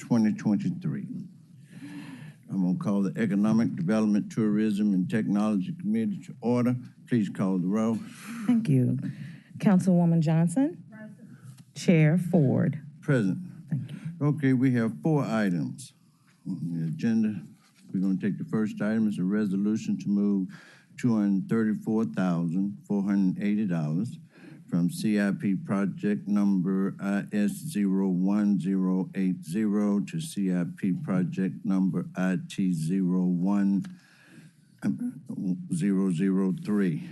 2023. I'm going to call the Economic Development, Tourism, and Technology Committee to order. Please call the roll. Thank you. Councilwoman Johnson? Present. Chair Ford? Present. Thank you. Okay, we have 4 items on the agenda. We're going to take the first item as a resolution to move $234,480 from CIP project number IS01080 to CIP project number IT01003.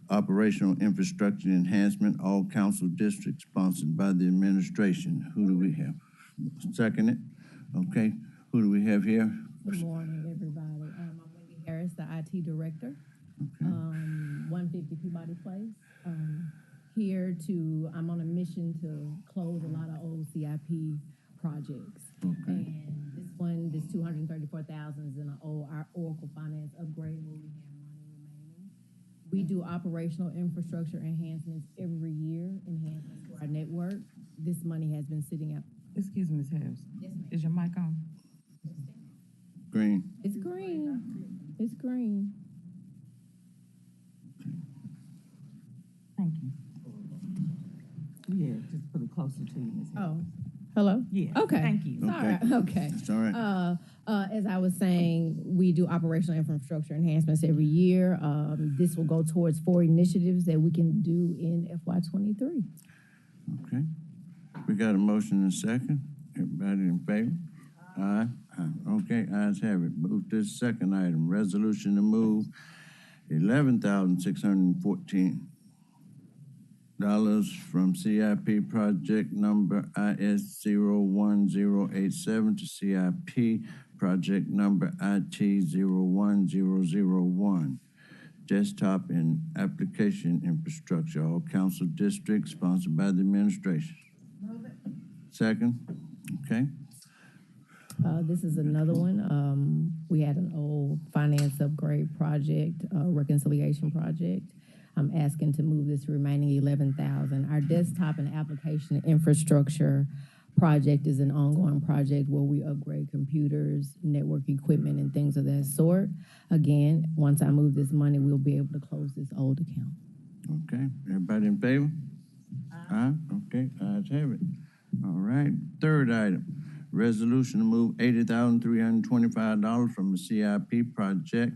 Operational infrastructure enhancement, all council districts sponsored by the administration. Who do we have? Second it. Okay. Who do we have here? Good morning, everybody. I'm Wendy Harris, the IT director. Okay. 150 Peabody Place. I'm on a mission to close a lot of old CIP projects. Okay. And this 234,000 is in our Oracle Finance upgrade where we have money remaining. We do operational infrastructure enhancements every year, enhancements to our network. This money has been sitting out. Excuse me, Ms. Harris. Yes, ma'am. Is your mic on? Green. It's green. It's green. Thank you. Yeah, just put it closer to you, Ms. Harris. Oh, hello? Yeah. Okay. Thank you. Sorry. Okay. It's all right. As I was saying, we do operational infrastructure enhancements every year. This will go towards 4 initiatives that we can do in FY23. Okay. We got a motion and a second. Everybody in favor? Aye. Aye. Okay, ayes have it. Move to the second item, resolution to move $11,614 from CIP project number IS01087 to CIP project number IT01001. Desktop and application infrastructure, all council districts sponsored by the administration. Move it. Second. Okay. This is another one. We had an old finance upgrade project, reconciliation project. I'm asking to move this remaining $11,000. Our desktop and application infrastructure project is an ongoing project where we upgrade computers, network equipment, and things of that sort. Again, once I move this money, we'll be able to close this old account. Okay. Everybody in favor? Aye. Okay. Ayes have it. All right. Third item. Resolution to move $80,325 from the CIP project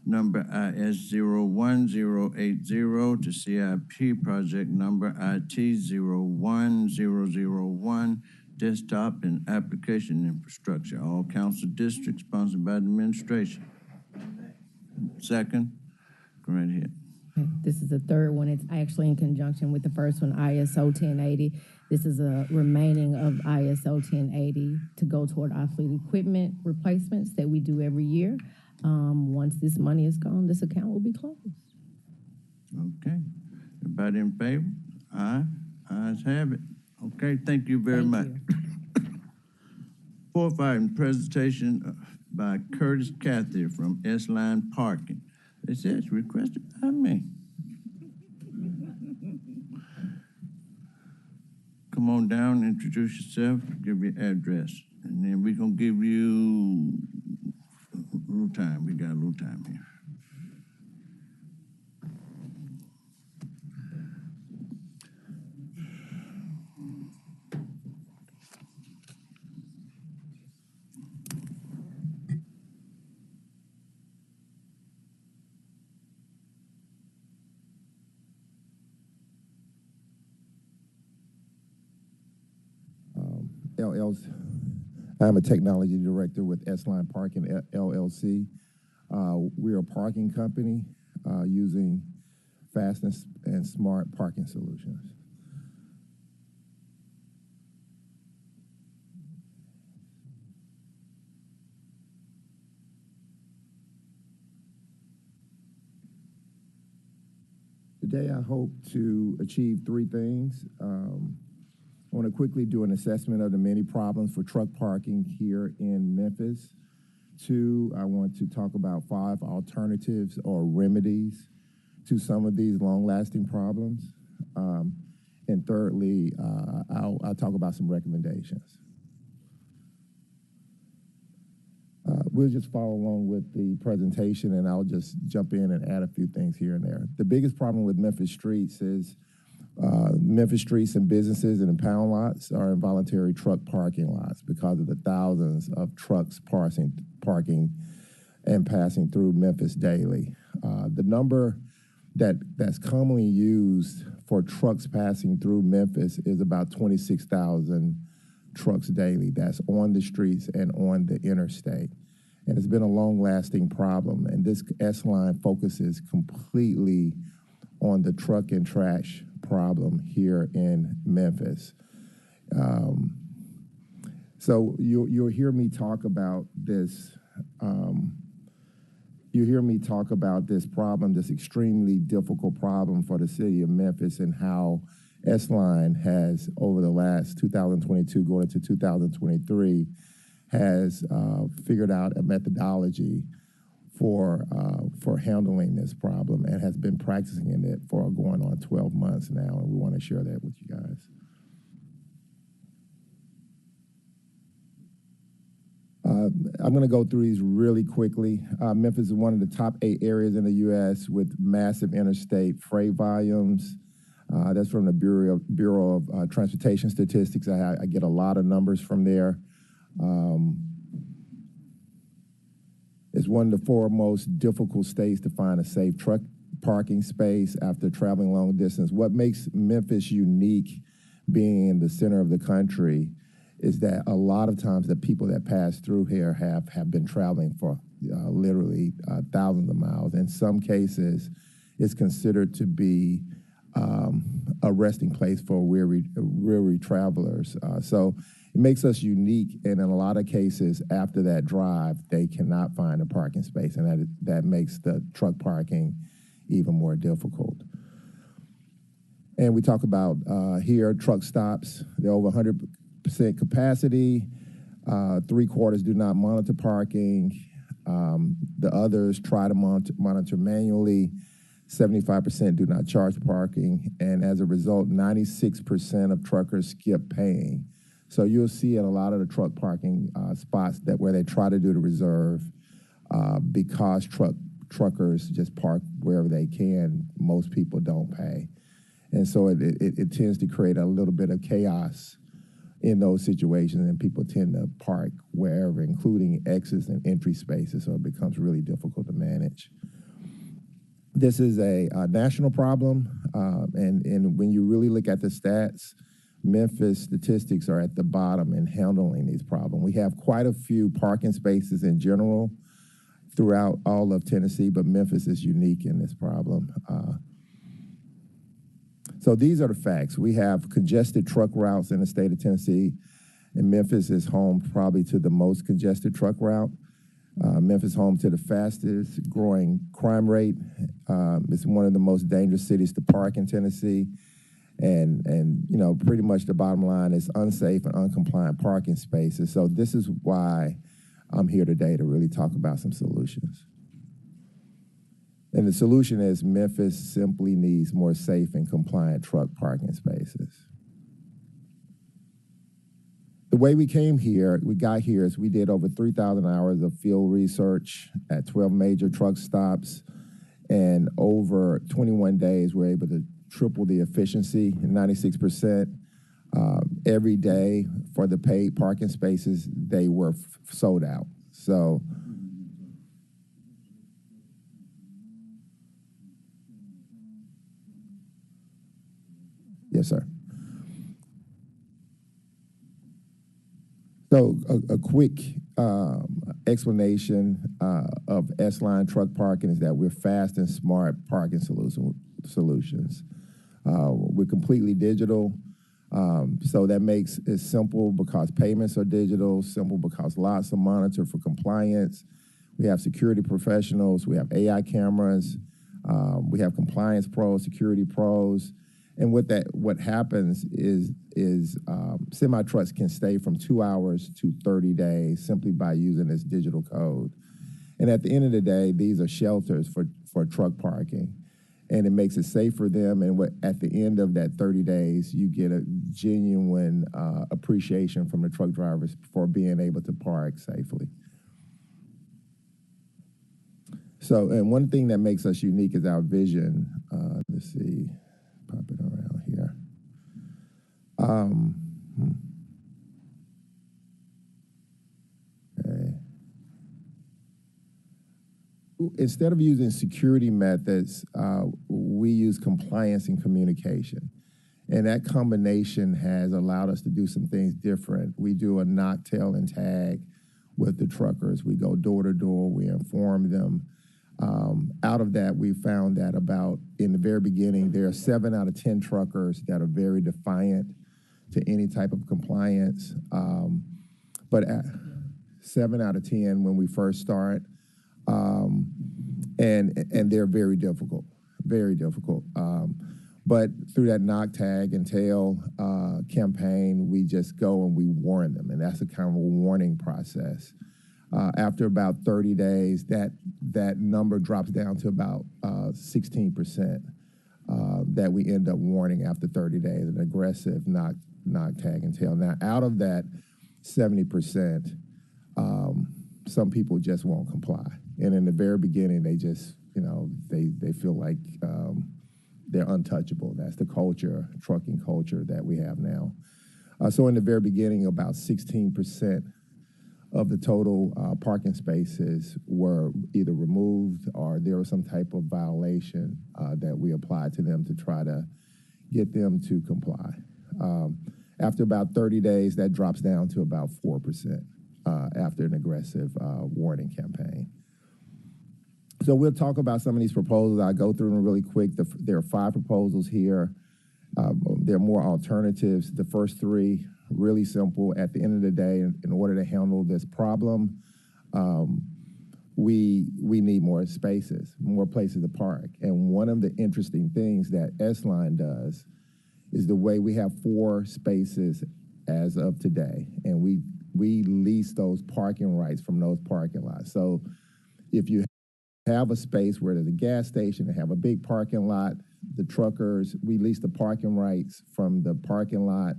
number IS01080 to CIP project number IT01001, desktop and application infrastructure, all council districts sponsored by the administration. Second. Go right ahead. This is the third one. It's actually in conjunction with the first one, ISO 1080. This is a remaining of ISO 1080 to go toward our fleet equipment replacements that we do every year. Once this money is gone, this account will be closed. Okay. Everybody in favor? Aye. Ayes have it. Okay, thank you very much. Fourth item, presentation by Curtis Cathy from S-Line Parking. It says requested by me. Come on down, introduce yourself, give your address, and then we're going to give you a little time. We got a little time here. LLC. I'm a technology director with S-Line Parking LLC. We're a parking company using fast and smart parking solutions. Today I hope to achieve 3 things. I want to quickly do an assessment of the many problems for truck parking here in Memphis. 2, I want to talk about 5 alternatives or remedies to some of these long-lasting problems. And thirdly, I'll talk about some recommendations. we'll just follow along with the presentation, and I'll just jump in and add a few things here and there. The biggest problem with Memphis streets is Memphis streets and businesses and impound lots are involuntary truck parking lots because of the thousands of trucks parking and passing through Memphis daily. The number that's commonly used for trucks passing through Memphis is about 26,000 trucks daily. That's on the streets and on the interstate. And it's been a long-lasting problem. And this S-line focuses completely on the truck and trash problem here in Memphis. So you'll hear me talk about this. You hear me talk about this problem, this extremely difficult problem for the city of Memphis, and how S-Line has, over the last 2022 going into 2023, has figured out a methodology for handling this problem and has been practicing in it for going on 12 months now, and we want to share that with you guys. I'm going to go through these really quickly. Memphis is one of the top 8 areas in the U.S. with massive interstate freight volumes. That's from the Bureau of Transportation Statistics. I get a lot of numbers from there. It's one of the 4 most difficult states to find a safe truck parking space after traveling long distance. What makes Memphis unique, being in the center of the country, is that a lot of times the people that pass through here have been traveling for literally thousands of miles. In some cases, it's considered to be a resting place for weary travelers. So it makes us unique, and in a lot of cases, after that drive, they cannot find a parking space, and that makes the truck parking even more difficult. And we talk about here, truck stops. They're over 100% capacity. 3/4 do not monitor parking. The others try to monitor manually. 75% do not charge parking. And as a result, 96% of truckers skip paying. So you'll see at a lot of the truck parking spots where they try to do the reserve, because truckers just park wherever they can, most people don't pay. And so it tends to create a little bit of chaos in those situations, and people tend to park wherever, including exits and entry spaces, so it becomes really difficult to manage. This is a national problem, and when you really look at the stats, Memphis statistics are at the bottom in handling these problems. We have quite a few parking spaces in general throughout all of Tennessee, but Memphis is unique in this problem. So these are the facts. We have congested truck routes in the state of Tennessee, and Memphis is home probably to the most congested truck route. Memphis is home to the fastest growing crime rate. It's one of the most dangerous cities to park in Tennessee. And you know, pretty much the bottom line is unsafe and uncompliant parking spaces. So this is why I'm here today, to really talk about some solutions. And the solution is Memphis simply needs more safe and compliant truck parking spaces. The way we got here is we did over 3,000 hours of field research at 12 major truck stops, and over 21 days we're able to triple the efficiency, 96%. Every day for the paid parking spaces, they were sold out. So yes, sir. So a quick explanation of S-Line truck parking is that we're fast and smart parking solutions. We're completely digital, so that makes it simple because payments are digital, simple because lots are monitored for compliance. We have security professionals, we have AI cameras, we have compliance pros, security pros. And what happens is semi-trucks can stay from 2 hours to 30 days simply by using this digital code. And at the end of the day, these are shelters for truck parking. And it makes it safe for them. And at the end of that 30 days, you get a genuine appreciation from the truck drivers for being able to park safely. So, and one thing that makes us unique is our vision. Let's see, pop it around here. Okay. Instead of using security methods, we use compliance and communication. And that combination has allowed us to do some things different. We do a knock, tail, and tag with the truckers. We go door to door, we inform them. Out of that, we found that in the very beginning, there are 7 out of 10 truckers that are very defiant to any type of compliance. But 7 out of 10 when we first start. And they're very difficult, very difficult. But through that knock, tag, and tail campaign, we just go and we warn them, and that's a kind of a warning process. After about 30 days, that number drops down to about 16% that we end up warning after 30 days, an aggressive knock, tag, and tail. Now, out of that 70%, some people just won't comply. And in the very beginning, they just, they feel like they're untouchable. That's the culture, trucking culture that we have now. So in the very beginning, about 16% of the total parking spaces were either removed or there was some type of violation that we applied to them to try to get them to comply. After about 30 days, that drops down to about 4% after an aggressive warning campaign. So we'll talk about some of these proposals. I'll go through them really quick. There are 5 proposals here. There are more alternatives. The first 3, really simple. At the end of the day, in order to handle this problem, we need more spaces, more places to park. And one of the interesting things that S-Line does is the way we have 4 spaces as of today, and we lease those parking rights from those parking lots. So if you have a space where there's a gas station and have a big parking lot, the truckers, we lease the parking rights from the parking lot.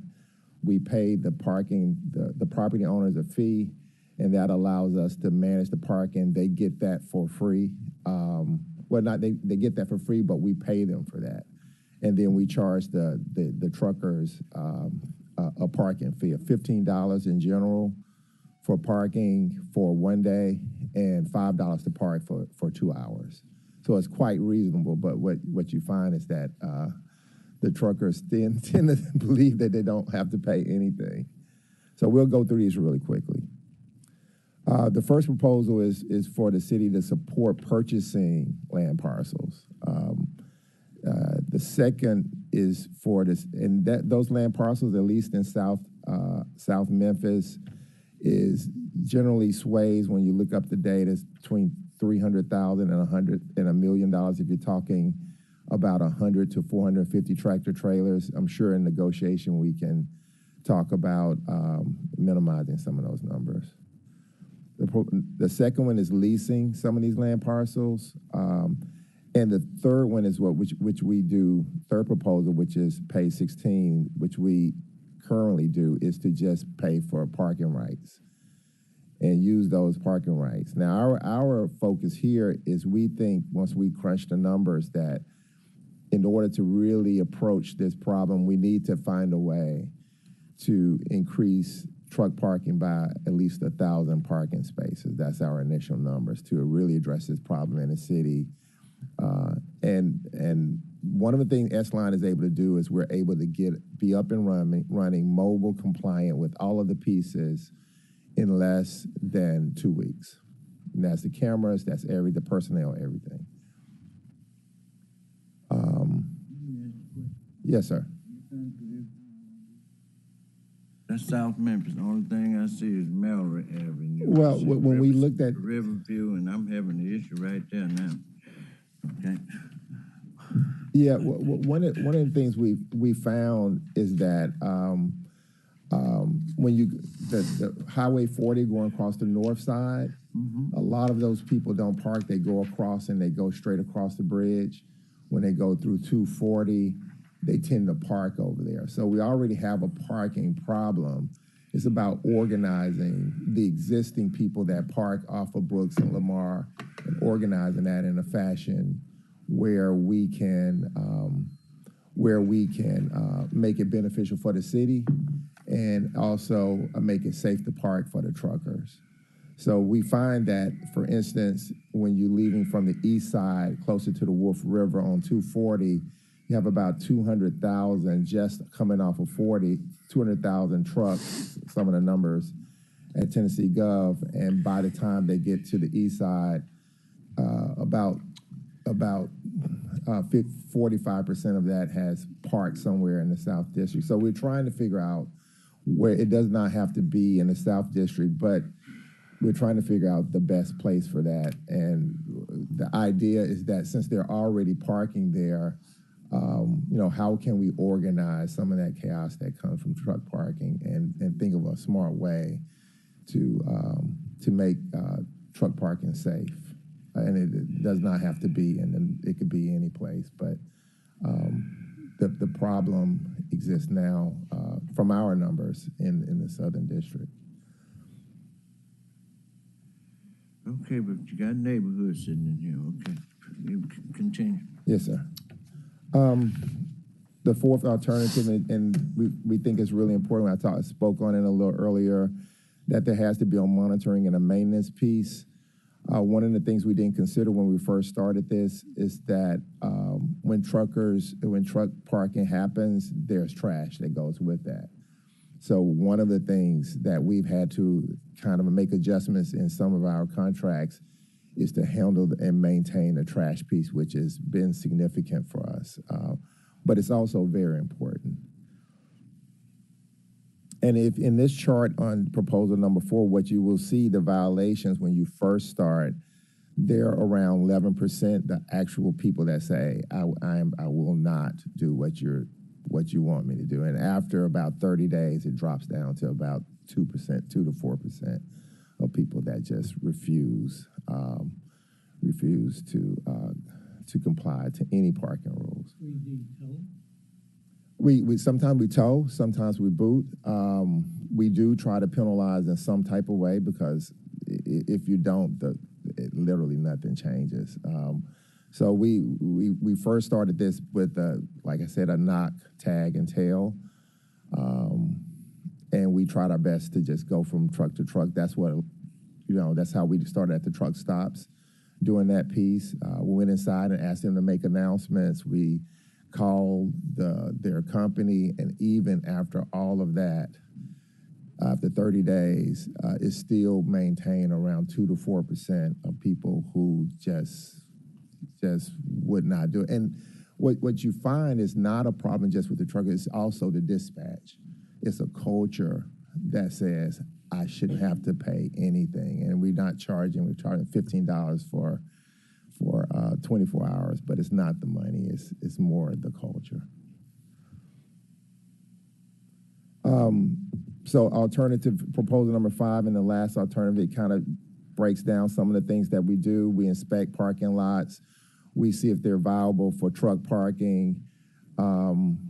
We pay the property owners a fee, and that allows us to manage the parking. They get that for free. They get that for free, but we pay them for that. And then we charge the truckers a parking fee of $15 in general for parking for 1 day and $5 to park for 2 hours. So it's quite reasonable, but what you find is that the truckers tend to believe that they don't have to pay anything. So we'll go through these really quickly. The first proposal is for the city to support purchasing land parcels. The second is for this, and those land parcels, at least in South Memphis, is generally sways when you look up the data. It's between $300,000 and $100 million if you're talking about 100 to 450 tractor trailers. I'm sure in negotiation we can talk about minimizing some of those numbers. The second one is leasing some of these land parcels. And the third one is which we do, third proposal, which is pay 16, which we currently do, is to just pay for parking rights and use those parking rights. Now, our focus here is we think once we crunch the numbers that in order to really approach this problem, we need to find a way to increase truck parking by at least 1,000 parking spaces. That's our initial numbers to really address this problem in the city. And one of the things S-Line is able to do is we're able to be up and running mobile compliant with all of the pieces in less than 2 weeks. And that's the cameras, that's the personnel, everything. Yes, sir. That's South Memphis. The only thing I see is Mallory Avenue. Well, when we looked at Riverview, and I'm having the issue right there now. Okay. Yeah, one of the things we found is that when the Highway 40 going across the north side, a lot of those people don't park. They go across and they go straight across the bridge. When they go through 240, they tend to park over there. So we already have a parking problem. It's about organizing the existing people that park off of Brooks and Lamar and organizing that in a fashion where we can make it beneficial for the city and also make it safe to park for the truckers. So we find that, for instance, when you're leaving from the east side, closer to the Wolf River on 240, you have about 200,000 just coming off of 40, 200,000 trucks, some of the numbers at Tennessee Gov, and by the time they get to the east side, about 45% of that has parked somewhere in the South District. So we're trying to figure out where it does not have to be in the South District, but we're trying to figure out the best place for that. And the idea is that since they're already parking there, how can we organize some of that chaos that comes from truck parking and think of a smart way to make truck parking safe? And it does not have to be, and it could be any place, but the problem exists now from our numbers in the Southern District. Okay, but you got neighborhoods sitting in here, okay. You continue. Yes, sir. The fourth alternative, and we think it's really important, I spoke on it a little earlier, that there has to be a monitoring and a maintenance piece. One of the things we didn't consider when we first started this is that when truck parking happens, there's trash that goes with that. So one of the things that we've had to kind of make adjustments in some of our contracts is to handle and maintain the trash piece, which has been significant for us. But it's also very important. And if in this chart on proposal number 4, what you will see, the violations when you first start, they're around 11%, the actual people that say, I will not do what you want me to do. And after about 30 days, it drops down to about 2%, 2 to 4% of people that just refuse to comply to any parking rules. We sometimes we tow, sometimes we boot. We do try to penalize in some type of way, because if you don't, literally nothing changes. So we first started this with, like I said, a knock, tag, and tail. And we tried our best to just go from truck to truck. That's how we started at the truck stops, doing that piece. We went inside and asked them to make announcements. We called their company, and even after all of that, after 30 days, it still maintained around 2 to 4% of people who just would not do it. And what you find is not a problem just with the trucker, it's also the dispatch. It's a culture that says, I shouldn't have to pay anything. And we're charging $15 for 24 hours, but it's not the money, it's more the culture. So alternative proposal number 5, and the last alternative, it kind of breaks down some of the things that we do. We inspect parking lots. We see if they're viable for truck parking.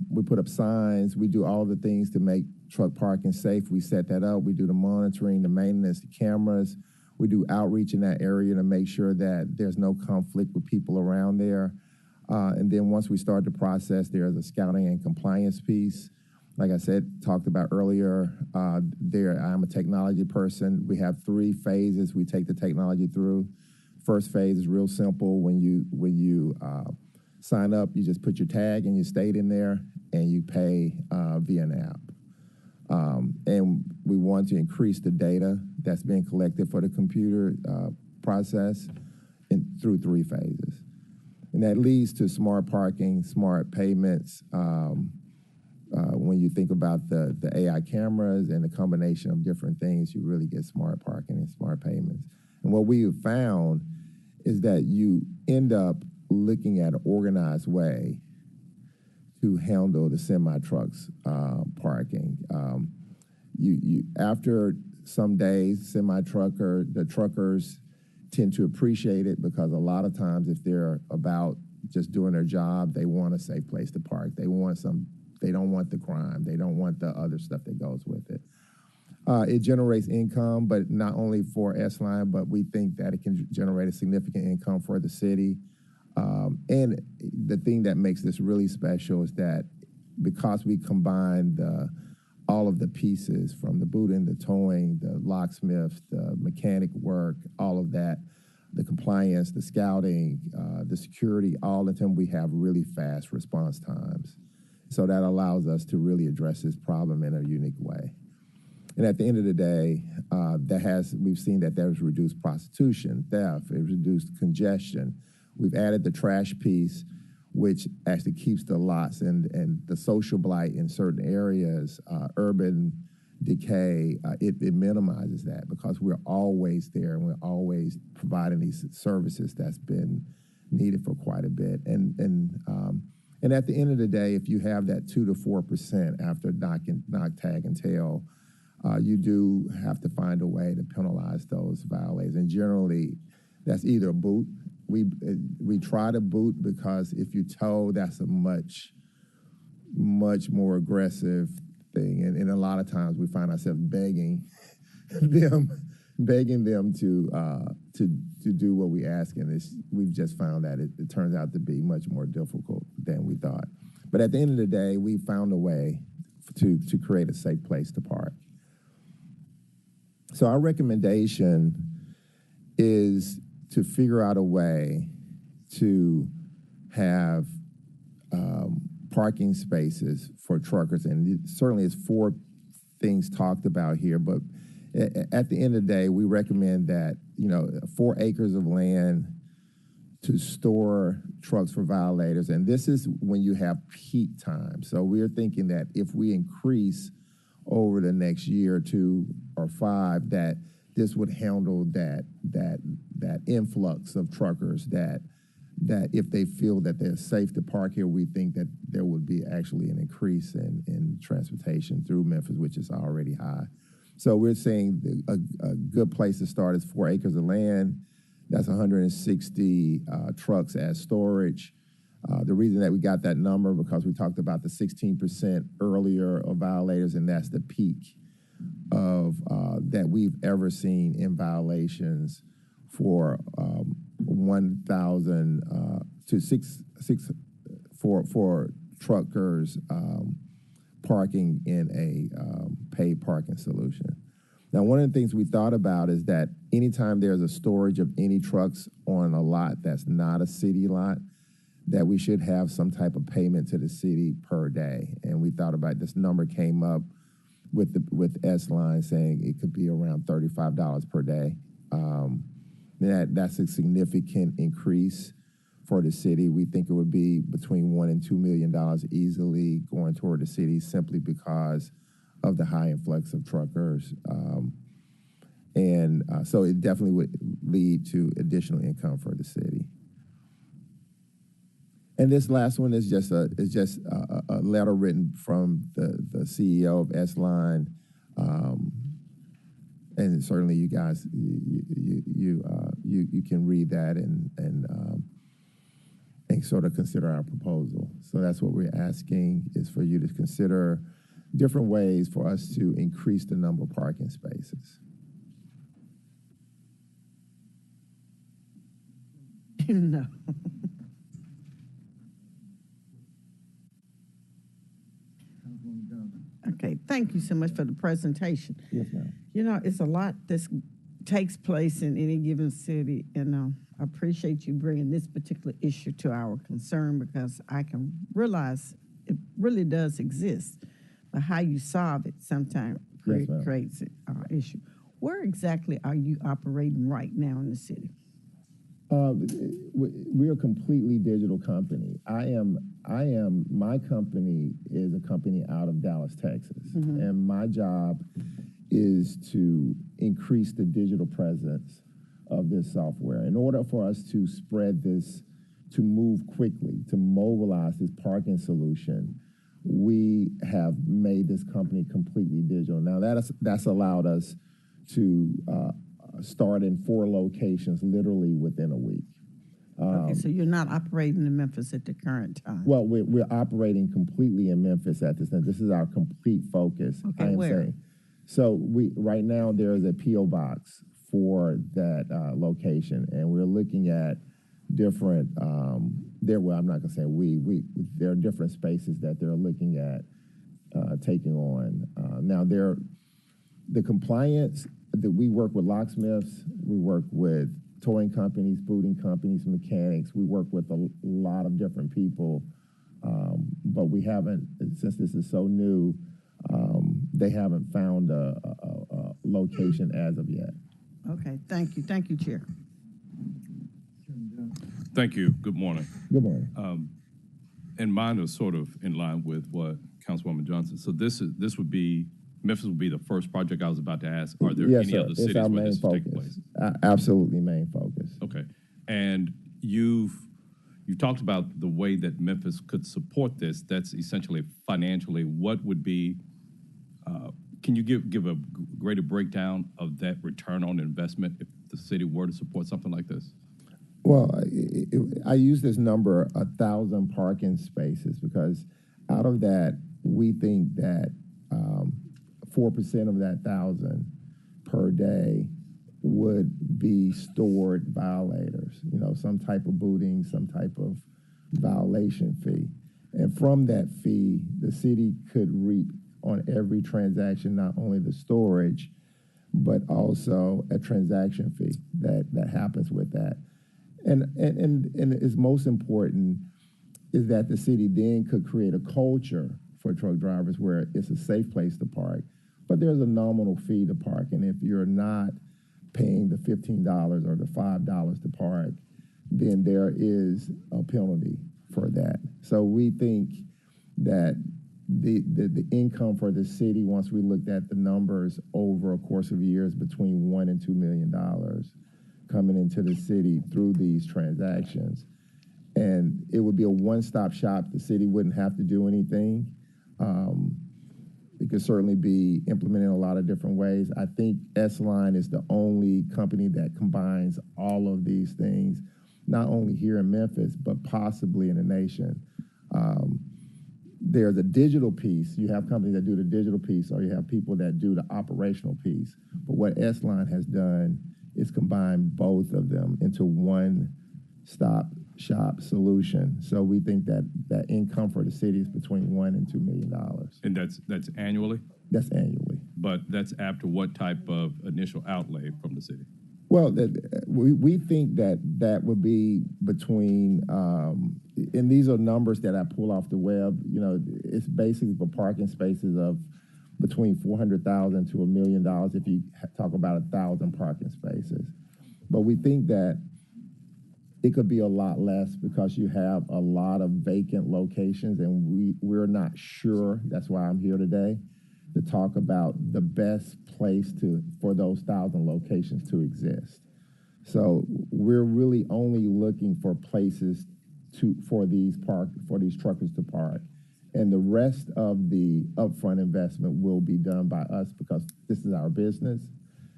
We put up signs. We do all the things to make truck parking safe. We set that up. We do the monitoring, the maintenance, the cameras. We do outreach in that area to make sure that there's no conflict with people around there. And then once we start the process, there's a scouting and compliance piece. Like I said, talked about earlier, I'm a technology person. We have 3 phases we take the technology through. First phase is real simple. When you sign up, you just put your tag and your state in there, and you pay via an app. And we want to increase the data that's being collected for the computer process through 3 phases. And that leads to smart parking, smart payments. When you think about the AI cameras and the combination of different things, you really get smart parking and smart payments. And what we have found is that you end up looking at an organized way to handle the semi-trucks parking. After some days, the truckers tend to appreciate it, because a lot of times if they're about just doing their job, they want a safe place to park. They don't want the crime. They don't want the other stuff that goes with it. It generates income, but not only for S-Line, but we think that it can generate a significant income for the city. And the thing that makes this really special is that because we combine all of the pieces from the booting, the towing, the locksmith, the mechanic work, all of that, the compliance, the scouting, the security, all of them, we have really fast response times. So that allows us to really address this problem in a unique way. And at the end of the day, we've seen that there's reduced prostitution, theft, it's reduced congestion. We've added the trash piece, which actually keeps the lots and the social blight in certain areas, urban decay, it minimizes that because we're always there and we're always providing these services that's been needed for quite a bit. And at the end of the day, if you have that 2 to 4% after knock, tag, and tail, you do have to find a way to penalize those violators. And generally, that's either a boot. We try to boot because if you tow, that's a much more aggressive thing. And a lot of times we find ourselves begging them to do what we ask, and we've just found that it turns out to be much more difficult than we thought. But at the end of the day, we found a way to create a safe place to park. So our recommendation is to figure out a way to have parking spaces for truckers, and it certainly is 4 things talked about here, but at the end of the day, we recommend that, 4 acres of land to store trucks for violators, and this is when you have peak time. So we're thinking that if we increase over the next year or 2 or 5, that this would handle that influx of truckers that if they feel that they're safe to park here, we think that there would be actually an increase in transportation through Memphis, which is already high. So we're saying a good place to start is 4 acres of land. That's 160 trucks as storage. The reason that we got that number because we talked about the 16% earlier of violators, and that's the peak of that we've ever seen in violations for 1,000 to 6 for truckers parking in a paid parking solution. Now, one of the things we thought about is that anytime there's a storage of any trucks on a lot that's not a city lot, that we should have some type of payment to the city per day. And we thought about this number came up with S-Line saying it could be around $35 per day. That's a significant increase for the city. We think it would be between $1 and $2 million easily going toward the city simply because of the high influx of truckers. So it definitely would lead to additional income for the city. And this last one is just a letter written from the CEO of S-Line, and certainly you guys you can read that and sort of consider our proposal. So that's what we're asking is for you to consider different ways for us to increase the number of parking spaces. No. Okay, thank you so much for the presentation. Yes, ma'am. It's a lot that takes place in any given city, and I appreciate you bringing this particular issue to our concern because I can realize it really does exist, but how you solve it sometimes creates an issue. Where exactly are you operating right now in the city? We're a completely digital company. My company is a company out of Dallas, Texas, and my job is to increase the digital presence of this software. In order for us to spread this, to move quickly, to mobilize this parking solution, we have made this company completely digital. Now that's allowed us to start in 4 locations literally within a week. Okay, so you're not operating in Memphis at the current time? Well, we're operating completely in Memphis at this time. This is our complete focus. Okay, where? So right now there is a PO box for that location, and we're looking at different. Well, I'm not gonna say there are different spaces that they're looking at taking on. Now the compliance that we work with locksmiths, we work with towing companies, booting companies, mechanics. We work with a lot of different people, but we haven't, since this is so new, they haven't found a location as of yet. Okay, thank you. Thank you, Chair. Thank you. Good morning. Good morning. And mine is sort of in line with what Councilwoman Johnson. So Memphis would be the first project I was about to ask. Are there Yes, any sir. other It's cities our where main this will take focus. place? Absolutely main focus. Okay. And you talked about the way that Memphis could support this. That's essentially financially. What would be? Can you give a greater breakdown of that return on investment if the city were to support something like this? Well, I use this number 1,000 parking spaces because out of that, we think that 4% of that 1,000 per day would be stored violators, some type of booting, some type of violation fee. And from that fee, the city could reap on every transaction, not only the storage, but also a transaction fee that happens with that. And is most important is that the city then could create a culture for truck drivers where it's a safe place to park, but there's a nominal fee to park. And if you're not paying the $15 or the $5 to park, then there is a penalty for that. So we think that the income for the city, once we looked at the numbers over a course of years, between $1 and $2 million coming into the city through these transactions. And it would be a one-stop shop. The city wouldn't have to do anything. It could certainly be implemented in a lot of different ways. I think S-Line is the only company that combines all of these things, not only here in Memphis, but possibly in the nation. There's a digital piece. You have companies that do the digital piece, or you have people that do the operational piece. But what S-Line has done is combine both of them into one-stop shop solution. So we think that income for the city is between $1 and $2 million. And that's annually? That's annually. But that's after what type of initial outlay from the city? Well, we think that would be between, and these are numbers that I pull off the web. It's basically for parking spaces of between $400,000 to $1 million if you talk about 1,000 parking spaces. But we think that it could be a lot less because you have a lot of vacant locations, and we're not sure. That's why I'm here today, to talk about the best place for those 1,000 locations to exist. So we're really only looking for places for these truckers to park. And the rest of the upfront investment will be done by us because this is our business.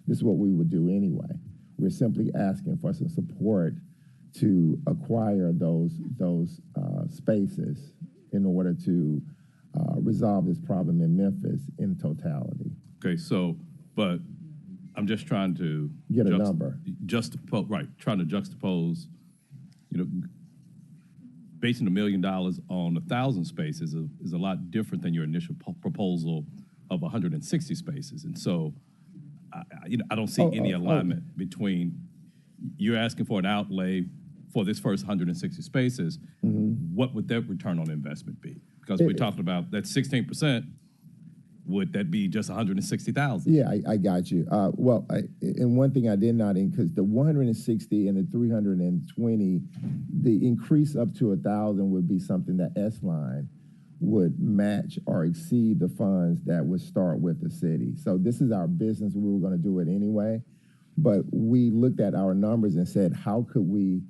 This is what we would do anyway. We're simply asking for some support to acquire those spaces in order to resolve this problem in Memphis in totality. Okay, but I'm just trying to Get a number. Trying to juxtapose, basing $1 million on 1,000 spaces is a lot different than your initial proposal of 160 spaces. And so I don't see any alignment between you're asking for an outlay for this first 160 spaces. Mm-hmm. What would that return on investment be? Because we're talking about that 16%. Would that be just 160,000? Yeah, I got you. And one thing I did not, because the 160 and the 320, the increase up to 1,000 would be something that S-Line would match or exceed the funds that would start with the city. So this is our business. We were going to do it anyway. But we looked at our numbers and said, how could we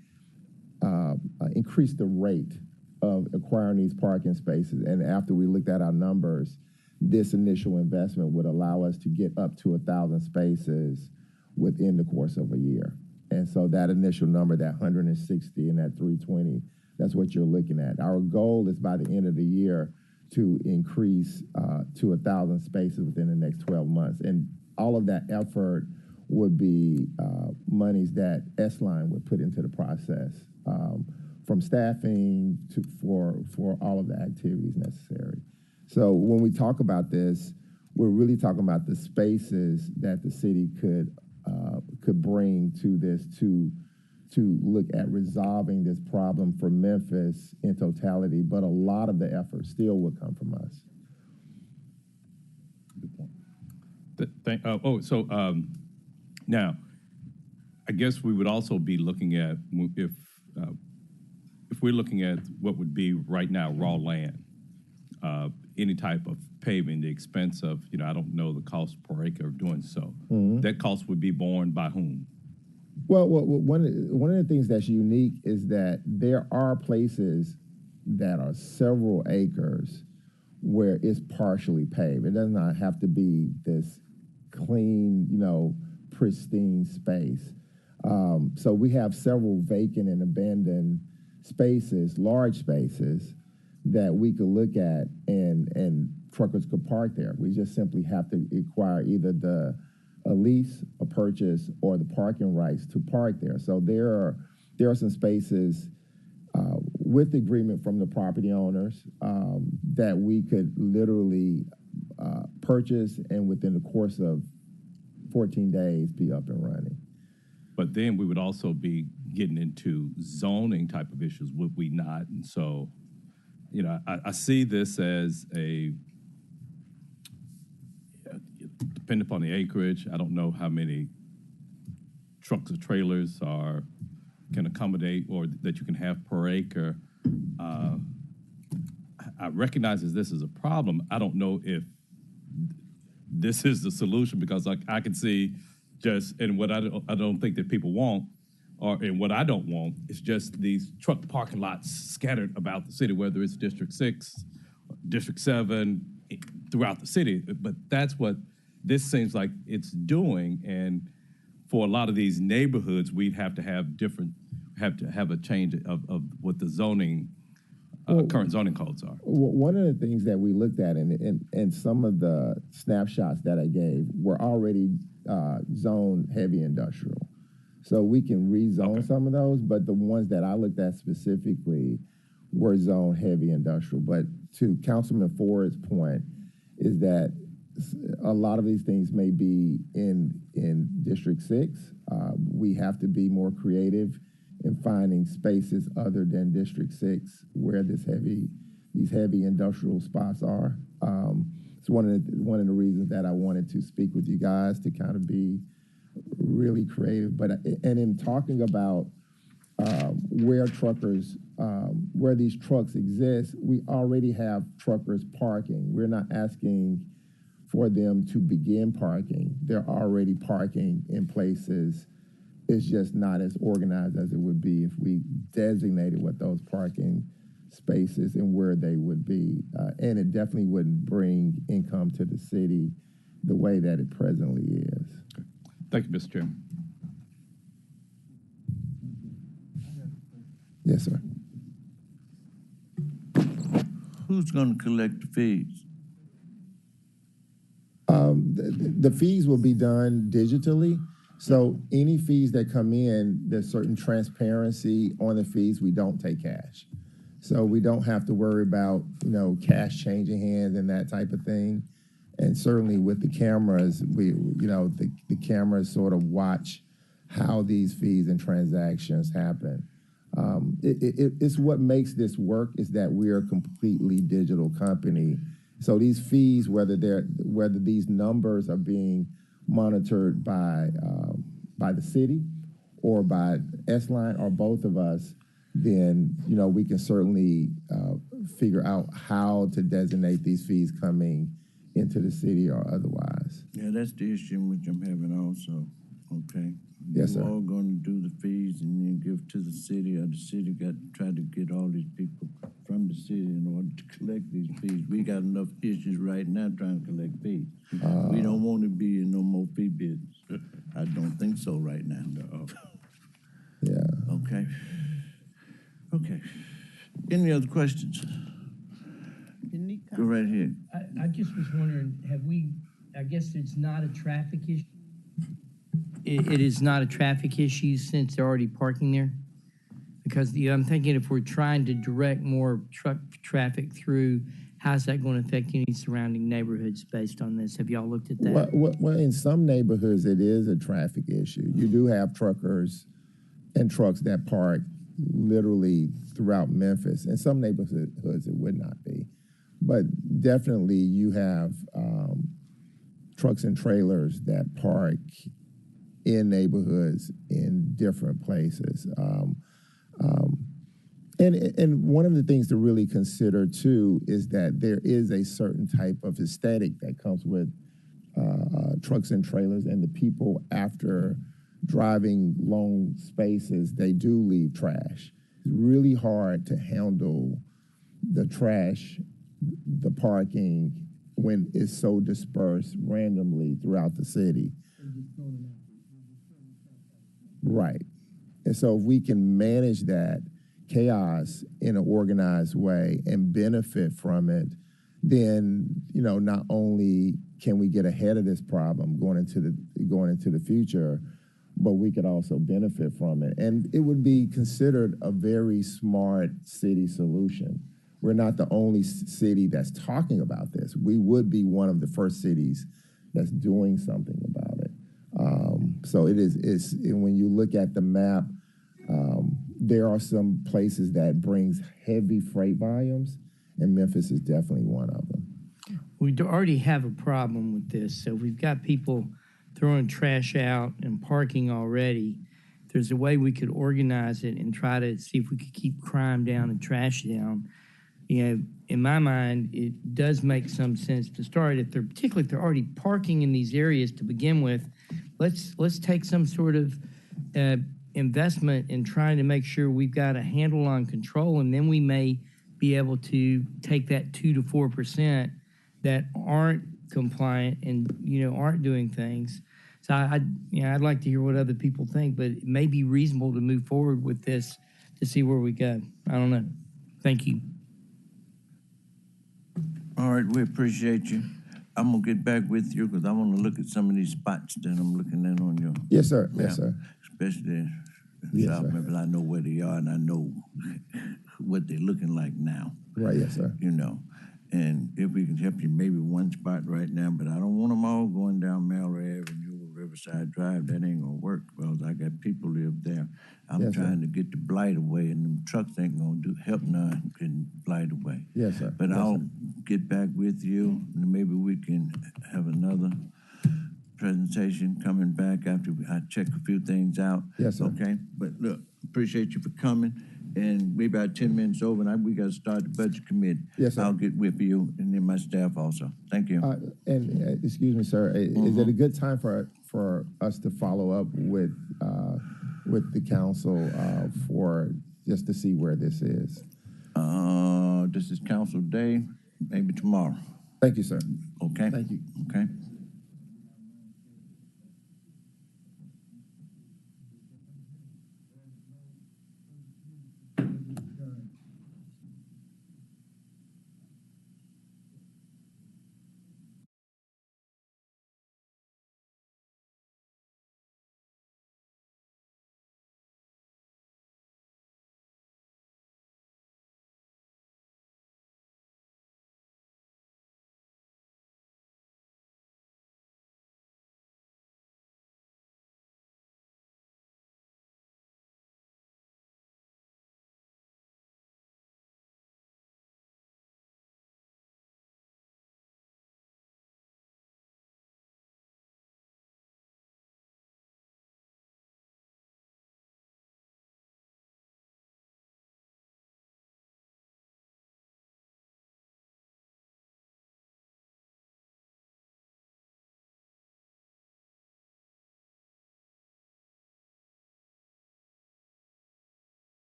increase the rate of acquiring these parking spaces? And after we looked at our numbers, this initial investment would allow us to get up to 1,000 spaces within the course of a year. And so that initial number, that 160 and that 320, that's what you're looking at. Our goal is by the end of the year to increase to 1,000 spaces within the next 12 months. And all of that effort would be monies that S-Line would put into the process, from staffing to for all of the activities necessary. So when we talk about this, we're really talking about the spaces that the city could bring to this to look at resolving this problem for Memphis in totality, but a lot of the effort still would come from us. Good point. Now, I guess we would also be looking at if we're looking at what would be right now raw land, any type of paving, the expense of, I don't know the cost per acre of doing so. Mm-hmm. That cost would be borne by whom? Well, one of the things that's unique is that there are places that are several acres where it's partially paved. It does not have to be this clean, pristine space. So we have several vacant and abandoned spaces, large spaces, that we could look at and truckers could park there. We just simply have to acquire either a lease, a purchase, or the parking rights to park there. So there are some spaces with agreement from the property owners that we could literally purchase and within the course of 14 days be up and running. But then we would also be getting into zoning type of issues, would we not? And so, I see this as depending upon the acreage, I don't know how many trucks or trailers can accommodate or that you can have per acre. I recognize that this is a problem. I don't know if this is the solution, because I can see and what I don't think that people want, and what I don't want is just these truck parking lots scattered about the city, whether it's District 6, District 7, throughout the city. But that's what this seems like it's doing. And for a lot of these neighborhoods, we'd have to have a change of what the zoning, current zoning codes are. One of the things that we looked at, and some of the snapshots that I gave were already zone heavy industrial. So we can rezone some of those, but the ones that I looked at specifically were zone heavy industrial. But to Councilman Ford's point is that a lot of these things may be in District 6. We have to be more creative in finding spaces other than District 6 where these heavy industrial spots are. It's one of the reasons that I wanted to speak with you guys to kind of be really creative. And in talking about where these trucks exist, we already have truckers parking. We're not asking for them to begin parking. They're already parking in places. It's just not as organized as it would be if we designated what those parking spaces and where they would be. And it definitely wouldn't bring income to the city the way that it presently is. Okay. Thank you, Mr. Chairman. Yes, sir. Who's going to collect the fees? The fees will be done digitally. So any fees that come in, there's certain transparency on the fees. We don't take cash. So we don't have to worry about, cash changing hands and that type of thing. And certainly with the cameras, the cameras sort of watch how these fees and transactions happen. It's what makes this work is that we're a completely digital company. So these fees, whether these numbers are being monitored by the city or by S-Line or both of us, then we can certainly figure out how to designate these fees coming into the city or otherwise. Yeah, that's the issue in which I'm having also. Okay. Yes, sir. You're all going to do the fees and then give to the city, or the city got to try to get all these people from the city in order to collect these fees. We got enough issues right now trying to collect fees. We don't want to be in no more fee bids. I don't think so right now. No. Yeah. Okay. Any other questions? Unique Go right ahead. I just was wondering, I guess it's not a traffic issue? It is not a traffic issue since they're already parking there? Because I'm thinking if we're trying to direct more truck traffic through, how's that going to affect any surrounding neighborhoods based on this? Have y'all looked at that? Well, in some neighborhoods, it is a traffic issue. You do have truckers and trucks that park literally throughout Memphis. In some neighborhoods, it would not be. But definitely you have trucks and trailers that park in neighborhoods in different places. And one of the things to really consider too is that there is a certain type of aesthetic that comes with trucks and trailers, and the people after driving long spaces, they do leave trash. It's really hard to handle the trash, the parking, when it's so dispersed randomly throughout the city. Right. And so if we can manage that chaos in an organized way and benefit from it, then, you know, not only can we get ahead of this problem going into the future, but we could also benefit from it. And it would be considered a very smart city solution. We're not the only city that's talking about this. We would be one of the first cities that's doing something about it. So when you look at the map, there are some places that brings heavy freight volumes, and Memphis is definitely one of them. We already have a problem with this. So we've got people throwing trash out and parking already. If there's a way we could organize it and try to see if we could keep crime down and trash down. You know, in my mind, it does make some sense to start particularly if they're already parking in these areas to begin with. Let's take some sort of investment in trying to make sure we've got a handle on control, and then we may be able to take that 2 to 4% that aren't compliant and, you know, aren't doing things. So I'd like to hear what other people think, but it may be reasonable to move forward with this to see where we go. I don't know. Thank you. All right, we appreciate you. I'm gonna get back with you because I want to look at some of these spots that I'm looking at on your Yes, sir. map, Yes, sir. especially Yes, South sir. Memphis. I know where they are and I know what they're looking like now. Right, yes, sir. You know, and if we can help you, maybe one spot right now, but I don't want them all going down Mallory Avenue or Riverside Drive. That ain't gonna work because I got people live there. I'm Yes, sir. trying to get the blight away, and them trucks ain't gonna help none getting blight away. Yes, sir. But Yes, I'll sir. get back with you, and maybe we can have another presentation coming back after I check a few things out. Yes, sir. Okay, but look, appreciate you for coming, and we about 10 minutes over, and we got to start the budget committee. Yes, sir. I'll get with you, and then my staff also. Thank you. Excuse me, sir. Is it a good time for us to follow up with the council for just to see where this is? This is council day, maybe tomorrow. Thank you, sir. Okay? Thank you. Okay.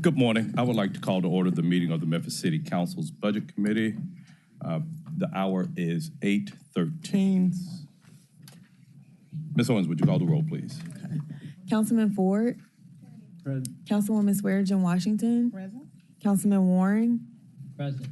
Good morning. I would like to call to order the meeting of the Memphis City Council's Budget Committee. The hour is 8:13. Ms. Owens, would you call the roll, please? Councilman Ford. Present. Councilwoman Swearengin Washington. Present. Councilman Warren. Present.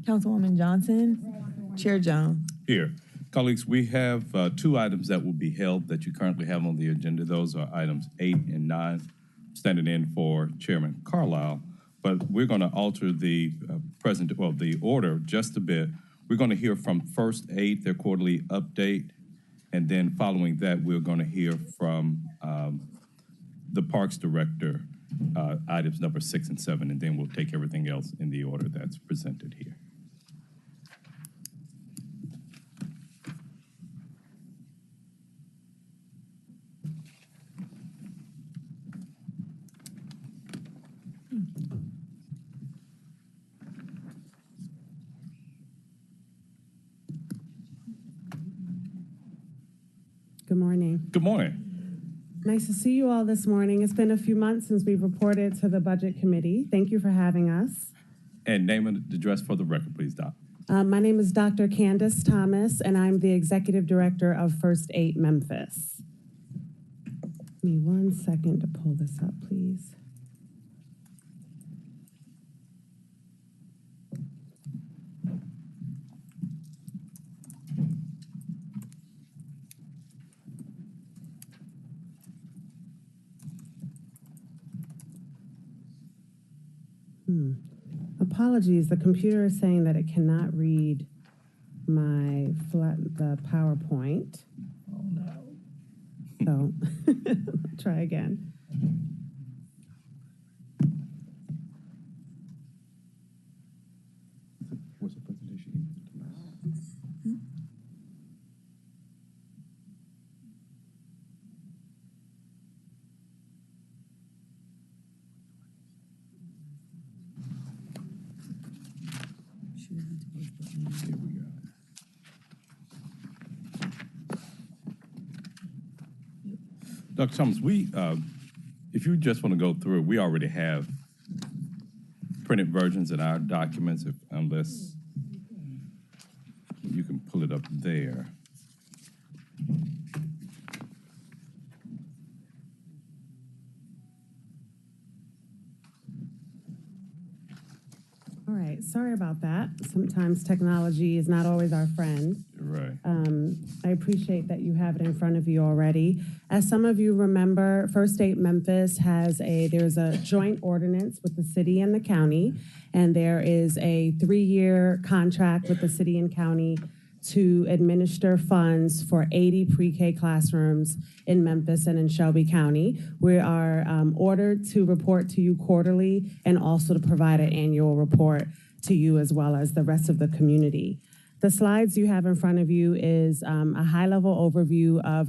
Councilwoman Johnson. Chair Jones. Here. Colleagues, we have two items that will be held that you currently have on the agenda. Those are items 8 and 9, standing in for Chairman Carlisle. But we're going to alter the the order just a bit. We're going to hear from First Aid, their quarterly update, and then following that, we're going to hear from the Parks Director, items number 6 and 7, and then we'll take everything else in the order that's presented here. Good morning. Good morning. Nice to see you all this morning. It's been a few months since we've reported to the Budget Committee. Thank you for having us. And name and address for the record, please, Doc. My name is Dr. Candace Thomas, and I'm the Executive Director of First Aid Memphis. Give me 1 second to pull this up, please. Apologies, the computer is saying that it cannot read the PowerPoint. Oh, no. So, try again. What's the presentation? Here we go. Dr. Thomas, if you just want to go through it, we already have printed versions in our documents, unless you can pull it up there. All right, sorry about that. Sometimes technology is not always our friend. Right. I appreciate that you have it in front of you already. As some of you remember, First Aid Memphis there's a joint ordinance with the city and the county, and there is a 3-year contract with the city and county to administer funds for 80 pre-K classrooms in Memphis and in Shelby County. We are ordered to report to you quarterly and also to provide an annual report to you as well as the rest of the community. The slides you have in front of you is a high-level overview of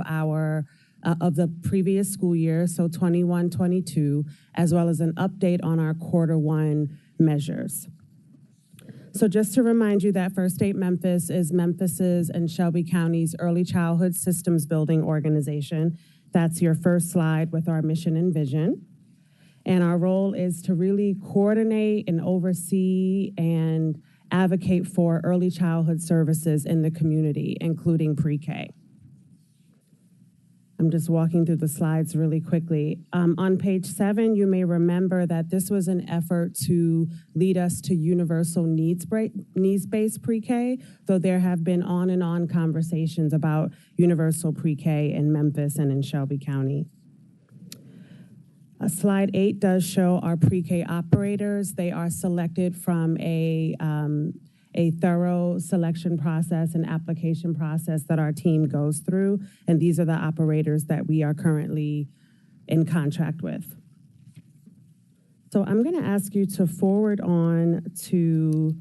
of the previous school year, so 21-22, as well as an update on our Q1 measures. So just to remind you that First Aid Memphis is Memphis's and Shelby County's early childhood systems building organization. That's your first slide with our mission and vision. And our role is to really coordinate and oversee and advocate for early childhood services in the community, including pre-K. I'm just walking through the slides really quickly. On page 7, you may remember that this was an effort to lead us to universal needs-based pre-K, though there have been on and on conversations about universal pre-K in Memphis and in Shelby County. Slide 8 does show our pre-K operators. They are selected from a thorough selection process and application process that our team goes through, and these are the operators that we are currently in contract with. So I'm going to ask you to forward on to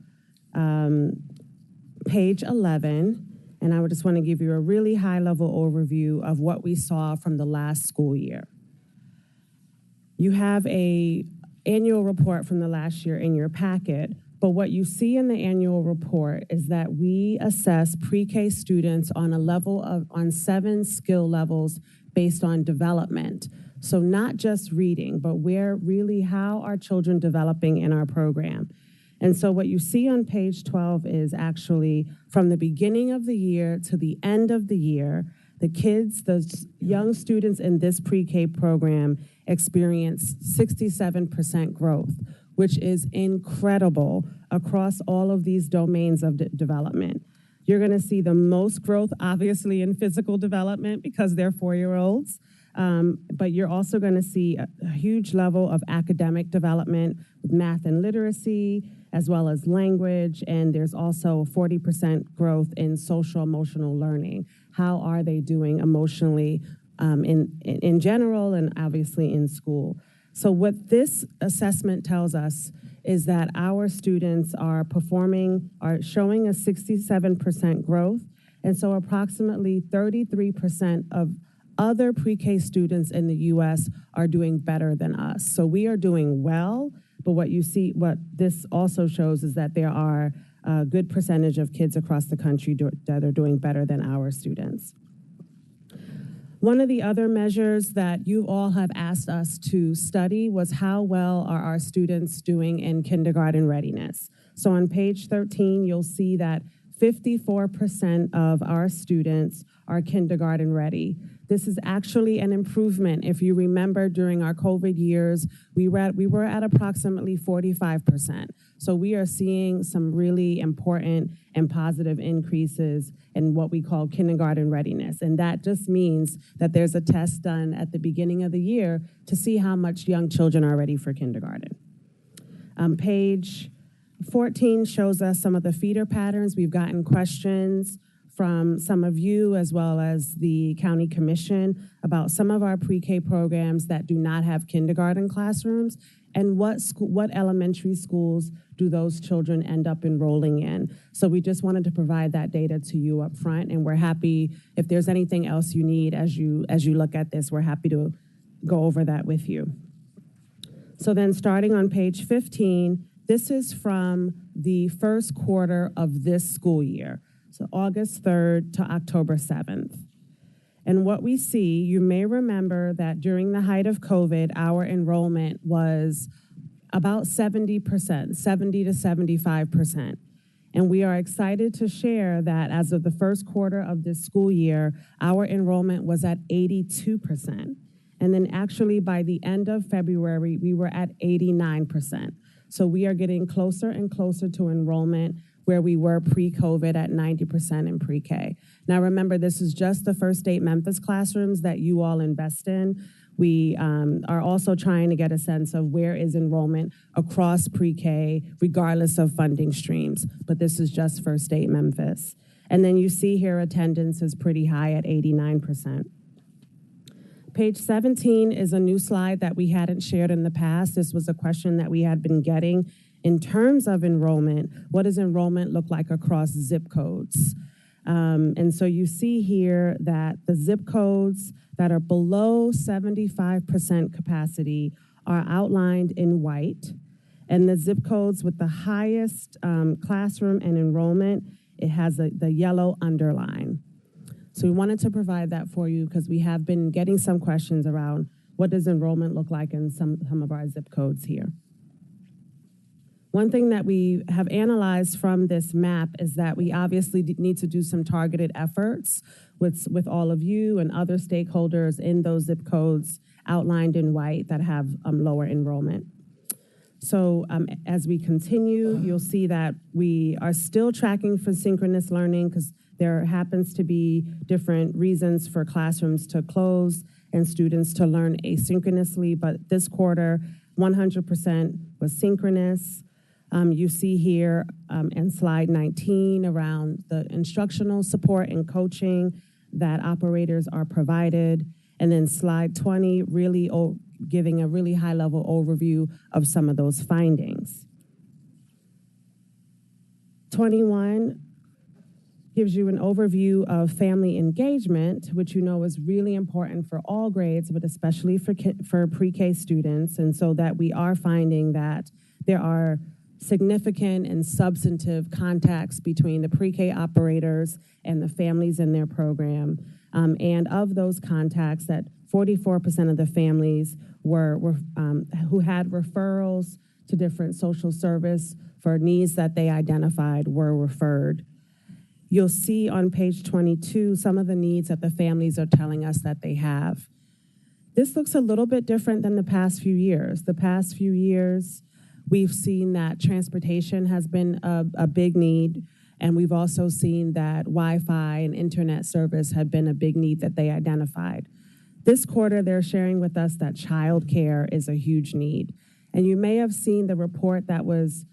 page 11, and I would just want to give you a really high-level overview of what we saw from the last school year. You have an annual report from the last year in your packet, but what you see in the annual report is that we assess pre-K students on 7 skill levels based on development. So not just reading, but how are children developing in our program? And so what you see on page 12 is actually from the beginning of the year to the end of the year, the young students in this pre-K program experienced 67% growth, which is incredible across all of these domains of development. You're gonna see the most growth, obviously, in physical development because they're 4-year-olds. But you're also gonna see a huge level of academic development with math and literacy, as well as language, and there's also 40% growth in social emotional learning. How are they doing emotionally in general and obviously in school? So what this assessment tells us is that our students are showing a 67% growth, and so approximately 33% of other pre-K students in the U.S. are doing better than us. So we are doing well, but what this also shows is that there are a good percentage of kids across the country that are doing better than our students. One of the other measures that you all have asked us to study was how well are our students doing in kindergarten readiness. So on page 13, you'll see that 54% of our students are kindergarten ready. This is actually an improvement. If you remember, during our COVID years, we were at approximately 45%. So we are seeing some really important and positive increases in what we call kindergarten readiness. And that just means that there's a test done at the beginning of the year to see how much young children are ready for kindergarten. Page 14 shows us some of the feeder patterns. We've gotten questions from some of you as well as the county commission about some of our pre-K programs that do not have kindergarten classrooms and what elementary schools do those children end up enrolling in. So we just wanted to provide that data to you up front, and we're happy if there's anything else you need as you look at this, we're happy to go over that with you. So then starting on page 15, this is from the first quarter of this school year. So August 3rd to October 7th. And what we see, you may remember that during the height of COVID, our enrollment was about 70%, 70 to 75%. And we are excited to share that as of the first quarter of this school year, our enrollment was at 82%. And then actually by the end of February, we were at 89%. So we are getting closer and closer to enrollment where we were pre-COVID at 90% in pre-K. Now remember, this is just the First State Memphis classrooms that you all invest in. We are also trying to get a sense of where is enrollment across pre-K, regardless of funding streams, but this is just First State Memphis. And then you see here attendance is pretty high at 89%. Page 17 is a new slide that we hadn't shared in the past. This was a question that we had been getting. In terms of enrollment, what does enrollment look like across zip codes? And so you see here that the zip codes that are below 75% capacity are outlined in white. And the zip codes with the highest classroom and enrollment, it has the yellow underline. So we wanted to provide that for you because we have been getting some questions around what does enrollment look like in some of our zip codes here. One thing that we have analyzed from this map is that we obviously need to do some targeted efforts with all of you and other stakeholders in those zip codes outlined in white that have lower enrollment. So as we continue, you'll see that we are still tracking for synchronous learning because there happens to be different reasons for classrooms to close and students to learn asynchronously, but this quarter, 100% was synchronous. You see here in slide 19 around the instructional support and coaching that operators are provided. And then slide 20 really giving a really high level overview of some of those findings. 21 gives you an overview of family engagement, which you know is really important for all grades, but especially for pre-K students. And so that we are finding that there are significant and substantive contacts between the pre-K operators and the families in their program. And of those contacts, that 44% of the families who had referrals to different social service for needs that they identified were referred. You'll see on page 22 some of the needs that the families are telling us that they have. This looks a little bit different than the past few years. The past few years, we've seen that transportation has been a big need, and we've also seen that Wi-Fi and internet service had been a big need that they identified. This quarter, they're sharing with us that childcare is a huge need. And you may have seen the report that was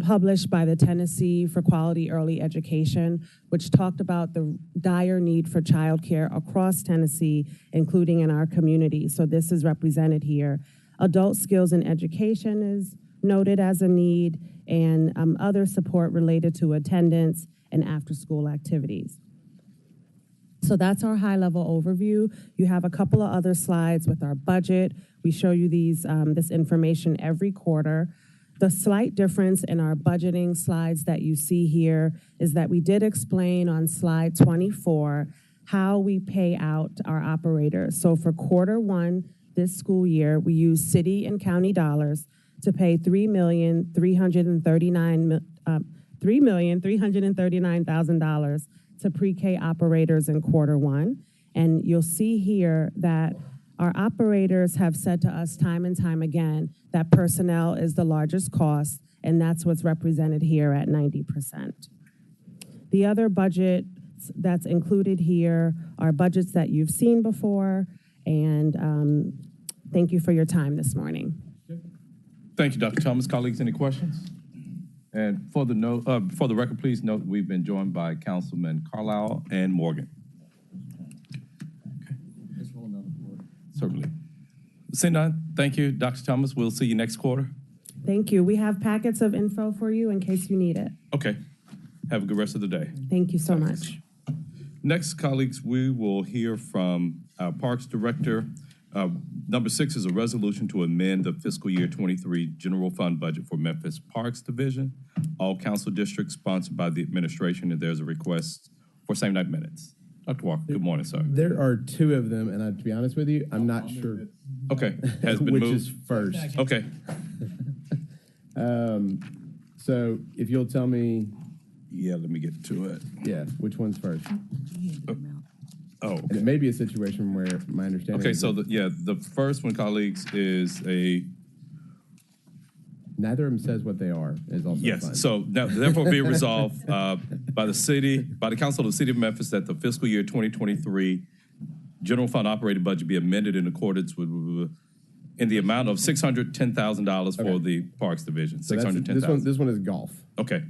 published by the Tennessee for Quality Early Education, which talked about the dire need for childcare across Tennessee, including in our community. So this is represented here. Adult skills and education is noted as a need, and other support related to attendance and after-school activities. So that's our high-level overview. You have a couple of other slides with our budget. We show you this information every quarter. The slight difference in our budgeting slides that you see here is that we did explain on slide 24 how we pay out our operators. So for quarter one this school year, we use city and county dollars to pay $3,339,000 to pre-K operators in quarter one. And you'll see here that our operators have said to us time and time again that personnel is the largest cost, and that's what's represented here at 90%. The other budget that's included here are budgets that you've seen before, and thank you for your time this morning. Thank you, Dr. Thomas. Colleagues, any questions? And for the record, please note we've been joined by Councilman Carlisle and Morgan. Certainly. Seeing none, thank you, Dr. Thomas. We'll see you next quarter. Thank you. We have packets of info for you in case you need it. Okay. Have a good rest of the day. Thank you so much. Next, colleagues, we will hear from our Parks Director. Number 6 is a resolution to amend the fiscal year 23 general fund budget for Memphis Parks Division. All council districts sponsored by the administration, and there's a request for same-night minutes. Dr. Walker, good morning, sir. There are 2 of them, and to be honest with you, I'm not sure. Okay, has been which moved. is first. Okay. So if you'll tell me, Yeah, let me get to it. yeah, which one's first? Oh, And okay. it may be a situation where my understanding. Okay, is so that the first one, colleagues, is neither of them says what they are. Is also fine. yes. So now, therefore, be resolved by the council of the city of Memphis that the fiscal year 2023 general fund operating budget be amended in accordance with in the amount of $610,000 for the Parks Division. So that's- $610,000. This one is golf. Okay.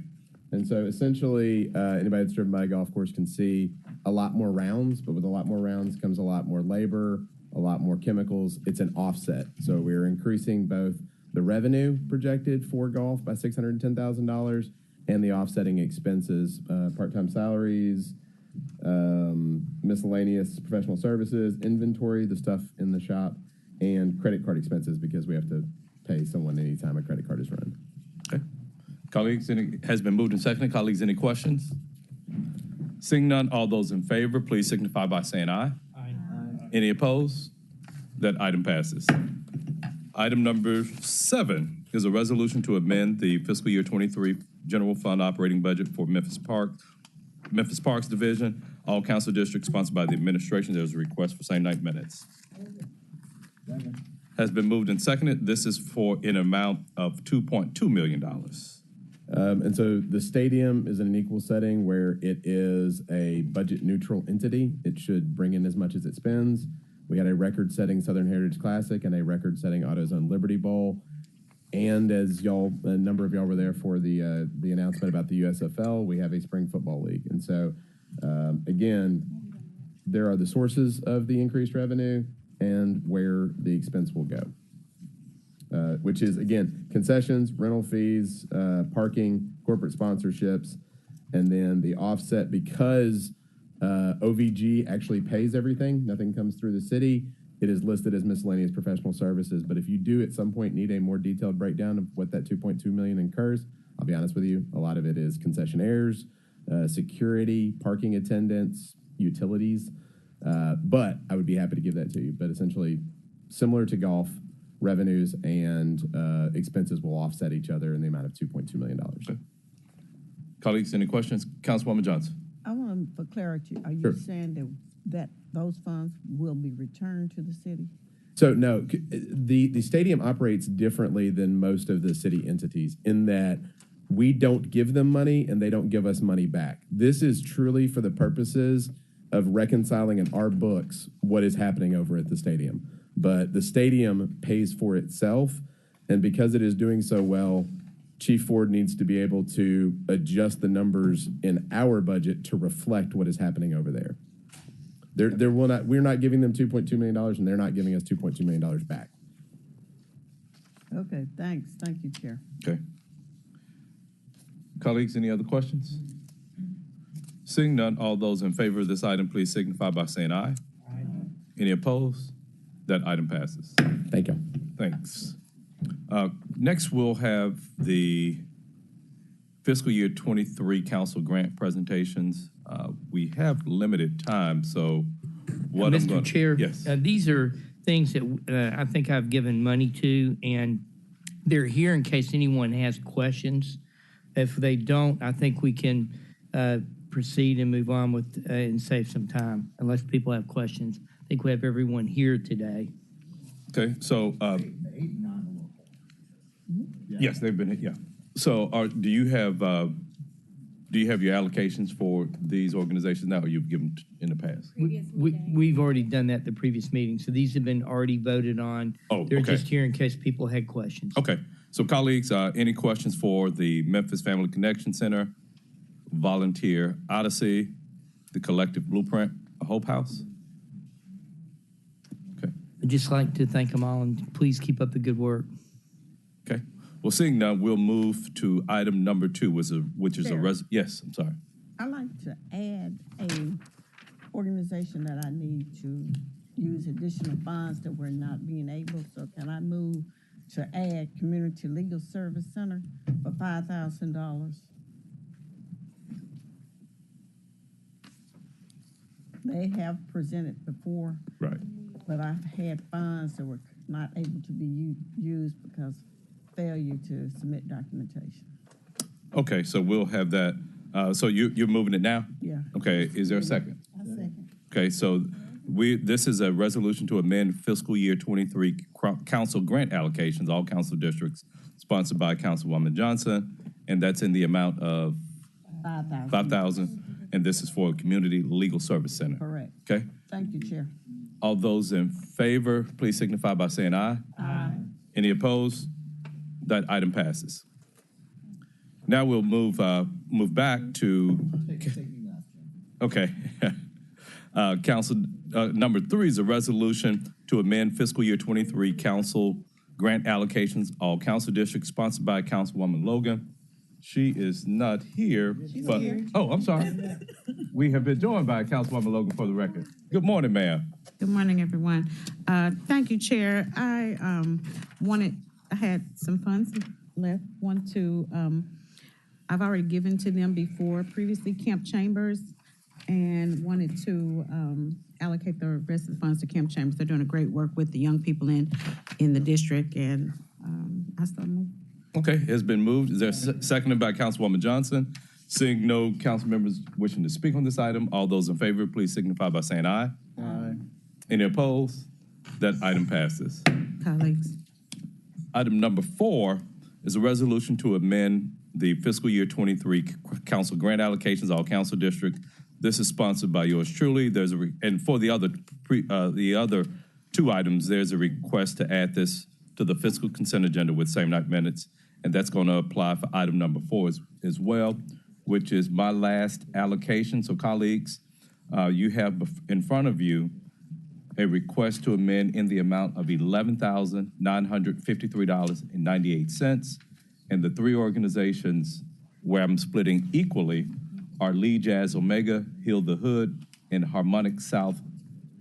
And so essentially, anybody that's driven by a golf course can see a lot more rounds, but with a lot more rounds comes a lot more labor, a lot more chemicals. It's an offset. So we're increasing both the revenue projected for golf by $610,000 and the offsetting expenses, part-time salaries, miscellaneous professional services, inventory, the stuff in the shop, and credit card expenses because we have to pay someone anytime a credit card is run. Okay. Colleagues, has been moved and seconded. Colleagues, any questions? Seeing none, all those in favor, please signify by saying aye. Aye. Any opposed? That item passes. Item number 7 is a resolution to amend the fiscal year 23 general fund operating budget for Memphis Parks Division. All council districts sponsored by the administration. There's a request for same-night minutes. Has been moved and seconded. This is for an amount of $2.2 million. And so the stadium is in an equal setting where it is a budget neutral entity. It should bring in as much as it spends. We had a record-setting Southern Heritage Classic and a record-setting AutoZone Liberty Bowl. And as a number of y'all were there for the announcement about the USFL, we have a spring football league. And so, again, there are the sources of the increased revenue and where the expense will go. Which is, again, concessions, rental fees, parking, corporate sponsorships, and then the offset because OVG actually pays everything. Nothing comes through the city. It is listed as miscellaneous professional services. But if you do at some point need a more detailed breakdown of what that $2.2 million incurs, I'll be honest with you, a lot of it is concessionaires, security, parking attendants, utilities. But I would be happy to give that to you. But essentially, similar to golf, revenues and expenses will offset each other in the amount of $2.2 million. Okay. Colleagues, any questions? Councilwoman Johnson. I want, for clarity, are you Sure. saying that those funds will be returned to the city? So no, the stadium operates differently than most of the city entities in that we don't give them money and they don't give us money back. This is truly for the purposes of reconciling in our books what is happening over at the stadium. But the stadium pays for itself, and because it is doing so well, Chief Ford needs to be able to adjust the numbers in our budget to reflect what is happening over there. We're not giving them $2.2 million, and they're not giving us $2.2 million back. Okay, thanks. Thank you, Chair. Okay. Colleagues, any other questions? Seeing none, all those in favor of this item, please signify by saying aye. Aye. Any opposed? That item passes. Thank you. Thanks. Next, we'll have the fiscal year 23 council grant presentations. We have limited time, so what I'm going Mr. Chair, yes. These are things that I think I've given money to, and they're here in case anyone has questions. If they don't, I think we can proceed and move on with and save some time, unless people have questions. I think we have everyone here today. Okay, so yes, they've been, yeah. So do you have your allocations for these organizations now, or you've given in the past? We've already done that the previous meeting, so these have been already voted on. Oh, they're okay. just here in case people had questions. Okay, so colleagues, any questions for the Memphis Family Connection Center, Volunteer Odyssey, the Collective Blueprint, Hope House? Okay. I'd just like to thank them all, and please keep up the good work. Okay. Well, seeing none, we'll move to item number 2, which is Chair. yes, I'm sorry. I'd like to add a organization that I need to use additional funds that we're not being able. So can I move to add Community Legal Service Center for $5,000? They have presented before, Right. but I've had funds that were not able to be used because failure to submit documentation. Okay, so we'll have that. So you're moving it now? Yeah. Okay, is there a second? I second. Okay, so this is a resolution to amend fiscal year 23 council grant allocations, all council districts, sponsored by Councilwoman Johnson, and that's in the amount of $5,000, and this is for Community Legal Service Center. Correct. Okay? Thank you, Chair. All those in favor, please signify by saying aye. Aye. Any opposed? That item passes. Now we'll move back to, okay. Council, number 3 is a resolution to amend fiscal year 23 council grant allocations, all council districts, sponsored by Councilwoman Logan. She is not here, but, oh, I'm sorry. We have been joined by Councilwoman Logan for the record. Good morning, ma'am. Good morning, everyone. Thank you, Chair. I had some funds left, I've already given to them before, previously Camp Chambers, and wanted to allocate the rest of the funds to Camp Chambers. They're doing a great work with the young people in the district, and I still move. Okay, it's been moved. Is there seconded by Councilwoman Johnson? Seeing no council members wishing to speak on this item, all those in favor, please signify by saying aye. Aye. Any opposed? That item passes. Colleagues. Item number 4 is a resolution to amend the fiscal year 23 council grant allocations, all council district. This is sponsored by yours truly. And for the other 2 items, there's a request to add this to the fiscal consent agenda with same night minutes, and that's going to apply for item number 4 as well, which is my last allocation. So colleagues, you have in front of you a request to amend in the amount of $11,953.98. And the 3 organizations where I'm splitting equally are Lee Jazz Omega, Heal the Hood, and Harmonic South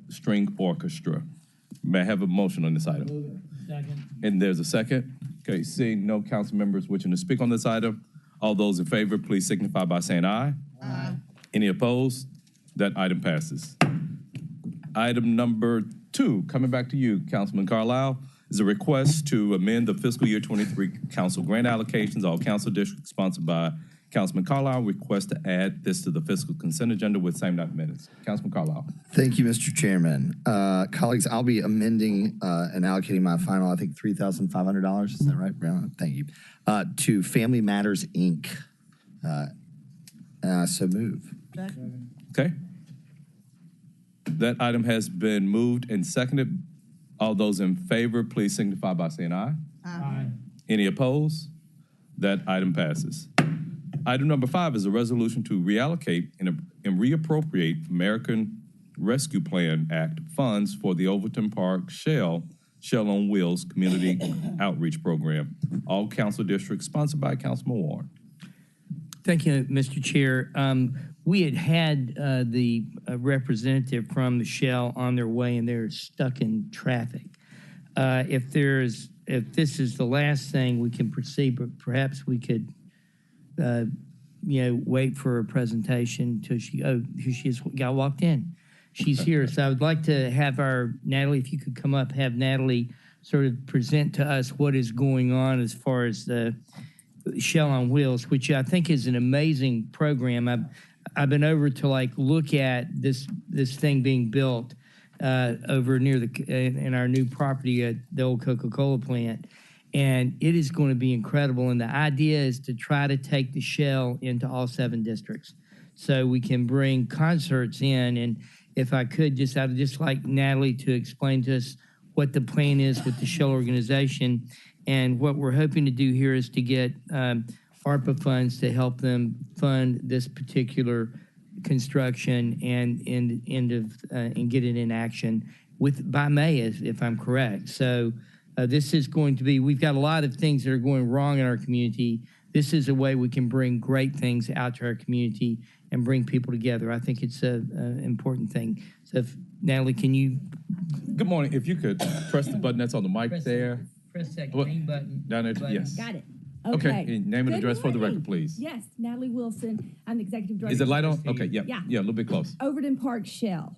String Orchestra. May I have a motion on this item? Second. And there's a second. Okay, seeing no council members wishing to speak on this item, all those in favor, please signify by saying aye. Aye. Any opposed? That item passes. Item number 2, coming back to you, Councilman Carlisle, is a request to amend the fiscal year 23 council grant allocations, all council districts, sponsored by Councilman Carlisle. Request to add this to the fiscal consent agenda with same night minutes. Councilman Carlisle. Thank you, Mr. Chairman. Colleagues, I'll be amending and allocating my final, I think, $3,500. Is that right, Brown? Thank you. To Family Matters, Inc. So move. Okay. That item has been moved and seconded. All those in favor, please signify by saying aye. Aye. Any opposed? That item passes. Item number 5 is a resolution to reallocate and reappropriate American Rescue Plan Act funds for the Overton Park Shell on Wheels Community Outreach Program. All council districts, sponsored by Councilman Warren. Thank you, Mr. Chair. We had the representative from the Shell on their way, and they're stuck in traffic. If this is the last thing, we can proceed, but perhaps we could, wait for her presentation till here she is, got walked in. She's here. So I would like to have Natalie, if you could come up, have Natalie sort of present to us what is going on as far as the Shell on Wheels, which I think is an amazing program. I've been over to look at this thing being built over near in our new property at the old Coca-Cola plant, and it is going to be incredible. And the idea is to try to take the Shell into all 7 districts, so we can bring concerts in. And if I could, I'd just like Natalie to explain to us what the plan is with the Shell organization. And what we're hoping to do here is to get ARPA funds to help them fund this particular construction and get it in action by May, if I'm correct. So this is going to be, we've got a lot of things that are going wrong in our community. This is a way we can bring great things out to our community and bring people together. I think it's an important thing. So Natalie, can you? Good morning. If you could press the button that's on the mic there. Press that green button. Down there, yes. Got it. Okay. Name and address for the record, please. Yes, Natalie Wilson. I'm the executive director. Is the light on? Okay, yeah, a little bit close. Overton Park Shell.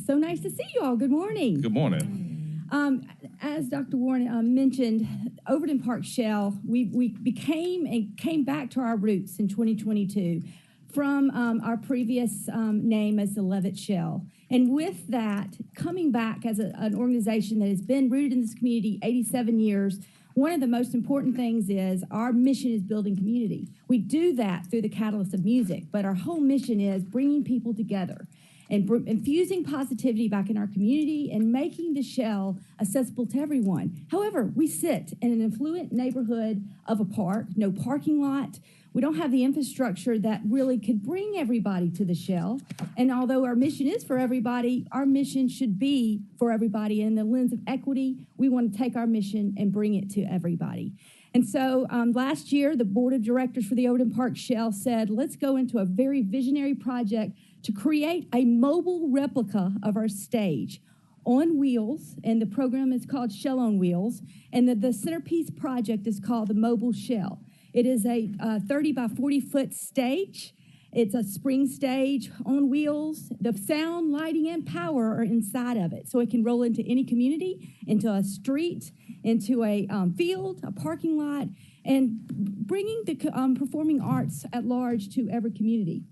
So nice to see you all. Good morning. Good morning. As Dr. Warren mentioned, Overton Park Shell, we came back to our roots in 2022 from our previous name as the Levitt Shell. And with that, coming back as an organization that has been rooted in this community 87 years, one of the most important things is our mission is building community. We do that through the catalyst of music, but our whole mission is bringing people together and infusing positivity back in our community and making the Shell accessible to everyone. However, we sit in an affluent neighborhood of a park, no parking lot. We don't have the infrastructure that really could bring everybody to the Shell. And although our mission is for everybody, our mission should be for everybody. In the lens of equity, we want to take our mission and bring it to everybody. And so last year, the board of directors for the Overton Park Shell said, let's go into a very visionary project to create a mobile replica of our stage on wheels. And the program is called Shell on Wheels. And the centerpiece project is called the Mobile Shell. It is a 30 by 40 foot stage. It's a spring stage on wheels. The sound, lighting, and power are inside of it. So it can roll into any community, into a street, into a field, a parking lot, and bringing the performing arts at large to every community.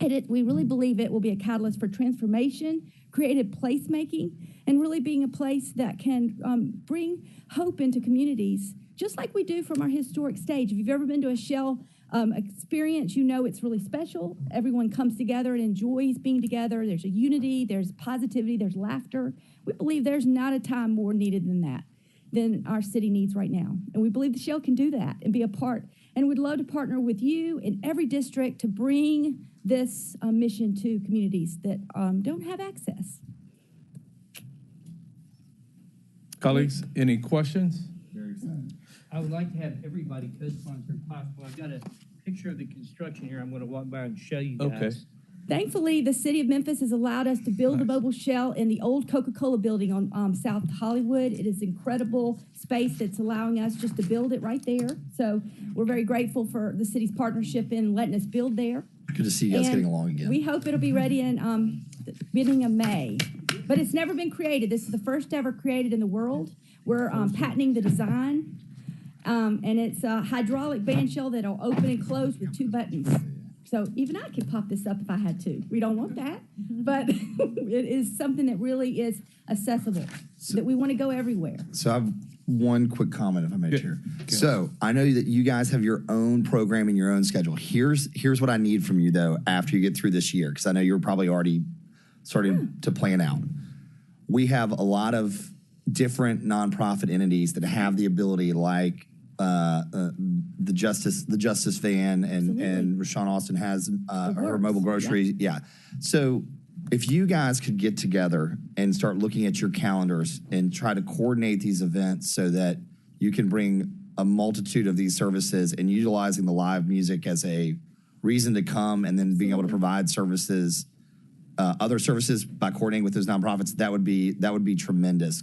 And we really believe it will be a catalyst for transformation, creative placemaking, and really being a place that can bring hope into communities, just like we do from our historic stage. If you've ever been to a Shell experience, you know it's really special. Everyone comes together and enjoys being together. There's a unity, there's positivity, there's laughter. We believe there's not a time more needed than our city needs right now. And we believe the Shell can do that and be a part. And we'd love to partner with you in every district to bring this mission to communities that don't have access. Colleagues, any questions? Very excited. I would like to have everybody co-sponsor if possible. I've got a picture of the construction here. I'm going to walk by and show you guys. Okay. Thankfully, the city of Memphis has allowed us to build a mobile Shell in the old Coca-Cola building on South Hollywood. It is incredible space that's allowing us just to build it right there. So we're very grateful for the city's partnership in letting us build there. Good to see you guys getting along again. We hope it'll be ready in beginning of May. But it's never been created. This is the first ever created in the world. We're patenting the design. And it's a hydraulic band shell that'll open and close with 2 buttons. So even I could pop this up if I had to. We don't want that, but it is something that really is accessible, that we want to go everywhere. So I have one quick comment, if I may, Chair. So I know that you guys have your own program and your own schedule. Here's what I need from you, though, after you get through this year, because I know you're probably already starting to plan out. We have a lot of different nonprofit entities that have the ability, like the Justice Van, and Rashawn Austin has her mobile grocery. Yeah. So if you guys could get together and start looking at your calendars and try to coordinate these events so that you can bring a multitude of these services and utilizing the live music as a reason to come, and then being able to provide services, other services by coordinating with those nonprofits, that would be tremendous.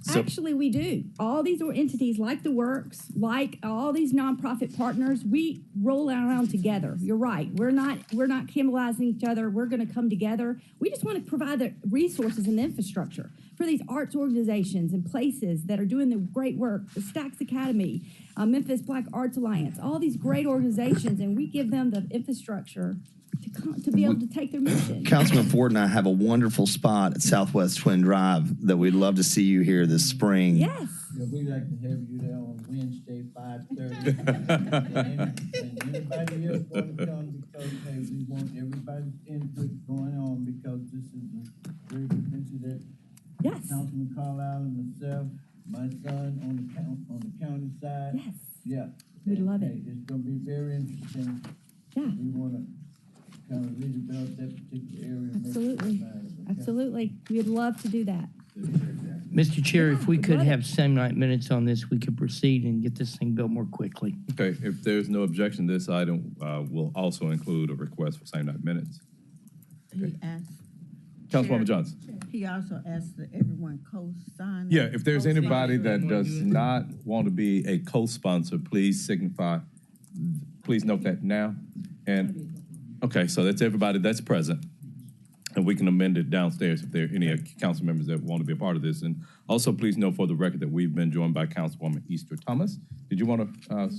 So, actually, we do. All these entities, like the Works, like all these nonprofit partners, we roll around together. You're right. We're not cannibalizing each other. We're going to come together. We just want to provide the resources and infrastructure for these arts organizations and places that are doing the great work. The Stacks Academy, Memphis Black Arts Alliance, all these great organizations, and we give them the infrastructure to be able to take their mission. Councilman Ford and I have a wonderful spot at Southwest Twin Drive that we'd love to see you here this spring. Yes. Yeah, we'd like to have you there on Wednesday, 5:30. and anybody else want to come, because hey, we want everybody's input going on, because this is a very good incident. Yes. Councilman Carlisle and myself, my son on the county side. Yes. Yeah. We'd love it. Hey, it's going to be very interesting. Yeah. We want to kind of really develop that particular area. Absolutely. Absolutely. We'd love to do that. Mr. Chair, if we could love it. have same night minutes on this, we could proceed and get this thing built more quickly. Okay, if there's no objection, this item will also include a request for same night minutes. He asked. Councilwoman Johnson. He also asked that everyone co-sign. Yeah, if there's anybody that does not want to be a co-sponsor, please signify, please note that now. And, okay, so that's everybody that's present. And we can amend it downstairs if there are any council members that want to be a part of this. And also, please note for the record that we've been joined by Councilwoman Easter Thomas. Did you want to,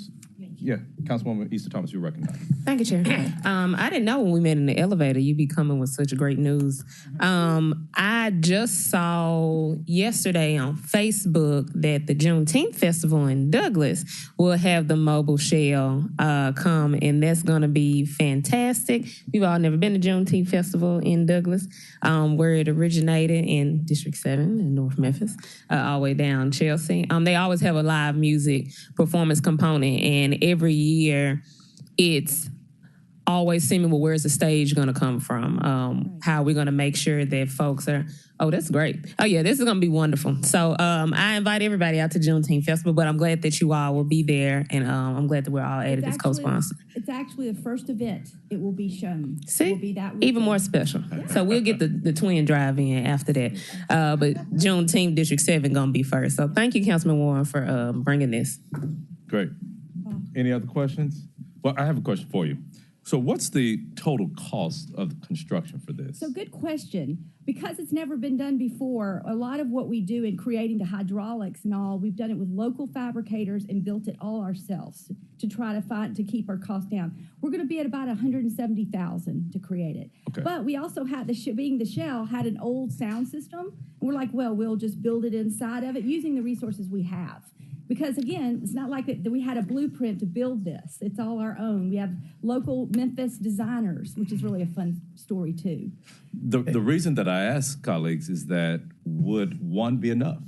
yeah, Councilwoman Easter Thomas, you're recognized. Thank you, Chair. I didn't know when we met in the elevator you'd be coming with such great news. I just saw yesterday on Facebook that the Juneteenth Festival in Douglas will have the mobile shell come, and that's going to be fantastic. We've all never been to Juneteenth Festival in Douglas, where it originated in District 7 in North Memphis, all the way down Chelsea. They always have a live music performance component, and every year it's always seeming, well, where's the stage going to come from? How are we going to make sure that folks are, oh, that's great. Oh, yeah, this is going to be wonderful. So I invite everybody out to Juneteenth Festival, but I'm glad that you all will be there, and I'm glad that we're all added as co-sponsors. It's actually the first event it will be shown. See? It will be that even more special. Yeah. So we'll get the twin drive in after that. But Juneteenth District 7 going to be first. So thank you, Councilman Warren, for bringing this. Great. Any other questions? Well, I have a question for you. So what's the total cost of the construction for this? So good question. Because it's never been done before, a lot of what we do in creating the hydraulics and all, we've done it with local fabricators and built it all ourselves to try to keep our costs down. We're going to be at about $170,000 to create it. Okay. But we also had, being the shell, had an old sound system. And we're like, well, we'll just build it inside of it using the resources we have. Because, again, it's not like that we had a blueprint to build this. It's all our own. We have local Memphis designers, which is really a fun story, too. The reason that I ask colleagues is that would one be enough?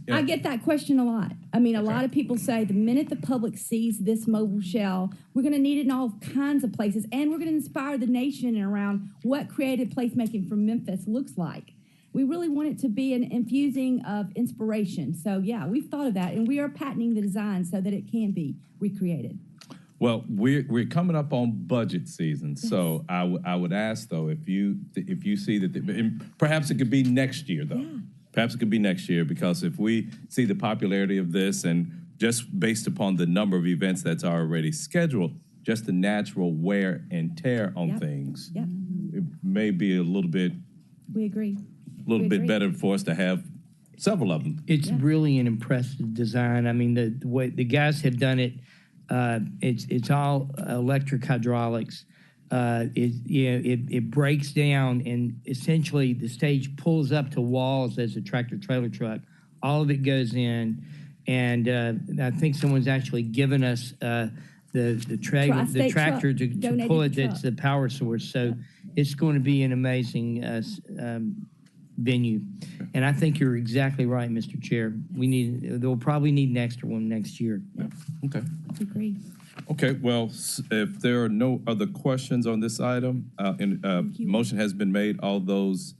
Yeah. I get that question a lot. I mean, a lot of people say the minute the public sees this mobile shell, we're going to need it in all kinds of places, and we're going to inspire the nation around what creative placemaking from Memphis looks like. We really want it to be an infusing of inspiration. So, yeah, we've thought of that, and we are patenting the design so that it can be recreated. Well, we're coming up on budget season, yes. So I would ask, though, if you see that, and perhaps it could be next year, though. Yeah. Perhaps it could be next year, because if we see the popularity of this, and just based upon the number of events that's already scheduled, just the natural wear and tear on things, it may be a little bit. We agree. little bit better for us to have several of them. It's really an impressive design. I mean, the way the guys have done it, it's all electric hydraulics. It breaks down, and essentially the stage pulls up to walls as a tractor trailer truck. All of it goes in, and I think someone's actually given us the tractor to pull it. That's the power source. So it's going to be an amazing venue. And I think you're exactly right, Mr. Chair. They'll probably need an extra one next year. Yeah. Okay. Agree. Okay, well, if there are no other questions on this item, motion has been made. All those,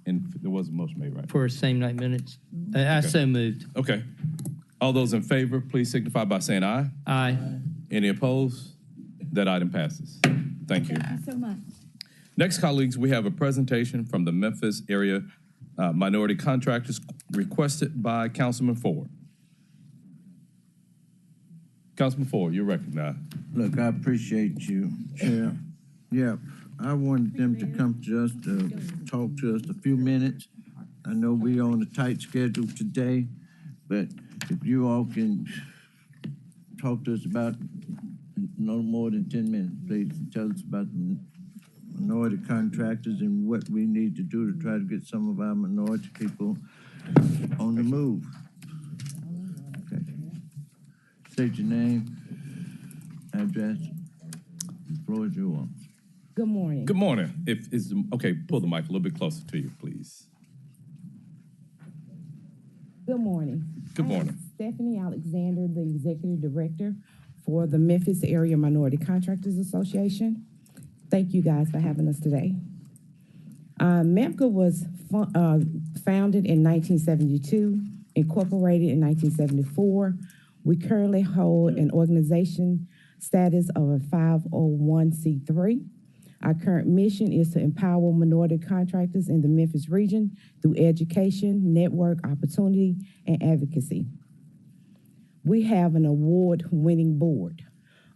and there was a motion made, right? For same night minutes. I so moved. Okay. All those in favor, please signify by saying aye. Aye. Any opposed? That item passes. Thank you. Thank you so much. Next, colleagues, we have a presentation from the Memphis area minority contractors requested by Councilman Ford. Councilman Ford, you're recognized. Look, I appreciate you, Chair. Yeah, I wanted them to come to us to talk to us a few minutes. I know we on a tight schedule today, but if you all can talk to us about no more than 10 minutes, please. Tell us about the minority contractors and what we need to do to try to get some of our minority people on the move. Okay. State your name, address. The floor is yours. Good morning. Good morning. Okay, pull the mic a little bit closer to you, please. Good morning. Good morning. Stephanie Alexander, the Executive Director for the Memphis Area Minority Contractors Association. Thank you guys for having us today. MEMCA was founded in 1972, incorporated in 1974. We currently hold an organization status of a 501c3. Our current mission is to empower minority contractors in the Memphis region through education, network opportunity, and advocacy. We have an award-winning board.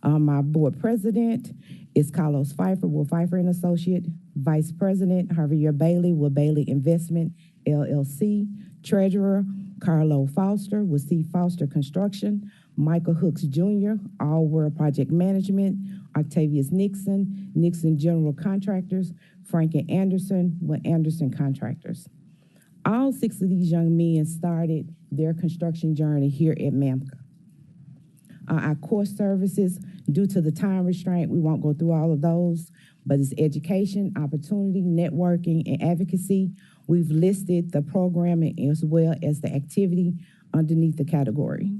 My board president is Carlos Pfeiffer with Pfeiffer and Associate. Vice President Javier Bailey with Bailey Investment LLC. Treasurer Carlo Foster with C. Foster Construction. Michael Hooks Jr., All World Project Management. Octavius Nixon, Nixon General Contractors. Frankie Anderson with Anderson Contractors. All 6 of these young men started their construction journey here at MEMCA. Our core services, due to the time restraint, we won't go through all of those, but it's education, opportunity, networking, and advocacy. We've listed the programming as well as the activity underneath the category.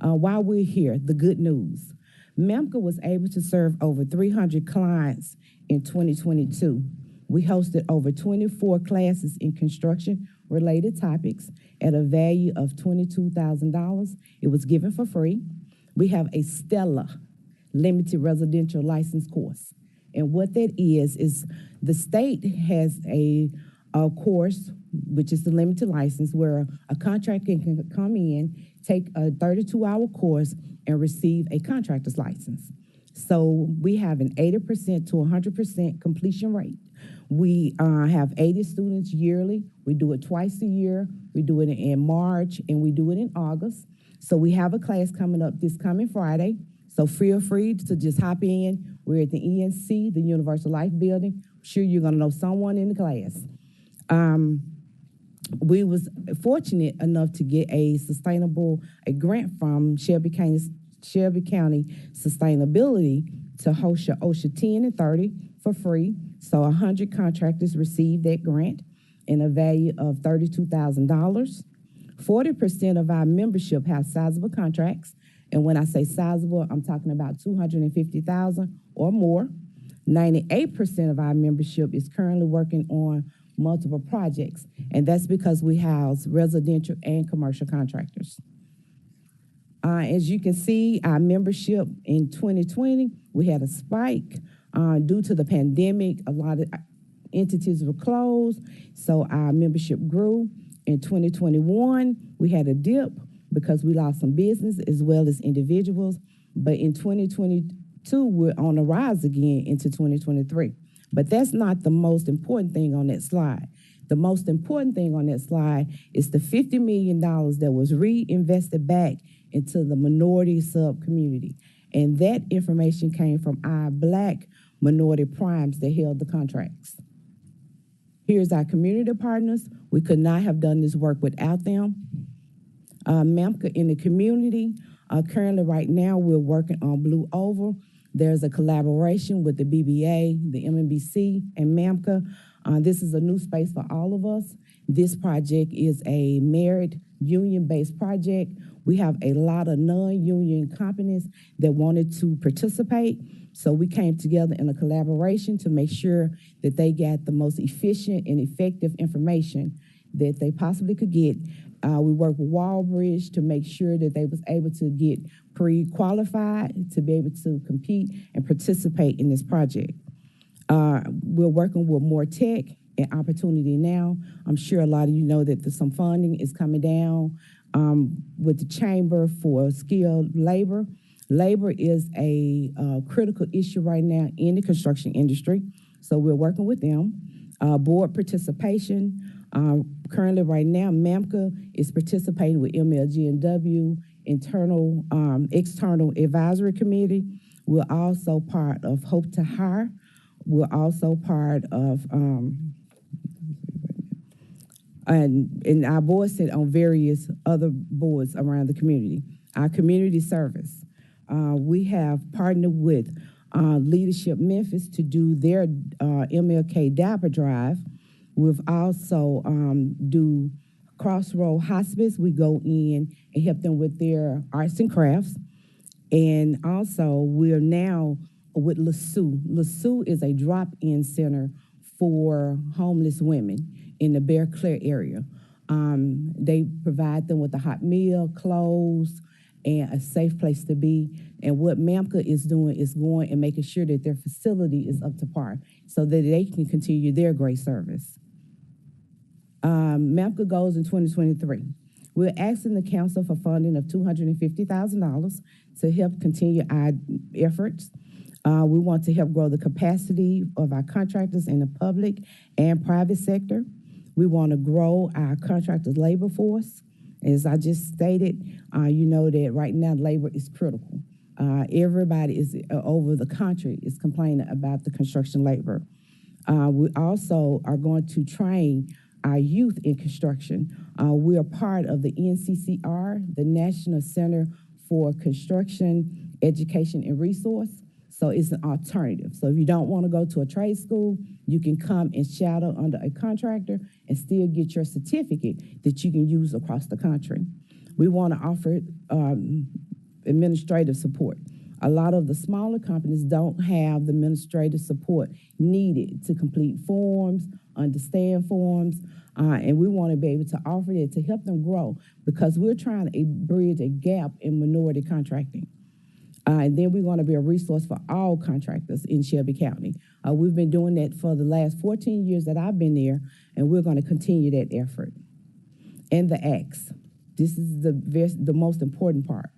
While we're here, the good news. MEMCA was able to serve over 300 clients in 2022. We hosted over 24 classes in construction-related topics at a value of $22,000. It was given for free. We have a stellar limited residential license course. And what that is the state has a course, which is the limited license, where a contractor can come in, take a 32-hour course, and receive a contractor's license. So we have an 80% to 100% completion rate. We have 80 students yearly. We do it twice a year. We do it in March, and we do it in August. So we have a class coming up this coming Friday. So feel free to just hop in. We're at the ENC, the Universal Life Building. I'm sure you're gonna know someone in the class. We was fortunate enough to get a grant from Shelby County Sustainability to host your OSHA 10 and 30 for free. So 100 contractors received that grant in a value of $32,000. 40% of our membership have sizable contracts. And when I say sizable, I'm talking about $250,000 or more. 98% of our membership is currently working on multiple projects. And that's because we house residential and commercial contractors. As you can see, our membership in 2020, we had a spike due to the pandemic. A lot of entities were closed, so our membership grew. In 2021, we had a dip because we lost some business as well as individuals. But in 2022, we're on a rise again into 2023. But that's not the most important thing on that slide. The most important thing on that slide is the $50 million that was reinvested back into the minority sub-community. And that information came from our Black minority primes that held the contracts. Here's our community partners. We could not have done this work without them. MEMCA in the community, currently right now we're working on Blue Oval. There's a collaboration with the BBA, the MNBC, and MEMCA. This is a new space for all of us. This project is a merit union-based project. We have a lot of non-union companies that wanted to participate. So we came together in a collaboration to make sure that they got the most efficient and effective information that they possibly could get. We worked with Wallbridge to make sure that they was able to get pre-qualified to be able to compete and participate in this project. We're working with More Tech and Opportunity Now. I'm sure a lot of you know that some funding is coming down with the Chamber for skilled labor. Labor is a critical issue right now in the construction industry, so we're working with them. Board participation. Currently right now, MEMCA is participating with MLGW, external advisory committee. We're also part of Hope to Hire. We're also part of, and our board sit on various other boards around the community. Our community service. We have partnered with Leadership Memphis to do their MLK diaper drive. We've also do Crossroad Hospice. We go in and help them with their arts and crafts. And also we're now with LeSue. LeSue is a drop-in center for homeless women in the Bear Clare area. They provide them with a hot meal, clothes, and a safe place to be. And what MEMCA is doing is going and making sure that their facility is up to par so that they can continue their great service. MEMCA goes in 2023. We're asking the council for funding of $250,000 to help continue our efforts. We want to help grow the capacity of our contractors in the public and private sector. We want to grow our contractors' labor force. As I just stated, you know that right now labor is critical. Everybody is over the country is complaining about the construction labor. We also are going to train our youth in construction. We are part of the NCCR, the National Center for Construction, Education, and Resource. So it's an alternative. So if you don't want to go to a trade school, you can come and shadow under a contractor and still get your certificate that you can use across the country. We want to offer administrative support. A lot of the smaller companies don't have the administrative support needed to complete forms, understand forms, and we want to be able to offer that to help them grow because we're trying to bridge a gap in minority contracting. And then we want to be a resource for all contractors in Shelby County. We've been doing that for the last 14 years that I've been there, and we're going to continue that effort. And the acts. This is the most important part.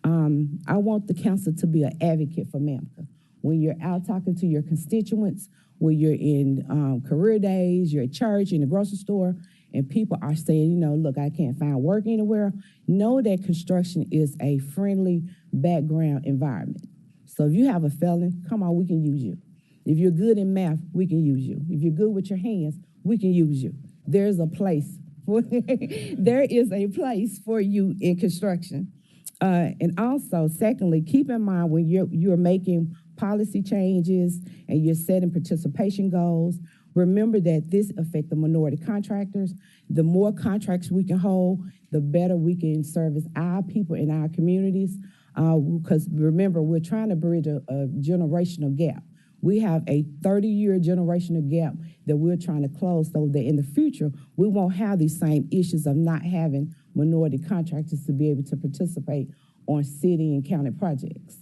I want the council to be an advocate for MEMCA. When you're out talking to your constituents, when you're in career days, you're at church, in the grocery store, and people are saying, you know, look, I can't find work anywhere, know that construction is a friendly background environment. So if you have a felon, come on, we can use you. If you're good in math, we can use you. If you're good with your hands, we can use you. There's a place for there is a place for you in construction. And also, secondly, keep in mind when you're making policy changes and you're setting participation goals, remember that this affects the minority contractors. The more contracts we can hold, the better we can service our people in our communities. Because remember, we're trying to bridge a generational gap. We have a 30-year generational gap that we're trying to close so that in the future, we won't have these same issues of not having minority contractors to be able to participate on city and county projects.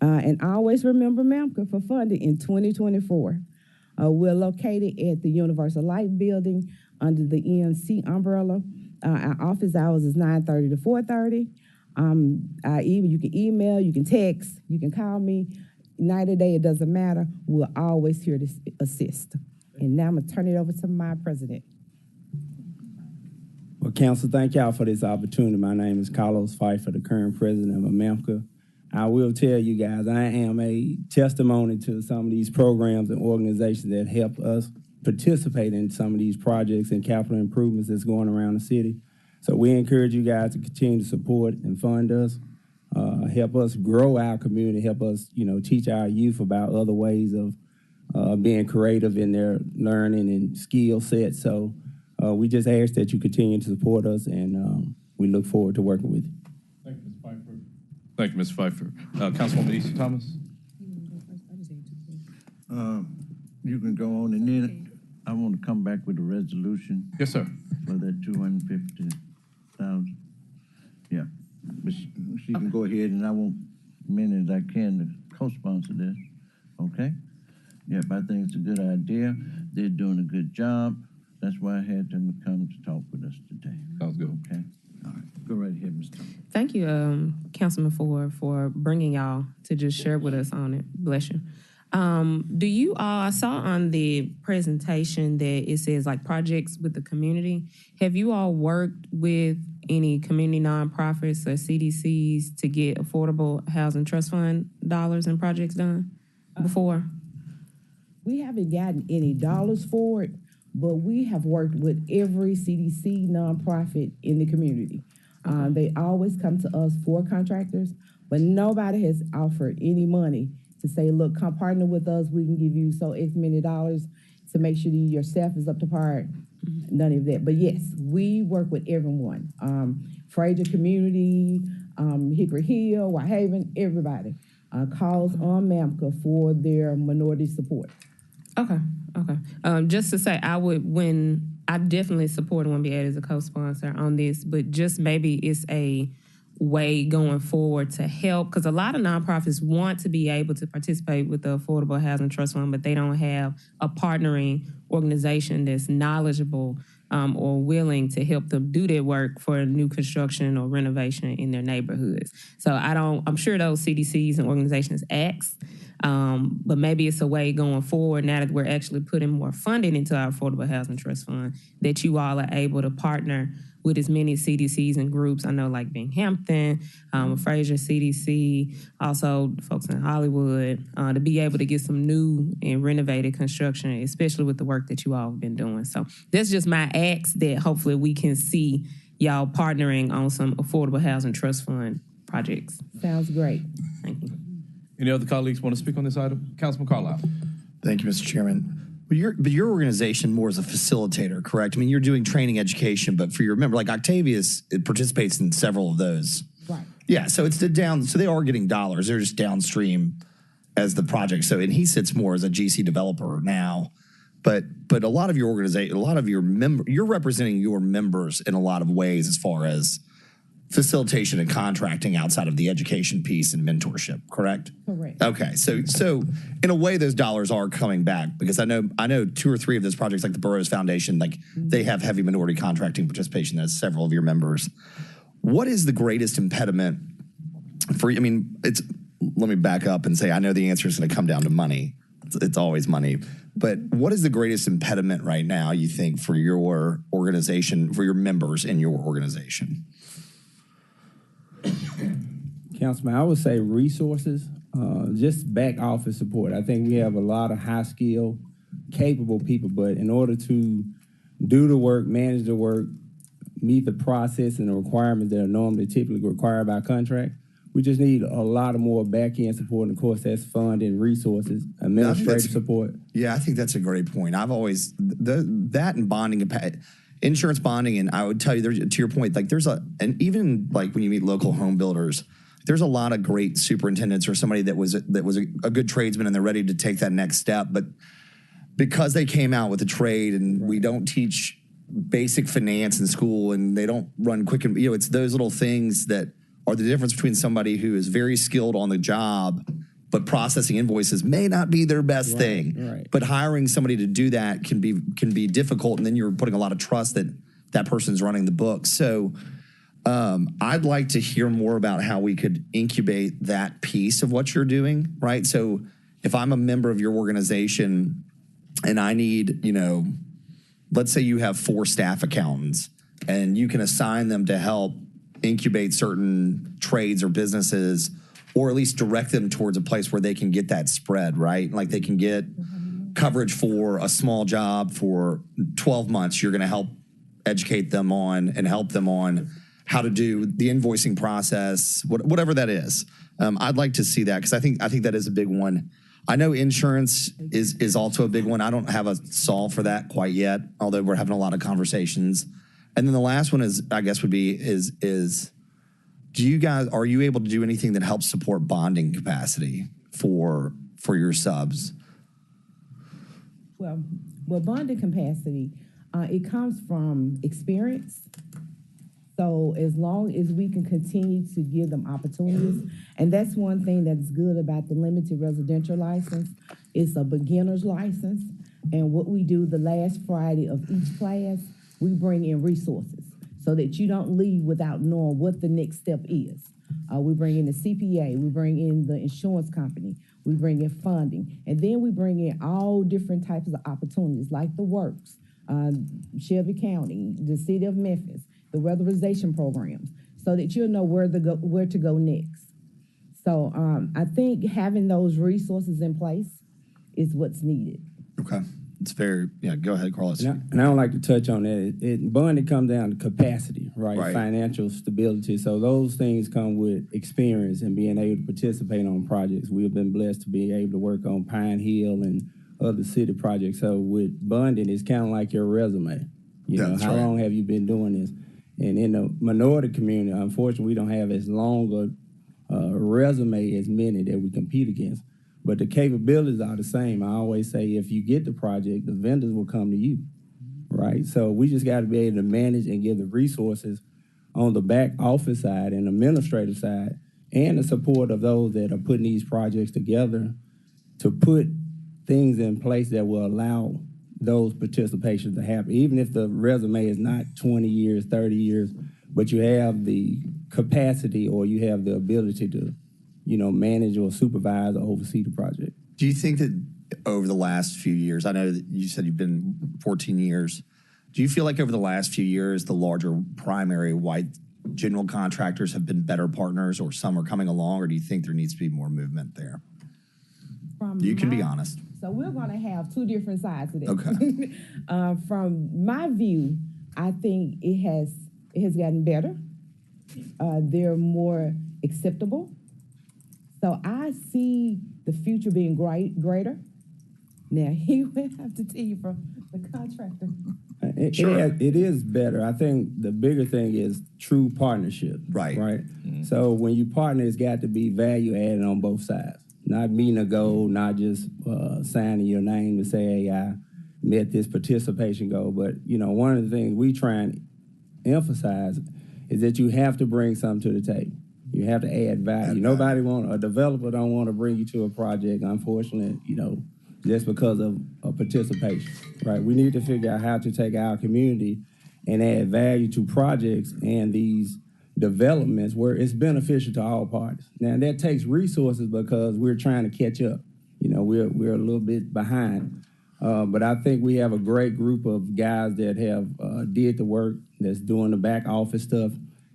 And always remember MEMCA for funding in 2024. We're located at the Universal Light Building under the EMC umbrella. Our office hours is 9:30 to 4:30. You can email, you can text, you can call me. Night or day, it doesn't matter. We're always here to assist. And now I'm going to turn it over to my president. Well, Council, thank y'all for this opportunity. My name is Carlos Pfeiffer, the current president of MEMCA. I will tell you guys, I am a testimony to some of these programs and organizations that help us participate in some of these projects and capital improvements that's going around the city. So we encourage you guys to continue to support and fund us, help us grow our community, help us, teach our youth about other ways of being creative in their learning and skill set. So we just ask that you continue to support us, and we look forward to working with you. Thank you, Mr. Pfeiffer. Thank you, Mr. Pfeiffer. Councilwoman Easton Thomas? You can go on, and then I want to come back with a resolution. Yes, sir. For that 250,000. Yeah, but she can go ahead, and I want as many as I can to co-sponsor this. Okay? Yeah, but I think it's a good idea. They're doing a good job. That's why I had them come to talk with us today. Sounds good. Okay? All right. Go right ahead, Mr. Thomas. Thank you, Councilman Ford, for bringing y'all to just share with us on it. Bless you. Do you all, I saw on the presentation that it says like projects with the community. Have you all worked with any community nonprofits or CDCs to get affordable housing trust fund dollars and projects done before? We haven't gotten any dollars for it, but we have worked with every CDC nonprofit in the community. They always come to us for contractors, but nobody has offered any money to say, look, come partner with us. We can give you X many dollars to make sure that your staff is up to par. None of that. But yes, we work with everyone. Fraser Community, Hickory Hill, Whitehaven, everybody calls on MAMCA for their minority support. Okay. Just to say, I definitely support and want to be added as a co-sponsor on this, but just maybe it's a way going forward to help, because a lot of nonprofits want to be able to participate with the Affordable Housing Trust Fund, but they don't have a partnering organization that's knowledgeable or willing to help them do their work for new construction or renovation in their neighborhoods. So I'm sure those CDCs and organizations ask, but maybe it's a way going forward now that we're actually putting more funding into our Affordable Housing Trust Fund that you all are able to partner with as many CDCs and groups. I know like Binghamton, Fraser CDC, also folks in Hollywood, to be able to get some new and renovated construction, especially with the work that you all have been doing. So that's just my ask that hopefully we can see y'all partnering on some Affordable Housing Trust Fund projects. Sounds great. Thank you. Any other colleagues want to speak on this item? Councilman Carlisle. Thank you, Mr. Chairman. But your organization more as a facilitator, correct? I mean, you're doing training education, but for your member, like Octavius, it participates in several of those. Right. Yeah, so it's so they are getting dollars. They're just downstream as the project. So, and he sits more as a GC developer now. But a lot of your organization, you're representing your members in a lot of ways as far as facilitation and contracting outside of the education piece and mentorship, correct? Correct. Okay, so in a way, those dollars are coming back, because I know 2 or 3 of those projects, like the Burroughs Foundation, like they have heavy minority contracting participation as several of your members. What is the greatest impediment for? I mean, let me back up and say I know the answer is going to come down to money. It's always money. But what is the greatest impediment right now, you think, for your organization, for your members in your organization? Councilman, I would say resources, just back office support. I think we have a lot of high skill, capable people, but in order to do the work, manage the work, meet the process and the requirements that are normally typically required by contract, we just need a lot of more back end support. And of course, that's funding, resources, administrative support. Yeah, I think that's a great point. I've always, that and bonding, insurance bonding, and I would tell you, to your point, like and even like when you meet local home builders, there's a lot of great superintendents or somebody that was a good tradesman and they're ready to take that next step. But because they came out with a trade and we don't teach basic finance in school and they don't run quick, and it's those little things that are the difference between somebody who is very skilled on the job, but processing invoices may not be their best thing. Right. But hiring somebody to do that can be difficult, and then you're putting a lot of trust that person's running the book. So I'd like to hear more about how we could incubate that piece of what you're doing, right? So if I'm a member of your organization and I need, let's say you have 4 staff accountants and you can assign them to help incubate certain trades or businesses, or at least direct them towards a place where they can get that spread, right? Like they can get coverage for a small job for 12 months. You're going to help educate them on and help them on how to do the invoicing process, whatever that is. I'd like to see that because I think that is a big one. I know insurance is also a big one. I don't have a solve for that quite yet, although we're having a lot of conversations. And then the last one is, I guess, would be do you guys, are you able to do anything that helps support bonding capacity for your subs? Well, bonding capacity, it comes from experience. So as long as we can continue to give them opportunities, and that's one thing that's good about the limited residential license, it's a beginner's license. And what we do the last Friday of each class, we bring in resources so that you don't leave without knowing what the next step is. We bring in the CPA, we bring in the insurance company, we bring in funding, and then we bring in all different types of opportunities like the works, Shelby County, the city of Memphis, the weatherization programs, so that you'll know where to go next. So I think having those resources in place is what's needed. Okay. It's very, go ahead, Carlos. And I don't like to touch on that. Bonding comes down to capacity, right? Financial stability. So those things come with experience and being able to participate on projects. We've been blessed to be able to work on Pine Hill and other city projects. So with bonding, it's kind of like your resume. You know, how long have you been doing this? And in the minority community, unfortunately, we don't have as long a resume as many that we compete against. But the capabilities are the same. I always say if you get the project, the vendors will come to you, right? So we just got to be able to manage and give the resources on the back office side and administrative side and the support of those that are putting these projects together to put things in place that will allow those participations to happen. Even if the resume is not 20 years, 30 years, but you have the capacity or you have the ability to manage or supervise or oversee the project. Do you think that over the last few years, I know that you said you've been 14 years, do you feel like over the last few years, the larger primary white general contractors have been better partners or some are coming along, or do you think there needs to be more movement there? You can be honest. So we're going to have two different sides of this. Okay. From my view, I think it has gotten better. They're more acceptable. So I see the future being greater. Now, he will have to tell you from the contractor. It is better. I think the bigger thing is true partnership. Right. Mm-hmm. So when you partner, it's got to be value added on both sides. Not meeting a goal, not just signing your name to say, hey, I met this participation goal. But, one of the things we try and emphasize is that you have to bring something to the table. You have to add value. A developer don't want to bring you to a project, unfortunately, just because of participation, right? We need to figure out how to take our community and add value to projects and these developments where it's beneficial to all parties. Now, that takes resources because we're trying to catch up. We're a little bit behind. But I think we have a great group of guys that have did the work, that's doing the back office stuff,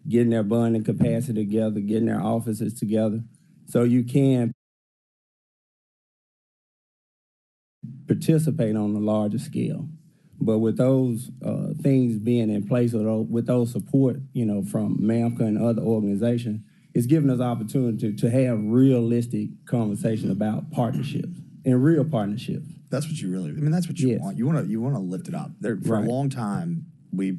getting their bonding capacity together, getting their offices together, so you can participate on a larger scale. But with those things being in place, or with those support, from MAMCA and other organizations, it's giving us opportunity to have realistic conversation about partnerships and real partnerships. That's what you really, that's what you want. You want to lift it up. For a long time, we're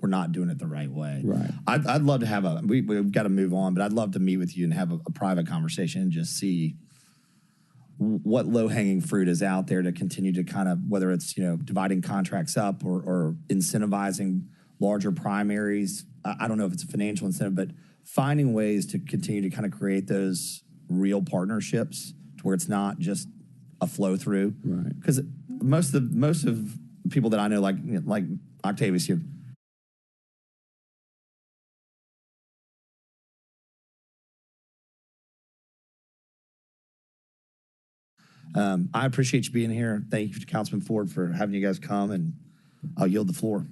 not doing it the right way. Right. I'd love to have we've got to move on, but I'd love to meet with you and have a private conversation and just see what low-hanging fruit is out there to continue to kind of, whether it's, dividing contracts up or incentivizing larger primaries. I don't know if it's a financial incentive, but finding ways to continue to kind of create those real partnerships to where it's not just a flow through. Right. Because most of people that I know, like Octavius here, I appreciate you being here. Thank you to Councilman Ford for having you guys come, and I'll yield the floor.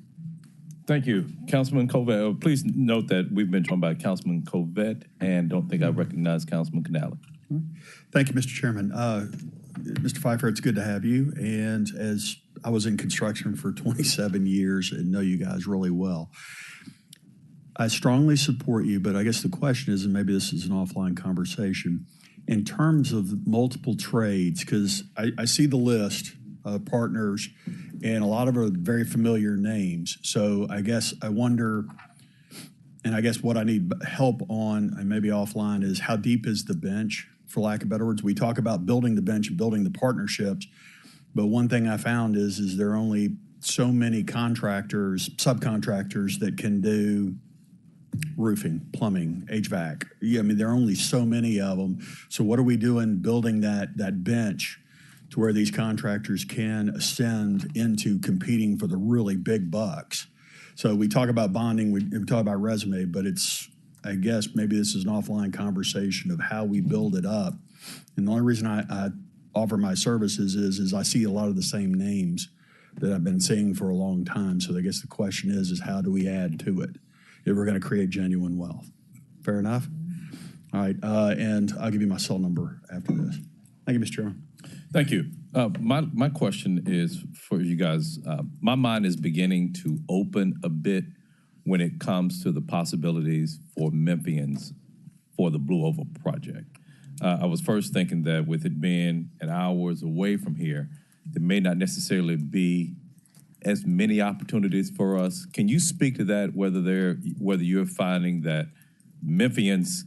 Thank you. Councilman Covette. Please note that we've been joined by Councilman Covette and don't think I recognize Councilman Canale. Thank you, Mr. Chairman. Mr. Pfeiffer, it's good to have you. And as I was in construction for 27 years and know you guys really well, I strongly support you, but I guess the question is, and maybe this is an offline conversation, in terms of multiple trades, because I see the list of partners and a lot of them are very familiar names. So I guess I wonder, and I guess what I need help on, and maybe offline, is how deep is the bench, for lack of better words? We talk about building the bench and building the partnerships, but one thing I found is there are only so many contractors, subcontractors that can do roofing, plumbing, HVAC. Yeah, I mean, there are only so many of them. So what are we doing building that bench to where these contractors can ascend into competing for the really big bucks? So we talk about bonding, we talk about resume, but it's, I guess maybe this is an offline conversation of how we build it up. And the only reason I offer my services is I see a lot of the same names that I've been seeing for a long time. So I guess the question is how do we add to it if we're going to create genuine wealth? Fair enough? All right, and I'll give you my cell number after this. Thank you, Mr. Chairman. Thank you. My question is for you guys. My mind is beginning to open a bit when it comes to the possibilities for Memphians for the Blue Oval project. I was first thinking that with it being an hours away from here, there may not necessarily be as many opportunities for us. Can you speak to that, whether you're finding that Memphians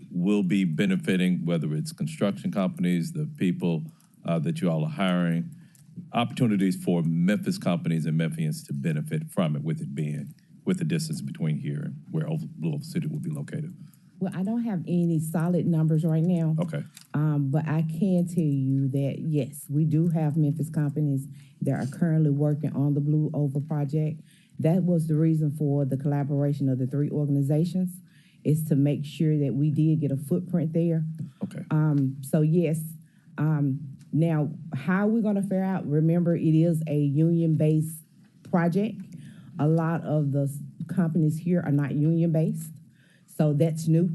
will be benefiting, whether it's construction companies, the people that you all are hiring, opportunities for Memphis companies and Memphians to benefit from it, with the distance between here and where Blue Oval City will be located? Well, I don't have any solid numbers right now. Okay. But I can tell you that, yes, we do have Memphis companies that are currently working on the Blue Oval project. That was the reason for the collaboration of the three organizations, is to make sure that we did get a footprint there. Okay. So yes, now how we're gonna fare out, remember it is a union-based project. A lot of the companies here are not union-based, so that's new.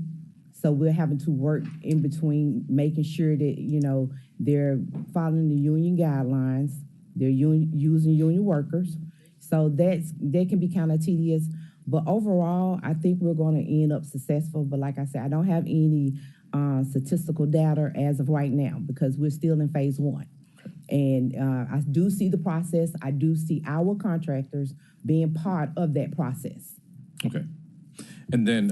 So we're having to work in between, making sure that, you know, they're following the union guidelines, they're using union workers. So that can be kind of tedious. But overall, I think we're going to end up successful. But like I said, I don't have any statistical data as of right now because we're still in phase one. And I do see the process. I do see our contractors being part of that process. Okay. And then,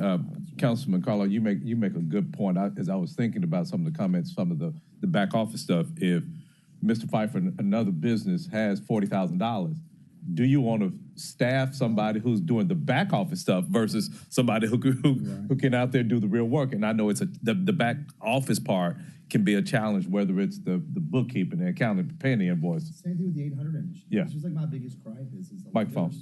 Councilman Carlo, you make a good point. As I was thinking about some of the comments, some of the back office stuff, if Mr. Pfeiffer, another business, has $40,000, do you want to staff somebody who's doing the back office stuff versus somebody who can out there do the real work? And I know it's the back office part can be a challenge, whether it's the bookkeeping, the accounting, paying the invoice. Same thing with the 800 initiative. Yeah. Which is like my biggest gripe is Microphone.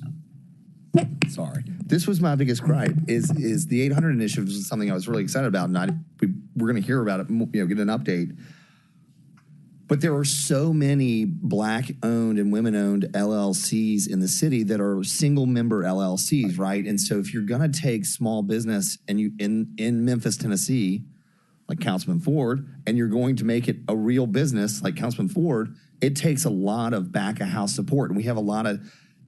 Sorry. This was my biggest gripe is the 800 initiative was something I was really excited about, and we're going to hear about it, get an update. But there are so many Black-owned and women-owned LLCs in the city that are single-member LLCs, right? And so if you're going to take small business and you in Memphis, Tennessee, like Councilman Ford, and you're going to make it a real business like Councilman Ford, it takes a lot of back-of-house support. And we have a lot of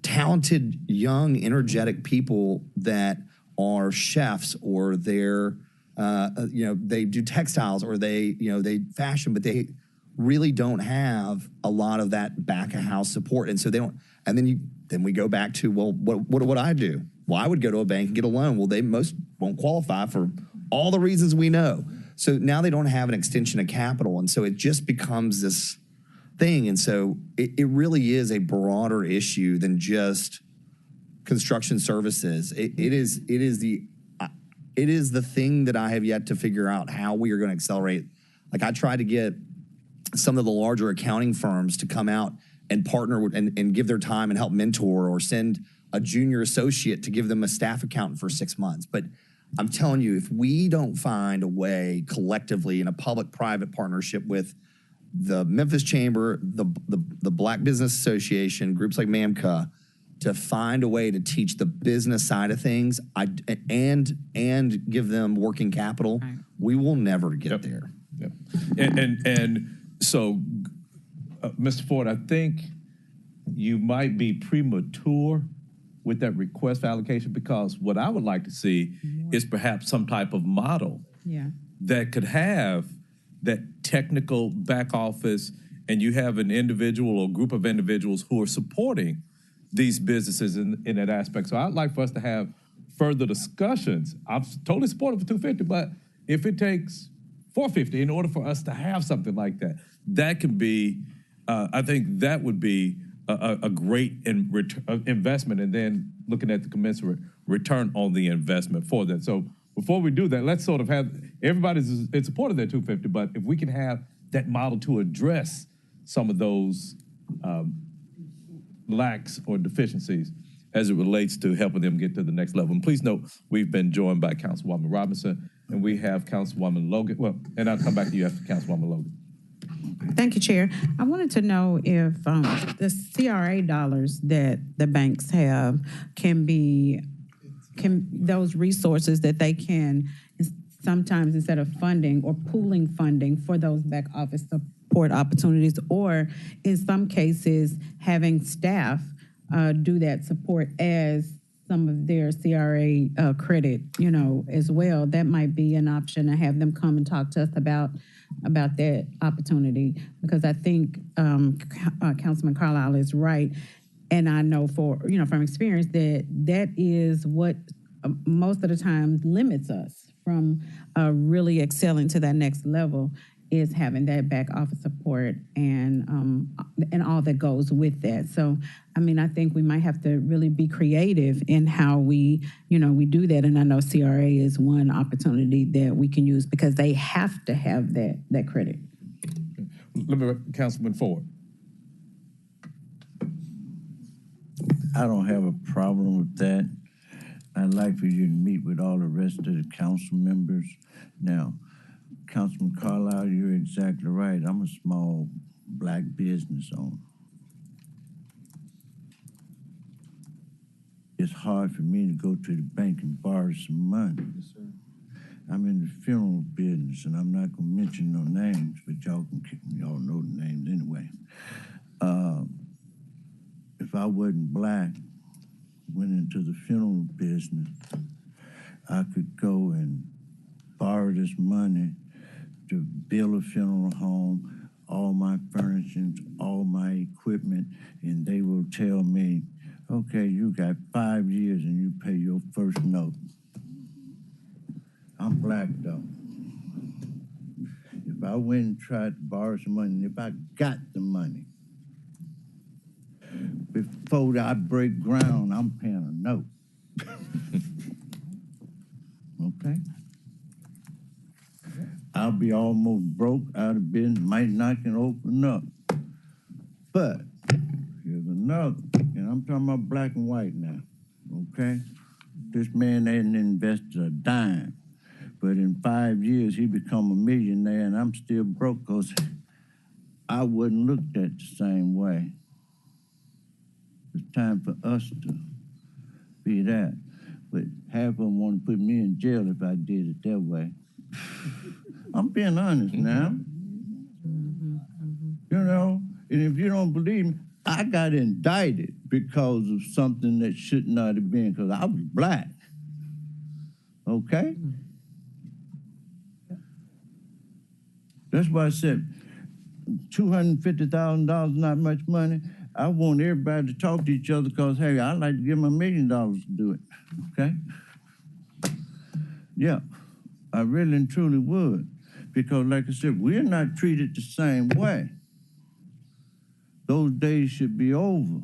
talented, young, energetic people that are chefs, or they're, they do textiles, or they fashion, but they really don't have a lot of that back-of-house support. And so they don't, and then we go back to, well, what would I do? Well, I would go to a bank and get a loan. Well, most won't qualify for all the reasons we know. So now they don't have an extension of capital. And so it just becomes this thing. And so it really is a broader issue than just construction services. It is the thing that I have yet to figure out how we are going to accelerate. Like, I tried to get some of the larger accounting firms to come out and partner with, and give their time and help mentor, or send a junior associate to give them a staff accountant for 6 months. But I'm telling you, if we don't find a way collectively in a public-private partnership with the Memphis Chamber, the Black Business Association, groups like MAMCA, to find a way to teach the business side of things and give them working capital, we will never get there. Yep. And so, Mr. Ford, I think you might be premature with that request for allocation, because what I would like to see is perhaps some type of model that could have that technical back office, and you have an individual or group of individuals who are supporting these businesses in that aspect. So I'd like for us to have further discussions. I'm totally supportive of 250, but if it takes 450 in order for us to have something like that, that can be, I think that would be a great investment, and then looking at the commensurate return on the investment for that. So before we do that, let's sort of have, everybody's in support of that 250, but if we can have that model to address some of those lacks or deficiencies as it relates to helping them get to the next level. And please note, we've been joined by Councilwoman Robinson, and we have Councilwoman Logan. Well, and I'll come back to you after Councilwoman Logan. Thank you, Chair. I wanted to know if the CRA dollars that the banks have can those resources that they can sometimes, instead of funding or pooling funding for those back office support opportunities, or in some cases having staff do that support as some of their CRA credit, as well. That might be an option, to have them come and talk to us about that opportunity, because I think Councilman Carlisle is right, and I know from experience that is what most of the time limits us from really excelling to that next level, is having that back office support and all that goes with that. So, I think we might have to really be creative in how we do that. And I know CRA is one opportunity that we can use, because they have to have that credit. Let me, Councilman Ford. I don't have a problem with that. I'd like for you to meet with all the rest of the council members. Now, Councilman Carlisle, you're exactly right. I'm a small black business owner. It's hard for me to go to the bank and borrow some money. Yes, sir. I'm in the funeral business, and I'm not going to mention no names, but y'all know the names anyway. If I wasn't black, went into the funeral business, I could go and borrow this money to build a funeral home, all my furnishings, all my equipment, and they will tell me, okay, you got 5 years and you pay your first note. I'm black, though. If I went and tried to borrow some money, and if I got the money, before I break ground, I'm paying a note. Okay? I'll be almost broke, out of business, might not can open up. But here's another, and I'm talking about black and white now, okay? This man hadn't invested a dime, but in 5 years, he become a millionaire, and I'm still broke because I wasn't looked at the same way. It's time for us to be that. But half of them want to put me in jail if I did it that way. I'm being honest now. And if you don't believe me, I got indicted because of something that should not have been, because I was black. Okay? That's why I said $250,000 not much money. I want everybody to talk to each other, because, hey, I'd like to give them $1 million to do it, okay? Yeah, I really and truly would, because like I said, we're not treated the same way. Those days should be over,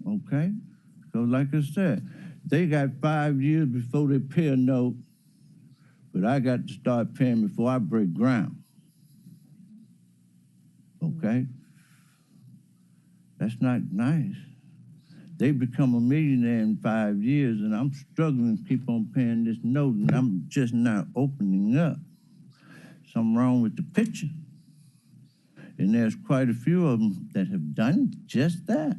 okay? Because like I said, they got 5 years before they pay a note, but I got to start paying before I break ground, okay? That's not nice. They become a millionaire in 5 years, and I'm struggling to keep on paying this note, and I'm just not opening up. Something wrong with the picture. And there's quite a few of them that have done just that.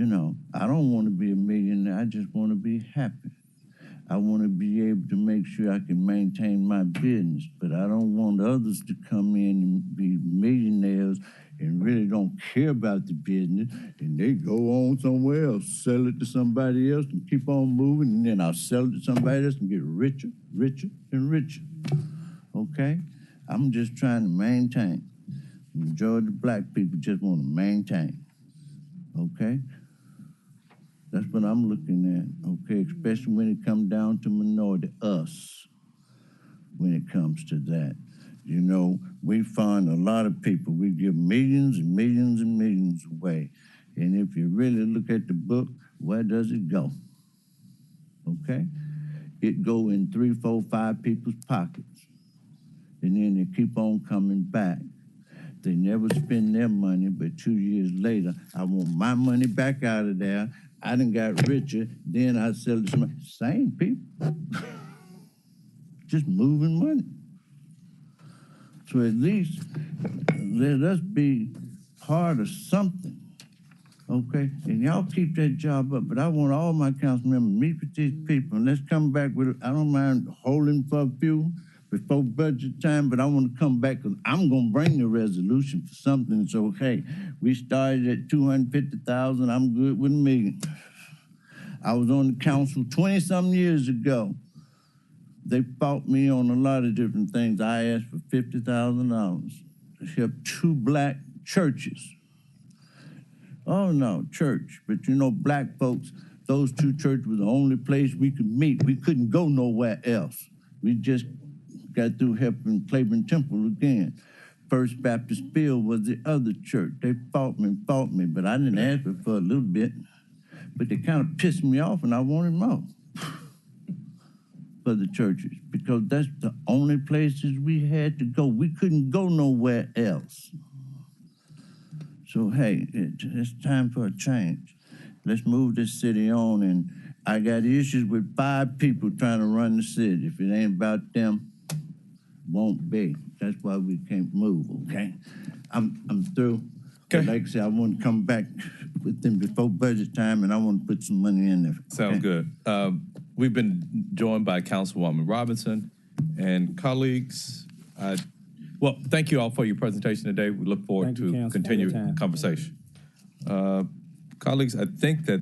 You know, I don't want to be a millionaire. I just want to be happy. I want to be able to make sure I can maintain my business, but I don't want others to come in and be millionaires and really don't care about the business, and they go on somewhere else, sell it to somebody else, and keep on moving, and then I'll sell it to somebody else and get richer, richer, and richer. Okay? I'm just trying to maintain. The majority of black people just want to maintain. Okay? That's what I'm looking at, okay? Especially when it comes down to minority, us, when it comes to that. You know, we fund a lot of people. We give millions and millions and millions away. And if you really look at the book, where does it go? Okay? It go in 3, 4, 5 people's pockets. And then they keep on coming back. They never spend their money, but 2 years later, I want my money back out of there. I done got richer, then I sell it to somebody. Same people. Just moving money. So at least let us be part of something, okay? And y'all keep that job up, but I want all my council members to meet with these people, and let's come back with it. I don't mind holding for a few before budget time, but I want to come back because I'm going to bring the resolution for something that's okay. We started at 250,000. I'm good with $1 million. I was on the council 20-some years ago. They fought me on a lot of different things. I asked for $50,000 to help 2 black churches. Oh, no, church. But you know, black folks, those 2 churches were the only place we could meet. We couldn't go nowhere else. We just got through helping Claiborne Temple again. First Baptist Field was the other church. They fought me, but I didn't ask for a little bit. But they kind of pissed me off, and I wanted more for the churches, because that's the only places we had to go. We couldn't go nowhere else. So, hey, it's time for a change. Let's move this city on, and I got issues with 5 people trying to run the city. If it ain't about them, won't be. That's why we can't move, okay? I'm through. Okay. But like I said, I want to come back with them before budget time, and I want to put some money in there. Sounds good. We've been joined by Councilwoman Robinson and colleagues. Well, thank you all for your presentation today. We look forward to continued conversation. Colleagues, I think that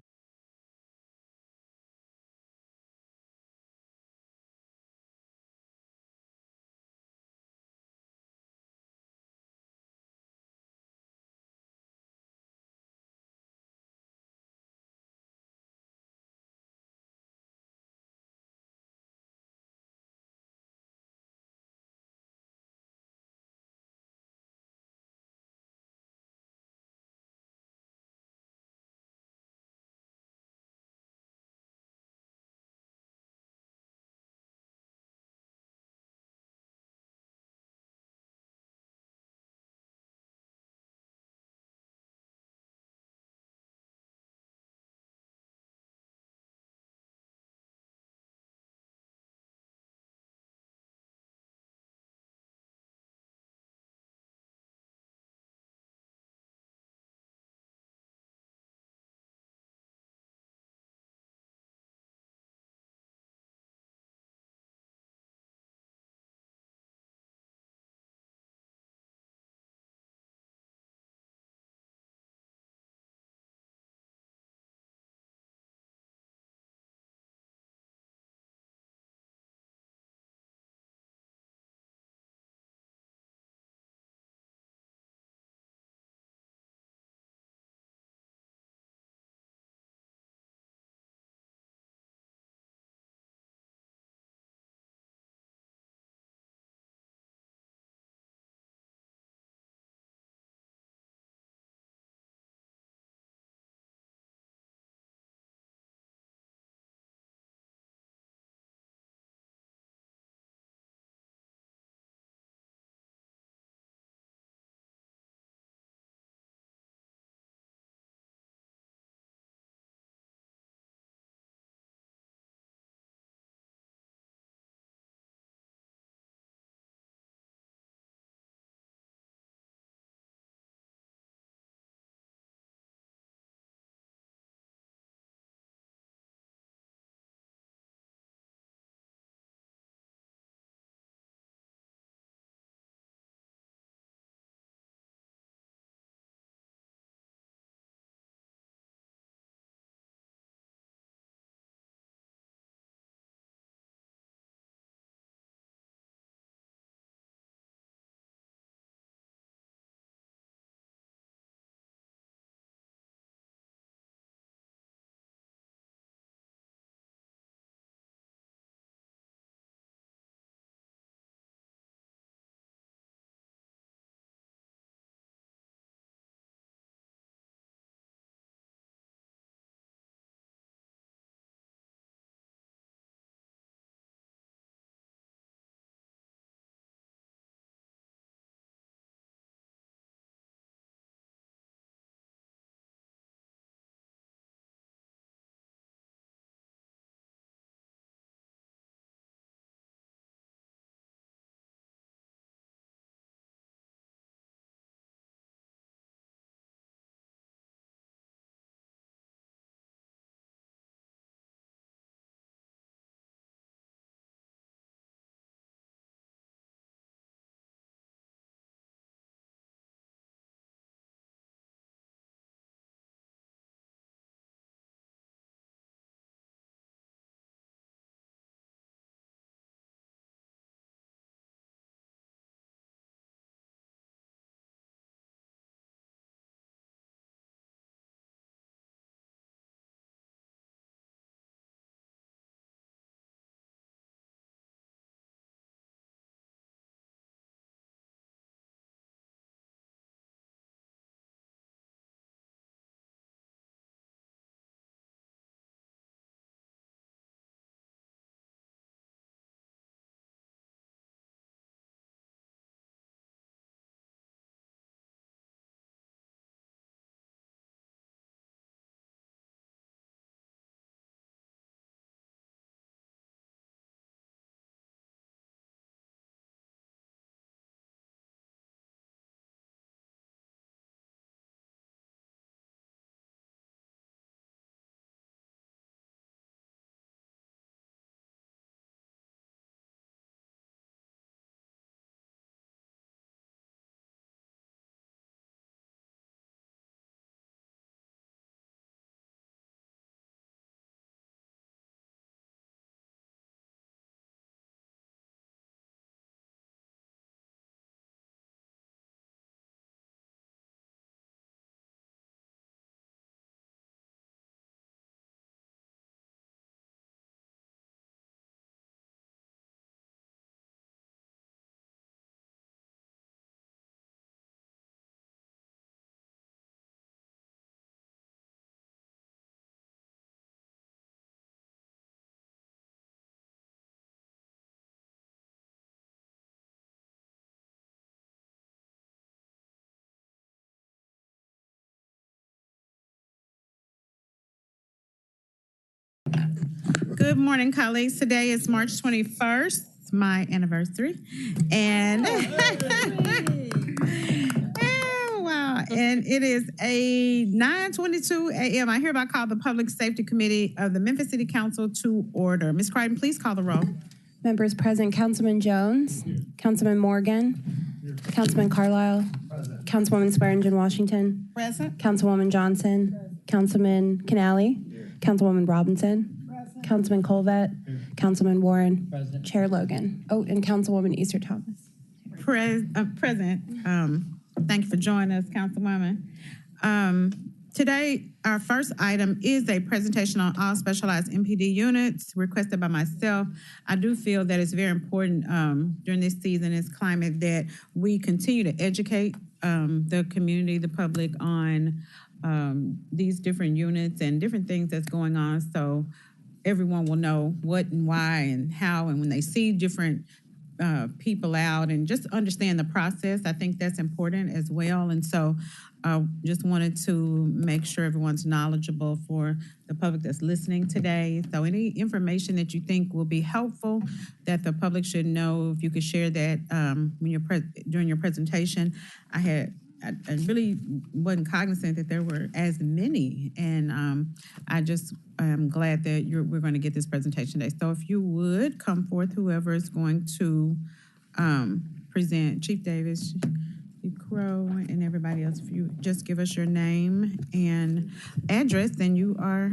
Good morning, colleagues. Today is March 21st, my anniversary. And oh, wow. And it is a 9:22 a.m. I hereby call the Public Safety Committee of the Memphis City Council to order. Ms. Crichton, please call the roll. Members present, Councilman Jones, Councilman Morgan, Councilman Carlisle, Councilwoman Swearingen Washington, Present. Councilwoman Johnson, Councilman Canale, Councilwoman Robinson, Councilman Colvett, Councilman Warren, Chair Logan. Oh, and Councilwoman Easter Thomas. Present. Thank you for joining us, Councilwoman. Today, our first item is a presentation on all specialized MPD units requested by myself. I do feel that it's very important during this season, this climate, that we continue to educate the community, the public on these different units and different things that's going on, so everyone will know what and why and how, and when they see different people out, and just understand the process. I think that's important as well. And so just wanted to make sure everyone's knowledgeable for the public that's listening today. So any information that you think will be helpful that the public should know, if you could share that when you're during your presentation. I really wasn't cognizant that there were as many, and I just am glad that we're going to get this presentation today. So if you would come forth, whoever is going to present, Chief Davis, Chief Crow, and everybody else, if you just give us your name and address, then you are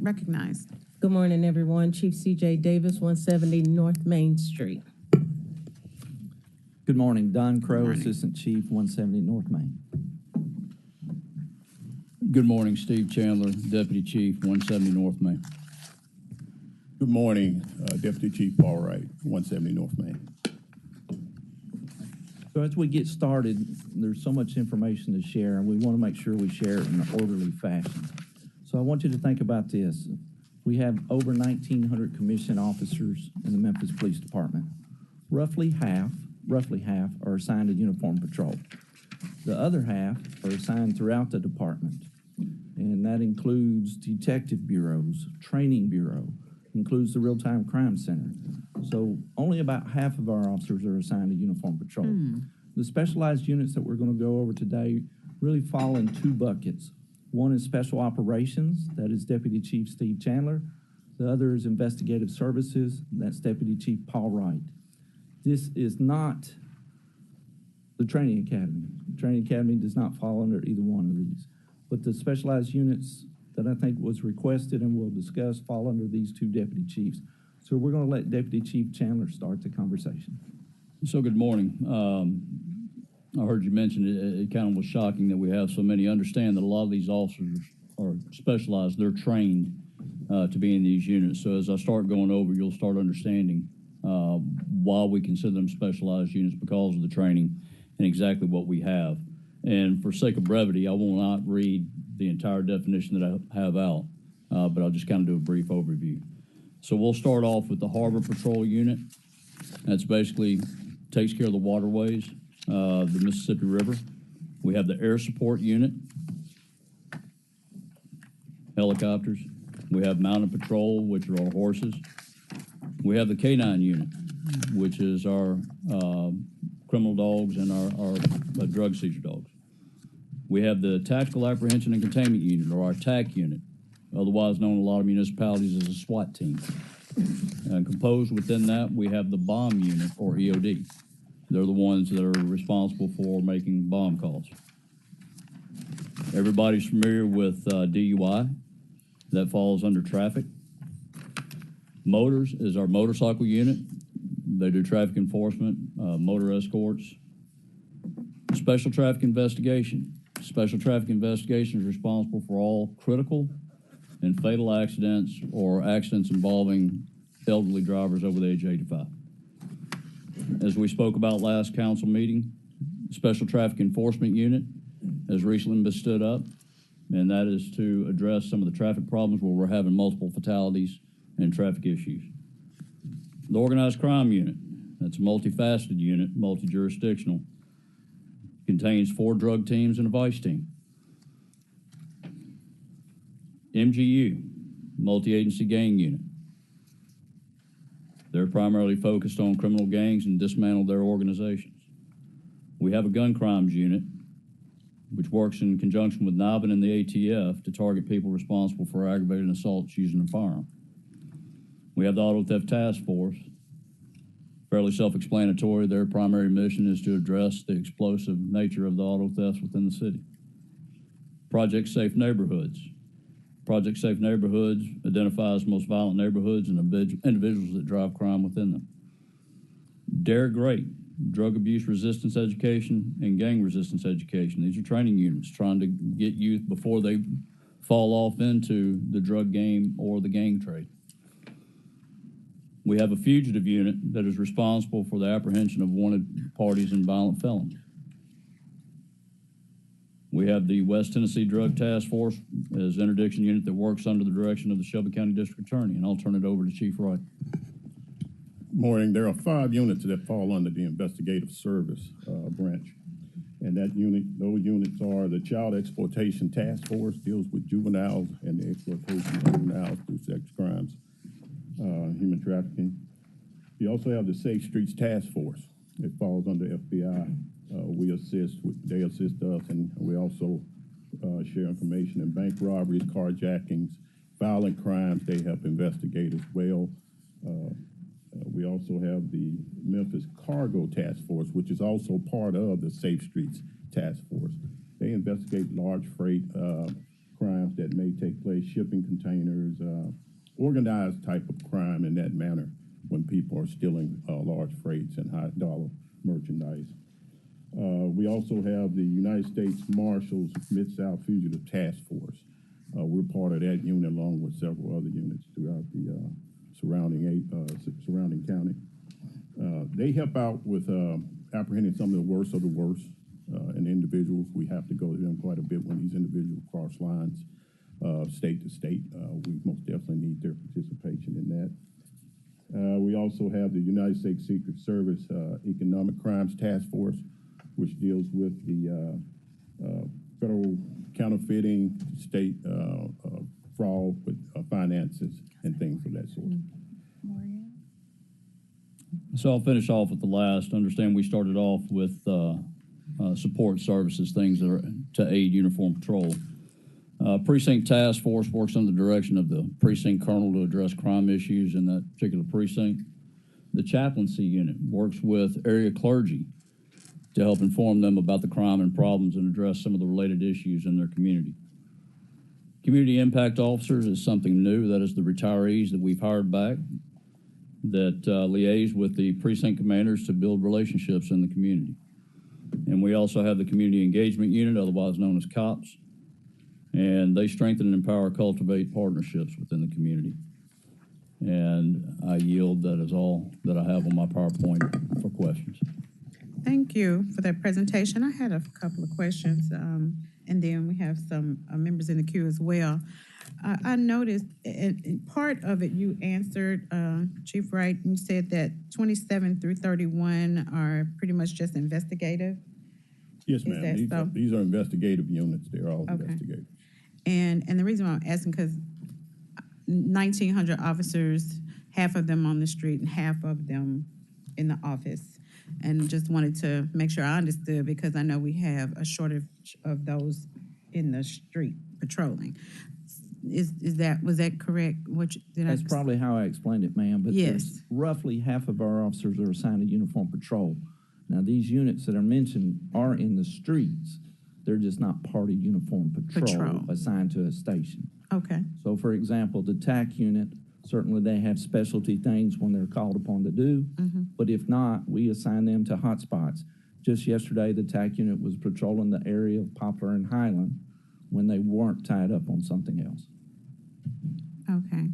recognized. Good morning, everyone. Chief C.J. Davis, 170 North Main Street. Good morning. Don Crow, Assistant Chief, 170 North Main. Good morning. Steve Chandler, Deputy Chief, 170 North Main. Good morning. Deputy Chief Paul Wright, 170 North Main. So as we get started, there's so much information to share, and we want to make sure we share it in an orderly fashion. So I want you to think about this. We have over 1,900 commissioned officers in the Memphis Police Department. Roughly half are assigned to uniform patrol. The other half are assigned throughout the department, and that includes detective bureaus, training bureau, includes the real-time crime center. So only about half of our officers are assigned to uniform patrol. The specialized units that we're going to go over today really fall in two buckets. One is special operations, that is Deputy Chief Steve Chandler. The other is investigative services, that's Deputy Chief Paul Wright. This is not the training academy. The training academy does not fall under either one of these. But the specialized units that I think was requested and we'll discuss fall under these two deputy chiefs. So we're going to let Deputy Chief Chandler start the conversation. So good morning. I heard you mention it kind of was shocking that we have so many. Understand that a lot of these officers are specialized. They're trained to be in these units. So as I start going over, you'll start understanding why we consider them specialized units, because of the training and exactly what we have. And for sake of brevity, I will not read the entire definition that I have out, but I'll just kind of do a brief overview. So we'll start off with the Harbor Patrol Unit. That's basically takes care of the waterways, the Mississippi River. We have the Air Support Unit, helicopters. We have Mounted Patrol, which are our horses. We have the K-9 Unit, which is our criminal dogs and our drug seizure dogs. We have the Tactical Apprehension and Containment Unit, or our TAC Unit, otherwise known in a lot of municipalities as a SWAT team. And composed within that, we have the Bomb Unit, or EOD. They're the ones that are responsible for making bomb calls. Everybody's familiar with DUI. That falls under traffic. Motors is our motorcycle unit. They do traffic enforcement, motor escorts. Special traffic investigation. Special traffic investigation is responsible for all critical and fatal accidents or accidents involving elderly drivers over the age of 85. As we spoke about last council meeting, Special Traffic Enforcement Unit has recently been stood up, and that is to address some of the traffic problems where we're having multiple fatalities and traffic issues. The Organized Crime Unit, that's a multifaceted unit, multi-jurisdictional, contains 4 drug teams and a vice team. MGU, multi-agency gang unit. They're primarily focused on criminal gangs and dismantle their organizations. We have a gun crimes unit, which works in conjunction with NIBIN and the ATF to target people responsible for aggravated assaults using a firearm. We have the Auto Theft Task Force. Fairly self-explanatory. Their primary mission is to address the explosive nature of the auto thefts within the city. Project Safe Neighborhoods. Project Safe Neighborhoods identifies most violent neighborhoods and individuals that drive crime within them. Dare Great, drug abuse resistance education and gang resistance education. These are training units trying to get youth before they fall off into the drug game or the gang trade. We have a fugitive unit that is responsible for the apprehension of wanted parties and violent felons. We have the West Tennessee Drug Task Force as an interdiction unit that works under the direction of the Shelby County District Attorney, and I'll turn it over to Chief Wright. Morning. There are 5 units that fall under the investigative service branch. And those units are the Child Exploitation Task Force, deals with juveniles and the exploitation of juveniles through sex crimes, human trafficking. You also have the Safe Streets Task Force. It falls under FBI. They assist us, and we also share information in bank robberies, carjackings, violent crimes. They help investigate as well. We also have the Memphis Cargo Task Force, which is also part of the Safe Streets Task Force. They investigate large freight crimes that may take place, shipping containers, organized type of crime in that manner when people are stealing large freights and high dollar merchandise. We also have the United States Marshals Mid-South Fugitive Task Force. We're part of that unit along with several other units throughout the surrounding county. They help out with apprehending some of the worst of the worst in individuals. We have to go to them quite a bit when these individuals cross lines state to state. We most definitely need their participation in that. We also have the United States Secret Service Economic Crimes Task Force, which deals with the federal counterfeiting, state fraud with finances and things of that sort. So I'll finish off with the last. Understand we started off with support services, things that are to aid uniform patrol. Precinct Task Force works under the direction of the precinct colonel to address crime issues in that particular precinct. The chaplaincy unit works with area clergy to help inform them about the crime and problems and address some of the related issues in their community. Community impact officers is something new. That is the retirees that we've hired back that liaise with the precinct commanders to build relationships in the community. And we also have the community engagement unit, otherwise known as COPS, and they strengthen and empower, cultivate partnerships within the community. And I yield. That is all that I have on my PowerPoint for questions. Thank you for that presentation. I had a couple of questions, and then we have some members in the queue as well. I noticed in part of it you answered, Chief Wright, you said that 27 through 31 are pretty much just investigative. Yes, ma'am. These are investigative units. They're all investigative. And the reason why I'm asking, because 1,900 officers, half of them on the street and half of them in the office. And just wanted to make sure I understood, because I know we have a shortage of those in the street patrolling. Was that correct? That's probably how I explained it, ma'am. But yes, roughly half of our officers are assigned to uniform patrol. Now, these units that are mentioned are in the streets. They're just not part of uniform patrol. Assigned to a station. Okay. So, for example, the TAC unit, certainly they have specialty things when they're called upon to do. Mm-hmm. But if not, we assign them to hotspots. Just yesterday, the TAC unit was patrolling the area of Poplar and Highland when they weren't tied up on something else. Okay.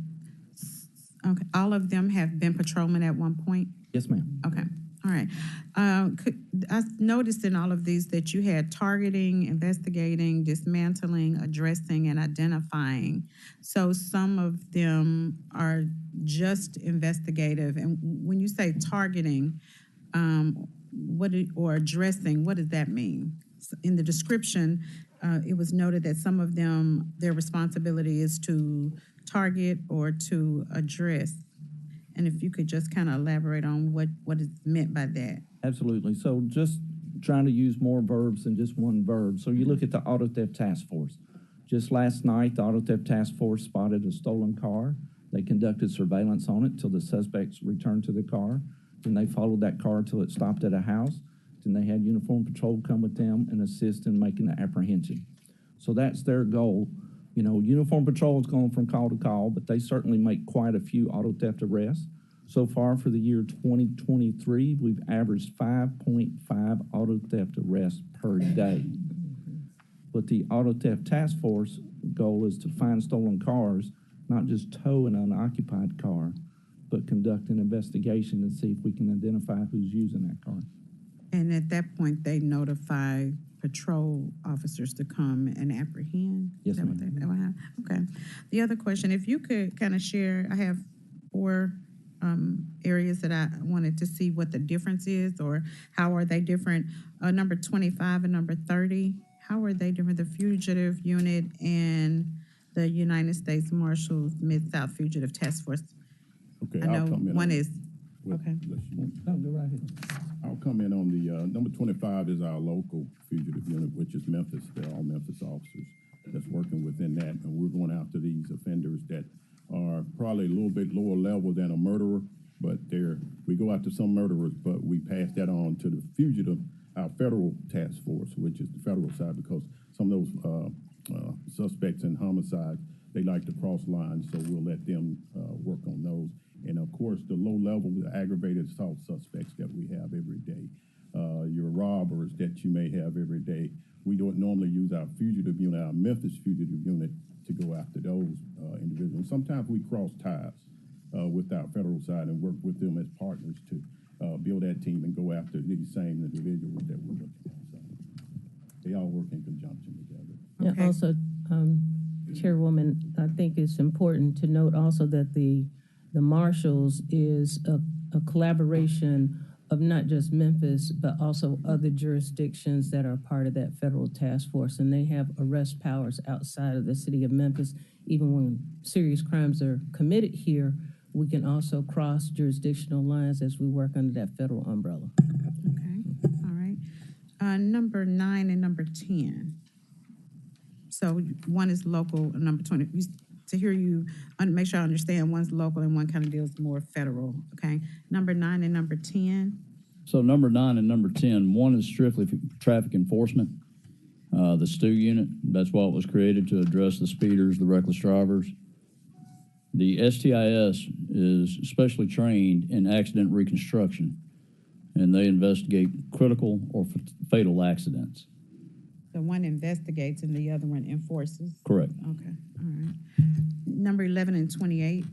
Okay. All of them have been patrolmen at one point? Yes, ma'am. Okay. All right. I noticed in all of these that you had targeting, investigating, dismantling, addressing, and identifying. So some of them are just investigative. And when you say targeting or addressing, what does that mean? In the description, it was noted that some of them, their responsibility is to target or to address? And if you could just kind of elaborate on what is meant by that. Absolutely. So just trying to use more verbs than just one verb. So you look at the Auto Theft Task Force. Just last night, the Auto Theft Task Force spotted a stolen car. They conducted surveillance on it till the suspects returned to the car. Then they followed that car till it stopped at a house. Then they had Uniform Patrol come with them and assist in making the apprehension. So that's their goal. You know, Uniform Patrol is going from call to call, but they certainly make quite a few auto theft arrests. So far for the year 2023, we've averaged 5.5 auto theft arrests per day. But the Auto Theft Task Force goal is to find stolen cars, not just tow an unoccupied car, but conduct an investigation and see if we can identify who's using that car. And at that point, they notify patrol officers to come and apprehend? Yes, ma'am. Okay. The other question, if you could kind of share, I have 4 areas that I wanted to see what the difference is, or how are they different. Number 25 and number 30, how are they different? The fugitive unit and the United States Marshals Mid-South Fugitive Task Force. Okay, I know I'll come in one on is, okay. No, go right ahead. I'll come in on the, number 25 is our local fugitive unit, which is Memphis. They're all Memphis officers that's working within that. And we're going after these offenders that are probably a little bit lower level than a murderer, but we go after some murderers, but we pass that on to the fugitive, our federal task force, which is the federal side, because some of those suspects in homicide, they like to cross lines, so we'll let them work on those. And of course, the low level, the aggravated assault suspects that we have every day, your robbers that you may have every day. We don't normally use our fugitive unit, our Memphis fugitive unit, to go after those individuals. Sometimes we cross ties with our federal side and work with them as partners to build that team and go after these same individuals that we're looking at. So they all work in conjunction together. Okay. And also, Chairwoman, I think it's important to note also that the Marshals is a collaboration of not just Memphis, but also other jurisdictions that are part of that federal task force. And they have arrest powers outside of the city of Memphis. Even when serious crimes are committed here, we can also cross jurisdictional lines as we work under that federal umbrella. okay, all right. Number 9 and number 10. So one is local, and number 20. To hear you, make sure I understand, one's local and one kind of deals more federal, okay? Number 9 and number 10. So number 9 and number 10, one is strictly for traffic enforcement. The STU unit, that's what was created to address the speeders, the reckless drivers. The STIS is specially trained in accident reconstruction, and they investigate critical or fatal accidents. The one investigates and the other one enforces? Correct. Okay, all right. Number 11 and 28.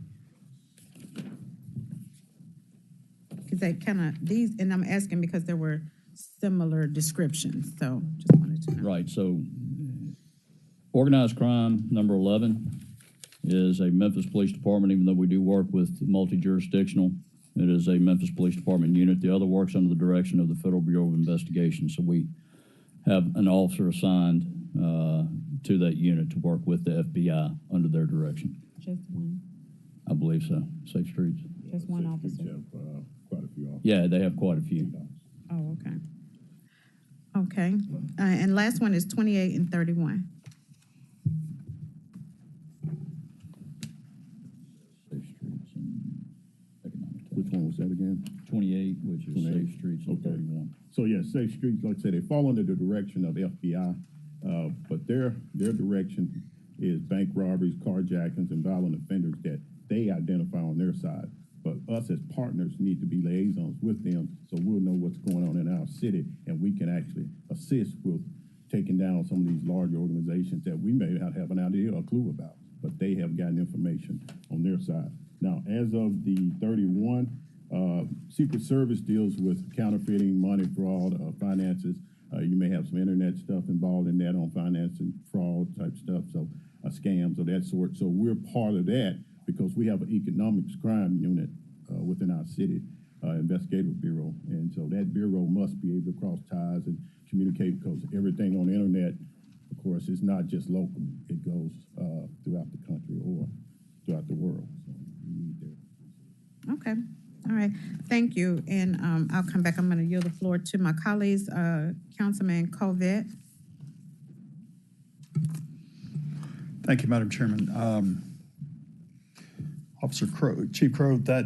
Because they kind of, these, and I'm asking because there were similar descriptions, so just wanted to know. Right, so organized crime, number 11, is a Memphis Police Department, even though we do work with multi-jurisdictional. It is a Memphis Police Department unit. The other works under the direction of the Federal Bureau of Investigation, so we have an officer assigned to that unit to work with the FBI under their direction. Just one? I believe so. Safe Streets. Just one officer? Have, quite a few officers. Yeah, they have quite a few. Oh, okay. Okay, and last one is 28 and 31. Safe Streets and economic. Which one was that again? 28, which is 28. Safe Streets, and 31. So yeah, Safe Streets, like I said, they fall under the direction of FBI, but their direction is bank robberies, carjackings, and violent offenders that they identify on their side. But us as partners need to be liaisons with them, so we'll know what's going on in our city, and we can actually assist with taking down some of these larger organizations that we may not have an idea or a clue about, but they have gotten information on their side. Now, as of the 31, Secret Service deals with counterfeiting, money fraud, finances. You may have some internet stuff involved in that on finance and fraud type stuff, so scams of that sort. So we're part of that because we have an economics crime unit within our city, investigative bureau. And so that bureau must be able to cross ties and communicate because everything on the internet, of course, is not just local. It goes throughout the country or Okay, all right, thank you, and I'll come back. I'm going to yield the floor to my colleagues, Councilman Covett. Thank you, Madam Chairman. Officer Crow, Chief Crow, that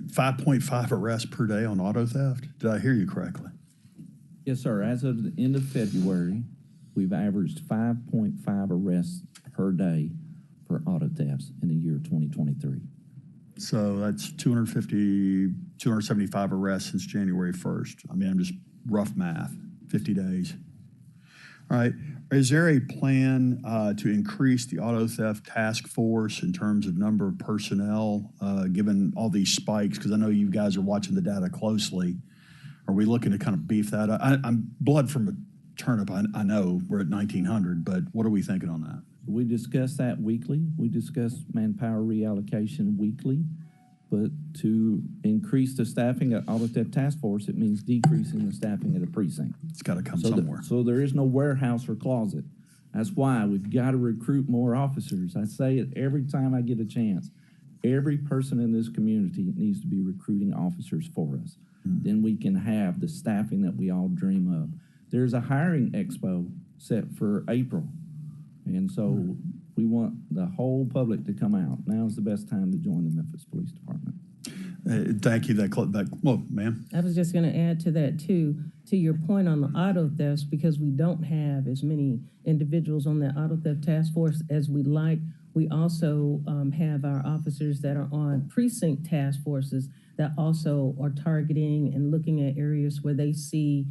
5.5 arrests per day on auto theft, did I hear you correctly? Yes, sir. As of the end of February, we've averaged 5.5 arrests per day for auto thefts in the year 2023. So that's 275 arrests since January 1st. I mean, I'm just rough math, 50 days. All right. Is there a plan to increase the auto theft task force in terms of number of personnel, given all these spikes? Because I know you guys are watching the data closely. Are we looking to kind of beef that up? I'm blood from a turnip. I know we're at 1,900, but what are we thinking on that? We discuss that weekly. We discuss manpower reallocation weekly. But to increase the staffing at Auto Theft Task Force, it means decreasing the staffing at a precinct. It's got to come somewhere. So there is no warehouse or closet. That's why we've got to recruit more officers. I say it every time I get a chance. Every person in this community needs to be recruiting officers for us. Then we can have the staffing that we all dream of. There's a hiring expo set for April. And so we want the whole public to come out. Now's the best time to join the Memphis Police Department. Thank you. Well, ma'am. I was just going to add to that, too, to your point on the auto thefts, because we don't have as many individuals on that auto theft task force as we like. We also have our officers that are on precinct task forces that also are targeting and looking at areas where they see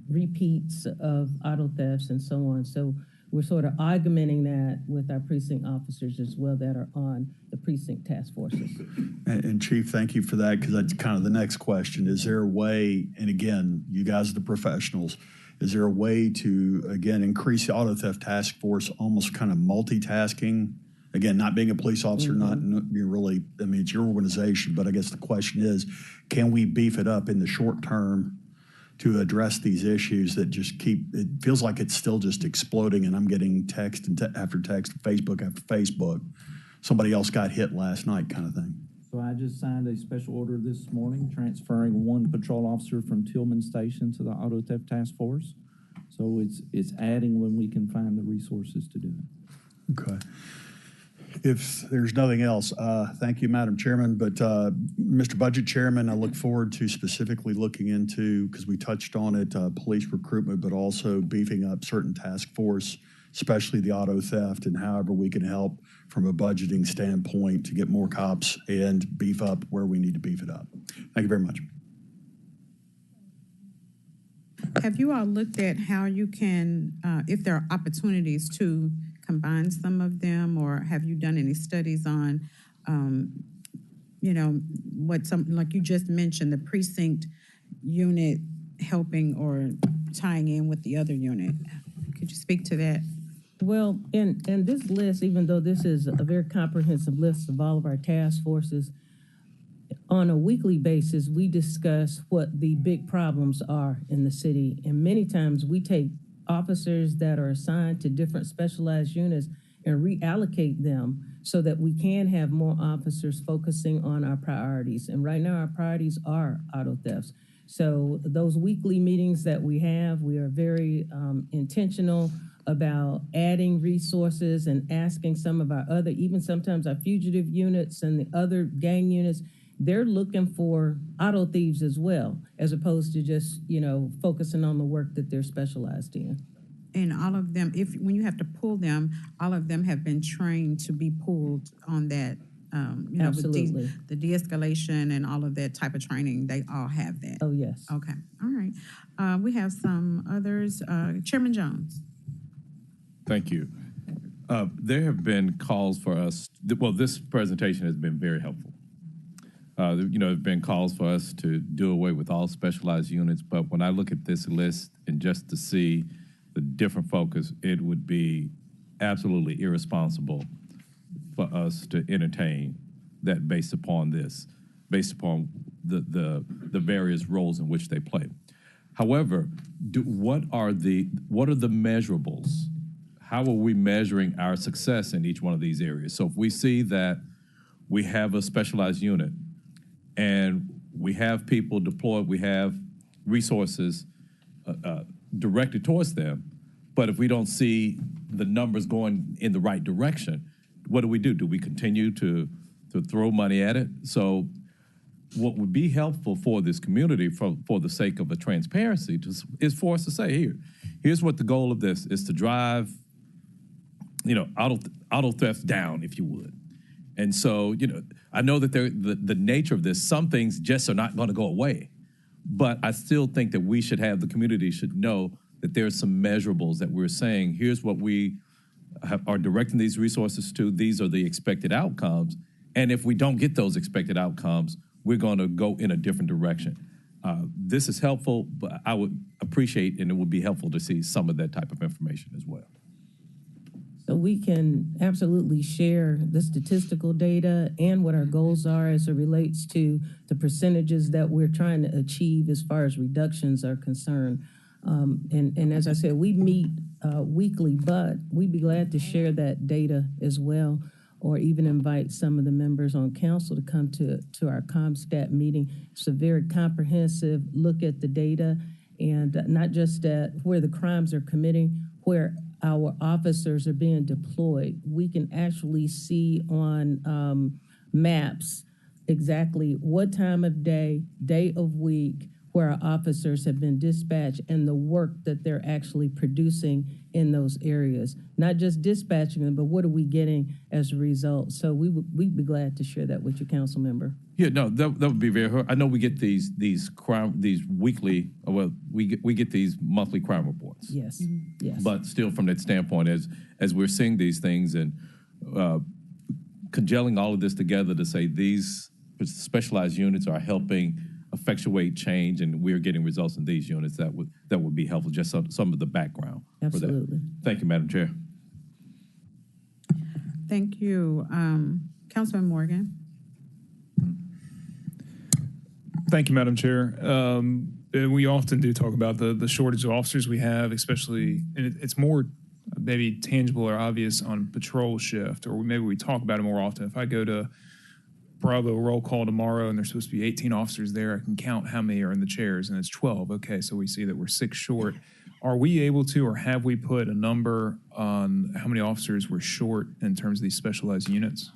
repeats of auto thefts and so on. So we're sort of augmenting that with our precinct officers as well that are on the precinct task forces. And Chief, thank you for that, because that's kind of the next question. Is there a way, and again, you guys are the professionals, is there a way to, again, increase the auto theft task force, almost kind of multitasking? Again, not being a police officer, not you're really, I mean, it's your organization, but I guess the question is, can we beef it up in the short term to address these issues that just it feels like it's still just exploding, and I'm getting text after text, Facebook after Facebook. Somebody else got hit last night kind of thing. So I just signed a special order this morning transferring one patrol officer from Tillman Station to the Auto Theft Task Force. So it's adding when we can find the resources to do it. Okay. If there's nothing else, thank you, Madam Chairman. But Mr. Budget Chairman, I look forward to specifically looking into, because we touched on it, police recruitment, but also beefing up certain task force, especially the auto theft, and however we can help from a budgeting standpoint to get more cops and beef up where we need to beef it up. Thank you very much. Have you all looked at how you can, if there are opportunities to combine some of them, or have you done any studies on, like you just mentioned, the precinct unit helping or tying in with the other unit? Could you speak to that? Well, and this list, even though this is a very comprehensive list of all of our task forces, on a weekly basis, we discuss what the big problems are in the city. And many times we take officers that are assigned to different specialized units and reallocate them so that we can have more officers focusing on our priorities. And right now our priorities are auto thefts. So those weekly meetings that we have, we are very intentional about adding resources and asking some of our other, even sometimes our fugitive units and the other gang units, they're looking for auto thieves as well, as opposed to just, focusing on the work that they're specialized in. And all of them, when you have to pull them, all of them have been trained to be pulled on that, Absolutely. with the de-escalation and all of that type of training. They all have that. Oh, yes. Okay, all right. We have some others. Chairman Jones. Thank you. There have been calls for us, this presentation has been very helpful. There have been calls for us to do away with all specialized units, but when I look at this list and just to see the different focus, it would be absolutely irresponsible for us to entertain that based upon the various roles in which they play. However, what are the measurables? How are we measuring our success in each one of these areas? So if we see that we have a specialized unit and we have people deployed, we have resources directed towards them. But if we don't see the numbers going in the right direction, what do? Do we continue to throw money at it? So what would be helpful for this community for the sake of the transparency is for us to say, here's what the goal of this is, to drive, auto theft down, if you would. And so, I know that the nature of this, some things just are not going to go away. But I still think that the community should know that there's some measurables that we're saying, here's what we are directing these resources to, these are the expected outcomes. And if we don't get those expected outcomes, we're going to go in a different direction. This is helpful, but I would appreciate, and it would be helpful to see some of that type of information as well. So we can absolutely share the statistical data and what our goals are as it relates to the percentages that we're trying to achieve as far as reductions are concerned. And as I said, we meet weekly, but we'd be glad to share that data as well, or even invite some of the members on council to come to our ComStat meeting. It's a very comprehensive look at the data, and not just at where the crimes are committing, where our officers are being deployed. We can actually see on maps exactly what time of day, day of week, where our officers have been dispatched and the work that they're actually producing in those areas. Not just dispatching them, but what are we getting as a result? So we'd be glad to share that with you, council member. Yeah, no, that would be very. I know we get these weekly. Well, we get these monthly crime reports. Yes, yes. But still, from that standpoint, as we're seeing these things and congealing all of this together to say these specialized units are helping effectuate change, and we're getting results in these units, that would be helpful. Just some of the background. Absolutely. For that. Thank you, Madam Chair. Thank you, Councilman Morgan. Thank you, Madam Chair. We often do talk about the shortage of officers we have, especially, and it's more maybe tangible or obvious on patrol shift, or maybe we talk about it more often. If I go to Bravo roll call tomorrow and there's supposed to be 18 officers there, I can count how many are in the chairs, and it's 12. Okay, so we see that we're 6 short. Are we able to, or have we put a number on how many officers we're short in terms of these specialized units?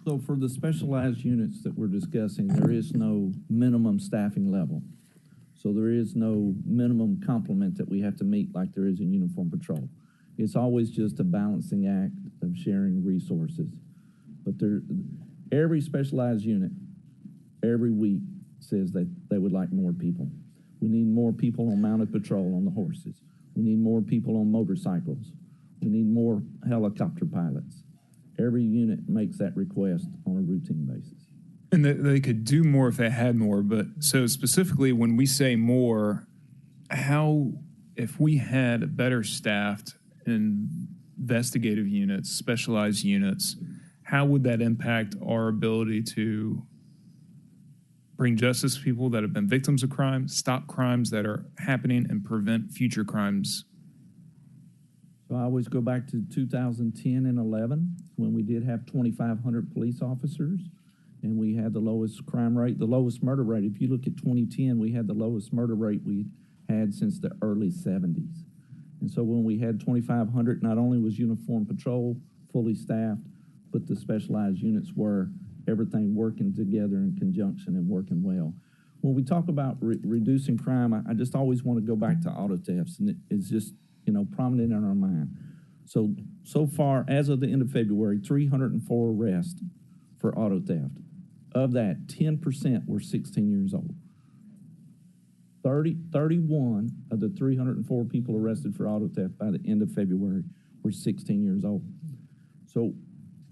So for the specialized units that we're discussing, there is no minimum staffing level. So there is no minimum complement that we have to meet like there is in uniform patrol. It's always just a balancing act of sharing resources. But every specialized unit, every week, says that they would like more people. We need more people on mounted patrol on the horses. We need more people on motorcycles. We need more helicopter pilots. Every unit makes that request on a routine basis. And they could do more if they had more, but so specifically when we say more, if we had better staffed investigative units, specialized units, how would that impact our ability to bring justice to people that have been victims of crime, stop crimes that are happening, and prevent future crimes? So I always go back to 2010 and 11 when we did have 2,500 police officers and we had the lowest crime rate, the lowest murder rate. If you look at 2010, we had the lowest murder rate we had since the early 70s. And so when we had 2,500, not only was uniform patrol fully staffed, but the specialized units were everything working together in conjunction and working well. When we talk about reducing crime, I just always want to go back to auto thefts, and it's just prominent in our mind. So far, as of the end of February, 304 arrests for auto theft. Of that, 10% were 16 years old. 31 of the 304 people arrested for auto theft by the end of February were 16 years old. So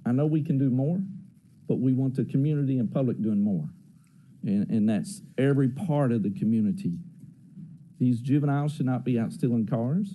I know we can do more, but we want the community and public doing more. And that's every part of the community. These juveniles should not be out stealing cars.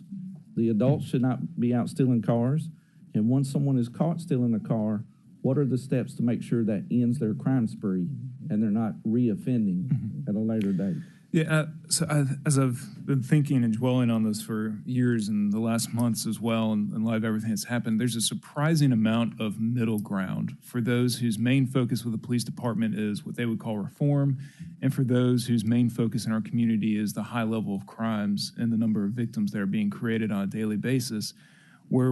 The adults should not be out stealing cars. And once someone is caught stealing a car, what are the steps to make sure that ends their crime spree and they're not reoffending at a later date? Yeah, as I've been thinking and dwelling on this for years and the last months as well, and in light of everything that's happened, there's a surprising amount of middle ground for those whose main focus with the police department is what they would call reform, and for those whose main focus in our community is the high level of crimes and the number of victims that are being created on a daily basis, where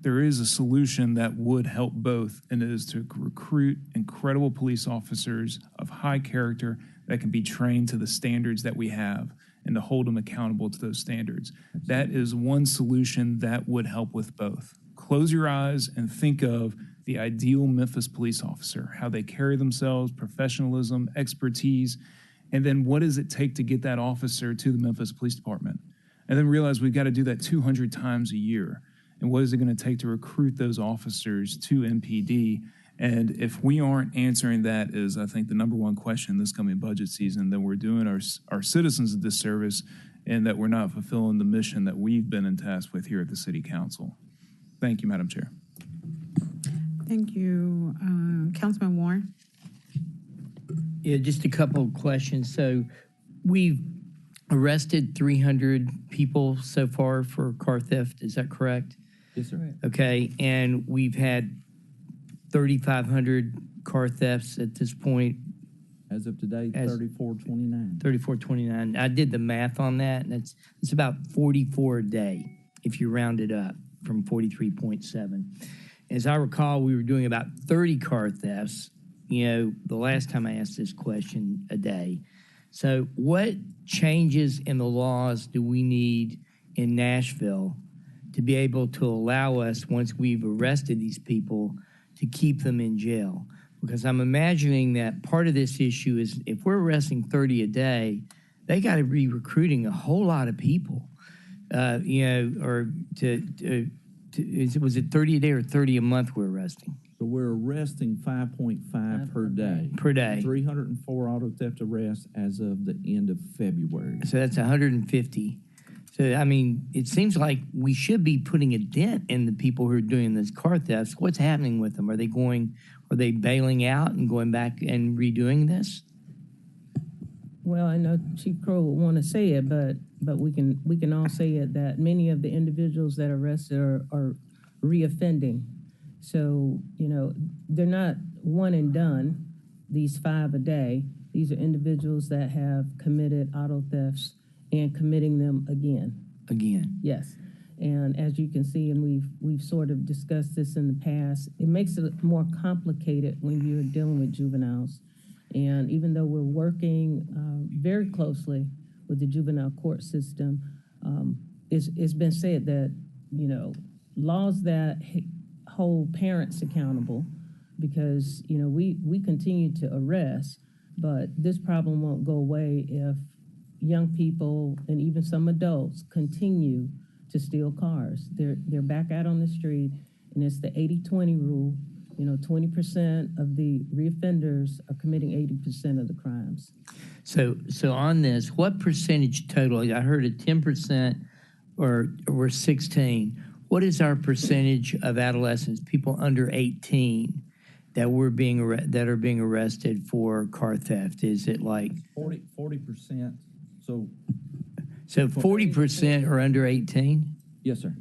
there is a solution that would help both, and it is to recruit incredible police officers of high character that can be trained to the standards that we have and to hold them accountable to those standards. That is one solution that would help with both. Close your eyes and think of the ideal Memphis police officer, how they carry themselves, professionalism, expertise, and then what does it take to get that officer to the Memphis Police Department? And then realize we've got to do that 200 times a year. And what is it going to take to recruit those officers to MPD? And if we aren't answering that as, I think, the number one question this coming budget season, then we're doing our citizens a disservice and that we're not fulfilling the mission that we've been tasked with here at the City Council. Thank you, Madam Chair. Thank you. Councilman Warren? Yeah, just a couple of questions. So we've arrested 300 people so far for car theft. Is that correct? Yes, sir. Right. Okay, and we've had 3,500 car thefts at this point. As of today, 3429. 3429. I did the math on that, and it's about 44 a day if you round it up from 43.7. As I recall, we were doing about 30 car thefts, the last time I asked this question, a day. So what changes in the laws do we need in Nashville to be able to allow us, once we've arrested these people, to keep them in jail? Because I'm imagining that part of this issue is if we're arresting 30 a day, they got to be recruiting a whole lot of people, was it 30 a day or 30 a month we're arresting? So we're arresting 5.5 per day. Per day. 304 auto theft arrests as of the end of February. So that's 150. So, I mean, it seems like we should be putting a dent in the people who are doing this car thefts. What's happening with them? Are they bailing out and going back and redoing this? Well, I know Chief Crow would want to say it, but we can all say it that many of the individuals that are arrested are reoffending. So, they're not one and done, these 5 a day. These are individuals that have committed auto thefts and committing them again. Again? Yes. And as you can see, and we've sort of discussed this in the past, it makes it more complicated when you're dealing with juveniles. And even though we're working very closely with the juvenile court system, it's been said that, laws that hold parents accountable, because, we continue to arrest, but this problem won't go away if young people and even some adults continue to steal cars. They're back out on the street, and it's the 80-20 rule. 20% of the reoffenders are committing 80% of the crimes. So on this, what percentage total? I heard a 10% or we're 16. What is our percentage of adolescents, people under 18, that are being arrested for car theft? Is it like 40%? So 40% are under 18? Yes, sir.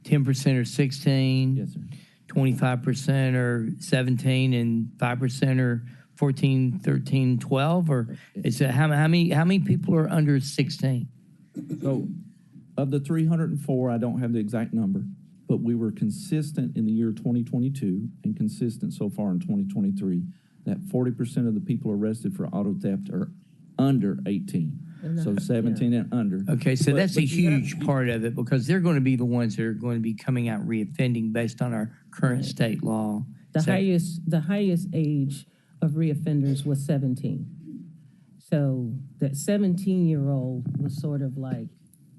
10% are 16? Yes, sir. 25% are 17 and 5% are 14, 13, 12? Or is it how many people are under 16? So of the 304, I don't have the exact number, but we were consistent in the year 2022 and consistent so far in 2023 that 40% of the people arrested for auto theft are under 18. So 17 and under. Okay, so that's a huge part of it, because they're going to be the ones that are going to be coming out reoffending based on our current state law. The highest age of reoffenders was 17. So that 17-year-old was sort of like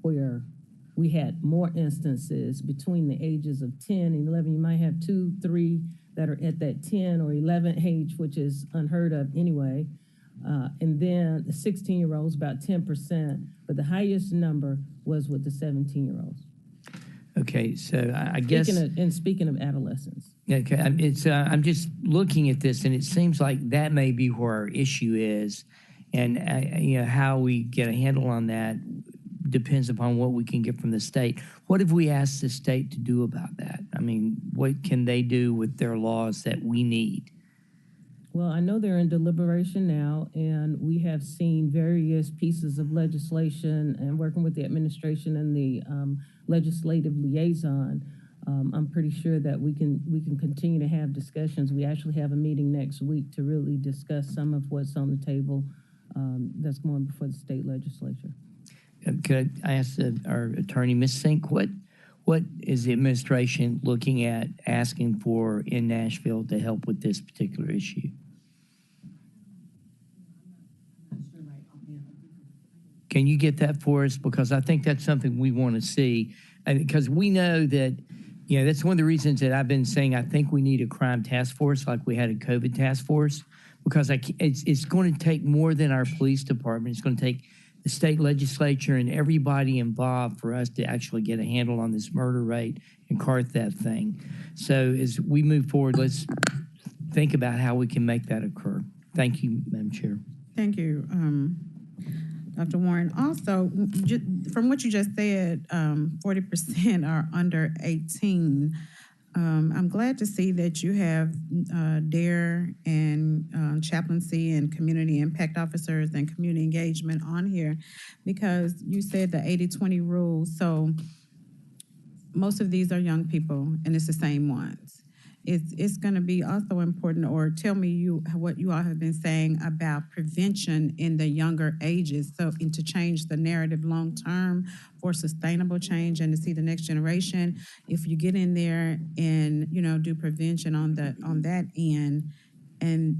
where we had more instances between the ages of 10 and 11. You might have 2, 3 that are at that 10 or 11 age, which is unheard of anyway. And then the 16-year-olds, about 10%, but the highest number was with the 17-year-olds. Okay, so I guess... Speaking of adolescents. Okay, I'm just looking at this, and it seems like that may be where our issue is And how we get a handle on that depends upon what we can get from the state. What have we asked the state to do about that? I mean, what can they do with their laws that we need? Well, I know they're in deliberation now, and we have seen various pieces of legislation and working with the administration and the legislative liaison. I'm pretty sure that we can continue to have discussions. We actually have a meeting next week to really discuss some of what's on the table that's going before the state legislature. Could I ask our attorney, Ms. Sink, what is the administration looking at asking for in Nashville to help with this particular issue? Can you get that for us? Because I think that's something we want to see. And because we know that, that's one of the reasons that I've been saying I think we need a crime task force like we had a COVID task force, because it's going to take more than our police department. It's going to take the state legislature and everybody involved for us to actually get a handle on this murder rate and cart that thing. So as we move forward, let's think about how we can make that occur. Thank you, Madam Chair. Thank you, Dr. Warren. Also, from what you just said, 40% are under 18. I'm glad to see that you have DARE and chaplaincy and community impact officers and community engagement on here, because you said the 80-20 rule. So most of these are young people, and it's the same ones. It's going to be also important, or tell me what you all have been saying about prevention in the younger ages, and to change the narrative long term for sustainable change and to see the next generation. If you get in there and do prevention on that end, and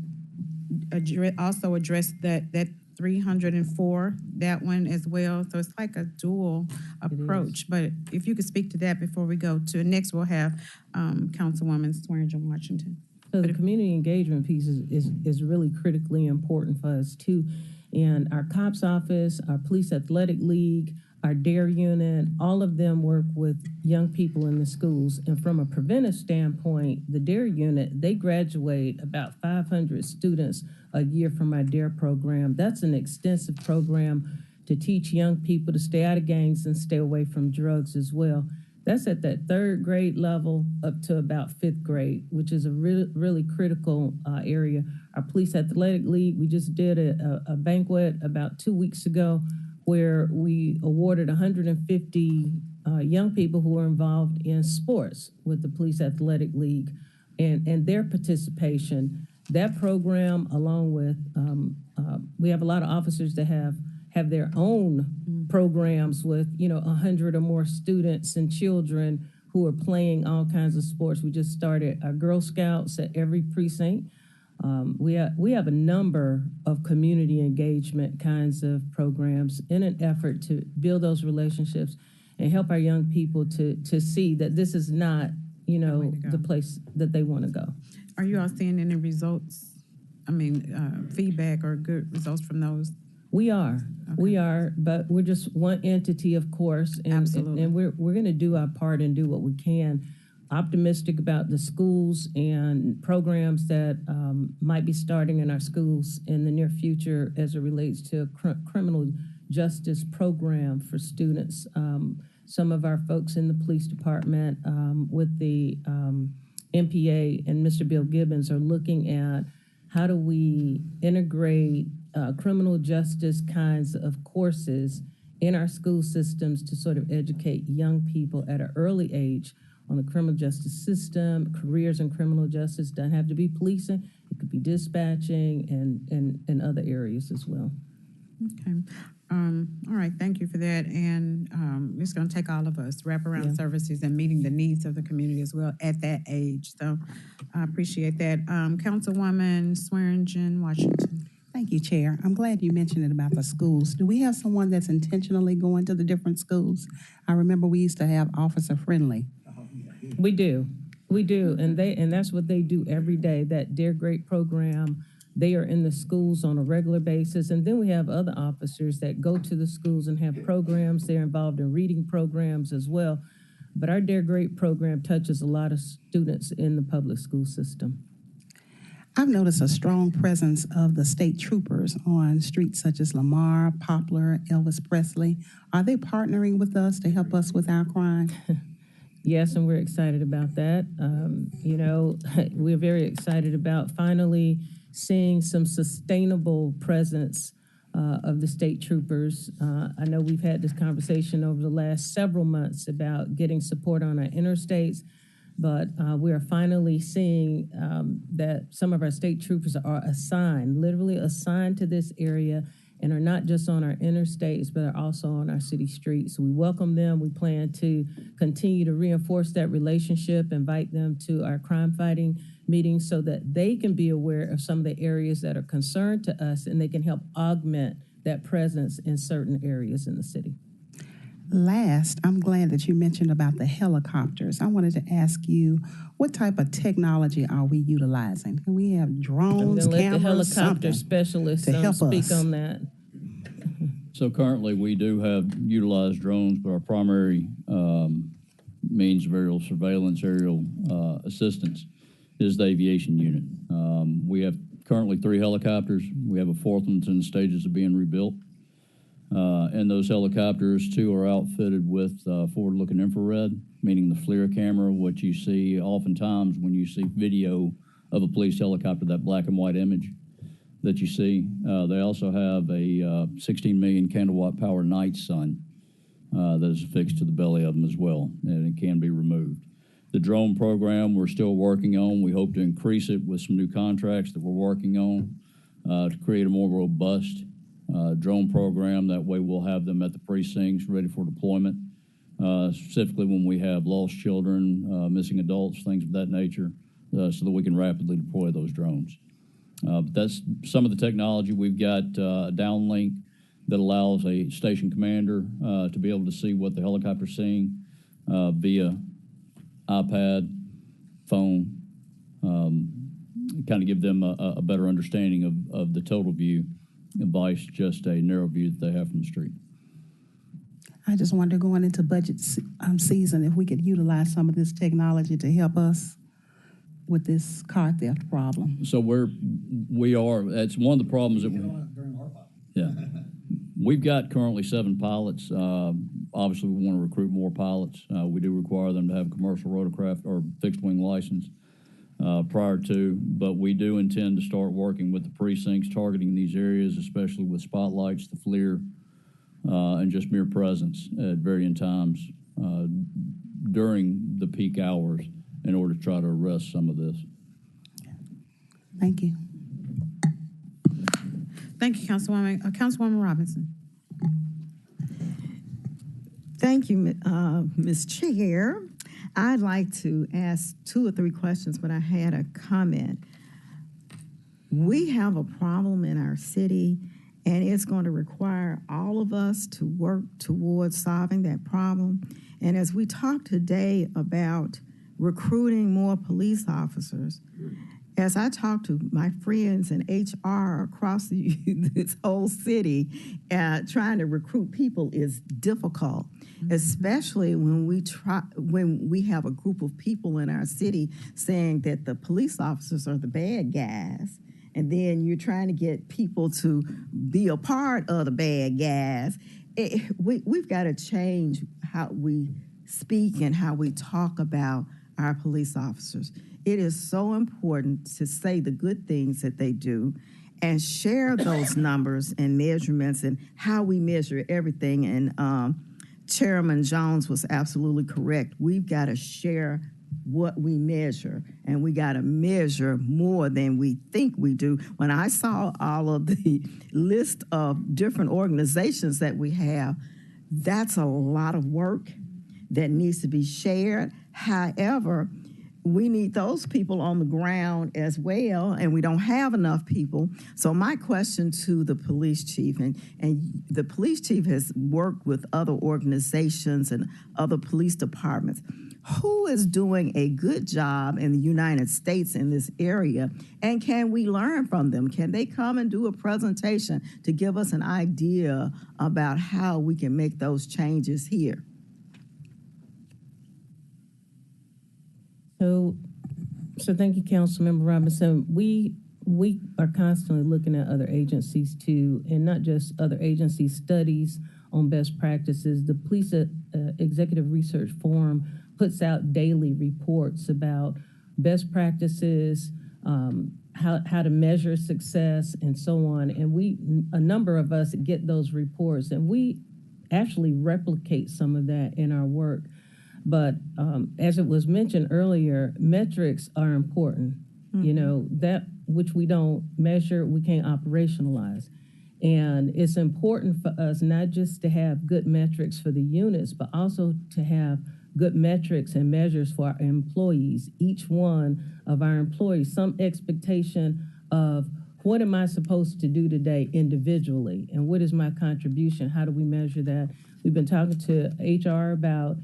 also address that 304, that one as well. So it's like a dual approach. But if you could speak to that before we go to next, we'll have Councilwoman Swearingen Washington. So the community engagement piece is really critically important for us too. And our COPS office, our Police Athletic League, our DARE unit, all of them work with young people in the schools. And from a preventive standpoint, the DARE unit, they graduate about 500 students a year from our DARE program. That's an extensive program to teach young people to stay out of gangs and stay away from drugs as well. That's at that third grade level up to about fifth grade, which is a really critical area. Our Police Athletic League, we just did a banquet about 2 weeks ago where we awarded 150 young people who were involved in sports with the Police Athletic League and their participation. That program, along with, we have a lot of officers that have their own programs with, 100 or more students and children who are playing all kinds of sports. We just started our Girl Scouts at every precinct. We have a number of community engagement kinds of programs in an effort to build those relationships and help our young people to see that this is not, the place that they want to go. Are you all seeing any results? Feedback or good results from those? We are, but we're just one entity, of course, and, Absolutely. And we're going to do our part and do what we can. Optimistic about the schools and programs that might be starting in our schools in the near future as it relates to a criminal justice program for students. Some of our folks in the police department with the MPA and Mr. Bill Gibbons are looking at how do we integrate criminal justice kinds of courses in our school systems to sort of educate young people at an early age on the criminal justice system. Careers in criminal justice doesn't have to be policing. It could be dispatching and other areas as well. Okay. All right. Thank you for that. And it's going to take all of us, wraparound services and meeting the needs of the community as well at that age. So I appreciate that. Councilwoman Swearingen Washington. Thank you, Chair. I'm glad you mentioned it about the schools. Do we have someone that's intentionally going to the different schools? I remember we used to have Officer Friendly. We do, and that's what they do every day. That Dear Great program, they are in the schools on a regular basis, and then we have other officers that go to the schools and have programs. They're involved in reading programs as well. But our Dear Great program touches a lot of students in the public school system. I've noticed a strong presence of the state troopers on streets such as Lamar, Poplar, Elvis Presley. Are they partnering with us to help us with our crime? Yes, and we're excited about that. We're very excited about finally seeing some sustainable presence of the state troopers. I know we've had this conversation over the last several months about getting support on our interstates, but we are finally seeing that some of our state troopers are literally assigned to this area, and are not just on our interstates, but are also on our city streets. We welcome them. We plan to continue to reinforce that relationship, invite them to our crime fighting meetings so that they can be aware of some of the areas that are concerned to us, and they can help augment that presence in certain areas in the city. Last, I'm glad that you mentioned about the helicopters. I wanted to ask you, what type of technology are we utilizing? Can we have drones, I'm gonna let cameras, the helicopter something specialist to help speak us? on that. So currently, we do have utilized drones, but our primary means of aerial surveillance, aerial assistance is the aviation unit. We have currently 3 helicopters. We have a 4th one that's in the stages of being rebuilt. And those helicopters, 2 are outfitted with forward-looking infrared, meaning the FLIR camera, what you see oftentimes when you see video of a police helicopter, that black and white image that you see. They also have a 16 million kilowatt power night sun that is affixed to the belly of them as well, and it can be removed. The drone program we're still working on. We hope to increase it with some new contracts that we're working on to create a more robust drone program. That way we'll have them at the precincts ready for deployment, specifically when we have lost children, missing adults, things of that nature, so that we can rapidly deploy those drones. But that's some of the technology. We've got a downlink that allows a station commander to be able to see what the helicopter's seeing via iPad, phone, kind of give them a better understanding of the total view, vice just a narrow view that they have from the street. I just wonder, going into budget season, if we could utilize some of this technology to help us with this car theft problem. So we are. That's one of the problems that we've got currently 7 pilots. Obviously, we want to recruit more pilots. We do require them to have a commercial rotorcraft or fixed wing license prior to, but we do intend to start working with the precincts, targeting these areas, especially with spotlights, the FLIR, and just mere presence at varying times during the peak hours in order to try to arrest some of this. Thank you. Thank you, Councilwoman. Councilwoman Robinson. Thank you, Ms. Chair. I'd like to ask 2 or 3 questions, but I had a comment. We have a problem in our city, and it's going to require all of us to work towards solving that problem. And as we talk today about recruiting more police officers, as I talk to my friends in HR across this whole city, trying to recruit people is difficult, especially when we have a group of people in our city saying that the police officers are the bad guys, and then you're trying to get people to be a part of the bad guys. We've got to change how we speak and how we talk about our police officers. It is so important to say the good things that they do and share those numbers and measurements and how we measure everything. And Chairman Jones was absolutely correct. We've got to share what we measure, and we got to measure more than we think we do. When I saw all of the list of different organizations that we have, that's a lot of work that needs to be shared. However, we need those people on the ground as well, and we don't have enough people. So my question to the police chief, and the police chief has worked with other organizations and other police departments, who is doing a good job in the United States in this area, and can we learn from them? Can they come and do a presentation to give us an idea about how we can make those changes here? So thank you, Councilmember Robinson. We we are constantly looking at other agencies too, and not just other agencies' studies on best practices. The Police Executive Research Forum puts out daily reports about best practices, how to measure success, and so on. And a number of us get those reports, and we actually replicate some of that in our work. But as it was mentioned earlier, metrics are important. You know, that which we don't measure, we can't operationalize. And it's important for us not just to have good metrics for the units, but also to have good metrics and measures for our employees, each one of our employees, some expectation of what am I supposed to do today individually, and what is my contribution? How do we measure that? We've been talking to HR about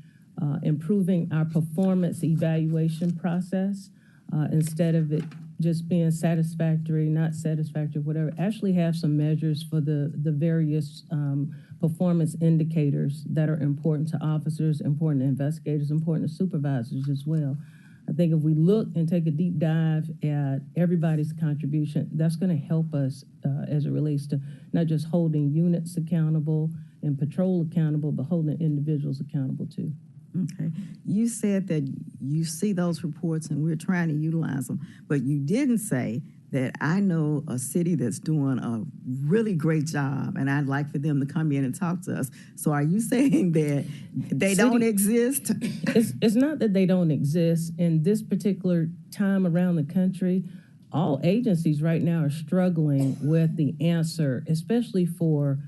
improving our performance evaluation process instead of it just being satisfactory, not satisfactory, whatever. Actually have some measures for the various performance indicators that are important to officers, important to investigators, important to supervisors as well. I think if we look and take a deep dive at everybody's contribution, that's going to help us as it relates to not just holding units accountable and patrol accountable, but holding individuals accountable too. Okay. You said that you see those reports and we're trying to utilize them, but you didn't say that I know a city that's doing a really great job and I'd like for them to come in and talk to us. So are you saying that they don't exist? It's not that they don't exist. In this particular time around the country, all agencies right now are struggling with the answer, especially for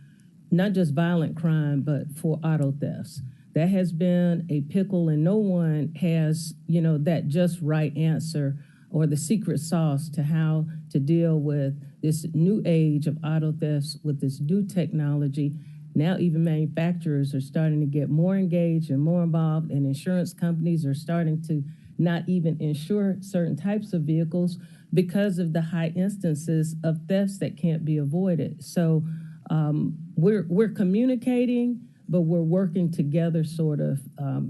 not just violent crime, but for auto thefts. That has been a pickle, and no one has, that just right answer or the secret sauce to how to deal with this new age of auto thefts with this new technology. Now even manufacturers are starting to get more engaged and more involved, and insurance companies are starting to not even insure certain types of vehicles because of the high instances of thefts that can't be avoided. So we're communicating, but we're working together sort of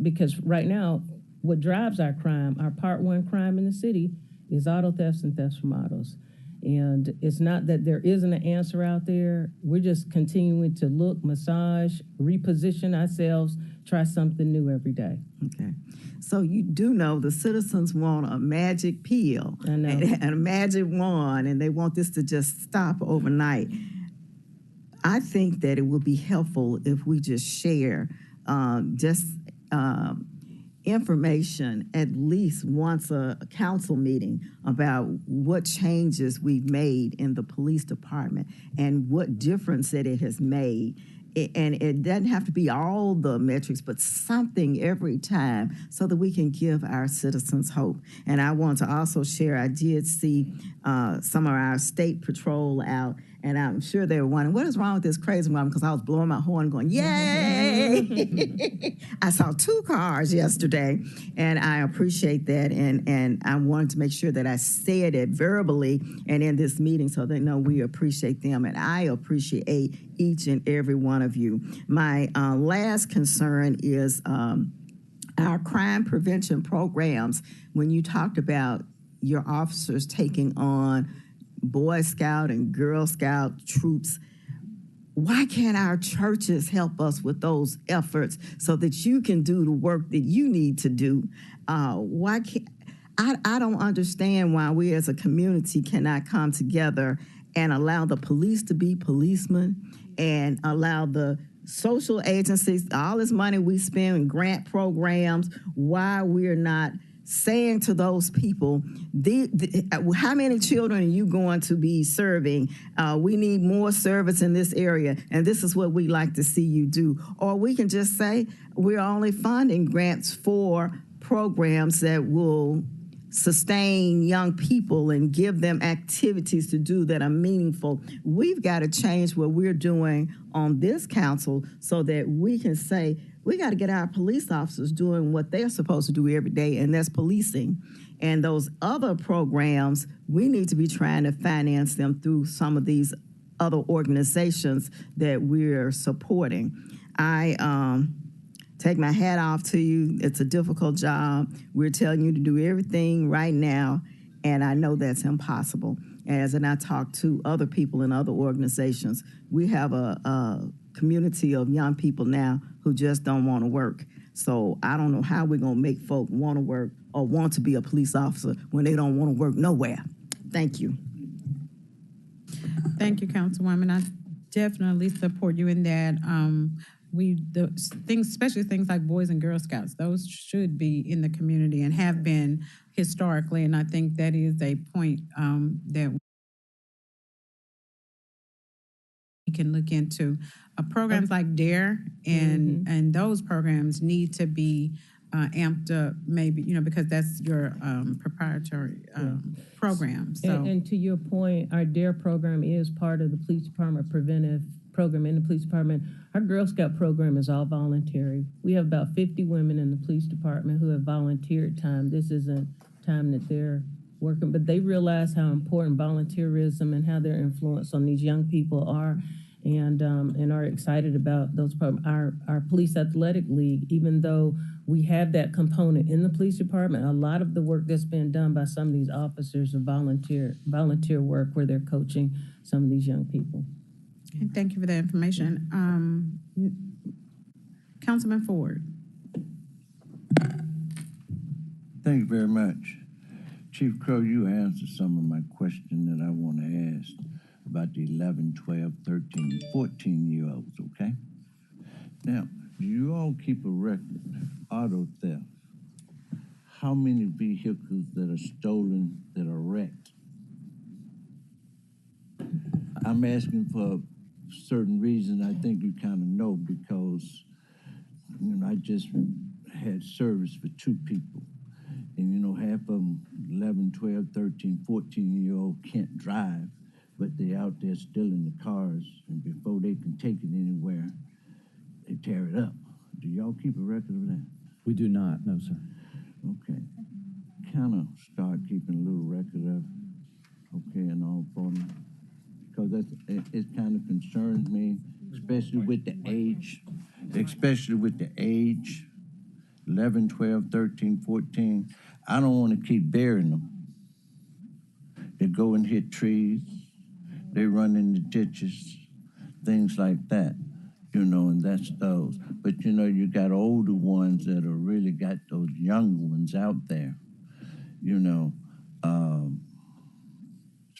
because right now what drives our crime, our part one crime in the city, is auto thefts and thefts from autos. And it's not that there isn't an answer out there. We're just continuing to look, massage, reposition ourselves, try something new every day. Okay. So you do know the citizens want a magic pill and a magic wand, and they want this to just stop overnight. I think that it would be helpful if we just share information at least once a council meeting about what changes we've made in the police department and what difference that it has made. And it doesn't have to be all the metrics, but something every time so that we can give our citizens hope. And I want to also share, I did see some of our state patrol out, and I'm sure they were wondering, what is wrong with this crazy woman? Because I was blowing my horn going, yay! I saw 2 cars yesterday, and I appreciate that. And I wanted to make sure that I said it verbally and in this meeting so they know we appreciate them. And I appreciate each and every one of you. My last concern is our crime prevention programs. When you talked about your officers taking on Boy Scout and Girl Scout troops, why can't our churches help us with those efforts so that you can do the work that you need to do? Why can't I don't understand why we as a community cannot come together and allow the police to be policemen and allow the social agencies, all this money we spend in grant programs, why we're not saying to those people, how many children are you going to be serving? We need more service in this area, and this is what we like to see you do. Or we can just say we're only funding grants for programs that will sustain young people and give them activities to do that are meaningful. We've got to change what we're doing on this council so that we can say, we got to get our police officers doing what they're supposed to do every day, and that's policing. And those other programs, we need to be trying to finance them through some of these other organizations that we're supporting. I take my hat off to you. It's a difficult job. We're telling you to do everything right now, And I know that's impossible. And I talk to other people in other organizations, we have a community of young people now who just don't want to work. So I don't know how we're going to make folk want to work or want to be a police officer when they don't want to work nowhere. Thank you. Thank you, Councilwoman. I definitely support you in that. Things, especially things like Boys and Girl Scouts, those should be in the community and have been historically. And I think that is a point that we can look into. Programs like DARE and those programs need to be amped up, maybe, because that's your proprietary program. So. And to your point, our DARE program is part of the police department preventive program in the police department. Our Girl Scout program is all voluntary. We have about 50 women in the police department who have volunteered time. This isn't time that they're working, but they realize how important volunteerism and how their influence on these young people are, and are excited about those programs. Our police athletic league, even though we have that component in the police department, a lot of the work that's been done by some of these officers are volunteer work where they're coaching some of these young people. Okay, thank you for that information. Councilman Ford. Thank you very much. Chief Crow, you answered some of my question that I want to ask about the 11, 12, 13, 14-year-olds, okay? Now, do you all keep a record, auto theft? How many vehicles that are stolen that are wrecked? I'm asking for a certain reason. I think you kind of know because, I just had service for 2 people. And, half of them, 11, 12, 13, 14-year-old can't drive, but they're out there still in the cars. And before they can take it anywhere, they tear it up. Do y'all keep a record of that? We do not, no, sir. Okay. Kind of start keeping a little record of, okay, and all for me. Because it kind of concerns me, especially with the age, 11, 12, 13, 14. I don't want to keep burying them. They go and hit trees. They run in the ditches, things like that, and that's those. But, you got older ones that are really got those younger ones out there,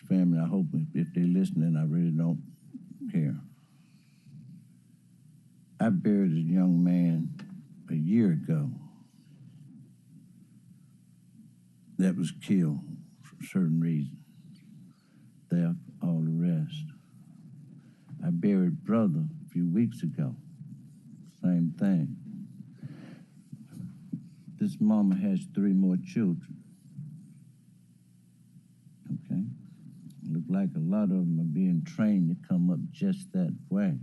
family, I hope if they're listening, I really don't care. I buried a young man a year ago that was killed for certain reasons, theft, all the rest. I buried brother a few weeks ago, same thing. This mama has 3 more children, okay? Look like a lot of them are being trained to come up just that way.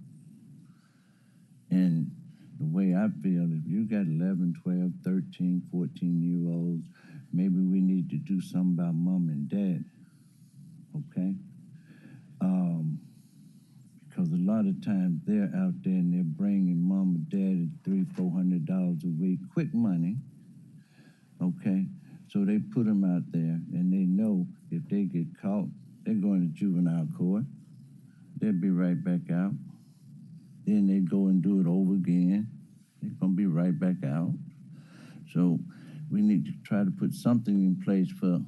And the way I feel, if you got 11, 12, 13, 14-year-olds, maybe we need to do something about mom and dad, okay? Because a lot of times they're out there and they're bringing mom and dad $300, $400 a week, quick money, okay? So they put them out there and they know if they get caught, they're going to juvenile court. They'll be right back out. Then they go and do it over again. They're going to be right back out. So we need to try to put something in place for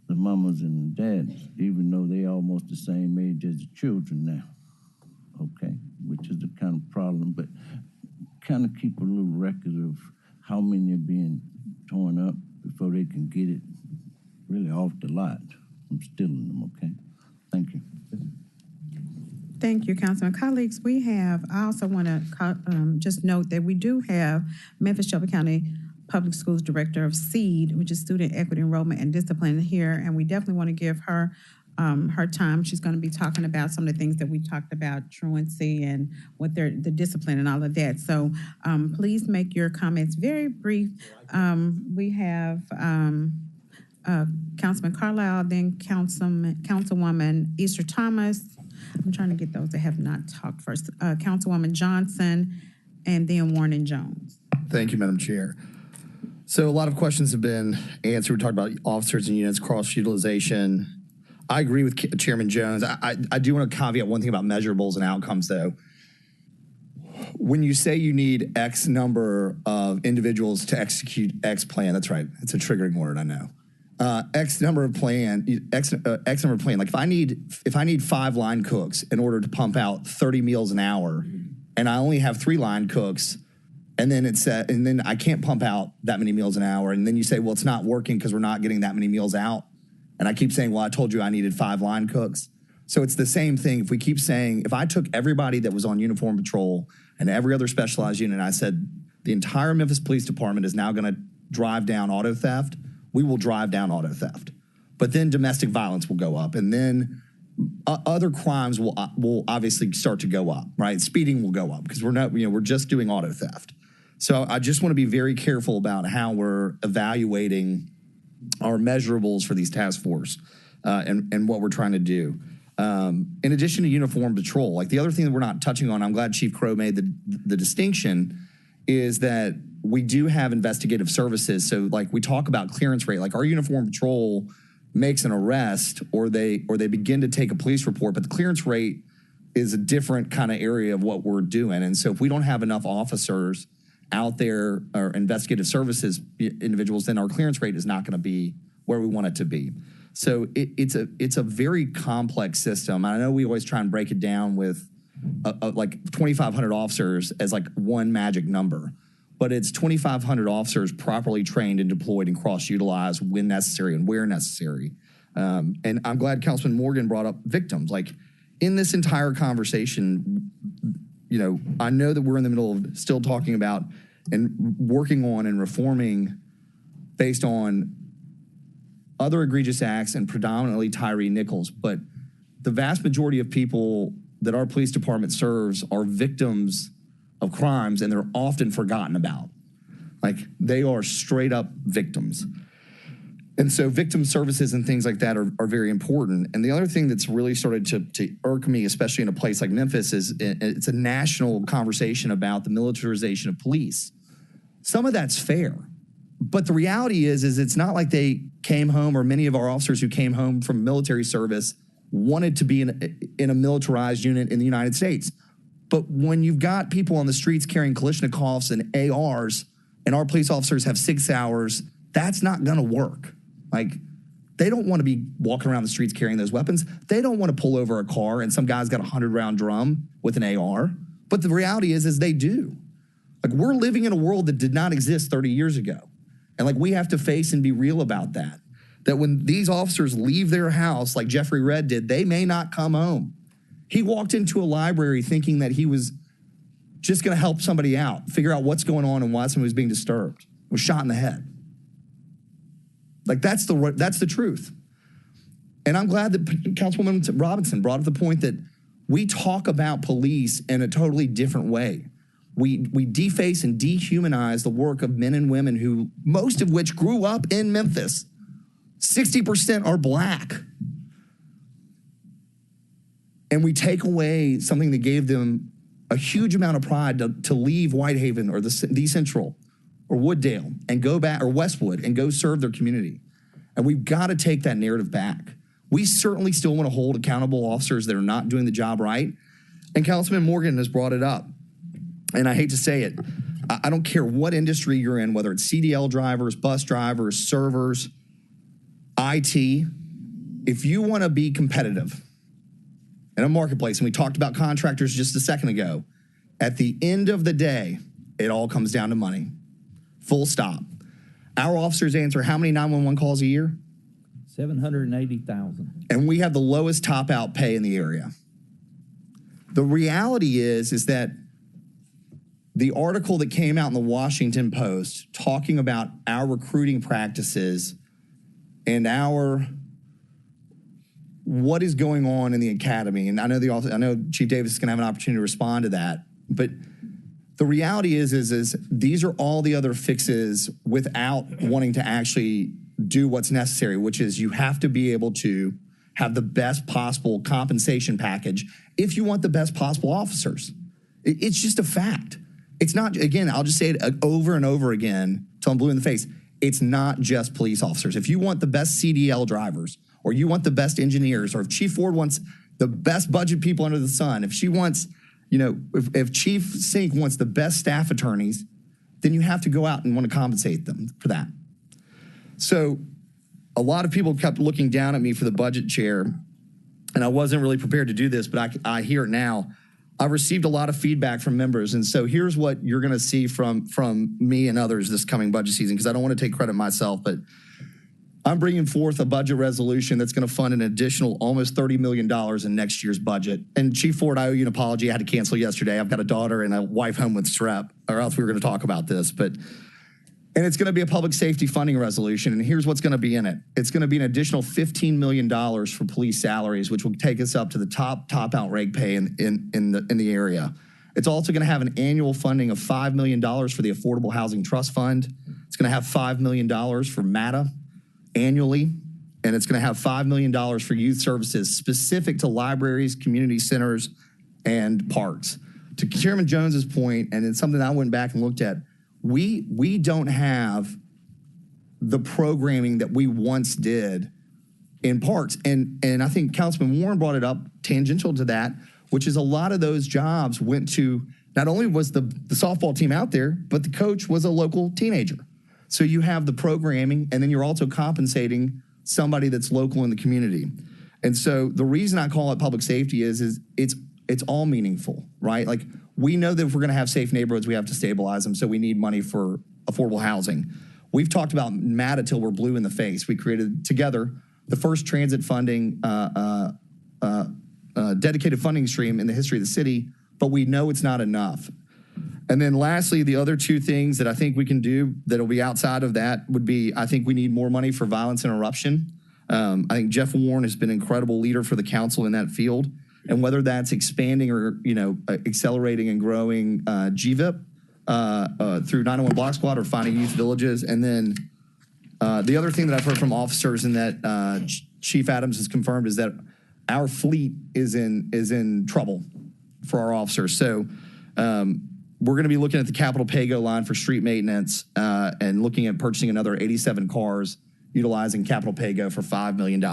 the mamas and the dads, even though they almost the same age as the children now, okay? Which is the kind of problem, but kind of keep a little record of how many are being torn up before they can get it really off the lot. I'm stealing them, okay? Thank you. Thank you, Councilman. Colleagues, I also want to just note that we do have Memphis Shelby County Public Schools Director of SEED, which is Student Equity, Enrollment, and Discipline here, and we definitely want to give her her time. She's going to be talking about some of the things that we talked about, truancy and what the discipline and all of that. So please make your comments very brief. We have Councilman Carlisle, then Councilwoman Easter Thomas. I'm trying to get those that have not talked first. Councilwoman Johnson, and then Warren and Jones. Thank you, Madam Chair. So a lot of questions have been answered. We talked about officers and units, cross-utilization. I agree with Chairman Jones. I do want to caveat one thing about measurables and outcomes, though. When you say you need X number of individuals to execute X plan, that's right. It's a triggering word, I know. X number of plan. Like if I need 5 line cooks in order to pump out 30 meals an hour, and I only have 3 line cooks, and then I can't pump out that many meals an hour, and then you say, well, it's not working because we're not getting that many meals out, and I keep saying, well, I told you I needed 5 line cooks. So it's the same thing. If we keep saying, if I took everybody that was on uniform patrol and every other specialized unit, and I said the entire Memphis Police Department is now going to drive down auto theft, we will drive down auto theft. But then domestic violence will go up, and then other crimes will obviously start to go up, right? Speeding will go up because we're just doing auto theft. So I just want to be very careful about how we're evaluating our measurables for these task force and what we're trying to do. In addition to uniform patrol, like the other thing that we're not touching on, I'm glad Chief Crow made the distinction, is that we do have investigative services. So like we talk about clearance rate, like our uniform patrol makes an arrest or they begin to take a police report, but the clearance rate is a different kind of area of what we're doing. And so if we don't have enough officers out there or investigative services individuals, then our clearance rate is not going to be where we want it to be. So it's a very complex system. I know we always try and break it down with like 2,500 officers as like one magic number, but it's 2,500 officers properly trained and deployed and cross-utilized when necessary and where necessary. And I'm glad Councilman Morgan brought up victims. Like in this entire conversation, I know that we're in the middle of still talking about and working on and reforming based on other egregious acts and predominantly Tyree Nichols, but the vast majority of people that our police department serves are victims of crimes, and they're often forgotten about. Like they are straight up victims. And so victim services and things like that are very important. And the other thing that's really started to irk me, especially in a place like Memphis, is it's a national conversation about the militarization of police. Some of that's fair. But the reality is it's not like they came home, or many of our officers who came home from military service wanted to be in a militarized unit in the United States. But when you've got people on the streets carrying Kalashnikovs and ARs, and our police officers have 6 hours, that's not going to work. Like, they don't want to be walking around the streets carrying those weapons. They don't want to pull over a car and some guy's got a 100-round drum with an AR. But the reality is they do. Like, we're living in a world that did not exist 30 years ago. And like, we have to face and be real about that. That when these officers leave their house, like Jeffrey Redd did, they may not come home. He walked into a library thinking that he was just going to help somebody out, figure out what's going on and why somebody was being disturbed. Was shot in the head. Like, that's the truth. And I'm glad that Councilwoman Robinson brought up the point that we talk about police in a totally different way. We deface and dehumanize the work of men and women who, most of which grew up in Memphis. 60% are Black. And we take away something that gave them a huge amount of pride to leave Whitehaven or the Central or Wooddale and go back, or Westwood, and go serve their community. And we've got to take that narrative back. We certainly still want to hold accountable officers that are not doing the job right. And Councilman Morgan has brought it up. And I hate to say it, I don't care what industry you're in, whether it's CDL drivers, bus drivers, servers, IT, if you want to be competitive in a marketplace, and we talked about contractors just a second ago, at the end of the day, it all comes down to money. Full stop. Our officers answer how many 911 calls a year? 780,000. And we have the lowest top out pay in the area. The reality is that the article that came out in the Washington Post talking about our recruiting practices and what is going on in the academy, and I know Chief Davis is going to have an opportunity to respond to that, but the reality is these are all the other fixes without wanting to actually do what's necessary, which is you have to be able to have the best possible compensation package if you want the best possible officers. It's just a fact. it's not, again, I'll just say it over and over again till I'm blue in the face. It's not just police officers. If you want the best CDL drivers, or you want the best engineers, or if Chief Ford wants the best budget people under the sun, if she wants, if Chief Sink wants the best staff attorneys, then you have to go out and want to compensate them for that. So a lot of people kept looking down at me for the budget chair, and I wasn't really prepared to do this, but I hear it now. I received a lot of feedback from members, and so here's what you're going to see from me and others this coming budget season, because I don't want to take credit myself, but I'm bringing forth a budget resolution that's going to fund an additional almost $30 million in next year's budget. And Chief Ford, I owe you an apology. I had to cancel yesterday. I've got a daughter and a wife home with strep, or else we were going to talk about this. And it's going to be a public safety funding resolution, and here's what's going to be in it. It's going to be an additional $15 million for police salaries, which will take us up to the top out rate pay in the area. It's also going to have an annual funding of $5 million for the Affordable Housing Trust Fund. It's going to have $5 million for MATA annually, and it's going to have $5 million for youth services specific to libraries, community centers, and parks. To Chairman Jones's point, and it's something I went back and looked at, we don't have the programming that we once did in parks. And I think Councilman Warren brought it up tangential to that, which is a lot of those jobs went to, not only was the softball team out there, but the coach was a local teenager. So you have the programming, and then you're also compensating somebody that's local in the community. And so the reason I call it public safety is it's all meaningful, right? Like, we know that if we're going to have safe neighborhoods, we have to stabilize them, so we need money for affordable housing. We've talked about MATA till we're blue in the face. We created together the first transit funding, dedicated funding stream in the history of the city, but we know it's not enough. And then lastly, the other two things that I think we can do that'll be outside of that would be, I think we need more money for violence interruption. I think Jeff Warren has been an incredible leader for the council in that field. And whether that's expanding or, accelerating and growing GVIP through 911 Block Squad or finding youth villages. And then the other thing that I've heard from officers and that Chief Adams has confirmed is that our fleet is in trouble for our officers. So we're going to be looking at the capital pay-go line for street maintenance and looking at purchasing another 87 cars utilizing capital pay-go for $5 million.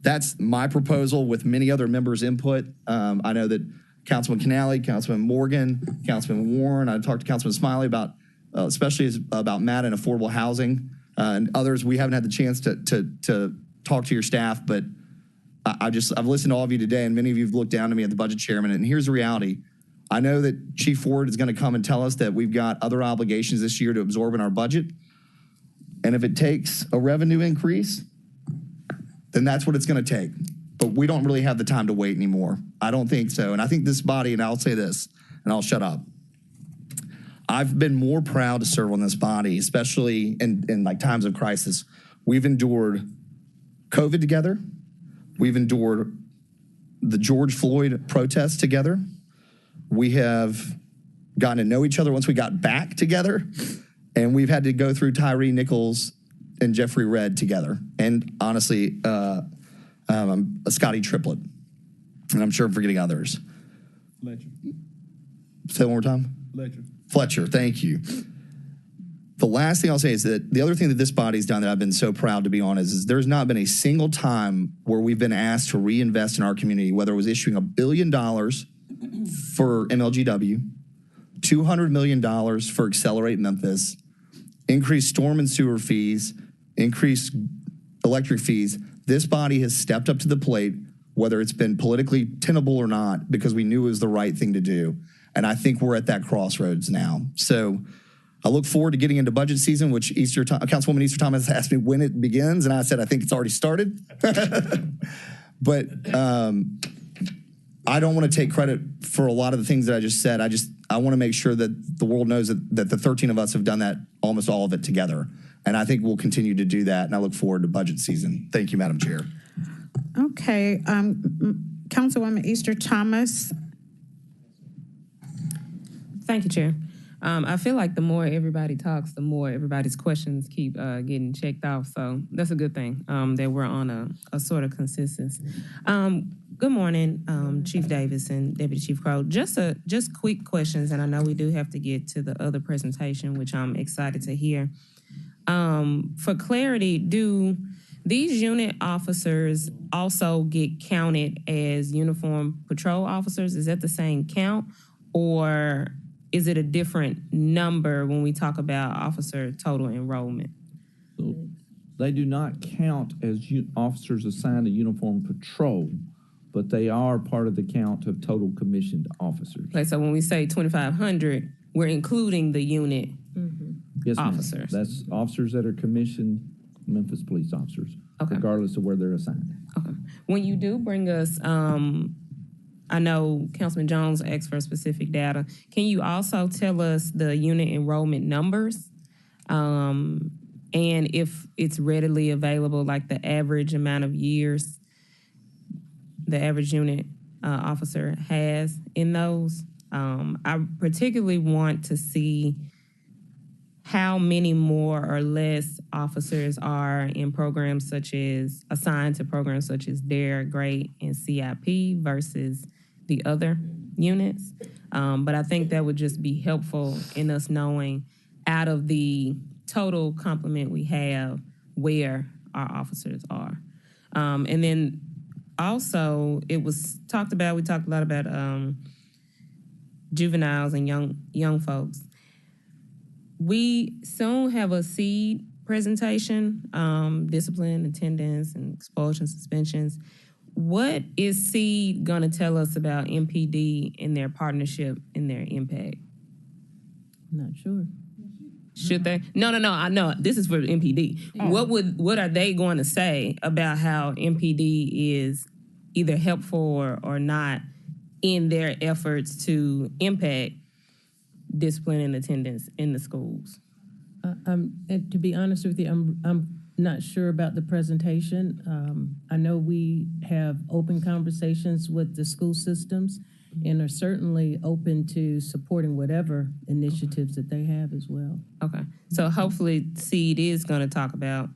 That's my proposal with many other members' input. I know that Councilman Canale, Councilman Morgan, Councilman Warren, I talked to Councilman Smiley about, especially about MATA and affordable housing, and others. We haven't had the chance to talk to your staff, but I've listened to all of you today, and many of you have looked down to me at the budget chairman, and here's the reality. I know that Chief Ford is going to come and tell us that we've got other obligations this year to absorb in our budget, and if it takes a revenue increase, then that's what it's going to take. But we don't really have the time to wait anymore. I don't think so. And I think this body, and I'll say this, and I'll shut up. I've been more proud to serve on this body, especially in like times of crisis. We've endured COVID together. We've endured the George Floyd protests together. We have gotten to know each other once we got back together. And we've had to go through Tyree Nichols and Jeffrey Redd together. And honestly, a Scotty Triplett. And I'm sure I'm forgetting others. Fletcher. Say it one more time. Fletcher, thank you. The last thing I'll say is that the other thing that this body's done that I've been so proud to be on is there's not been a single time where we've been asked to reinvest in our community, whether it was issuing $1 billion for MLGW, $200 million for Accelerate Memphis, increased storm and sewer fees, increased electric fees. This body has stepped up to the plate, whether it's been politically tenable or not, because we knew it was the right thing to do. And I think we're at that crossroads now. So I look forward to getting into budget season, which Councilwoman Easter Thomas asked me when it begins, and I said I think it's already started. But I don't want to take credit for a lot of the things that I just said. I want to make sure that the world knows that the 13 of us have done that, almost all of it together. And I think we'll continue to do that, and I look forward to budget season. Thank you, Madam Chair. Okay, Councilwoman Easter Thomas. Thank you, Chair. I feel like the more everybody talks, the more everybody's questions keep getting checked off. So that's a good thing that we're on a sort of consensus. Good morning, Chief Davis and Deputy Chief Crow. Just quick questions, and I know we do have to get to the other presentation, which I'm excited to hear. For clarity, do these unit officers also get counted as uniform patrol officers? Is that the same count, or is it a different number when we talk about officer total enrollment? So they do not count as officers assigned to uniform patrol, but they are part of the count of total commissioned officers. Okay, so when we say 2,500, we're including the unit Yes, ma'am. officers. That's officers that are commissioned Memphis police officers, regardless of where they're assigned. Okay. When you do bring us, I know Councilman Jones asked for specific data. Can you also tell us the unit enrollment numbers? And if it's readily available, like the average amount of years the average unit officer has in those? I particularly want to see how many more or less officers are in programs such as, assigned to programs such as DARE, GREAT, and CIP versus the other units. But I think that would just be helpful in us knowing out of the total complement we have where our officers are. And then also it was talked about, we talked a lot about juveniles and young folks. We soon have a SEED presentation, discipline, attendance, and expulsion, suspensions. What is SEED going to tell us about MPD and their partnership and their impact? Not sure. Should they? No. I know this is for MPD. Oh. What are they going to say about how MPD is either helpful or not in their efforts to impact discipline and attendance in the schools? And to be honest with you, I'm not sure about the presentation. I know we have open conversations with the school systems and are certainly open to supporting whatever initiatives that they have as well. Okay, so hopefully SEED is going to talk about,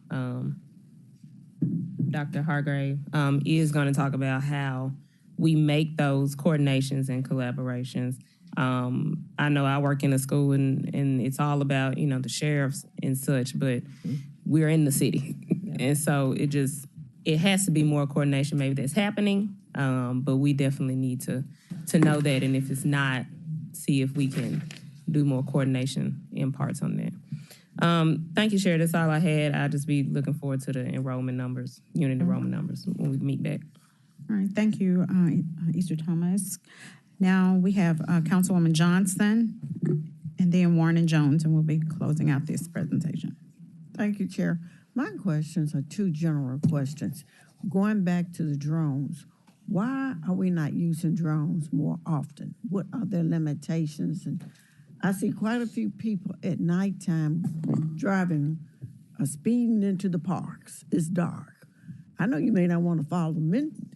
Dr. Hargrave is going to talk about how we make those coordinations and collaborations. I know I work in a school and it's all about, the sheriffs and such, but we're in the city. And so it has to be more coordination maybe that's happening, but we definitely need to know that. And if it's not, see if we can do more coordination in parts on that. Thank you, Sherry. That's all I had. I'll just be looking forward to the enrollment numbers, unit enrollment numbers when we meet back. All right, thank you, Easter Thomas. Now we have Councilwoman Johnson and then Warren and Jones, and we'll be closing out this presentation. Thank you, Chair. My questions are two general questions. Going back to the drones, why are we not using drones more often? What are their limitations? And I see quite a few people at nighttime driving, speeding into the parks. It's dark. I know you may not want to follow them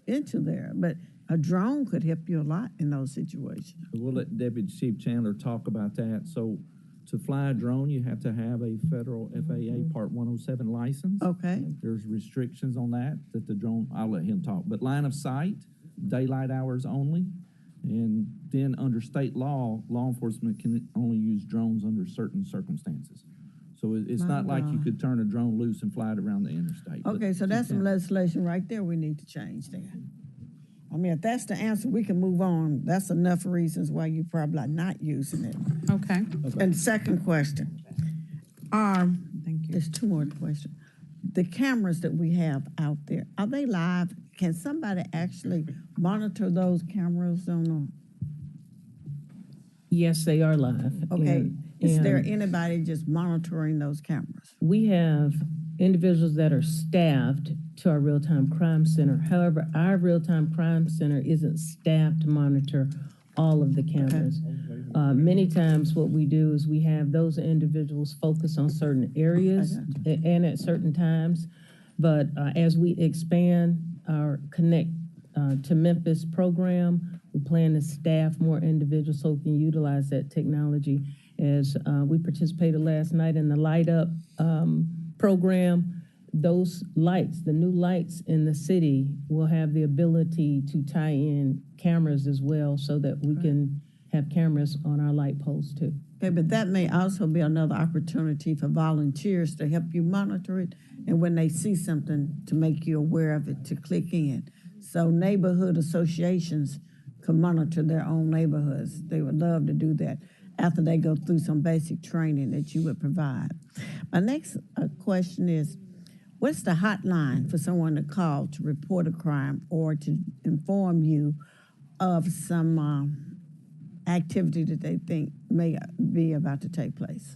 into there, but a drone could help you a lot in those situations. We'll let Deputy Chief Chandler talk about that. So to fly a drone, you have to have a federal FAA Part 107 license. Okay. There's restrictions on that the drone, I'll let him talk. But line of sight, daylight hours only. And then under state law enforcement can only use drones under certain circumstances. So it's not like you could turn a drone loose and fly it around the interstate. Okay, so that's some legislation right there we need to change then. I mean, if that's the answer, we can move on. That's enough reasons why you probably are not using it. Okay. And second question. Thank you. There's two more questions. The cameras that we have out there, are they live? Can somebody actually monitor those cameras on Yes, they are live. Okay. Is there And anybody just monitoring those cameras? we have individuals that are staffed to our real-time crime center. However, our real-time crime center isn't staffed to monitor all of the cameras. Many times what we do is we have those individuals focus on certain areas and at certain times. But as we expand our Connect to Memphis program, we plan to staff more individuals so we can utilize that technology as we participated last night in the Light Up program. Those lights, the new lights in the city, will have the ability to tie in cameras as well, so that we can have cameras on our light poles too. Okay, but that may also be another opportunity for volunteers to help you monitor it, and when they see something, to make you aware of it, to click in. So neighborhood associations can monitor their own neighborhoods. They would love to do that after they go through some basic training that you would provide. My next question is, what's the hotline for someone to call to report a crime or to inform you of some activity that they think may be about to take place?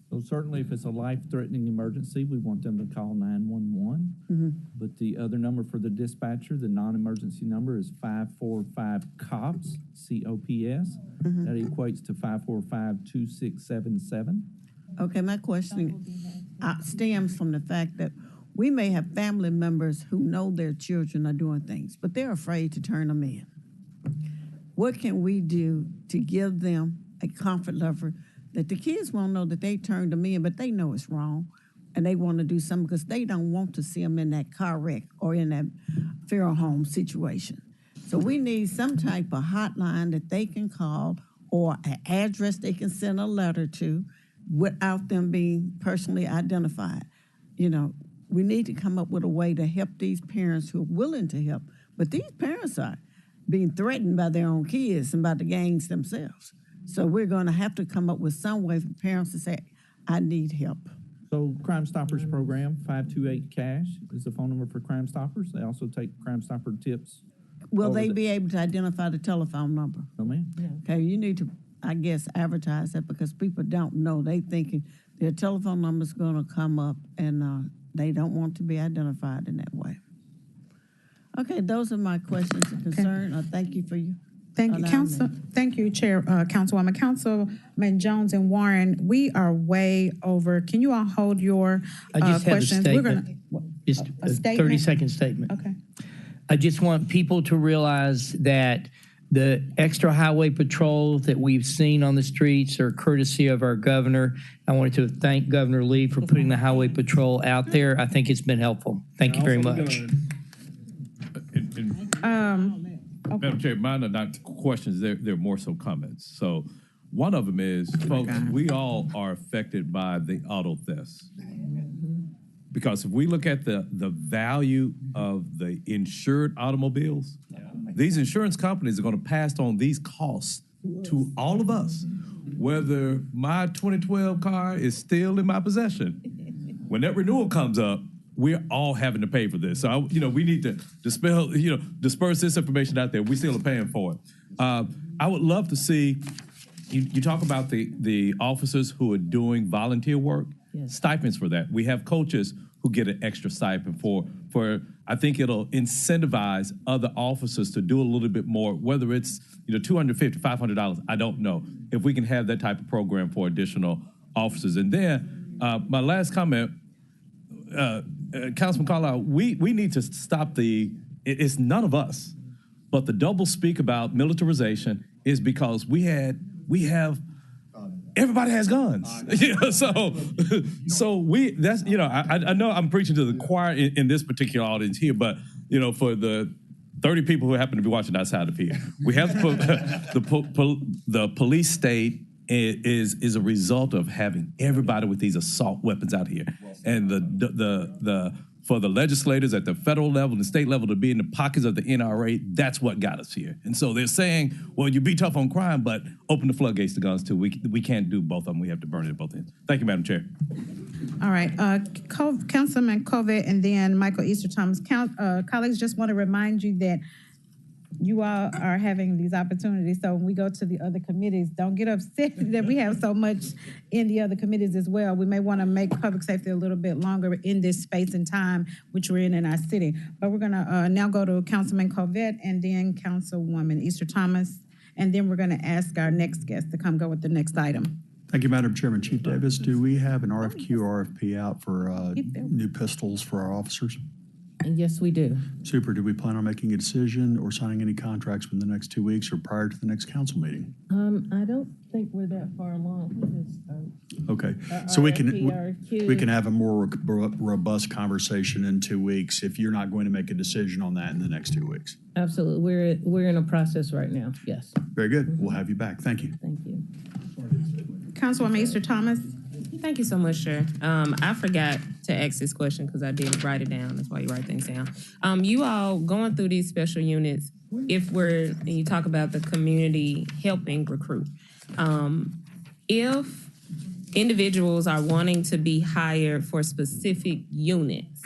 So certainly if it's a life-threatening emergency, we want them to call 911. But the other number for the dispatcher, the non-emergency number, is 545-COPS, C-O-P-S. That equates to 545-2677. Okay, my question stems from the fact that we may have family members who know their children are doing things, but they're afraid to turn them in. What can we do to give them a comfort level that the kids won't know that they turned them in, but they know it's wrong, and they want to do something because they don't want to see them in that car wreck or in that funeral home situation. So we need some type of hotline that they can call, or an address they can send a letter to without them being personally identified. You know, we need to come up with a way to help these parents who are willing to help, but these parents are being threatened by their own kids and by the gangs themselves. So we're going to have to come up with some way for parents to say, I need help. So Crime Stoppers program, 528-CASH is the phone number for Crime Stoppers. They also take Crime Stopper tips. Will they be able to identify the telephone number? No, ma'am. Okay, you need to, I guess, advertise that because people don't know. They thinking their telephone number is going to come up, and they don't want to be identified in that way. Okay, those are my questions and concerns. Thank you for you. Thank you, Council. Thank you, Chair, Councilwoman. Councilman Jones and Warren, we are way over. Can you all hold your I just have questions? a We're statement. Just a a statement? 30-second statement. Okay. I just want people to realize that the extra highway patrols that we've seen on the streets are courtesy of our governor. I wanted to thank Governor Lee for putting the highway patrol out there. I think it's been helpful. Thank you very much. Madam Chair, mine are not questions, they're more so comments. So one of them is, folks, we all are affected by the auto thefts. Because if we look at the value of the insured automobiles, these insurance companies are going to pass on these costs to all of us. Whether my 2012 car is still in my possession, when that renewal comes up, we're all having to pay for this. So, we need to disperse this information out there. We still are paying for it. I would love to see, you talk about the officers who are doing volunteer work, stipends for that. We have coaches who get an extra stipend for I think it'll incentivize other officers to do a little bit more, whether it's, $250, $500, I don't know. If we can have that type of program for additional officers. And then my last comment, Councilman Carlisle, we need to stop it's none of us, but the double speak about militarization is because everybody has guns. I know I'm preaching to the choir in this particular audience here, but for the 30 people who happen to be watching outside of here, we have the police state is a result of having everybody with these assault weapons out here, and for the legislators at the federal level and the state level to be in the pockets of the NRA, that's what got us here. And so they're saying, well, you be tough on crime, but open the floodgates to guns too. We can't do both of them. We have to burn it at both ends. Thank you, Madam Chair. All right, Councilman Covett and then Michael Easter Thomas. Colleagues, just want to remind you that you all are having these opportunities. So when we go to the other committees, don't get upset that we have so much in the other committees as well. We may want to make public safety a little bit longer in this space and time which we're in our city. But we're going to now go to Councilman Covett and then Councilwoman Easter Thomas. And then we're going to ask our next guest to come go with the next item. Thank you, Madam Chairman. Chief Davis, do we have an RFQ or RFP out for new pistols for our officers? And yes, we do. Super. Do we plan on making a decision or signing any contracts within the next 2 weeks or prior to the next council meeting? I don't think we're that far along. Okay, so we RFP, can have a more robust conversation in 2 weeks if you're not going to make a decision on that in the next 2 weeks. Absolutely. We're in a process right now. Yes. Very good. We'll have you back. Thank you. Thank you. Councilwoman Easter Thomas. Thank you so much, Chair. I forgot to ask this question because I didn't write it down. That's why you write things down. You all going through these special units, and you talk about the community helping recruit, if individuals are wanting to be hired for specific units,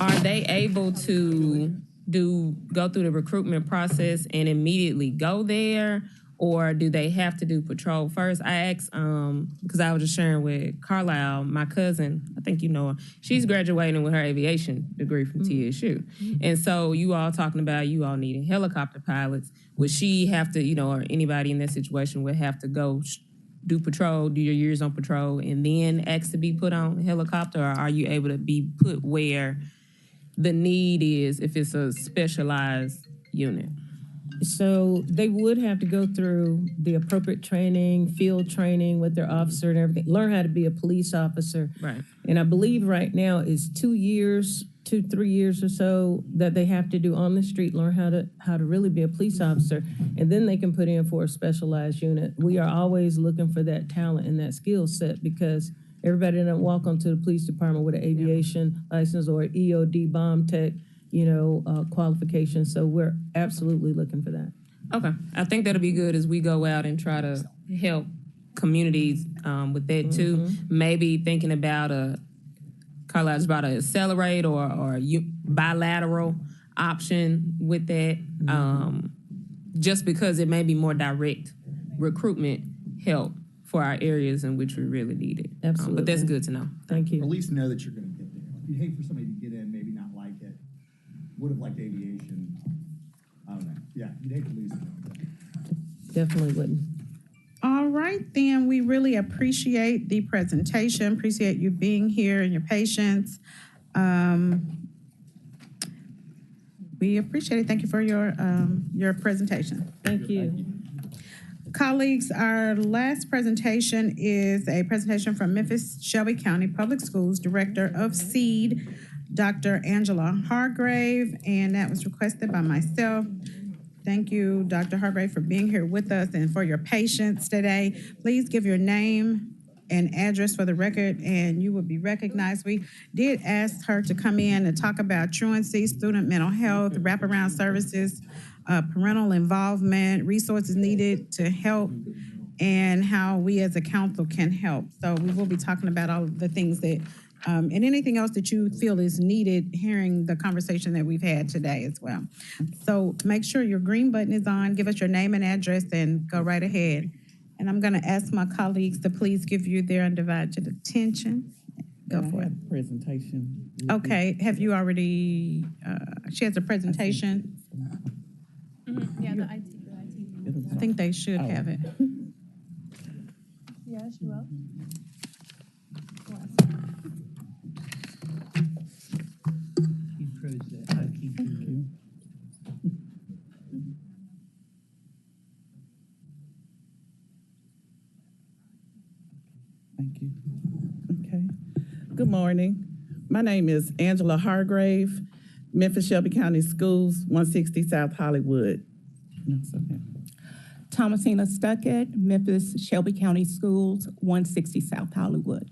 are they able to go through the recruitment process and immediately go there? Or do they have to do patrol first? I asked, because I was just sharing with Carlisle, my cousin, I think you know her, she's graduating with her aviation degree from TSU. And so you all talking about you all needing helicopter pilots. Would she have to, or anybody in that situation would have to go do patrol, do your years on patrol, and then ask to be put on a helicopter? Or are you able to be put where the need is if it's a specialized unit? So they would have to go through the appropriate training, field training with their officer and everything, learn how to be a police officer. Right. And I believe right now is 2 years, 3 years or so that they have to do on the street, learn how to really be a police officer, and then they can put in for a specialized unit. We are always looking for that talent and that skill set because everybody doesn't walk onto the police department with an aviation license or EOD bomb tech qualifications. So we're absolutely looking for that. Okay. I think that'll be good as we go out and try to help communities with that too. Maybe thinking about Carlisle's about to accelerate or bilateral option with that, just because it may be more direct recruitment help for our areas in which we really need it. Absolutely. But that's good to know. Thank you. Or at least know that you're going to get there. You'd hate for somebody to get in, maybe not like it, would have liked aviation. I don't know. Yeah, you'd hate to lose it. Definitely wouldn't. All right, then we really appreciate the presentation, appreciate you being here and your patience. We appreciate it. Thank you for your presentation. Thank you. Colleagues, our last presentation is a presentation from Memphis Shelby County Public Schools Director of SEED, Dr. Angela Hargrave, and that was requested by myself. Thank you, Dr. Hargrave, for being here with us and for your patience today. Please give your name and address for the record, and you will be recognized. We did ask her to come in and talk about truancy, student mental health, wraparound services, parental involvement, resources needed to help, and how we as a council can help. So we will be talking about all of the things that and anything else that you feel is needed hearing the conversation that we've had today as well. So make sure your green button is on, give us your name and address, and go right ahead. And I'm gonna ask my colleagues to please give you their undivided attention. Go for it. Presentation. Okay, have you already, she has a presentation? Yeah, the IT. I think they should have it. Yeah, she will. Thank you. Okay. Good morning. My name is Angela Hargrave, Memphis Shelby County Schools, 160 South Hollywood. That's okay. Thomasina Stuckett, Memphis Shelby County Schools, 160 South Hollywood.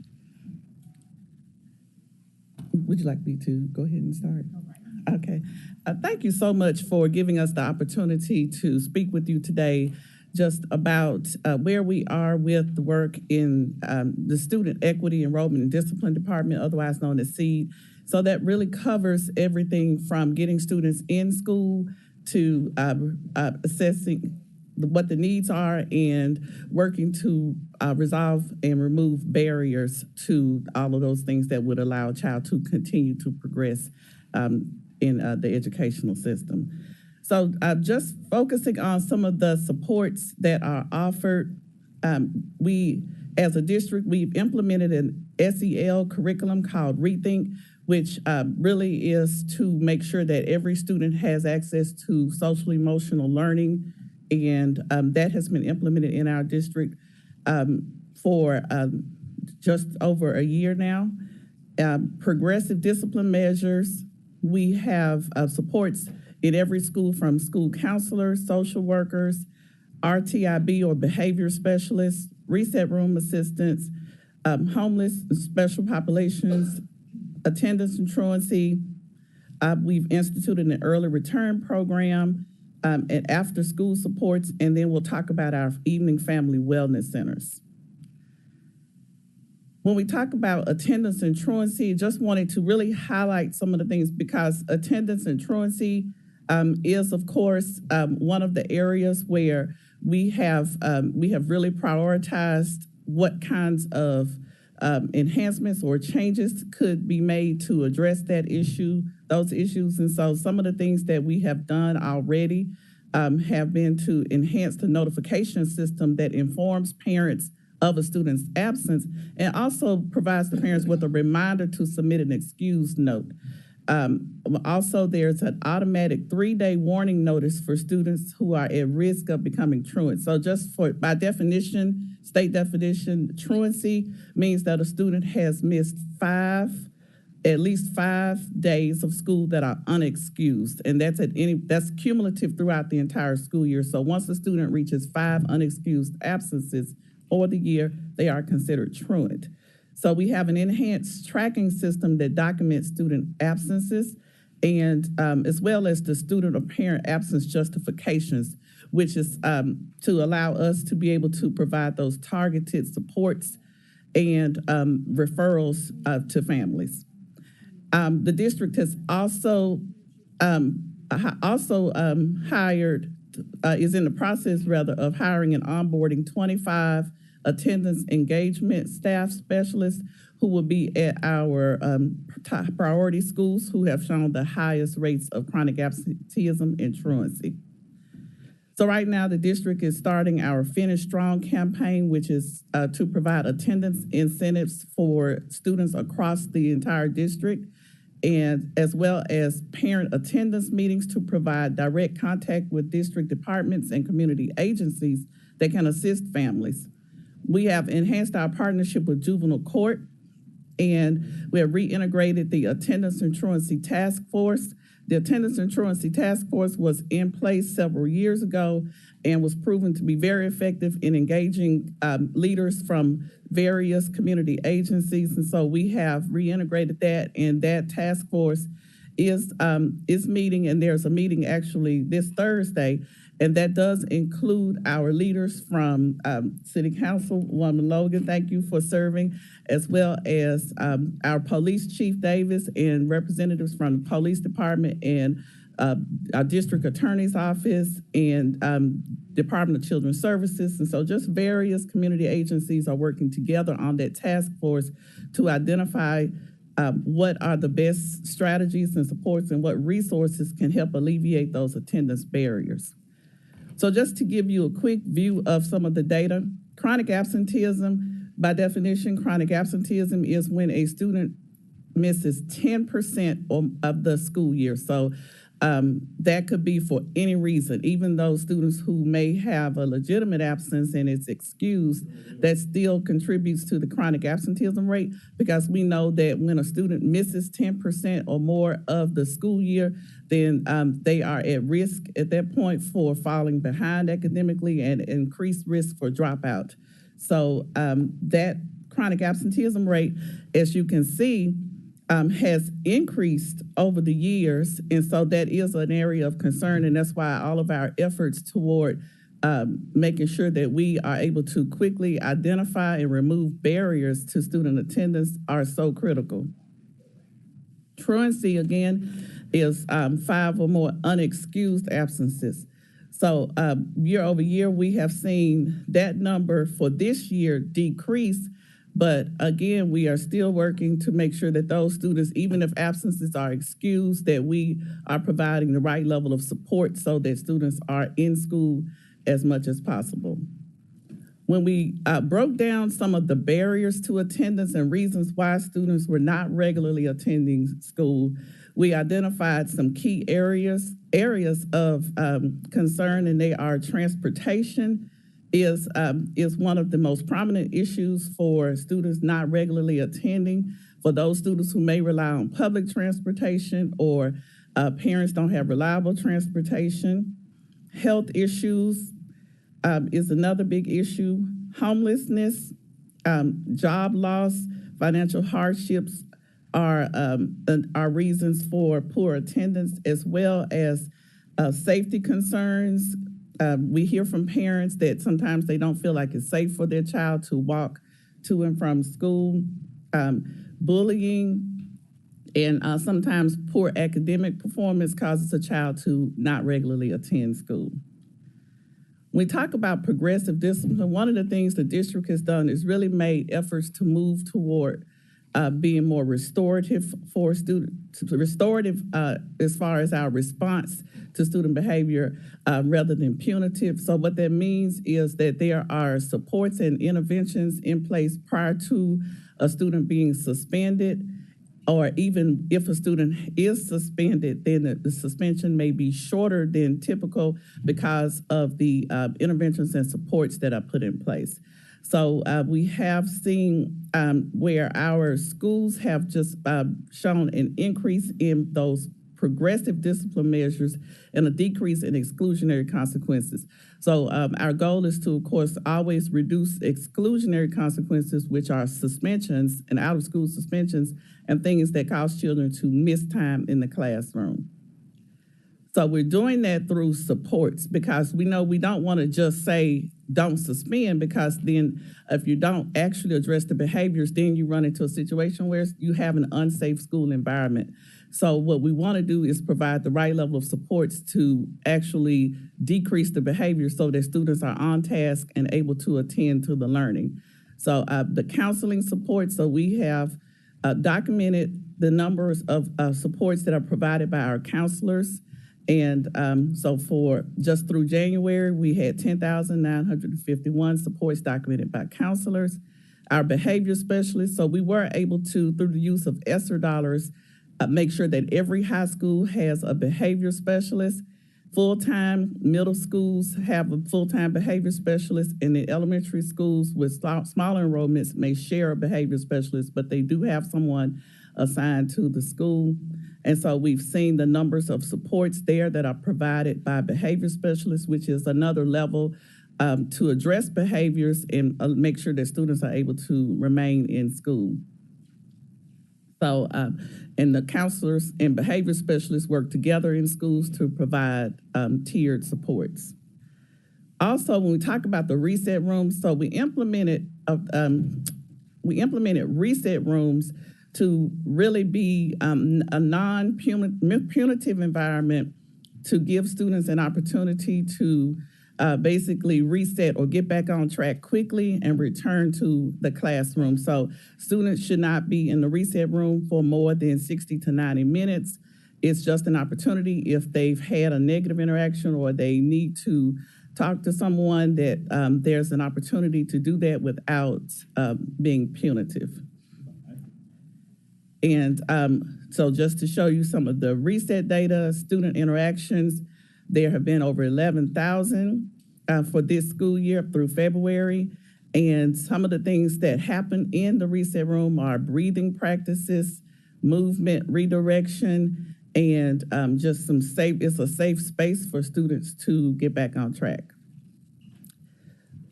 Would you like me to go ahead and start? Okay. Thank you so much for giving us the opportunity to speak with you today just about where we are with the work in the Student Equity, Enrollment, and Discipline Department, otherwise known as SEED. So that really covers everything from getting students in school to assessing what the needs are and working to resolve and remove barriers to all of those things that would allow a child to continue to progress in the educational system. So just focusing on some of the supports that are offered, we, as a district, we've implemented an SEL curriculum called Rethink, which really is to make sure that every student has access to social emotional learning. And that has been implemented in our district for just over a year now. Progressive discipline measures. We have supports in every school from school counselors, social workers, RTIB or behavior specialists, reset room assistants, homeless special populations, attendance and truancy. We've instituted an early return program and after school supports, and then we'll talk about our evening family wellness centers. When we talk about attendance and truancy, just wanted to really highlight some of the things because attendance and truancy is, of course, one of the areas where we have really prioritized what kinds of enhancements or changes could be made to address those issues. And so some of the things that we have done already have been to enhance the notification system that informs parents of a student's absence and also provides the parents with a reminder to submit an excuse note. Also, there's an automatic 3-day warning notice for students who are at risk of becoming truant. So just by definition, state definition, truancy means that a student has missed at least 5 days of school that are unexcused. And that's cumulative throughout the entire school year. So once a student reaches 5 unexcused absences for the year, they are considered truant. So we have an enhanced tracking system that documents student absences and as well as the student or parent absence justifications, which is to allow us to be able to provide those targeted supports and referrals to families. The district has also hired, is in the process rather of hiring and onboarding 25 attendance engagement staff specialists who will be at our priority schools who have shown the highest rates of chronic absenteeism and truancy. So right now the district is starting our Finish Strong campaign, which is to provide attendance incentives for students across the entire district, and as well as parent attendance meetings to provide direct contact with district departments and community agencies that can assist families. We have enhanced our partnership with juvenile court, and we have reintegrated the Attendance and Truancy Task Force. The Attendance and Truancy Task Force was in place several years ago and was proven to be very effective in engaging leaders from various community agencies. And so we have reintegrated that, and that task force is meeting, and there's a meeting actually this Thursday. And that does include our leaders from City Councilwoman Logan, thank you for serving, as well as our Police Chief Davis and representatives from the Police Department and our District Attorney's Office and Department of Children's Services. And so just various community agencies are working together on that task force to identify what are the best strategies and supports and what resources can help alleviate those attendance barriers. So just to give you a quick view of some of the data, chronic absenteeism, by definition, chronic absenteeism is when a student misses 10% of the school year. So that could be for any reason, even those students who may have a legitimate absence and it's excused, that still contributes to the chronic absenteeism rate, because we know that when a student misses 10% or more of the school year, then they are at risk at that point for falling behind academically and increased risk for dropout. So that chronic absenteeism rate, as you can see, has increased over the years, and so that is an area of concern, and that's why all of our efforts toward making sure that we are able to quickly identify and remove barriers to student attendance are so critical. Truancy, again, is 5 or more unexcused absences. So year over year, we have seen that number for this year decrease. But again, we are still working to make sure that those students, even if absences are excused, that we are providing the right level of support so that students are in school as much as possible. When we broke down some of the barriers to attendance and reasons why students were not regularly attending school, we identified some key areas of concern, and they are transportation is one of the most prominent issues for students not regularly attending. For those students who may rely on public transportation or parents don't have reliable transportation. Health issues is another big issue. Homelessness, job loss, financial hardships are reasons for poor attendance, as well as safety concerns. We hear from parents that sometimes they don't feel like it's safe for their child to walk to and from school. Bullying and sometimes poor academic performance causes a child to not regularly attend school. When we talk about progressive discipline, one of the things the district has done is really made efforts to move toward being more restorative for students, as far as our response to student behavior rather than punitive. So what that means is that there are supports and interventions in place prior to a student being suspended, or even if a student is suspended, then the suspension may be shorter than typical because of the interventions and supports that are put in place. So we have seen where our schools have just shown an increase in those progressive discipline measures and a decrease in exclusionary consequences. So our goal is to, of course, always reduce exclusionary consequences, which are suspensions and out-of-school suspensions and things that cause children to miss time in the classroom. So we're doing that through supports, because we know we don't want to just say don't suspend, because then if you don't actually address the behaviors, then you run into a situation where you have an unsafe school environment. So what we want to do is provide the right level of supports to actually decrease the behavior so that students are on task and able to attend to the learning. So the counseling support, so we have documented the numbers of supports that are provided by our counselors. And so for just through January, we had 10,951 supports documented by counselors. Our behavior specialists, so we were able to, through the use of ESSER dollars, make sure that every high school has a behavior specialist. Full-time middle schools have a full-time behavior specialist, and the elementary schools with smaller enrollments may share a behavior specialist, but they do have someone assigned to the school. And so we've seen the numbers of supports there that are provided by behavior specialists, which is another level to address behaviors and make sure that students are able to remain in school. So, and the counselors and behavior specialists work together in schools to provide tiered supports. Also, when we talk about the reset rooms, so we implemented reset rooms to really be a non-punitive environment to give students an opportunity to basically reset or get back on track quickly and return to the classroom. So students should not be in the reset room for more than 60 to 90 minutes. It's just an opportunity if they've had a negative interaction or they need to talk to someone, that there's an opportunity to do that without being punitive. And so just to show you some of the reset data, student interactions, there have been over 11,000 for this school year through February. And some of the things that happen in the reset room are breathing practices, movement redirection, and just it's a safe space for students to get back on track.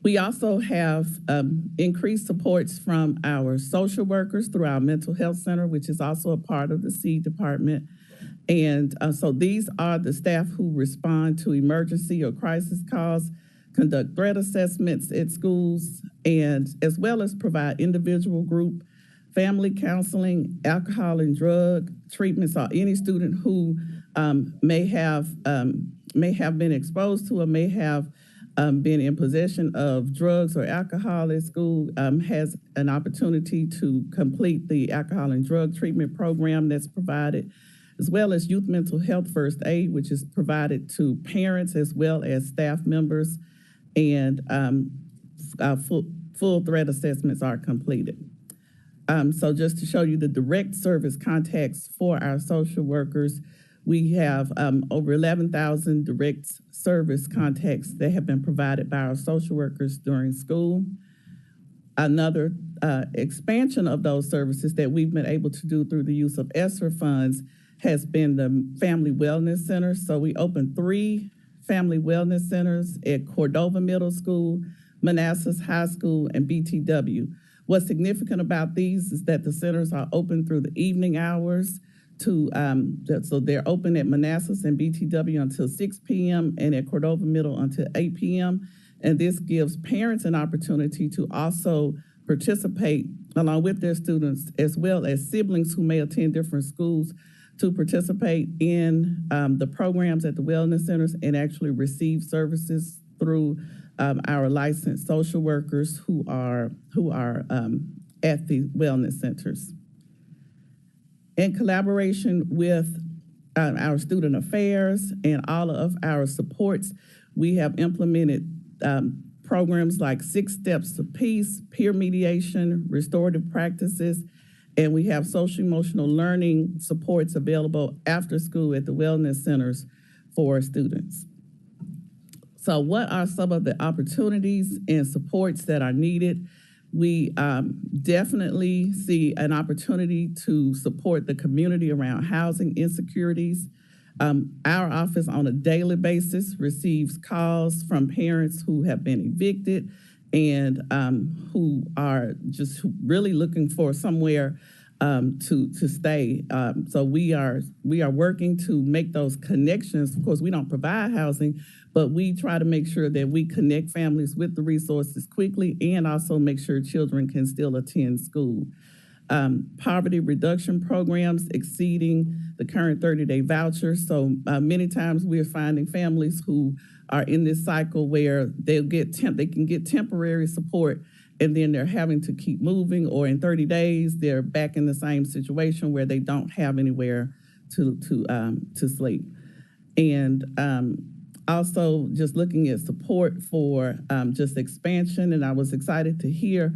We also have increased supports from our social workers through our mental health center, which is also a part of the C department. And so these are the staff who respond to emergency or crisis calls, conduct threat assessments at schools, and as well as provide individual, group, family counseling, alcohol and drug treatments, or any student who may have been exposed to or may have been in possession of drugs or alcohol at school has an opportunity to complete the alcohol and drug treatment program that's provided, as well as youth mental health first aid, which is provided to parents as well as staff members. And full threat assessments are completed. So just to show you the direct service contacts for our social workers, we have over 11,000 direct service contacts that have been provided by our social workers during school. Another expansion of those services that we've been able to do through the use of ESSER funds has been the family wellness centers. So we opened 3 family wellness centers at Cordova Middle School, Manassas High School, and BTW. What's significant about these is that the centers are open through the evening hours so they're open at Manassas and BTW until 6 p.m. and at Cordova Middle until 8 p.m. And this gives parents an opportunity to also participate along with their students, as well as siblings who may attend different schools, to participate in the programs at the wellness centers and actually receive services through our licensed social workers who are at the wellness centers. In collaboration with our student affairs and all of our supports, we have implemented programs like 6 Steps to Peace, peer mediation, restorative practices, and we have social emotional learning supports available after school at the wellness centers for students. So what are some of the opportunities and supports that are needed? We definitely see an opportunity to support the community around housing insecurities. Our office on a daily basis receives calls from parents who have been evicted and who are just really looking for somewhere to stay. So we are working to make those connections. Of course, we don't provide housing, but we try to make sure that we connect families with the resources quickly and also make sure children can still attend school. Poverty reduction programs exceeding the current 30-day voucher. So many times we're finding families who are in this cycle where they can get temporary support and then they're having to keep moving, or in 30 days, they're back in the same situation where they don't have anywhere to sleep. And also just looking at support for just expansion, and I was excited to hear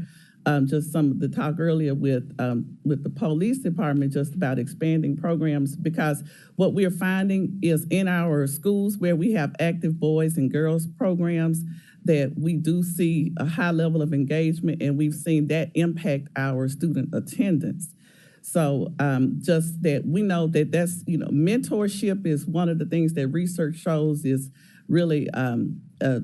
just some of the talk earlier with the police department just about expanding programs, because what we're finding is in our schools where we have active boys and girls programs that we do see a high level of engagement, and we've seen that impact our student attendance. So just that we know that that's, mentorship is one of the things that research shows is really a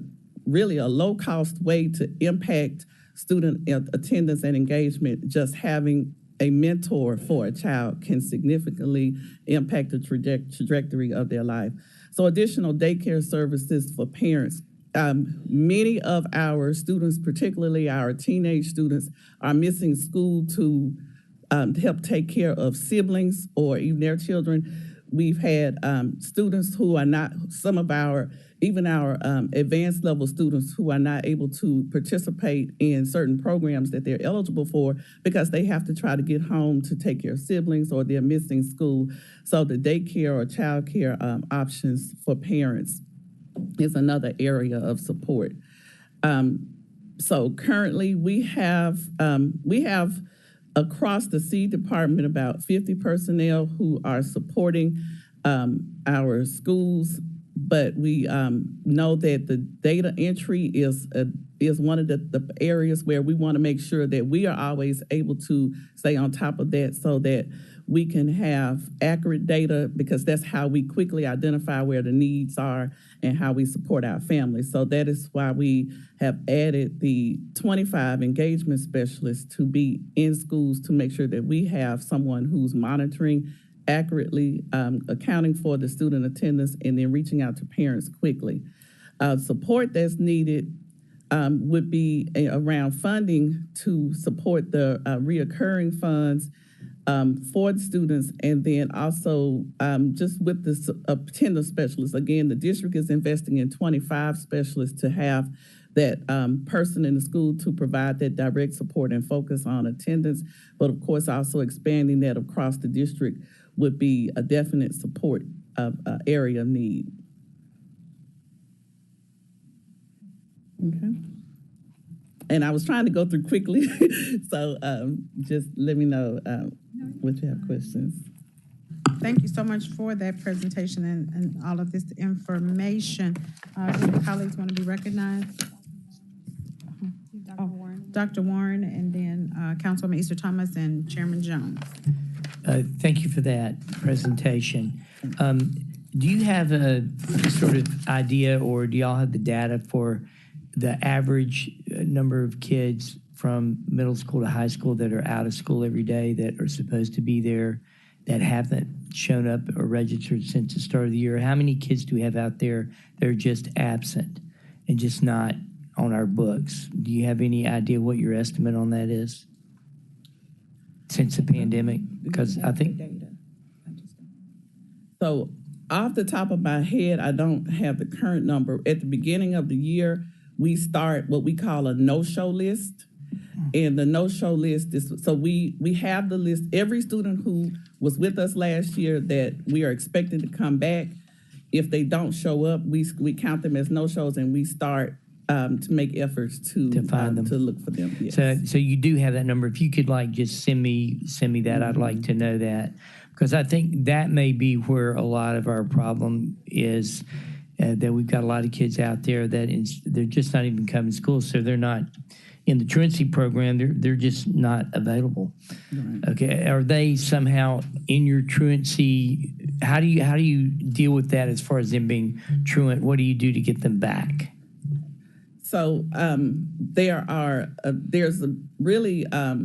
low-cost way to impact student attendance and engagement. Just having a mentor for a child can significantly impact the trajectory of their life. So additional daycare services for parents. Many of our students, particularly our teenage students, are missing school to help take care of siblings or even their children. We've had students who are not, some of our advanced level students who are not able to participate in certain programs that they're eligible for because they have to try to get home to take care of siblings or they're missing school. So the daycare or childcare options for parents is another area of support. So currently we have across the C department about 50 personnel who are supporting our schools, but we know that the data entry is one of the areas where we want to make sure that we are always able to stay on top of that so that we can have accurate data, because that's how we quickly identify where the needs are and how we support our families. So that is why we have added the 25 engagement specialists to be in schools to make sure that we have someone who's monitoring accurately, accounting for the student attendance, and then reaching out to parents quickly. Support that's needed would be around funding to support the reoccurring funds for the students, and then also just with the attendance specialists. Again, the district is investing in 25 specialists to have that person in the school to provide that direct support and focus on attendance. But of course, also expanding that across the district would be a definite support area need. Okay. And I was trying to go through quickly, so just let me know what you have questions. Thank you so much for that presentation and all of this information. Do the colleagues want to be recognized? Dr. Warren, and then Councilwoman Easter Thomas and Chairman Jones. Thank you for that presentation. Do you have a sort of idea, or do y'all have the data for the average number of kids from middle school to high school that are out of school every day that are supposed to be there that haven't shown up or registered since the start of the year? How many kids do we have out there that are just absent and just not on our books? Do you have any idea what your estimate on that is since the pandemic? Because I think... So off the top of my head, I don't have the current number. At the beginning of the year, we start what we call a no-show list. And the no-show list is, so we have the list, every student who was with us last year that we are expecting to come back. If they don't show up, we count them as no-shows, and we start to make efforts to find them, to look for them. Yes. So you do have that number. If you could just send me that, I'd like to know that, because I think that may be where a lot of our problem is. That we've got a lot of kids out there that they're just not even coming to school, so they're not in the truancy program. They're just not available. Right. Okay, are they somehow in your truancy? How do you deal with that as far as them being truant? What do you do to get them back? So there's really a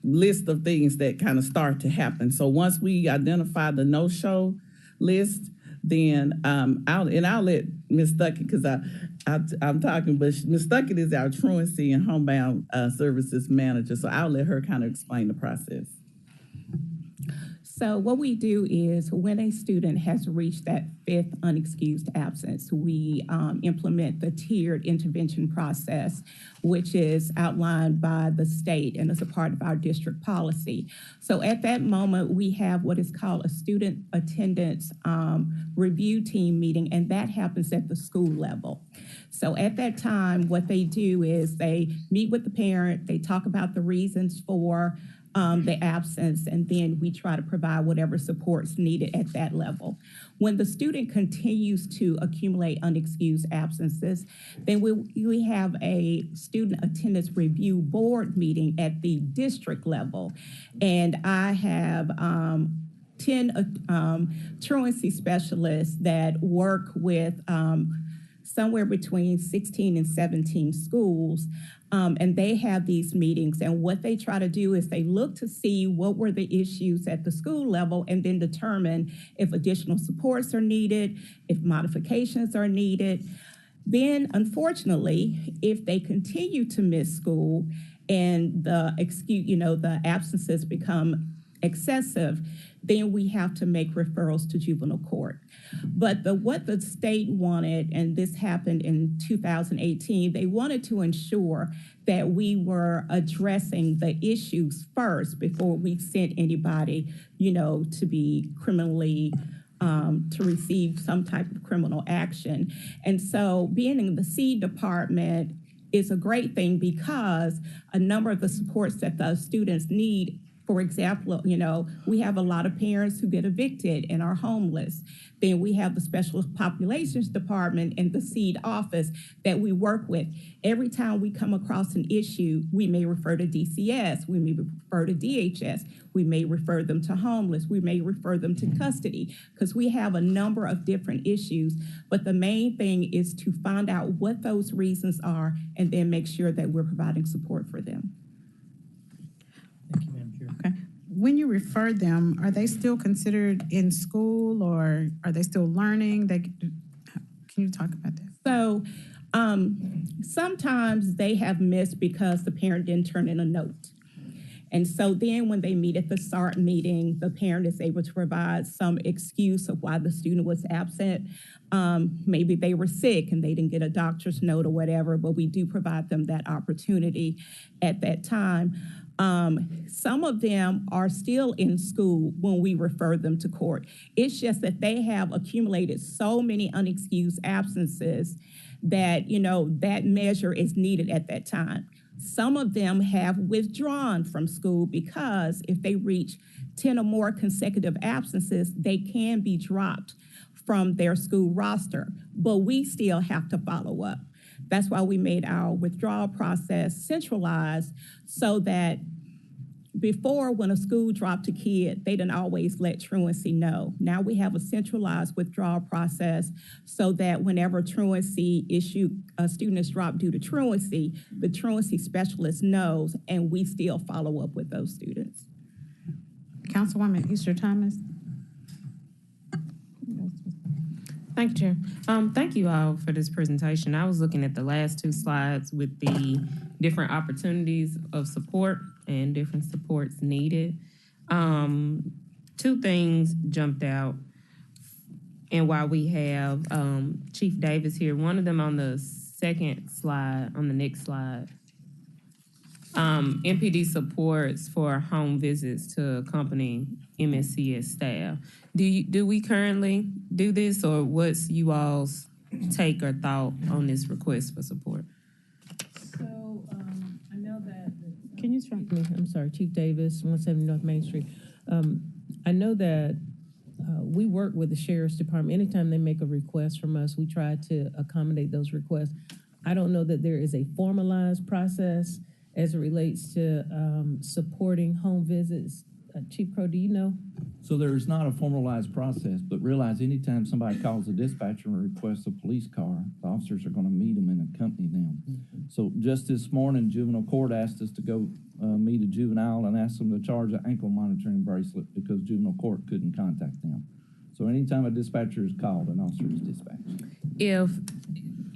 list of things that kind of start to happen. So once we identify the no-show list, then I'll let Ms. Stuckey, because I'm talking, but Ms. Stuckey is our truancy and homebound services manager, so I'll let her kind of explain the process. So what we do is when a student has reached that 5th unexcused absence, we implement the tiered intervention process, which is outlined by the state and is a part of our district policy. So at that moment, we have what is called a student attendance review team meeting, and that happens at the school level. So at that time, what they do is they meet with the parent, they talk about the reasons for the absence, and then we try to provide whatever support's needed at that level. When the student continues to accumulate unexcused absences, then we have a student attendance review board meeting at the district level. And I have 10 truancy specialists that work with somewhere between 16 and 17 schools. And they have these meetings, and what they try to do is they look to see what were the issues at the school level and then determine if additional supports are needed, if modifications are needed. Then, unfortunately, if they continue to miss school and the absences become excessive, then we have to make referrals to juvenile court. But what the state wanted, and this happened in 2018, they wanted to ensure that we were addressing the issues first before we sent anybody, to be criminally, to receive some type of criminal action. And so being in the C department is a great thing because a number of the supports that the students need. For example, we have a lot of parents who get evicted and are homeless. Then we have the Special Populations Department and the SEED office that we work with. Every time we come across an issue, we may refer to DCS, we may refer to DHS, we may refer them to homeless, we may refer them to custody, because we have a number of different issues. But the main thing is to find out what those reasons are and then make sure that we're providing support for them. Okay. When you refer them, are they still considered in school, or are they still learning? Can you talk about that? So sometimes they have missed because the parent didn't turn in a note. And so then when they meet at the SART meeting, the parent is able to provide some excuse of why the student was absent. Maybe they were sick and they didn't get a doctor's note or whatever, but we do provide them that opportunity at that time. Some of them are still in school when we refer them to court. It's just that they have accumulated so many unexcused absences that, that measure is needed at that time. Some of them have withdrawn from school because if they reach 10 or more consecutive absences, they can be dropped from their school roster, but we still have to follow up. That's why we made our withdrawal process centralized so that before, when a school dropped a kid, they didn't always let truancy know. Now we have a centralized withdrawal process so that whenever truancy a student is dropped due to truancy, the truancy specialist knows, and we still follow up with those students. Councilwoman Easter Thomas. Thank you, Chair. Thank you all for this presentation. I was looking at the last two slides with the different opportunities of support and different supports needed. Two things jumped out. And while we have Chief Davis here, one of them on the second slide, on the next slide, MPD supports for home visits to accompany MSCS staff. Do we currently do this, or what's you all's take or thought on this request for support? So I know that. Can you start me? I'm sorry, Chief Davis, 170 North Main Street. I know that we work with the Sheriff's Department. Anytime they make a request from us, we try to accommodate those requests. I don't know that there is a formalized process as it relates to supporting home visits. Chief Crow, do you know? So there is not a formalized process, but realize anytime somebody calls the dispatcher and requests a police car, the officers are going to meet them and accompany them. Mm-hmm. So just this morning, juvenile court asked us to go meet a juvenile and ask them to charge an ankle monitoring bracelet because juvenile court couldn't contact them. So anytime a dispatcher is called, an officer is dispatched. If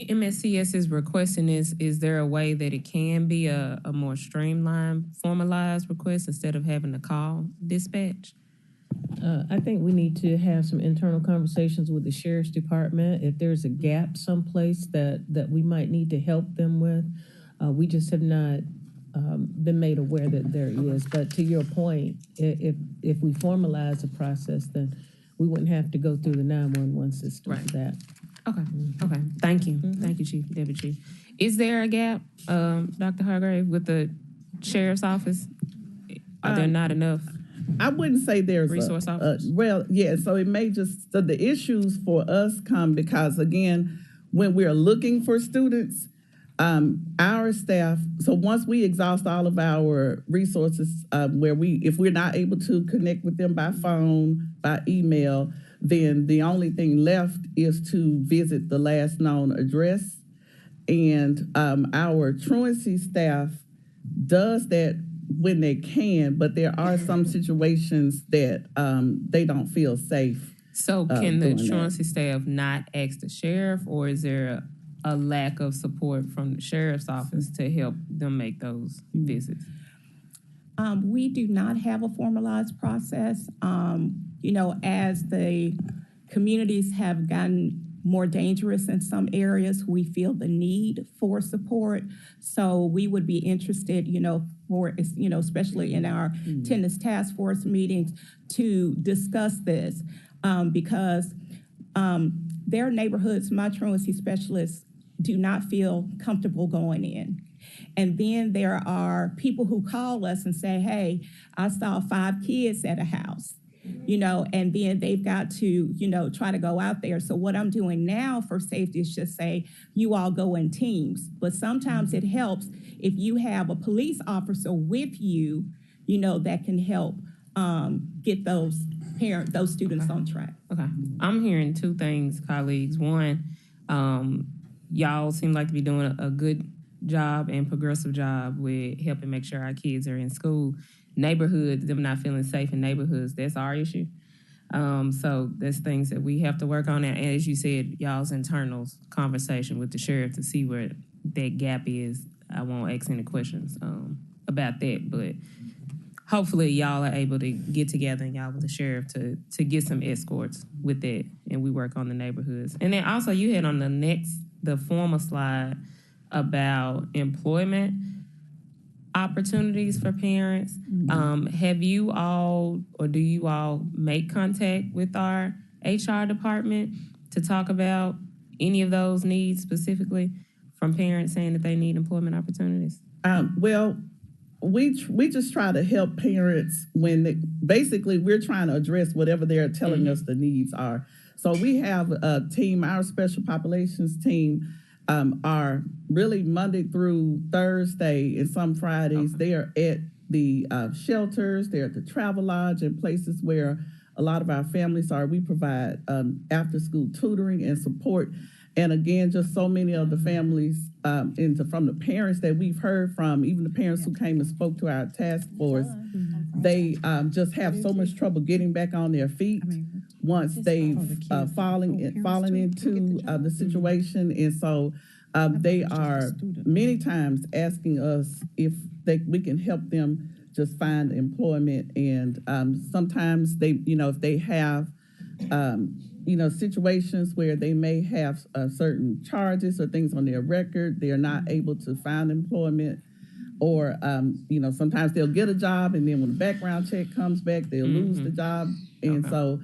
MSCS is requesting this, is there a way that it can be a more streamlined, formalized request instead of having to call dispatch? I think we need to have some internal conversations with the Sheriff's Department. If there's a gap someplace that we might need to help them with, we just have not been made aware that there is. But to your point, if we formalize the process, then we wouldn't have to go through the 911 system for that. Okay. Okay. Thank you. Thank you, Chief, Deputy Chief. Is there a gap, Dr. Hargrave, with the Sheriff's Office? Are there not enough? I wouldn't say there's resource officers? Well, yeah, so it may just, so the issues for us come because, again, when we're looking for students, our staff, so once we exhaust all of our resources, if we're not able to connect with them by phone, by email, then the only thing left is to visit the last known address. And our truancy staff does that when they can, but there are some situations that they don't feel safe. So can the truancy staff not ask the sheriff, or is there a lack of support from the sheriff's office to help them make those visits? We do not have a formalized process. As the communities have gotten more dangerous in some areas, we feel the need for support. So we would be interested, especially in our attendance task force meetings, to discuss this because there are neighborhoods my truancy specialists do not feel comfortable going in. And then there are people who call us and say, hey, I saw 5 kids at a house. And then they've got to, try to go out there. So what I'm doing now for safety is just say, you all go in teams. But sometimes it helps if you have a police officer with you, that can help get those students on track. Okay. I'm hearing 2 things, colleagues. One, y'all seem like to be doing a good job and progressive job with helping make sure our kids are in school. Neighborhoods, them not feeling safe in neighborhoods, that's our issue. So there's things that we have to work on. And as you said, y'all's internal conversation with the sheriff to see where that gap is. I won't ask any questions about that, but hopefully y'all are able to get together and y'all with the sheriff to get some escorts with that, and we work on the neighborhoods. And then also you had on the former slide about employment opportunities for parents. Have you all, or do you all make contact with our HR department to talk about any of those needs specifically from parents saying that they need employment opportunities? Well, we just try to help parents when basically we're trying to address whatever they're telling us the needs are. So we have a team, our special populations team, are really Monday through Thursday and some Fridays. They are at the shelters, they're at the travel lodge and places where a lot of our families are. We provide after school tutoring and support. And again, just so many of the families from the parents that we've heard from, even the parents who came and spoke to our task force, they just have so much trouble getting back on their feet once they've fallen into the situation. And so they are many times asking us if we can help them just find employment. And sometimes they, if they have situations where they may have certain charges or things on their record, they are not able to find employment. Or, sometimes they'll get a job and then when the background check comes back, they'll lose the job. And so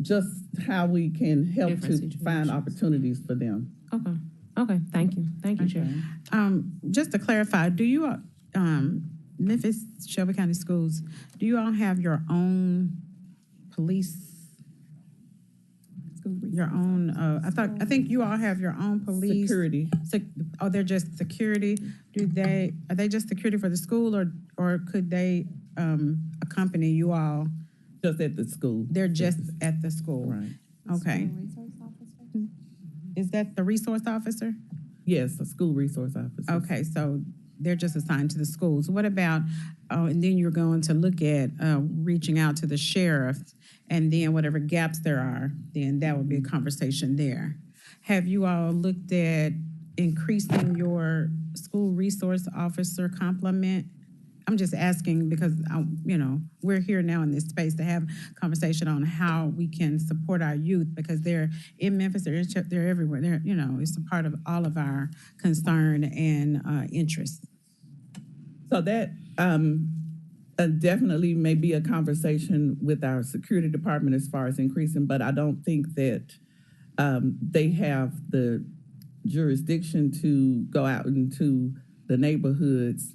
just how we can help to find opportunities for them. Okay, thank you. Thank you, Chair. Just to clarify, do you, Memphis, Shelby County Schools, do you all have your own police? Your own, I think you all have your own police. Security. They're just security. Are they just security for the school or could they accompany you all? Just at the school. They're just at the school. Right. Okay. Is that the resource officer? Yes, a school resource officer. Okay, so they're just assigned to the schools. What about, and then you're going to look at reaching out to the sheriff, and then whatever gaps there are, then that would be a conversation there. Have you all looked at increasing your school resource officer complement? I'm just asking because, we're here now in this space to have conversation on how we can support our youth because they're in Memphis, they're everywhere. It's a part of all of our concern and interest. So that definitely may be a conversation with our security department as far as increasing, but I don't think that they have the jurisdiction to go out into the neighborhoods.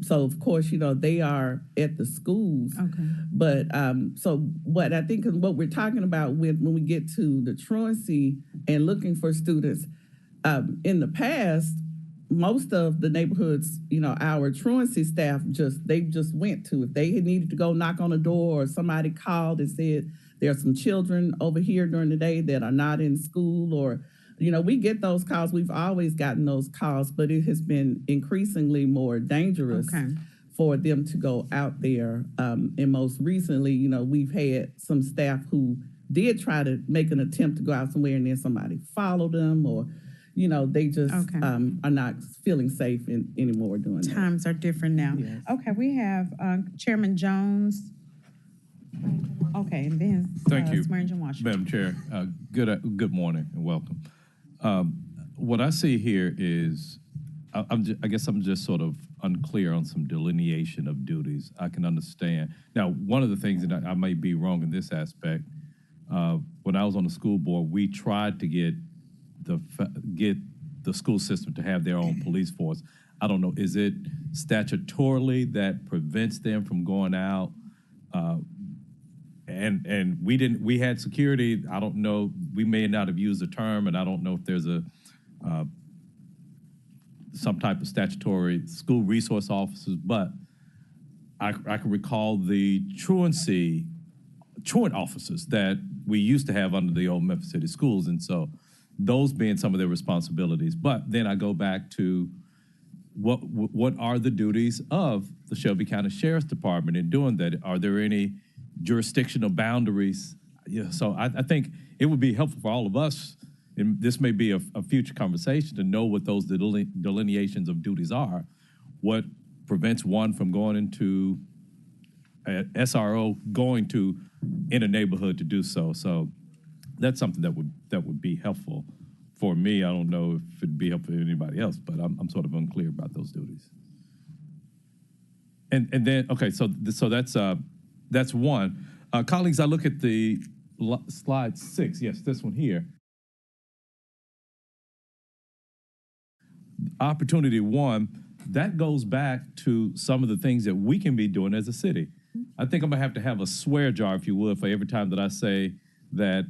So of course, they are at the schools. Okay. But so what I think is what we're talking about when we get to the truancy and looking for students, in the past, most of the neighborhoods, our truancy staff they just went to. If they had needed to go knock on a door or somebody called and said, there are some children over here during the day that are not in school or, we get those calls. We've always gotten those calls, but it has been increasingly more dangerous for them to go out there. And most recently, we've had some staff who did try to make an attempt to go out somewhere and then somebody followed them or, they just are not feeling safe anymore doing that. Times are different now. Yes. Okay, we have Chairman Jones. Okay, and then Thank you, Swearingen Washington. Madam Chair. Good morning and welcome. What I see here is, I guess I'm just sort of unclear on some delineation of duties. I can understand. Now, one of the things that I may be wrong in this aspect, when I was on the school board, we tried to get the school system to have their own police force. I don't know, is it statutorily that prevents them from going out? And we had security. I don't know, we may not have used the term, and I don't know if there's some type of statutory school resource officers, but I can recall the truant officers that we used to have under the old Memphis City Schools, and so those being some of their responsibilities. But then I go back to what are the duties of the Shelby County Sheriff's Department in doing that? Are there any jurisdictional boundaries? So I think it would be helpful for all of us, and this may be a future conversation, to know what those delineations of duties are. What prevents one from going into SRO in a neighborhood to do so? So that's something that would be helpful for me. I don't know if it'd be helpful for anybody else, but I'm sort of unclear about those duties. And then so that's one. Colleagues, I look at the slide 6. Yes, this one here. opportunity one, that goes back to some of the things that we can be doing as a city. I think I'm gonna have a swear jar, if you would, for every time that I say that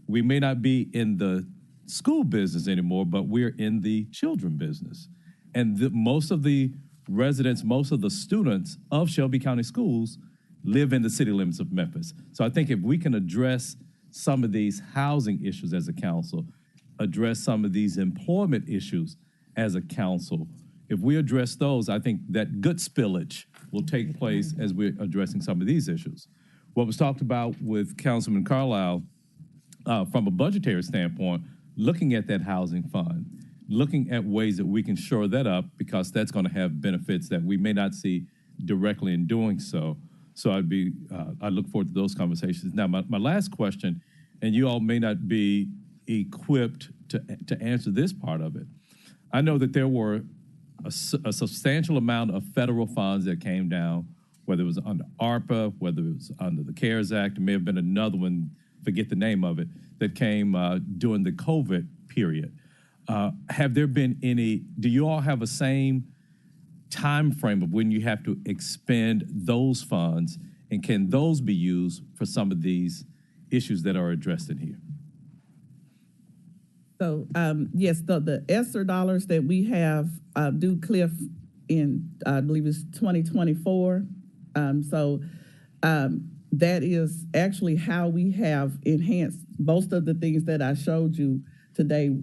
we may not be in the school business anymore, but we're in the children business. And most of the residents, most of the students of Shelby County Schools live in the city limits of Memphis. So I think if we can address some of these housing issues as a council, address some of these employment issues as a council, if we address those, I think that good spillage will take place as we're addressing some of these issues. What was talked about with Councilman Carlisle, from a budgetary standpoint, looking at that housing fund, looking at ways that we can shore that up, because that's going to have benefits that we may not see directly in doing so. So I look forward to those conversations. Now, my last question, and you all may not be equipped to answer this part of it. I know that there were a substantial amount of federal funds that came down, whether it was under ARPA, whether it was under the CARES Act, there may have been another one, forget the name of it, that came during the COVID period. Have there been any, do you all have a same time frame of when you have to expend those funds, and can those be used for some of these issues that are addressed in here? So, yes, the ESSER dollars that we have due cliff in, I believe it's 2024. That is actually how we have enhanced most of the things that I showed you today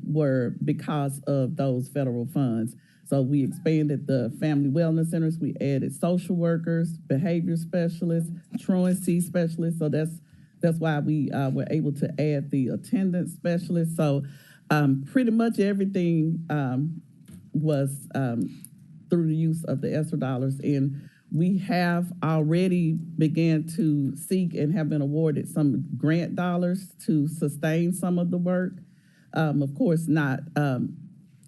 were because of those federal funds. So we expanded the family wellness centers, we added social workers, behavior specialists, truancy specialists. So that's why we were able to add the attendance specialists. So pretty much everything was through the use of the ESSER dollars. And we have already began to seek and have been awarded some grant dollars to sustain some of the work. Of course, not,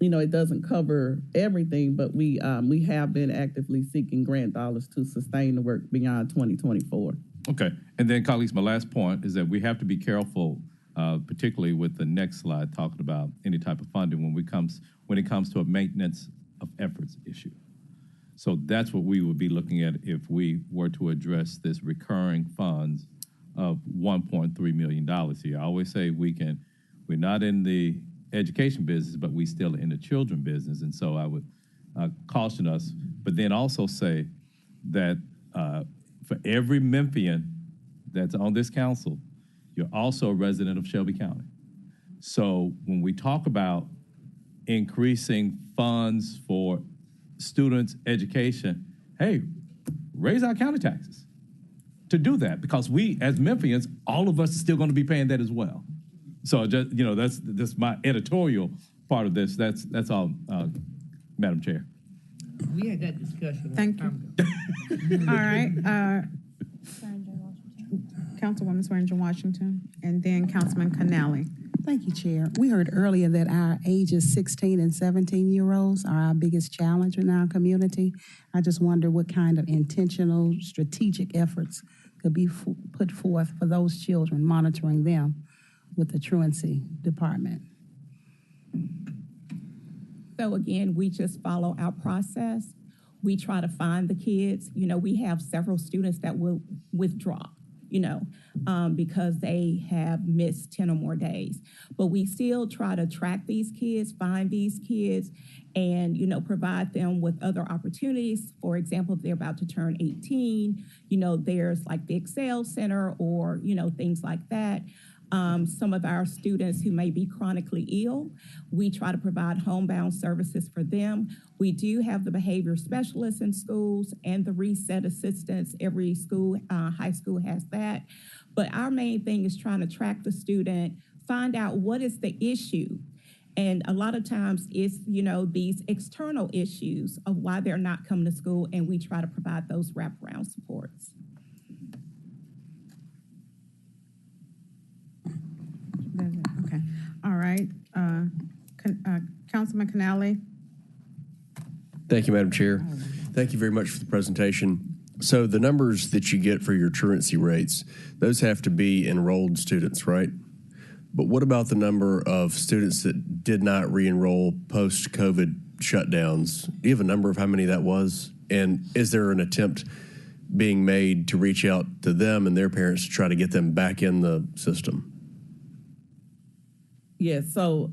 it doesn't cover everything, but we have been actively seeking grant dollars to sustain the work beyond 2024. Okay, and then colleagues, my last point is that we have to be careful, particularly with the next slide talking about any type of funding when it comes to a maintenance of efforts issue. So that's what we would be looking at if we were to address this recurring funds of $1.3 million here. I always say we're not in the education business, but we still in the children business. And so I would caution us, but then also say that for every Memphian that's on this council, you're also a resident of Shelby County. So when we talk about increasing funds for students' education, hey, raise our county taxes to do that, because we, as Memphians, all of us are still going to be paying that as well. So just, that's my editorial part of this. That's all, Madam Chair. We had that discussion. Thank you. All right. Councilwoman Swearingen Washington, and then Councilman Canale. Thank you, Chair. We heard earlier that our ages 16 and 17-year-olds are our biggest challenge in our community. I just wonder what kind of intentional, strategic efforts could be put forth for those children, monitoring them with the truancy department. So again, we just follow our process. We try to find the kids. We have several students that will withdraw, because they have missed 10 or more days. But we still try to track these kids, find these kids, and, provide them with other opportunities. For example, if they're about to turn 18, there's like the Excel Center or, things like that. Some of our students who may be chronically ill, we try to provide homebound services for them. We do have the behavior specialists in schools and the reset assistants. Every school, high school has that. But our main thing is trying to track the student, find out what is the issue. And a lot of times it's, these external issues of why they're not coming to school, and we try to provide those wraparound supports. Okay. All right. Councilman Canale. Thank you, Madam Chair. Thank you very much for the presentation. So the numbers that you get for your truancy rates, those have to be enrolled students, right? But what about the number of students that did not re-enroll post-COVID shutdowns? Do you have a number of how many that was? And is there an attempt being made to reach out to them and their parents to try to get them back in the system? Yes, so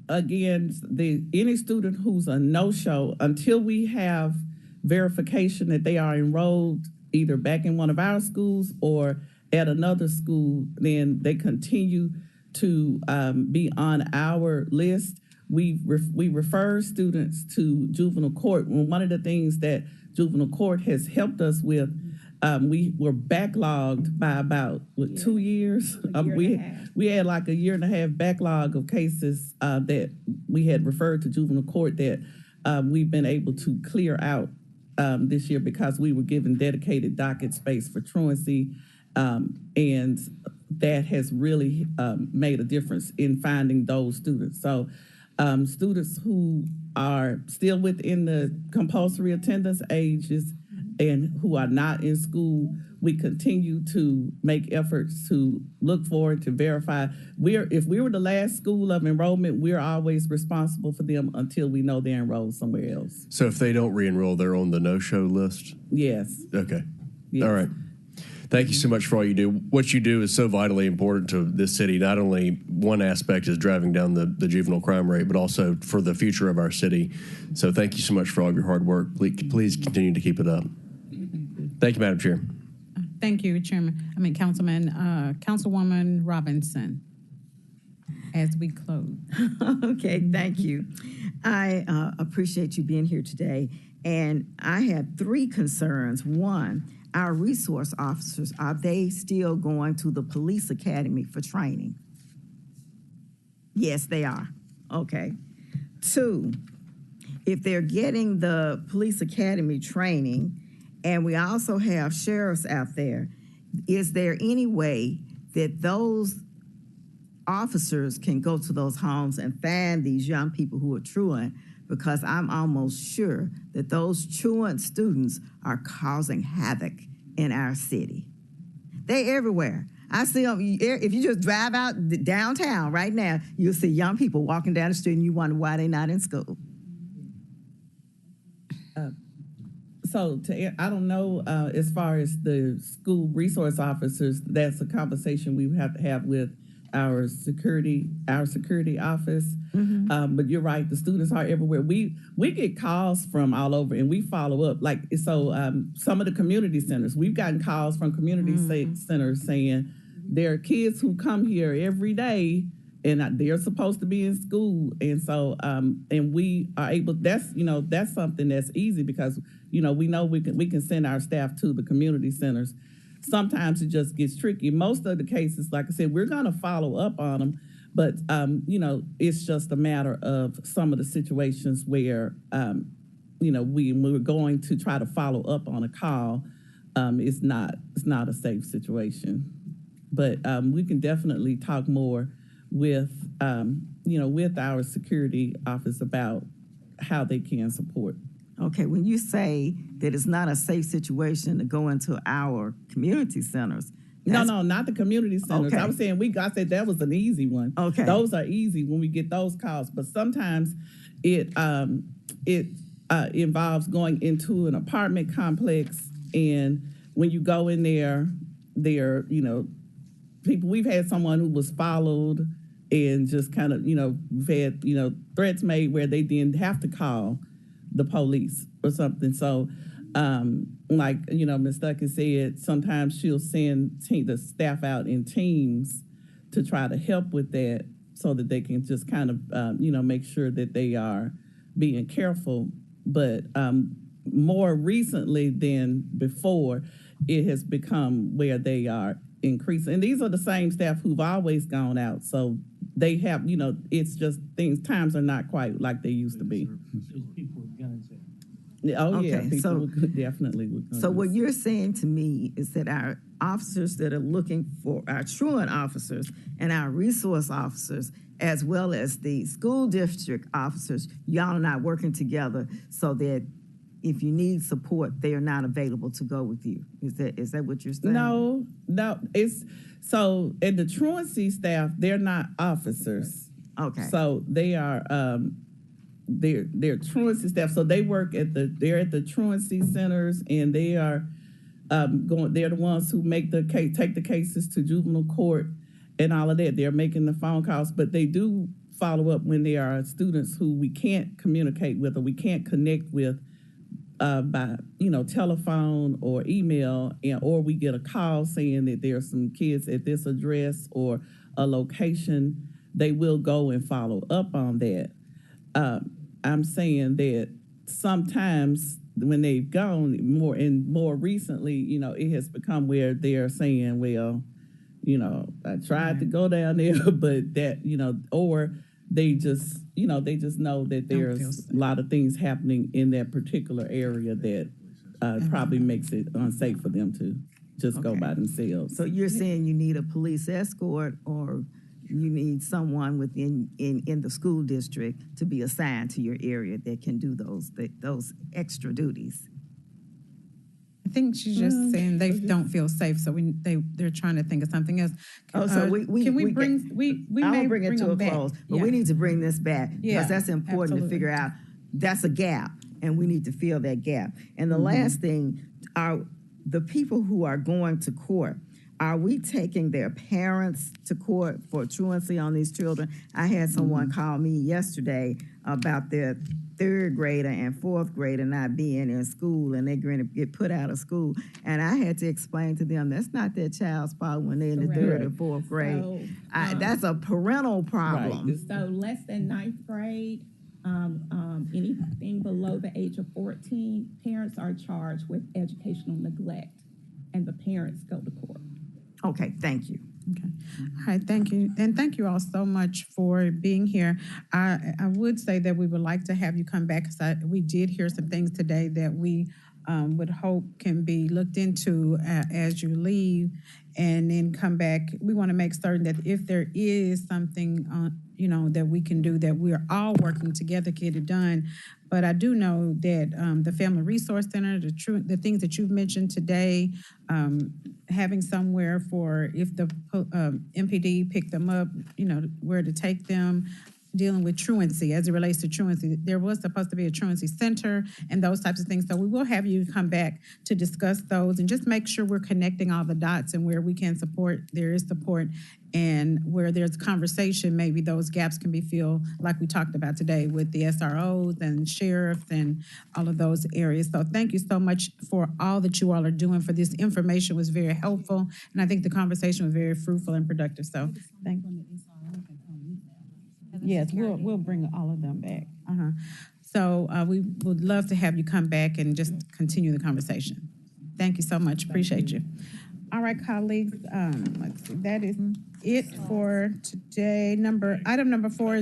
again, any student who's a no-show, until we have verification that they are enrolled either back in one of our schools or at another school, then they continue to be on our list. We refer students to juvenile court. And one of the things that juvenile court has helped us with, we were backlogged by about 2 years. We had like a year and a half backlog of cases that we had referred to juvenile court that we've been able to clear out this year because we were given dedicated docket space for truancy, and that has really made a difference in finding those students. So students who are still within the compulsory attendance ages and who are not in school, we continue to make efforts to look forward to verify. If we were the last school of enrollment, we're always responsible for them until we know they're enrolled somewhere else. So if they don't re-enroll, they're on the no-show list? Yes. Okay. Yes. All right. Thank you so much for all you do. What you do is so vitally important to this city. Not only one aspect is driving down the juvenile crime rate, but also for the future of our city. So thank you so much for all of your hard work. Please continue to keep it up. Thank you, Madam Chair. Thank you, Councilwoman Robinson, as we close. Okay, thank you. I appreciate you being here today. And I had 3 concerns. One, our resource officers, are they still going to the police academy for training? Yes, they are. Okay. 2, if they're getting the police academy training, and we also have sheriffs out there, is there any way that those officers can go to those homes and find these young people who are truant? Because I'm almost sure that those truant students are causing havoc in our city. They're everywhere. I see them, if you just drive out downtown right now, you'll see young people walking down the street and you wonder why they're not in school. So I don't know as far as the school resource officers, that's a conversation we would have to have with our security office. Mm-hmm. But you're right, the students are everywhere. We get calls from all over and we follow up. Some of the community centers, we've gotten calls from community centers saying there are kids who come here every day and they're supposed to be in school. And so, and we are able, that's something that's easy because, we know we can send our staff to the community centers. Sometimes it just gets tricky. Most of the cases, like I said, we're going to follow up on them, but, it's just a matter of some of the situations where, we're going to try to follow up on a call. It's not a safe situation, but we can definitely talk more with our security office about how they can support. Okay, when you say that it's not a safe situation to go into our community centers. No, not the community centers. Okay. I was saying I said that was an easy one. Okay. Those are easy when we get those calls, but sometimes it involves going into an apartment complex, and when you go in there, people, we've had someone who was followed and just kind of, we've had, threats made where they didn't have to call the police or something. So, Ms. Duckett said, sometimes she'll send the staff out in teams to try to help with that so that they can just kind of, make sure that they are being careful. But more recently than before, it has become where they are increasing. And these are the same staff who've always gone out. So they have, it's just times are not quite like they used to be. People with guns there. Oh, yeah, Okay, people definitely would. So what you're saying to me is that our officers that are looking for, our truant officers and our resource officers, as well as the school district officers, y'all are not working together so that if you need support, they are not available to go with you. Is that what you're saying? No, it's So, and the truancy staff, they're not officers. Okay. So they are, they're truancy staff. So they work they're at the truancy centers, and they are they're the ones who make take the cases to juvenile court and all of that. They're making the phone calls, but they do follow up when there are students who we can't communicate with or we can't connect with by telephone or email, or we get a call saying that there are some kids at this address or a location. They will go and follow up on that. I'm saying that sometimes when they've gone more recently, it has become where they're saying, well, I tried to go down there, but that, or they just know that there's a lot of things happening in that particular area that probably makes it unsafe for them to just go by themselves. So you're saying you need a police escort, or you need someone within in the school district to be assigned to your area that can do those extra duties. I think she's just saying they don't feel safe, so they're trying to think of something else. Oh, so I'll bring it to a close, but we need to bring this back because that's important to figure out. That's a gap, and we need to fill that gap. And the last thing are the people who are going to court. Are we taking their parents to court for truancy on these children? I had someone call me yesterday about their third grader and fourth grader not being in school, and they're going to get put out of school. And I had to explain to them that's not their child's fault when they're in the third or fourth grade. So, That's a parental problem. Right. So less than ninth grade, anything below the age of 14, parents are charged with educational neglect, and the parents go to court. Okay, thank you. Okay. All right, thank you. And thank you all so much for being here. I would say that we would like to have you come back because we did hear some things today that we would hope can be looked into as you leave and then come back. We want to make certain that if there is something, that we can do, that we're all working together to get it done. But I do know that the Family Resource Center, the things that you've mentioned today, having somewhere for if the MPD pick them up, where to take them, dealing with truancy as it relates to truancy. There was supposed to be a truancy center and those types of things. So we will have you come back to discuss those and just make sure we're connecting all the dots, and where we can support, there is support, and where there's conversation, maybe those gaps can be filled like we talked about today with the SROs and sheriffs and all of those areas. So thank you so much for all that you all are doing. For this information was very helpful, and I think the conversation was very fruitful and productive. So thank you. Yes, we'll bring all of them back. So we would love to have you come back and just continue the conversation. Thank you so much. Appreciate you. All right, colleagues, let's see. That is it for today. Item number four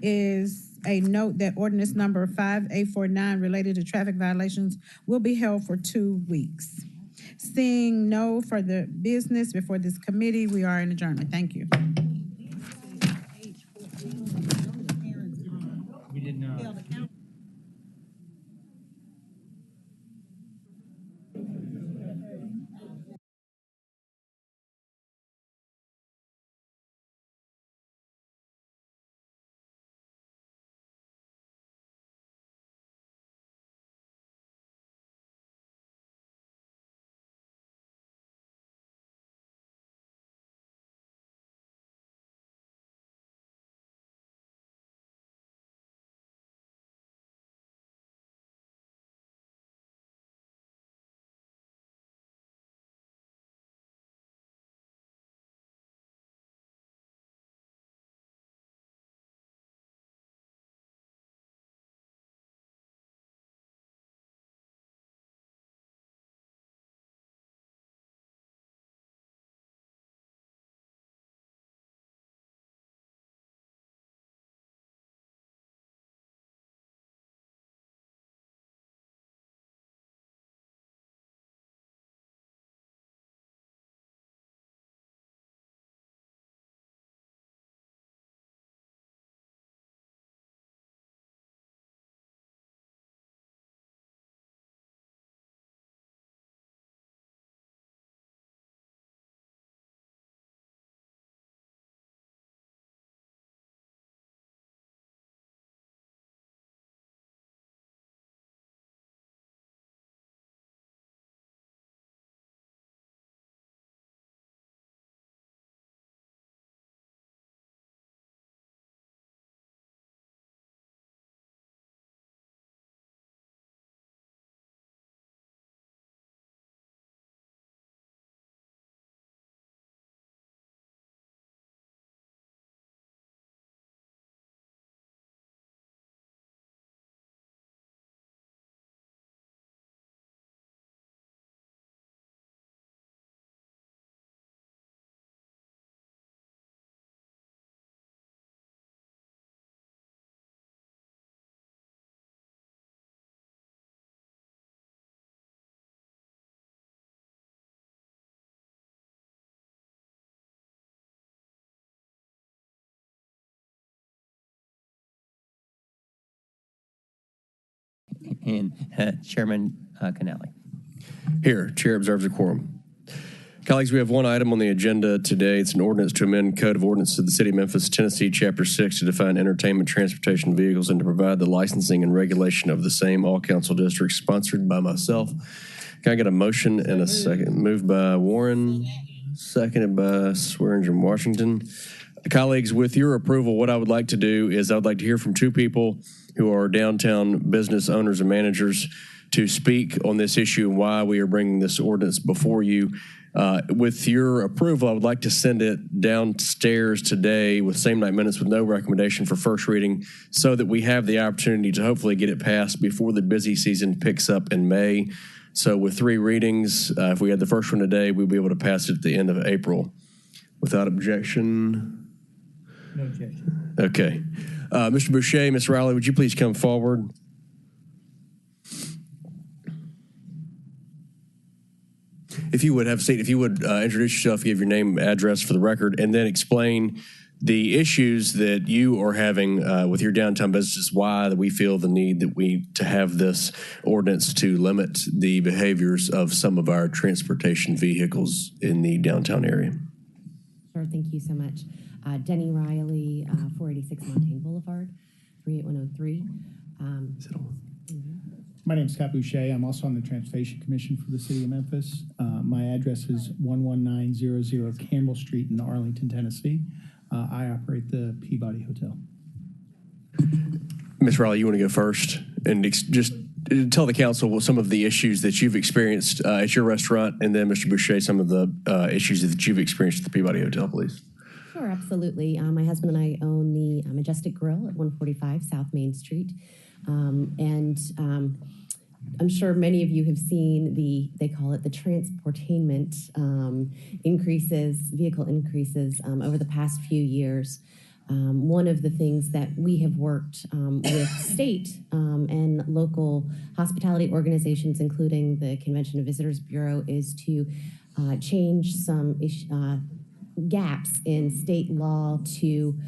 is a note that ordinance number 5849 related to traffic violations will be held for 2 weeks. Seeing no further business before this committee, we are in adjournment. Thank you. We did not. and Chairman Canale. Here, Chair observes a quorum. Colleagues, we have one item on the agenda today. It's an ordinance to amend Code of Ordinances of the City of Memphis, Tennessee, Chapter 6 to define entertainment transportation vehicles and to provide the licensing and regulation of the same. All council districts, sponsored by myself. Can I get a motion and a second? Moved by Warren, seconded by Swearinger Washington. Colleagues, with your approval, what I would like to do is I would like to hear from two people who are downtown business owners and managers to speak on this issue and why we are bringing this ordinance before you. With your approval, I would like to send it downstairs today with same night minutes with no recommendation for first reading so that we have the opportunity to hopefully get it passed before the busy season picks up in May. So with 3 readings, if we had the first one today, we'd be able to pass it at the end of April. Without objection? No objection. Okay. Mr. Boucher, Ms. Riley, would you please come forward? If you would have a seat, if you would introduce yourself, give your name, address for the record, and then explain the issues that you are having with your downtown businesses, why that we feel the need that to have this ordinance to limit the behaviors of some of our transportation vehicles in the downtown area. Sure, thank you so much. Denny Riley, 486 Montaigne Boulevard, 38103. My name is Scott Boucher. I'm also on the Transportation Commission for the City of Memphis. My address is 11900 Campbell Street in Arlington, Tennessee. I operate the Peabody Hotel. Ms. Riley, you want to go first and just tell the council what some of the issues that you've experienced at your restaurant, and then Mr. Boucher, some of the issues that you've experienced at the Peabody Hotel, please. Sure, absolutely. My husband and I own the Majestic Grill at 145 South Main Street. I'm sure many of you have seen they call it the transportainment vehicle increases over the past few years. One of the things that we have worked with state and local hospitality organizations, including the Convention and Visitors Bureau, is to change some gaps in state law to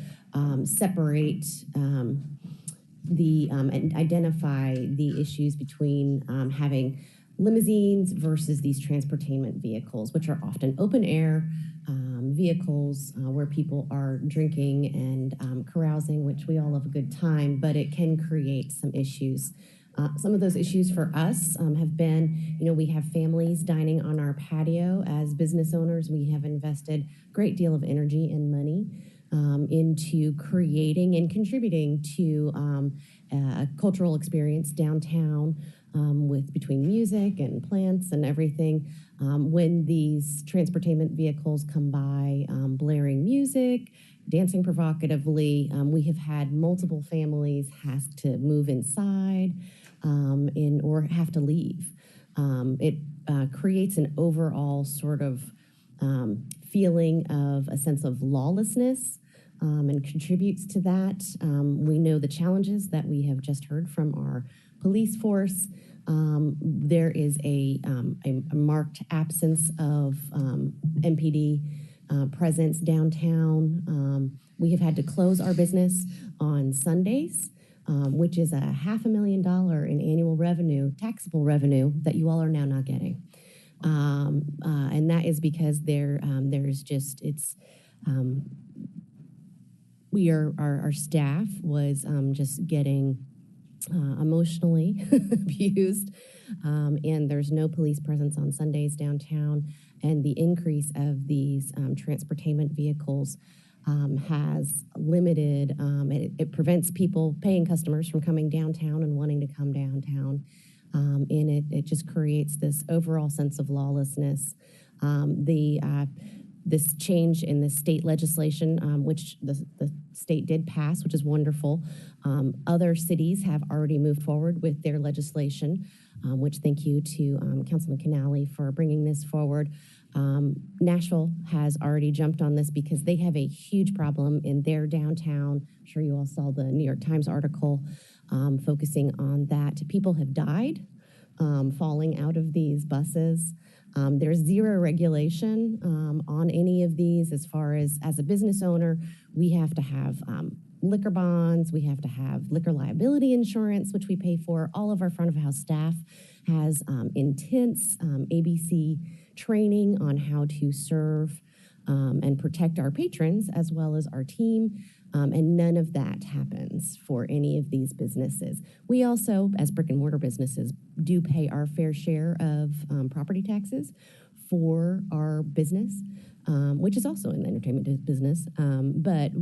separate and identify the issues between having limousines versus these transportainment vehicles, which are often open air vehicles where people are drinking and carousing, which we all have a good time, but it can create some issues. Some of those issues for us have been, we have families dining on our patio. As business owners, we have invested a great deal of energy and money into creating and contributing to a cultural experience downtown between music and plants and everything. When these transportainment vehicles come by blaring music, dancing provocatively, we have had multiple families have to move inside or have to leave. It creates an overall sort of feeling of a sense of lawlessness and contributes to that. We know the challenges that we have just heard from our police force. There is a marked absence of MPD presence downtown. We have had to close our business on Sundays, which is $500,000 in annual revenue, taxable revenue, that you all are now not getting. And that is because our staff was just getting emotionally abused, and there's no police presence on Sundays downtown, and the increase of these transportainment vehicles has limited, it prevents paying customers from coming downtown and wanting to come downtown, and it just creates this overall sense of lawlessness. This change in the state legislation, which the state did pass, which is wonderful. Other cities have already moved forward with their legislation, which thank you to Councilman Canale for bringing this forward. Nashville has already jumped on this because they have a huge problem in their downtown. I'm sure you all saw the New York Times article focusing on that. People have died falling out of these buses. There's zero regulation on any of these as far as a business owner. We have to have liquor bonds. We have to have liquor liability insurance, which we pay for. All of our front of house staff has intense ABC training on how to serve and protect our patrons as well as our team. And none of that happens for any of these businesses. We also, as brick and mortar businesses, do pay our fair share of property taxes for our business, which is also in the entertainment business. But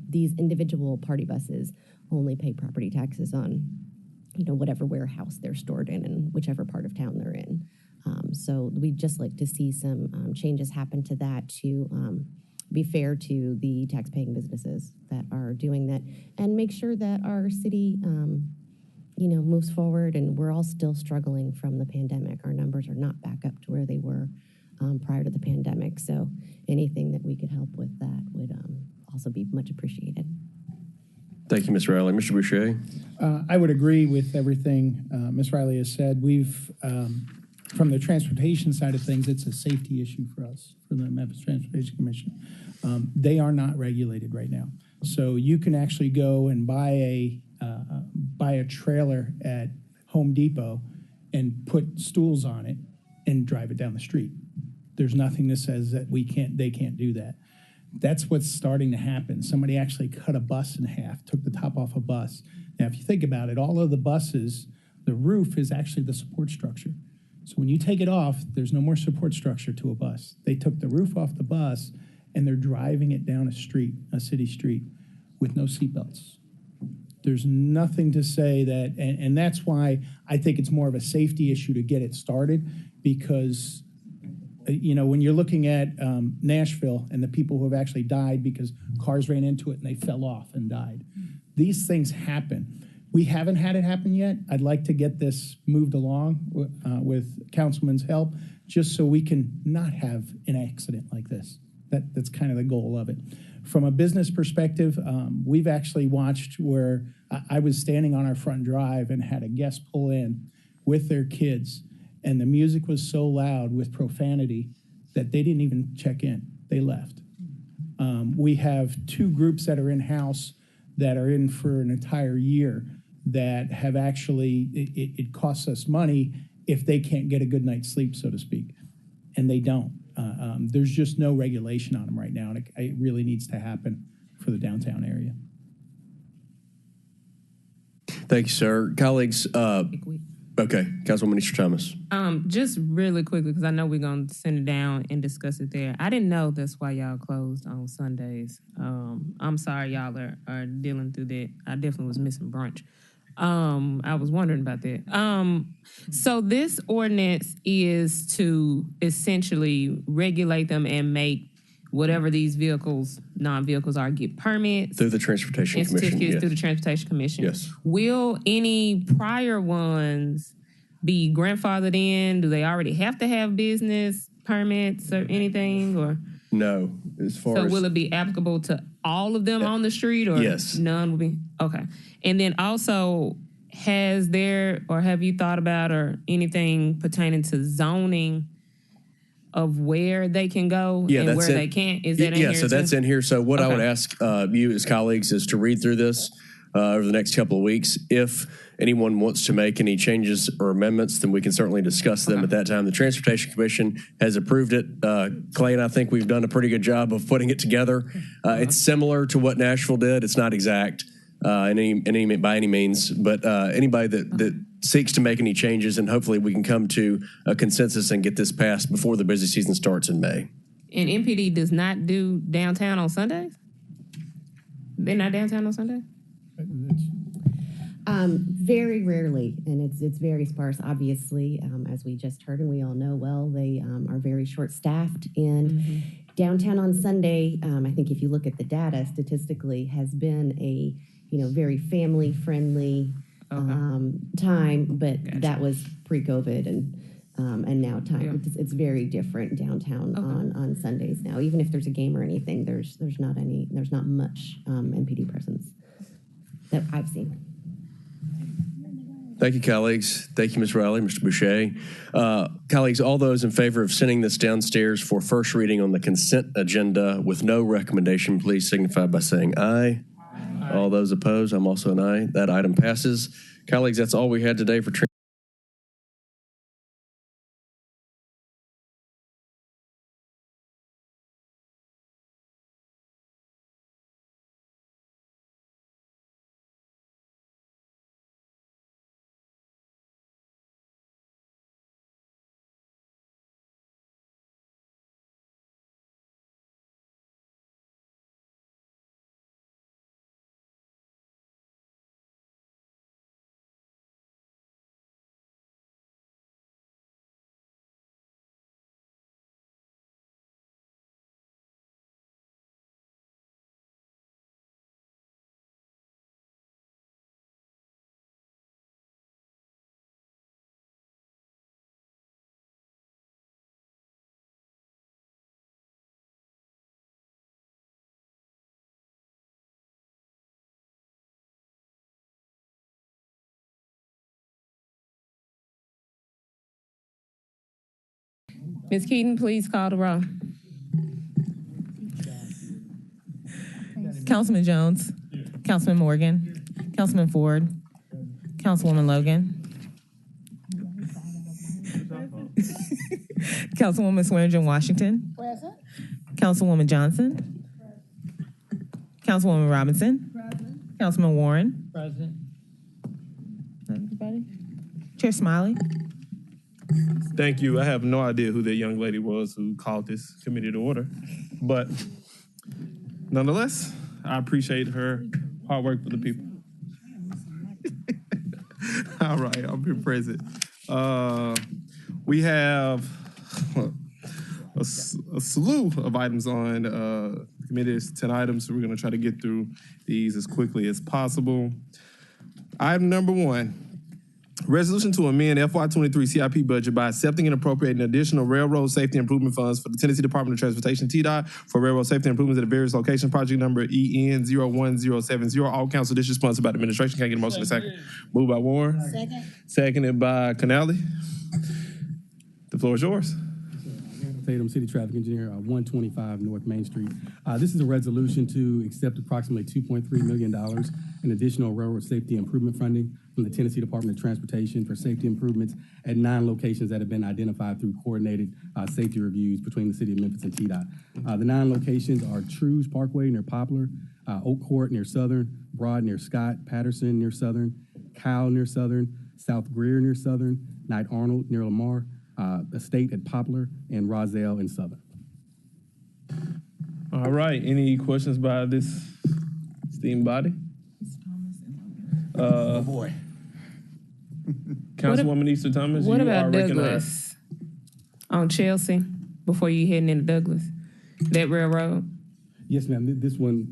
these individual party buses only pay property taxes on, whatever warehouse they're stored in and whichever part of town they're in. So we'd just like to see some changes happen to that to be fair to the tax-paying businesses that are doing that and make sure that our city, moves forward. And we're all still struggling from the pandemic. Our numbers are not back up to where they were prior to the pandemic. So anything that we could help with that would also be much appreciated. Thank you, Ms. Riley. Mr. Boucher? I would agree with everything Ms. Riley has said. We've, from the transportation side of things, it's a safety issue for us, for the Memphis Transportation Commission. They are not regulated right now. So you can actually go and buy a trailer at Home Depot and put stools on it and drive it down the street. There's nothing that says that they can't do that. That's what's starting to happen. Somebody actually cut a bus in half, took the top off a bus. Now, if you think about it, all of the buses, the roof is actually the support structure. So when you take it off, there's no more support structure to a bus. They took the roof off the bus and they're driving it down a city street with no seatbelts. There's nothing to say that, and that's why I think it's more of a safety issue to get it started, because when you're looking at Nashville and the people who have actually died because cars ran into it and they fell off and died, these things happen. We haven't had it happen yet. I'd like to get this moved along with Councilman's help, just so we can not have an accident like this. That's kind of the goal of it. From a business perspective, we've actually watched where I was standing on our front drive and had a guest pull in with their kids, and the music was so loud with profanity that they didn't even check in. They left. We have 2 groups that are in-house that are in for an entire year that have actually, it costs us money if they can't get a good night's sleep, so to speak, and they don't. There's just no regulation on them right now, and it really needs to happen for the downtown area. Thank you, sir. Colleagues, okay, Councilwoman Easter Thomas. Just really quickly, because I know we're going to send it down and discuss it there. I didn't know that's why y'all closed on Sundays. I'm sorry y'all are dealing through that. I definitely was missing brunch. I was wondering about that. So this ordinance is to essentially regulate them and make whatever these non-vehicles are, get permits. Through the Transportation and Commission, certificates yes. through the Transportation Commission. Yes. Will any prior ones be grandfathered in? Do they already have to have business permits or anything? Or No, as far as... So will it be applicable to all of them on the street, or yes. None will be? Okay. And then also, have you thought about or anything pertaining to zoning of where they can go and where they can't? Is that in here? Yeah, so that's in here. So what I would ask you as colleagues is to read through this over the next couple of weeks. If anyone wants to make any changes or amendments, then we can certainly discuss them at that time. The Transportation Commission has approved it. Clay and I think we've done a pretty good job of putting it together. It's similar to what Nashville did. It's not exact by any means, but anybody that seeks to make any changes, and hopefully we can come to a consensus and get this passed before the busy season starts in May. And MPD does not do downtown on Sundays? They're not downtown on Sunday? Very rarely, and it's very sparse, obviously, as we just heard, and we all know well, they are very short-staffed, and downtown on Sunday, I think if you look at the data, statistically, has been a very family-friendly time, but that was pre-COVID, and now time. It's very different downtown on Sundays now. Even if there's a game or anything, there's not much MPD presence that I've seen. Thank you, colleagues. Thank you, Ms. Riley, Mr. Boucher. Colleagues, all those in favor of sending this downstairs for first reading on the consent agenda with no recommendation, please signify by saying aye. All those opposed, I'm also an aye. That item passes. Colleagues, that's all we had today for Ms. Keaton, please call the roll. Councilman Jones. Councilman Morgan. Councilman Ford. Councilwoman Logan. Councilwoman Swearingen Washington. Present. Councilwoman Johnson. Councilwoman Robinson. Present. Councilman Warren. President. Everybody? Chair Smiley. Thank you. I have no idea who that young lady was who called this committee to order. But nonetheless, I appreciate her hard work for the people. All right, I'll be present. We have a slew of items on the committee. It's 10 items, so we're going to try to get through these as quickly as possible. Item number 1. Resolution to amend FY23 CIP budget by accepting and appropriating additional railroad safety improvement funds for the Tennessee Department of Transportation, TDOT, for railroad safety improvements at various locations. Project number EN 01070. All council districts sponsored by the administration. Can I get a motion in a second? Moved by Warren. Second. Seconded by Canale. The floor is yours. Tatum, City Traffic Engineer, 125 North Main Street. This is a resolution to accept approximately $2.3 million in additional railroad safety improvement funding from the Tennessee Department of Transportation for safety improvements at 9 locations that have been identified through coordinated safety reviews between the City of Memphis and TDOT. The 9 locations are Trues Parkway near Poplar, Oak Court near Southern, Broad near Scott, Patterson near Southern, Kyle near Southern, South Greer near Southern, Knight Arnold near Lamar, Estate at Poplar, and Roselle in Southern. All right. Any questions by this esteemed body? Oh, boy. Councilwoman Easter Thomas, What you are about recognized. Douglas on Chelsea before you heading into Douglas? That railroad? Yes, ma'am.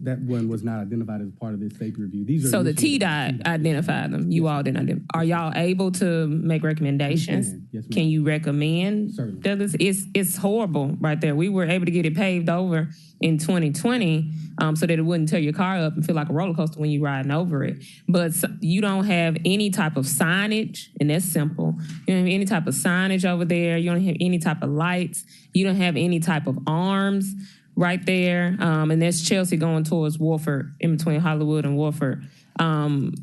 That one was not identified as part of this safety review. These are So the initially- TDOT identified them. You all didn't identify. Are y'all able to make recommendations? Yes, ma'am. Can you recommend? Certainly. Douglas? It's horrible right there. We were able to get it paved over in 2020 so that it wouldn't tear your car up and feel like a roller coaster when you're riding over it. But you don't have any type of signage, and that's simple. You don't have any type of signage over there. You don't have any type of lights. You don't have any type of arms right there. And that's Chelsea going towards Warford, in between Hollywood and Warford. And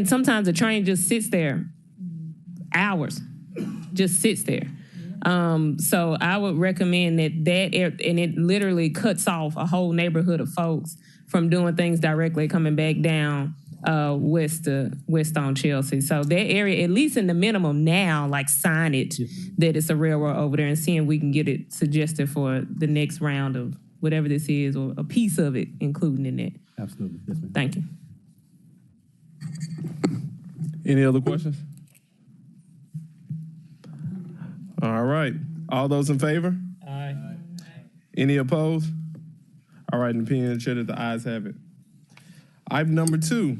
sometimes the train just sits there hours, just sits there. So I would recommend that and it literally cuts off a whole neighborhood of folks from doing things directly coming back down west on Chelsea. So that area, at least in the minimum now, like signage that it's a railroad over there, and seeing if we can get it suggested for the next round of whatever this is, or a piece of it, including in it. Absolutely. Yes, ma'am. Thank you. Any other questions? All right. All those in favor? Aye. Any opposed? All right, in the opinion of the chair that the ayes have it. Item number 2,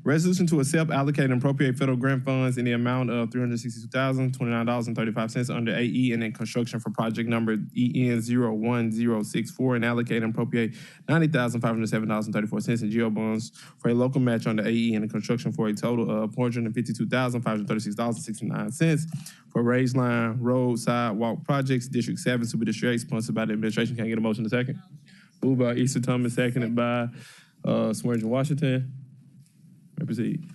resolution to accept, allocate, and appropriate federal grant funds in the amount of $362,029.35 under AE and in construction for project number EN 01064 and allocate and appropriate $90,507.34 in GEO bonds for a local match under AE and in construction for a total of $452,536.69 for Raised Line Road Sidewalk Projects, District 7, Super District 8, sponsored by the administration. Can I get a motion in a second? Moved by Easter Thomas, seconded by swearing in Washington. May proceed.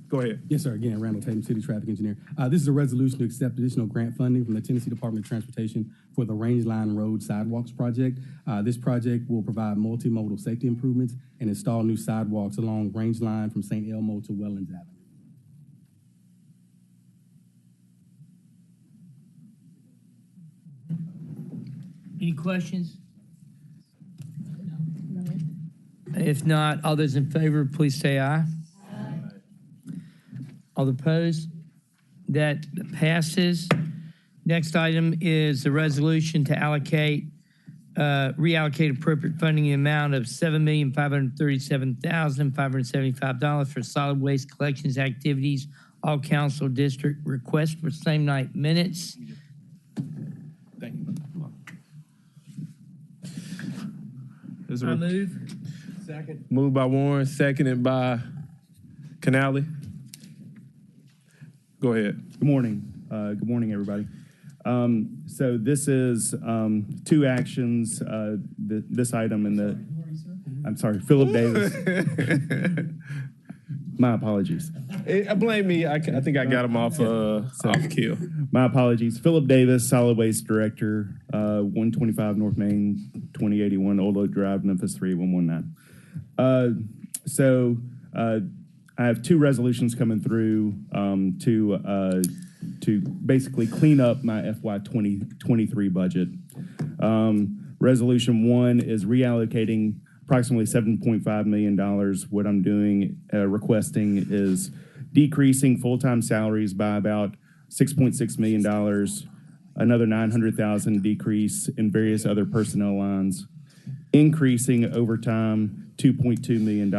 Go ahead. Yes, sir. Again, Randall Tatum, City Traffic Engineer. This is a resolution to accept additional grant funding from the Tennessee Department of Transportation for the Range Line Road Sidewalks project. This project will provide multimodal safety improvements and install new sidewalks along Range Line from St. Elmo to Wellens Avenue. Any questions? If not, all those in favor, please say aye. All opposed? That passes. Next item is the resolution to reallocate appropriate funding in the amount of $7,537,575 for solid waste collections activities. All council district request for same night minutes. Thank you. I move. Second. Moved by Warren, seconded by Canale. Go ahead. Good morning. Good morning, everybody. So this is two actions. This item and the, I'm sorry, Philip Davis. My apologies. Blame me. I think I got him off kill. My apologies. Philip Davis, Solid Waste Director, 125 North Main, 2081 Old Oak Drive, Memphis 38119. I have two resolutions coming through to basically clean up my FY 2023 budget. Resolution 1 is reallocating approximately $7.5 million. What I'm doing, requesting, is decreasing full-time salaries by about $6.6 million, another $900,000 decrease in various other personnel lines, increasing overtime $2.2 million,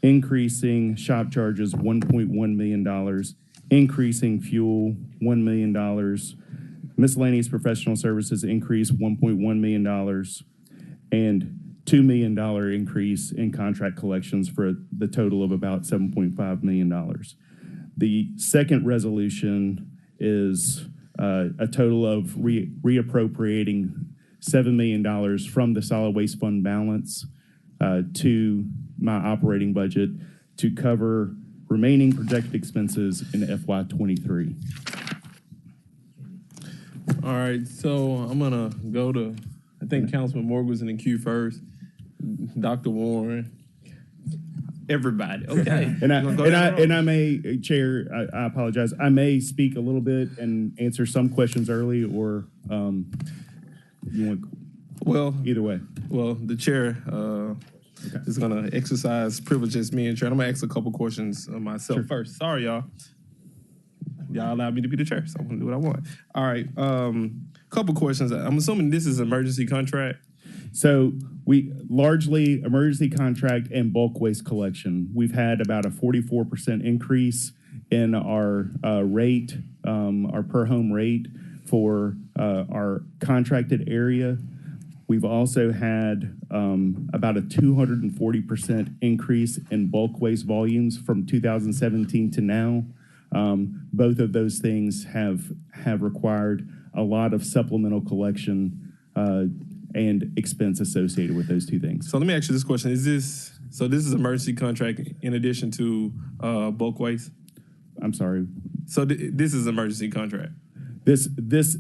increasing shop charges $1.1 million, increasing fuel $1 million, miscellaneous professional services increase $1.1 million, and $2 million increase in contract collections for the total of about $7.5 million. The second resolution is a total of reappropriating $7 million from the solid waste fund balance to my operating budget to cover remaining projected expenses in FY 23. All right, so I'm gonna go to, I think Councilman Morgan was in the queue first. Dr. Warren, everybody. Okay. and I may, Chair, I apologize. I may speak a little bit and answer some questions early, or you want, either way. Well, the chair is gonna exercise privileges, me and chair. I'm gonna ask a couple questions myself first. Sorry, y'all. Y'all allowed me to be the chair, so I'm gonna do what I want. All right, couple questions. I'm assuming this is an emergency contract. So we largely emergency contract and bulk waste collection. We've had about a 44% increase in our rate, our per home rate for our contracted area. We've also had about a 240% increase in bulk waste volumes from 2017 to now. Both of those things have required a lot of supplemental collection and expense associated with those two things. So let me ask you this question: this is emergency contract in addition to bulk waste? I'm sorry. So this is emergency contract. This is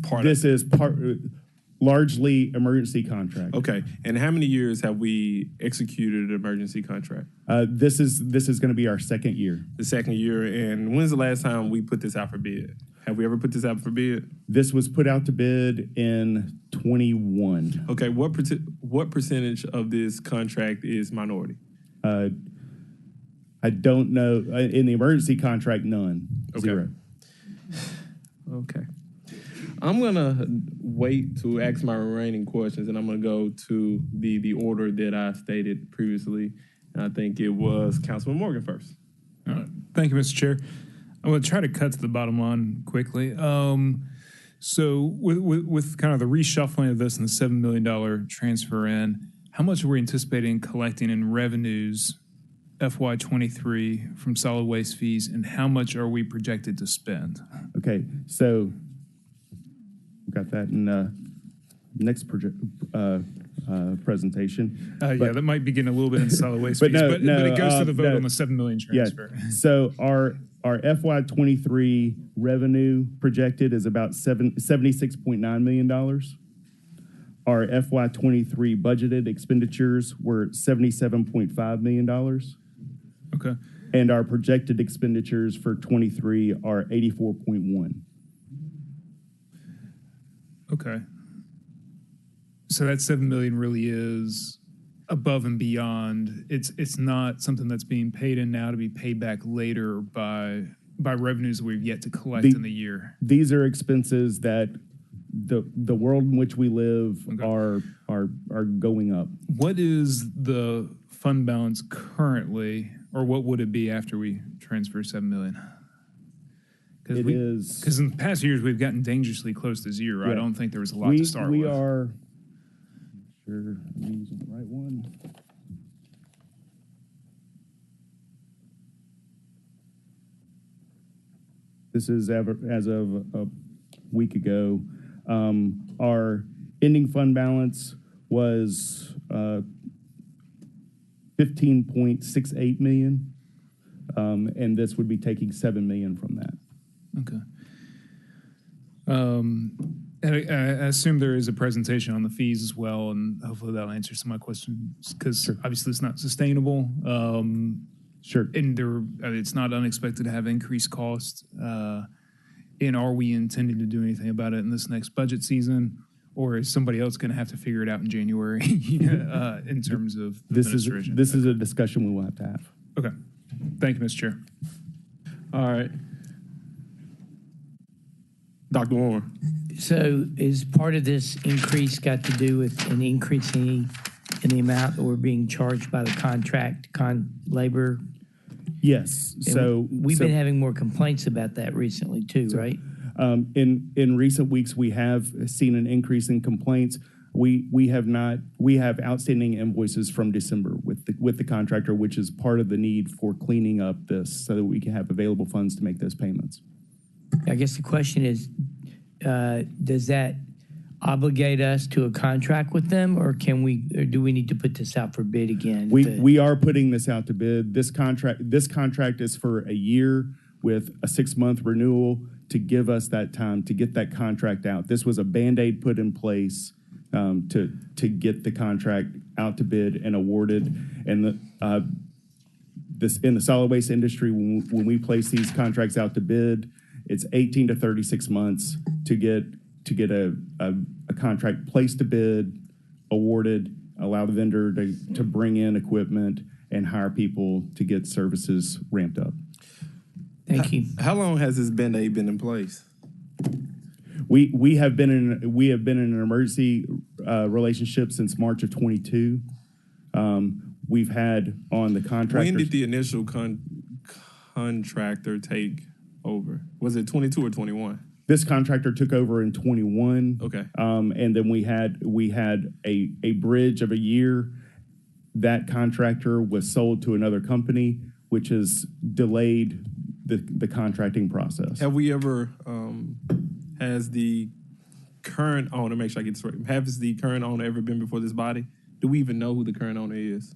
largely emergency contract. Okay, and how many years have we executed an emergency contract? This is going to be our second year. The second year, and when's the last time we put this out for bid? Have we ever put this out for bid? This was put out to bid in 21. Okay, what percentage of this contract is minority? I don't know. In the emergency contract, none. Okay. 0. Okay. I'm gonna wait to ask my remaining questions, and I'm gonna go to the order that I stated previously. And I think it was Councilman Morgan first. All right. Thank you, Mr. Chair. I'm going to try to cut to the bottom line quickly. So with kind of the reshuffling of this and the $7 million transfer in, how much are we anticipating collecting in revenues FY23 from solid waste fees, and how much are we projected to spend? Okay, so we got that in next presentation. Yeah, that might be getting a little bit in solid waste but fees, no, but it goes to the vote on the $7 million transfer. Yeah. So our FY23 revenue projected is about $76.9 million. Our FY23 budgeted expenditures were $77.5 million. Okay. And our projected expenditures for 23 are 84.1. Okay. So that $7 million really is above and beyond. It's not something that's being paid in now to be paid back later by revenues that we've yet to collect in the year. These are expenses that the world in which we live are going up. What is the fund balance currently, or what would it be after we transfer $7 million? Because in the past years we've gotten dangerously close to zero. Yeah. I don't think there was a lot to start with. We are. Sure, I'm using the right one. This is as of a week ago. Our ending fund balance was $15.68 million, and this would be taking $7 million from that. Okay. And I assume there is a presentation on the fees as well, and hopefully that'll answer some of my questions, because obviously it's not sustainable. Sure. And it's not unexpected to have increased costs. And are we intending to do anything about it in this next budget season, or is somebody else going to have to figure it out in January in terms of administration? This is a discussion we will have to have. Okay. Thank you, Mr. Chair. All right. Dr. Warren. So is part of this increase got to do with an increase in the amount that we're being charged by the labor? Yes. And we've been having more complaints about that recently too, right? In recent weeks, we have seen an increase in complaints. We have outstanding invoices from December with the contractor, which is part of the need for cleaning up this so that we can have available funds to make those payments. I guess the question is, does that obligate us to a contract with them, or do we need to put this out for bid again? We are putting this out to bid. This contract is for a year with a 6-month renewal to give us that time to get that contract out. This was a Band-Aid put in place to get the contract out to bid and awarded. And in the solid waste industry, when we place these contracts out to bid, it's 18 to 36 months to get a contract placed to bid, awarded, allow the vendor to bring in equipment and hire people to get services ramped up. Thank you. How long has this Band-Aid been in place? We have been in an emergency relationship since March of 22. We've had on the contractors. When did the initial contractor take over? Was it 22 or 21? This contractor took over in 21. Okay. And then we had a bridge of a year. That contractor was sold to another company, which has delayed the contracting process. Have we ever, has the current owner, make sure I get this right, has the current owner ever been before this body? Do we even know who the current owner is?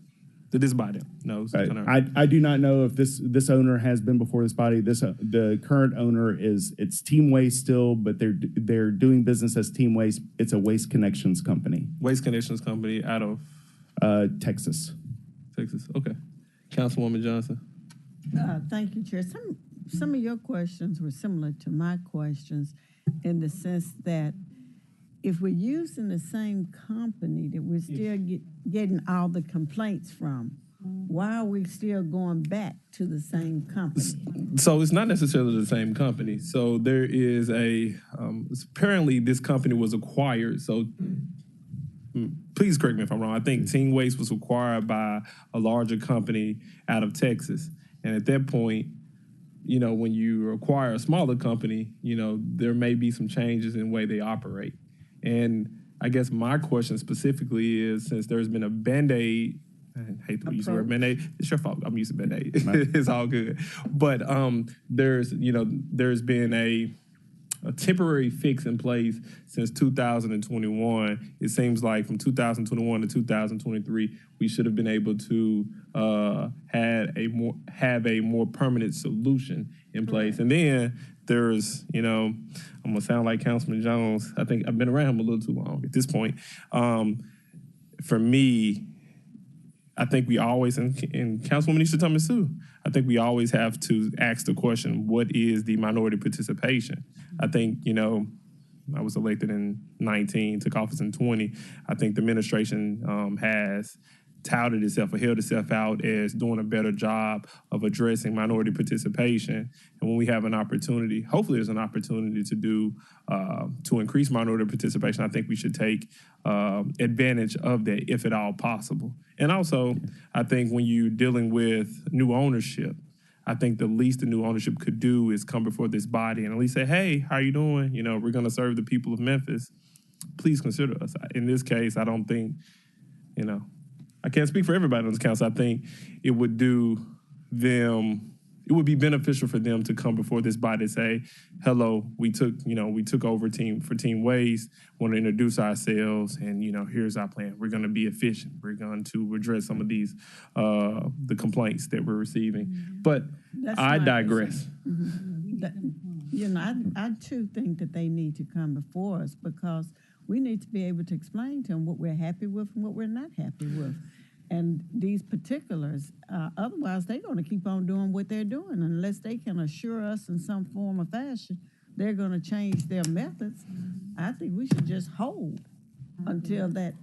Did this body knows? I do not know if this owner has been before this body. The current owner it's Team Waste still, but they're doing business as Team Waste. It's a Waste Connections company. Waste Connections company out of Texas. Texas. Okay. Councilwoman Johnson. Thank you, Chair. Some of your questions were similar to my questions in the sense that if we're using the same company that we're still getting all the complaints from, why are we still going back to the same company? So it's not necessarily the same company. So there is apparently this company was acquired. So please correct me if I'm wrong. I think Team Waste was acquired by a larger company out of Texas. And at that point, when you acquire a smaller company, there may be some changes in the way they operate. And I guess my question specifically is, since there's been a Band-Aid, I hate to use the word Band-Aid, it's your fault, I'm using Band-Aid, it's all good. But there's been a temporary fix in place since 2021. It seems like from 2021 to 2023, we should have been able to have a more permanent solution in place. And then there's, I'm gonna sound like Councilman Jones. I think I've been around him a little too long at this point. For me, I think we always, and Councilwoman Isha Thomas too, I think we always have to ask the question, what is the minority participation? I think, I was elected in 19, took office in 20. I think the administration has touted itself or held itself out as doing a better job of addressing minority participation. And when we have an opportunity, hopefully there's an opportunity to increase minority participation, I think we should take advantage of that if at all possible. And also, I think when you're dealing with new ownership, I think the least the new ownership could do is come before this body and at least say, hey, how you doing? We're going to serve the people of Memphis. Please consider us. In this case, I don't think, I can't speak for everybody on this council. I think it would be beneficial for them to come before this body and say, hello, we took over Team Waste, want to introduce ourselves, and, here's our plan. We're going to be efficient. We're going to address some of these, the complaints that we're receiving. But I digress. I too think that they need to come before us because we need to be able to explain to them what we're happy with and what we're not happy with. And these particulars, otherwise they're going to keep on doing what they're doing unless they can assure us in some form or fashion they're going to change their methods. I think we should just hold until that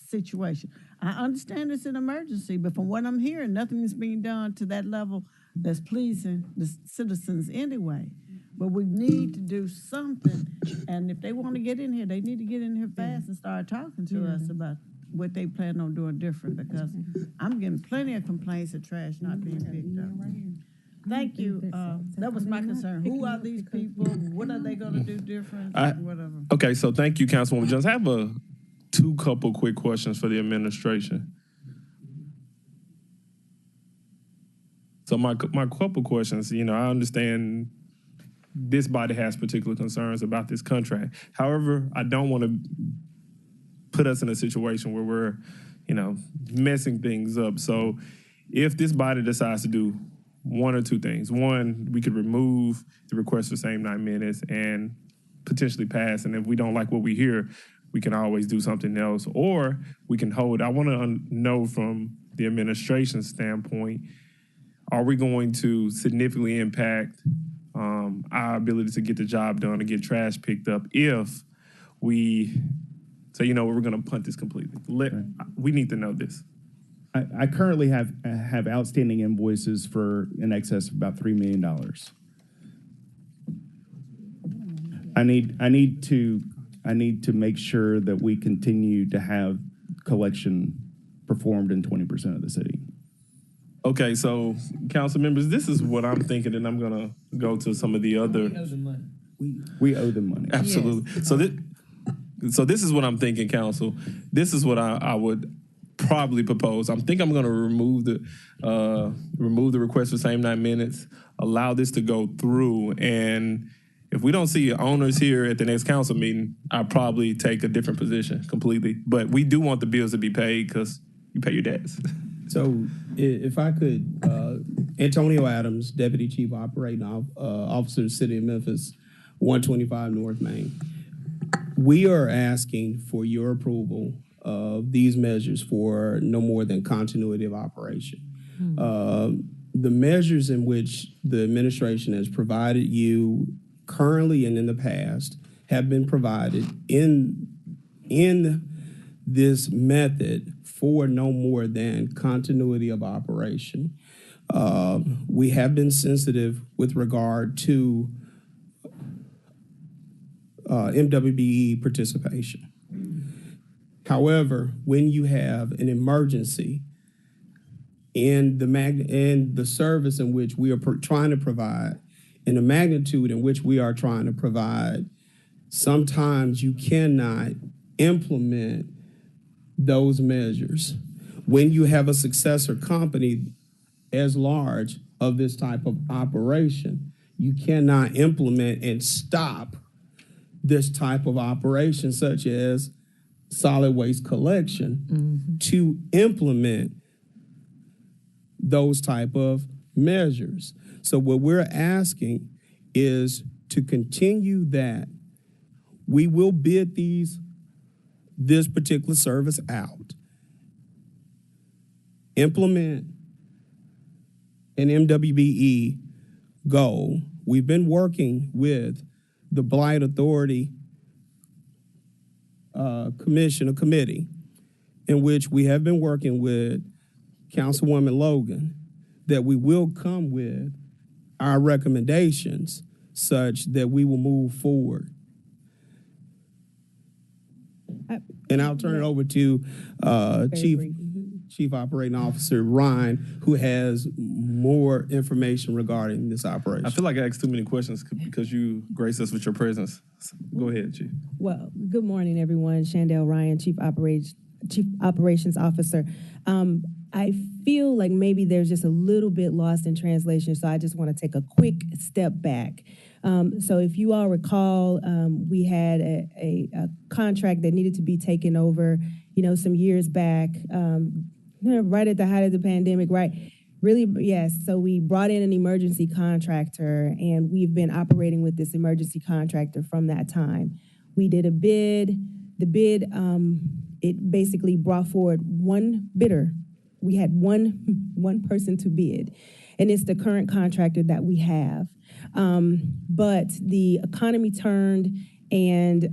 situation. I understand it's an emergency, but from what I'm hearing, nothing is being done to that level that's pleasing the citizens anyway. But we need to do something, and if they want to get in here, they need to get in here fast and start talking to us about what they plan on doing different, because I'm getting plenty of complaints of trash not being picked up. Thank you. That was my concern. Who are these people? What are they going to do different? Whatever. Okay, so thank you, Councilwoman Jones. I have two quick questions for the administration. So my couple questions, I understand this body has particular concerns about this contract. However, I don't want to put us in a situation where we're, messing things up. So if this body decides to do one or two things, one, we could remove the request for same 9 minutes and potentially pass. And if we don't like what we hear, we can always do something else. Or we can hold. I want to know from the administration standpoint, are we going to significantly impact our ability to get the job done and get trash picked up if we say, we're going to punt this completely? We need to know this. I currently have outstanding invoices for in excess of about $3 million. I need to make sure that we continue to have collection performed in 20% of the city. Okay, so council members, this is what I'm thinking, and I'm gonna go to some of the other. We owe them money. Absolutely. Yes. So this is what I'm thinking, council. This is what I would probably propose. I'm gonna remove the request for same 9 minutes, allow this to go through, and if we don't see owners here at the next council meeting, I'll probably take a different position completely. But we do want the bills to be paid because you pay your debts. So if I could, Antonio Adams, Deputy Chief Operating Officer, City of Memphis, 125 North Main. We are asking for your approval of these measures for no more than continuity of operation. The measures in which the administration has provided you currently and in the past have been provided in this method for no more than continuity of operation. We have been sensitive with regard to MWBE participation. However, when you have an emergency in the service in which we are trying to provide, in the magnitude in which we are trying to provide, sometimes you cannot implement those measures. When you have a successor company as large of this type of operation, You cannot implement and stop this type of operation, such as solid waste collection, to implement those type of measures. So what we're asking is to continue that. We will bid this particular service out, implement an MWBE goal. We've been working with the Blight Authority committee, in which we have been working with Councilwoman Logan, that we will come with our recommendations such that we will move forward. And I'll turn it over to Chief Operating Officer Ryan, who has more information regarding this operation. I feel like I asked too many questions because you grace us with your presence. So go ahead, Chief. Well, good morning, everyone. Shandell Ryan, Chief Operations Officer. I feel like maybe there's just a little bit lost in translation, so I just want to take a quick step back. So if you all recall, we had a contract that needed to be taken over, some years back, right at the height of the pandemic, right? Really, yes. So we brought in an emergency contractor, and we've been operating with this emergency contractor from that time. We did a bid. The bid, it basically brought forward one bidder. We had one person to bid, and it's the current contractor that we have. But the economy turned, and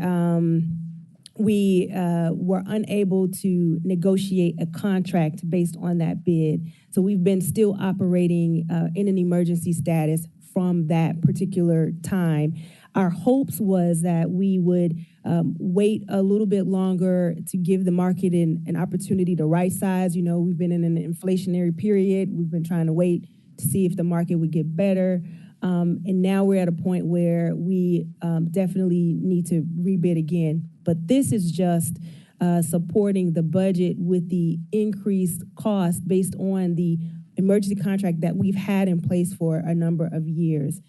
we were unable to negotiate a contract based on that bid. So we've been still operating in an emergency status from that particular time. Our hopes was that we would wait a little bit longer to give the market an opportunity to right size. We've been in an inflationary period. We've been trying to wait to see if the market would get better. And now we're at a point where we definitely need to rebid again. But this is just supporting the budget with the increased cost based on the emergency contract that we've had in place for a number of years.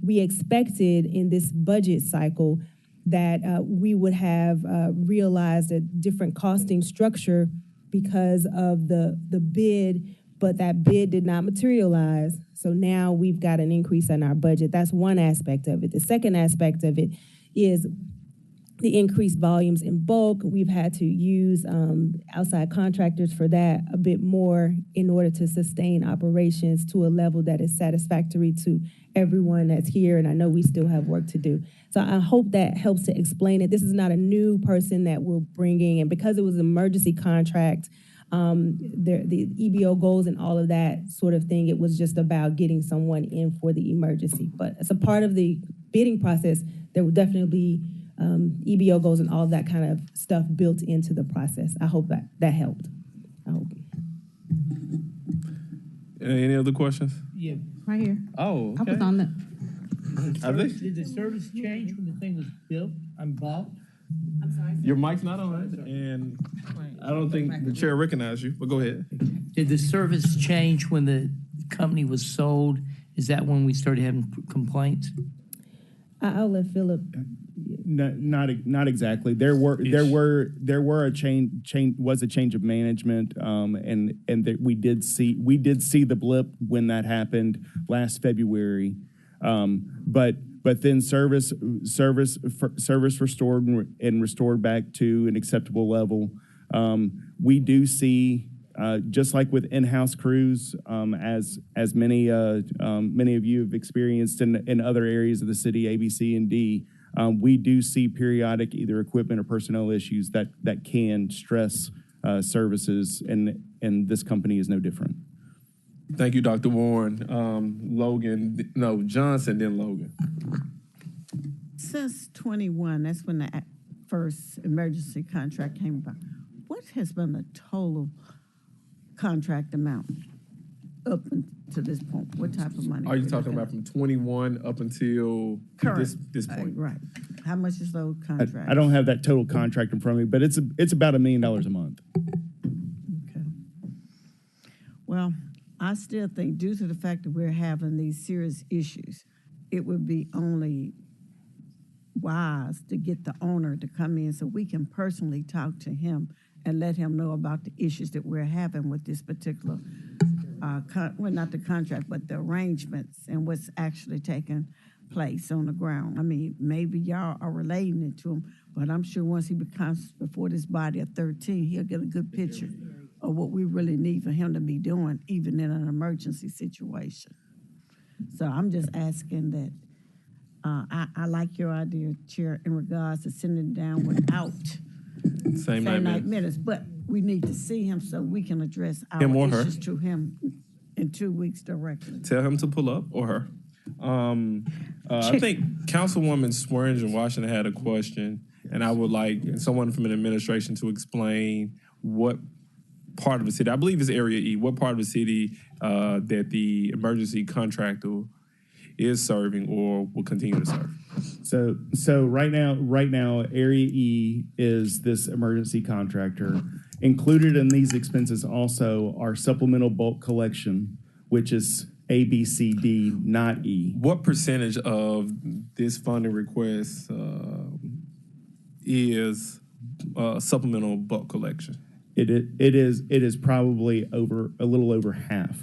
We expected in this budget cycle that we would have realized a different costing structure because of the bid, but that bid did not materialize. So now we've got an increase in our budget. That's one aspect of it. The second aspect of it is the increased volumes in bulk. We've had to use outside contractors for that a bit more in order to sustain operations to a level that is satisfactory to everyone that's here, and I know we still have work to do. So I hope that helps to explain it. This is not a new person that we're bringing, and because it was an emergency contract, the EBO goals and all of that sort of thing, it was just about getting someone in for the emergency. But as a part of the bidding process, there will definitely be EBO goals and all of that kind of stuff built into the process. I hope that helped. I hope. Any other questions? Yeah. Right here. Oh, okay. I was on the. Did the service change when the thing was built and bought? I'm sorry. Your mic's not on, and I don't think the chair recognized you, but go ahead. Did the service change when the company was sold? Is that when we started having complaints? I'll let Philip. Not exactly. There were a change of management, and that we did see the blip when that happened last February, but then service restored and restored back to an acceptable level. We do see, just like with in-house crews, as many of you have experienced in other areas of the city, A, B, C, and D. We do see periodic either equipment or personnel issues that can stress services, and this company is no different. Thank you, Dr. Warren. Johnson, then Logan. Since 21, that's when the first emergency contract came about. What has been the total contract amount up to this point? What type of money? Are you talking about from 21 up until this point? Right. How much is those contracts? I don't have that total contract in front of me, but it's about $1 million a month. Okay. Well, I still think due to the fact that we're having these serious issues, it would be only wise to get the owner to come in so we can personally talk to him and let him know about the issues that we're having with this particular, well, not the contract, but the arrangements and what's actually taking place on the ground. I mean, maybe y'all are relating it to him, but I'm sure once he becomes before this body of 13, he'll get a good picture of what we really need for him to be doing, even in an emergency situation. So I'm just asking that, I like your idea, Chair, in regards to sending it down without Same night minutes, but we need to see him so we can address our Him or her. issues to him in 2 weeks directly. Tell him to pull up, or her. I think Councilwoman Swearingen Washington had a question, and I would like someone from an administration to explain what part of the city, I believe it's Area E, what part of the city that the emergency contractor is serving or will continue to serve. So right now, Area E is this emergency contractor. Included in these expenses also are supplemental bulk collection, which is A, B, C, D, not E. What percentage of this funding request is supplemental bulk collection? It is probably a little over half.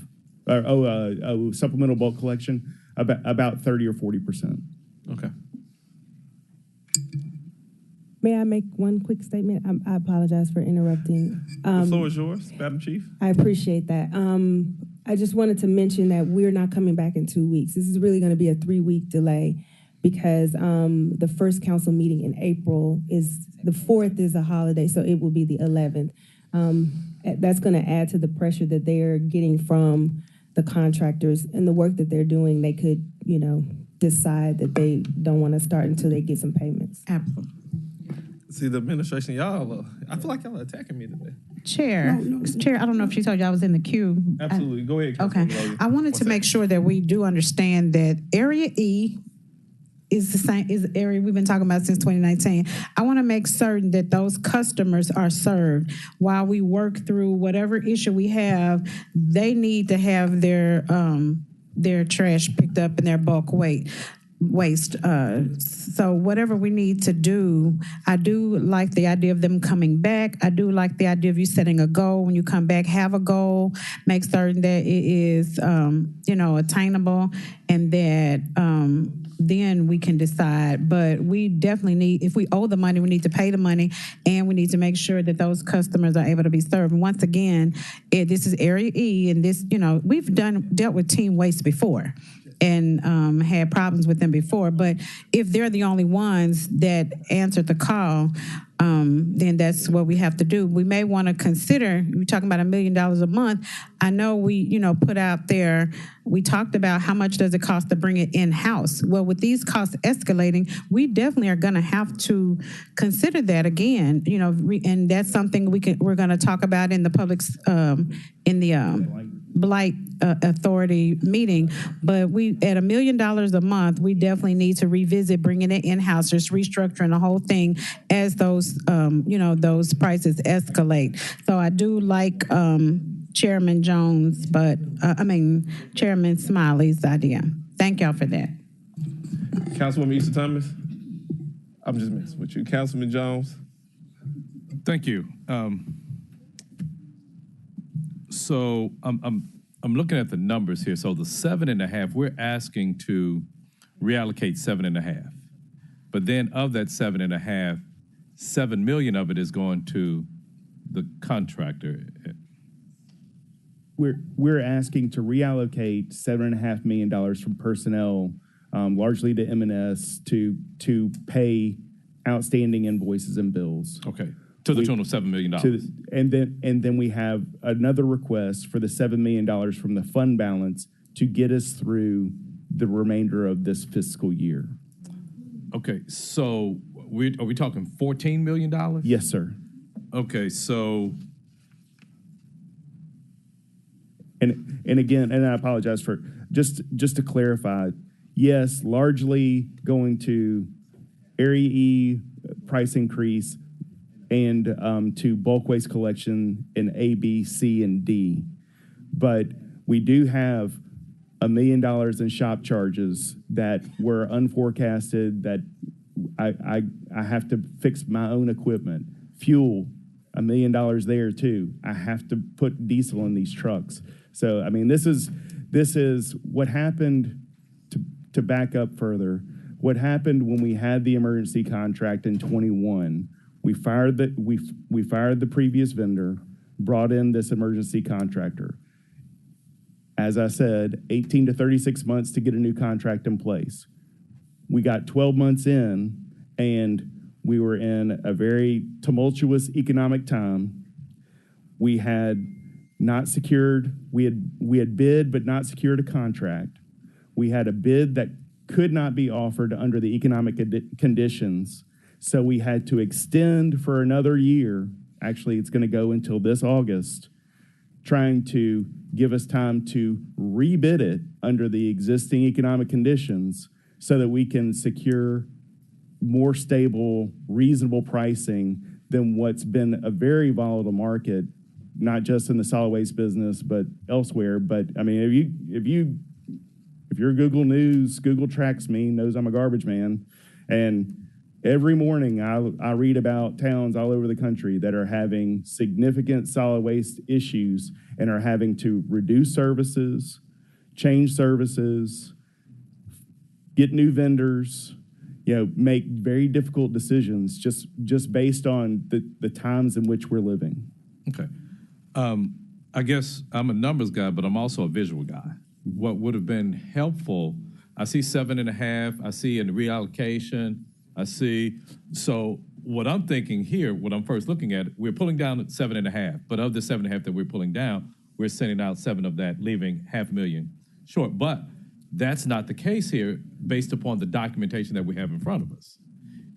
Supplemental bulk collection about 30 or 40%. Okay. May I make one quick statement? I apologize for interrupting. The floor is yours, Madam Chief. I appreciate that. I just wanted to mention that we're not coming back in 2 weeks. This is really going to be a 3-week delay because the first council meeting in April is the 4th is a holiday, so it will be the 11th. That's going to add to the pressure that they're getting from the contractors and the work that they're doing. They could, decide that they don't want to start until they get some payments. Absolutely. See, the administration, y'all, I feel like y'all are attacking me today. Chair, Chair, I don't know if she told you I was in the queue. Absolutely. Go ahead, Okay. Councilwoman. I wanted to make sure that we do understand that Area E is the same, is the area we've been talking about since 2019. I want to make certain that those customers are served while we work through whatever issue we have. They need to have their trash picked up and their bulk waste. So whatever we need to do, I do like the idea of them coming back. I do like the idea of you setting a goal. When you come back, have a goal, make certain that it is, attainable, and that then we can decide. But we definitely need, if we owe the money, we need to pay the money, and we need to make sure that those customers are able to be served. And once again, this is Area E, and this, we've dealt with team waste before and had problems with them before. But if they're the only ones that answered the call, then that's what we have to do. We may want to consider, we're talking about $1 million a month. I know we, put out there, we talked about how much does it cost to bring it in-house. Well, with these costs escalating, we definitely are going to have to consider that again, and that's something we're going to talk about in the public's, in the Blight Authority meeting. But we, at $1 million a month, we definitely need to revisit bringing it in-house, just restructuring the whole thing as those, those prices escalate. So I do like Chairman Jones, Chairman Smiley's idea. Thank y'all for that. Councilwoman Easter Thomas. I'm just messing with you. Councilman Jones. Thank you. So I'm looking at the numbers here. So the 7.5, we're asking to reallocate 7.5, but then of that 7.5, $7 million of it is going to the contractor. We're asking to reallocate $7.5 million from personnel, largely to M&S, to pay outstanding invoices and bills. Okay. To the tune of $7 million. And then we have another request for the $7 million from the fund balance to get us through the remainder of this fiscal year. Okay, so are we talking $14 million? Yes, sir. Okay, so. And again, and I apologize for, just to clarify, yes, largely going to Area E price increase, and to bulk waste collection in A, B, C, and D. But we do have $1 million in shop charges that were unforecasted, that I have to fix my own equipment. Fuel, $1 million there too. I have to put diesel in these trucks. So, I mean, this is what happened. To back up further, what happened when we had the emergency contract in 21, we fired the previous vendor, brought in this emergency contractor. As I said, 18 to 36 months to get a new contract in place. We got 12 months in, and we were in a very tumultuous economic time. We had not secured, we had bid but not secured a contract. We had a bid that could not be offered under the economic conditions, so we had to extend for another year. Actually, it's going to go until this August, trying to give us time to rebid it under the existing economic conditions so that we can secure more stable, reasonable pricing than what's been a very volatile market, not just in the solid waste business, but elsewhere. But I mean, if you're Google News, Google tracks me, knows I'm a garbage man. And every morning I read about towns all over the country that are having significant solid waste issues and are having to reduce services, change services, get new vendors, make very difficult decisions just based on the times in which we're living. Okay. I guess I'm a numbers guy, but I'm also a visual guy. What would have been helpful, I see 7.5, I see in the reallocation, so what I'm thinking here, what I'm first looking at, we're pulling down at 7.5, but of the 7.5 that we're pulling down, we're sending out 7 of that, leaving $500,000 short. But that's not the case here based upon the documentation that we have in front of us.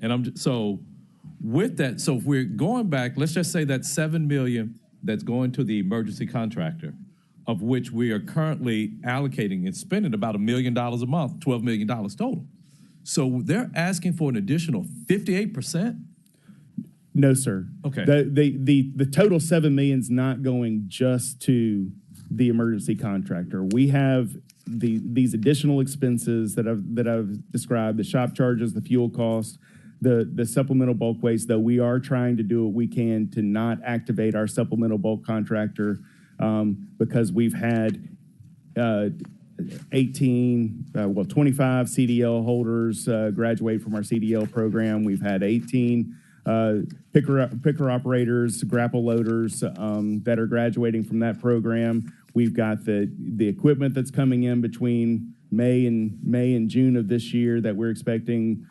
And so with that, so if we're going back, let's just say that $7 million that's going to the emergency contractor, of which we are currently allocating and spending about $1 million a month, $12 million total. So they're asking for an additional 58%? No, sir. Okay. The total $7 million is not going just to the emergency contractor. We have these additional expenses that I've described: the shop charges, the fuel costs, the supplemental bulk waste. Though we are trying to do what we can to not activate our supplemental bulk contractor. Because we've had 25 CDL holders graduate from our CDL program. We've had 18 picker operators, grapple loaders that are graduating from that program. We've got the equipment that's coming in between May and June of this year that we're expecting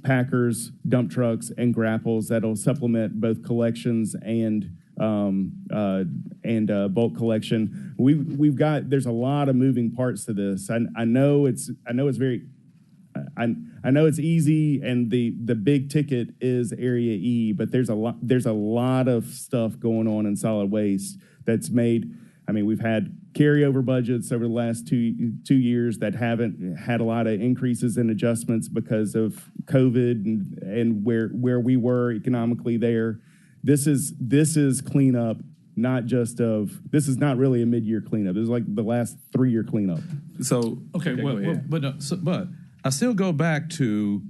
packers, dump trucks, and grapples that'll supplement both collections and bulk collection. There's a lot of moving parts to this. I know it's easy, and the big ticket is Area E, but there's a lot of stuff going on in solid waste that's made. I mean, we've had carryover budgets over the last two years that haven't had a lot of increases and adjustments because of COVID and where we were economically there. This is cleanup, not just of. This is not really a mid-year cleanup. This is like the last 3-year cleanup. So but I still go back to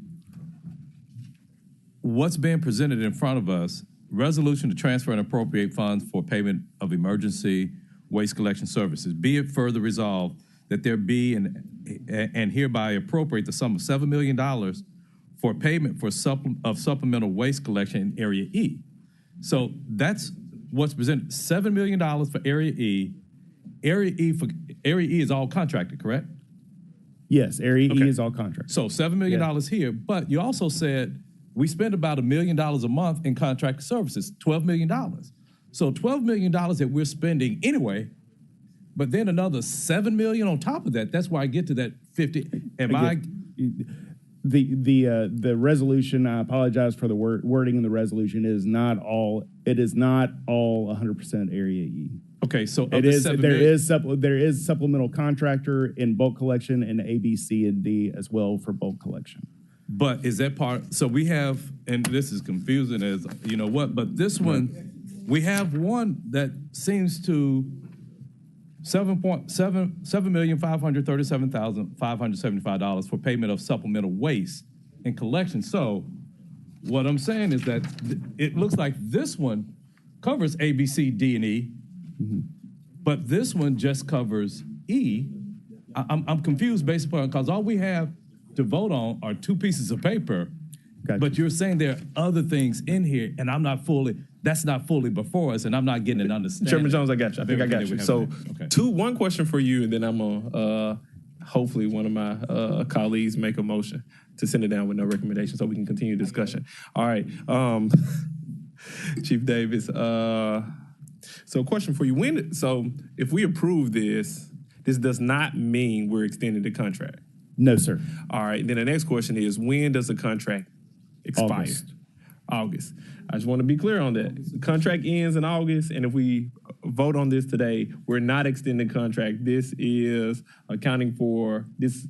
what's being presented in front of us: resolution to transfer and appropriate funds for payment of emergency waste collection services. Be it further resolved that there be and hereby appropriate the sum of $7 million for payment for supplemental waste collection in Area E. So that's what's presented. $7 million for Area E. Area E is all contracted, correct? Yes, Area E is all contracted. So $7 million here, but you also said we spend about $1 million a month in contracted services, $12 million. So $12 million that we're spending anyway, but then another $7 million on top of that. That's why I get to that 50. The resolution, I apologize for the wording in the resolution, is not all. It is not all 100% Area E. Okay, so there is supplemental contractor in bulk collection and A, B, C, and D as well for bulk collection. But is that part? So we have, and this is confusing as you know what, but this one, we have one that seems to $7,537,575 for payment of supplemental waste and collection. So what I'm saying is that it looks like this one covers A, B, C, D, and E, but this one just covers E. I'm confused based upon, because all we have to vote on are two pieces of paper, but you're saying there are other things in here, and that's not fully before us, and I'm not getting an understanding. Chairman Jones, I got you. I think I got you. So, okay. one question for you, and then I'm gonna hopefully one of my colleagues make a motion to send it down with no recommendation, so we can continue discussion. All right, Chief Davis. So, question for you: if we approve this does not mean we're extending the contract? No, sir. All right. Then the next question is: when does the contract expire? August. I just want to be clear on that. The contract ends in August, and if we vote on this today, we're not extending the contract. This is accounting for this,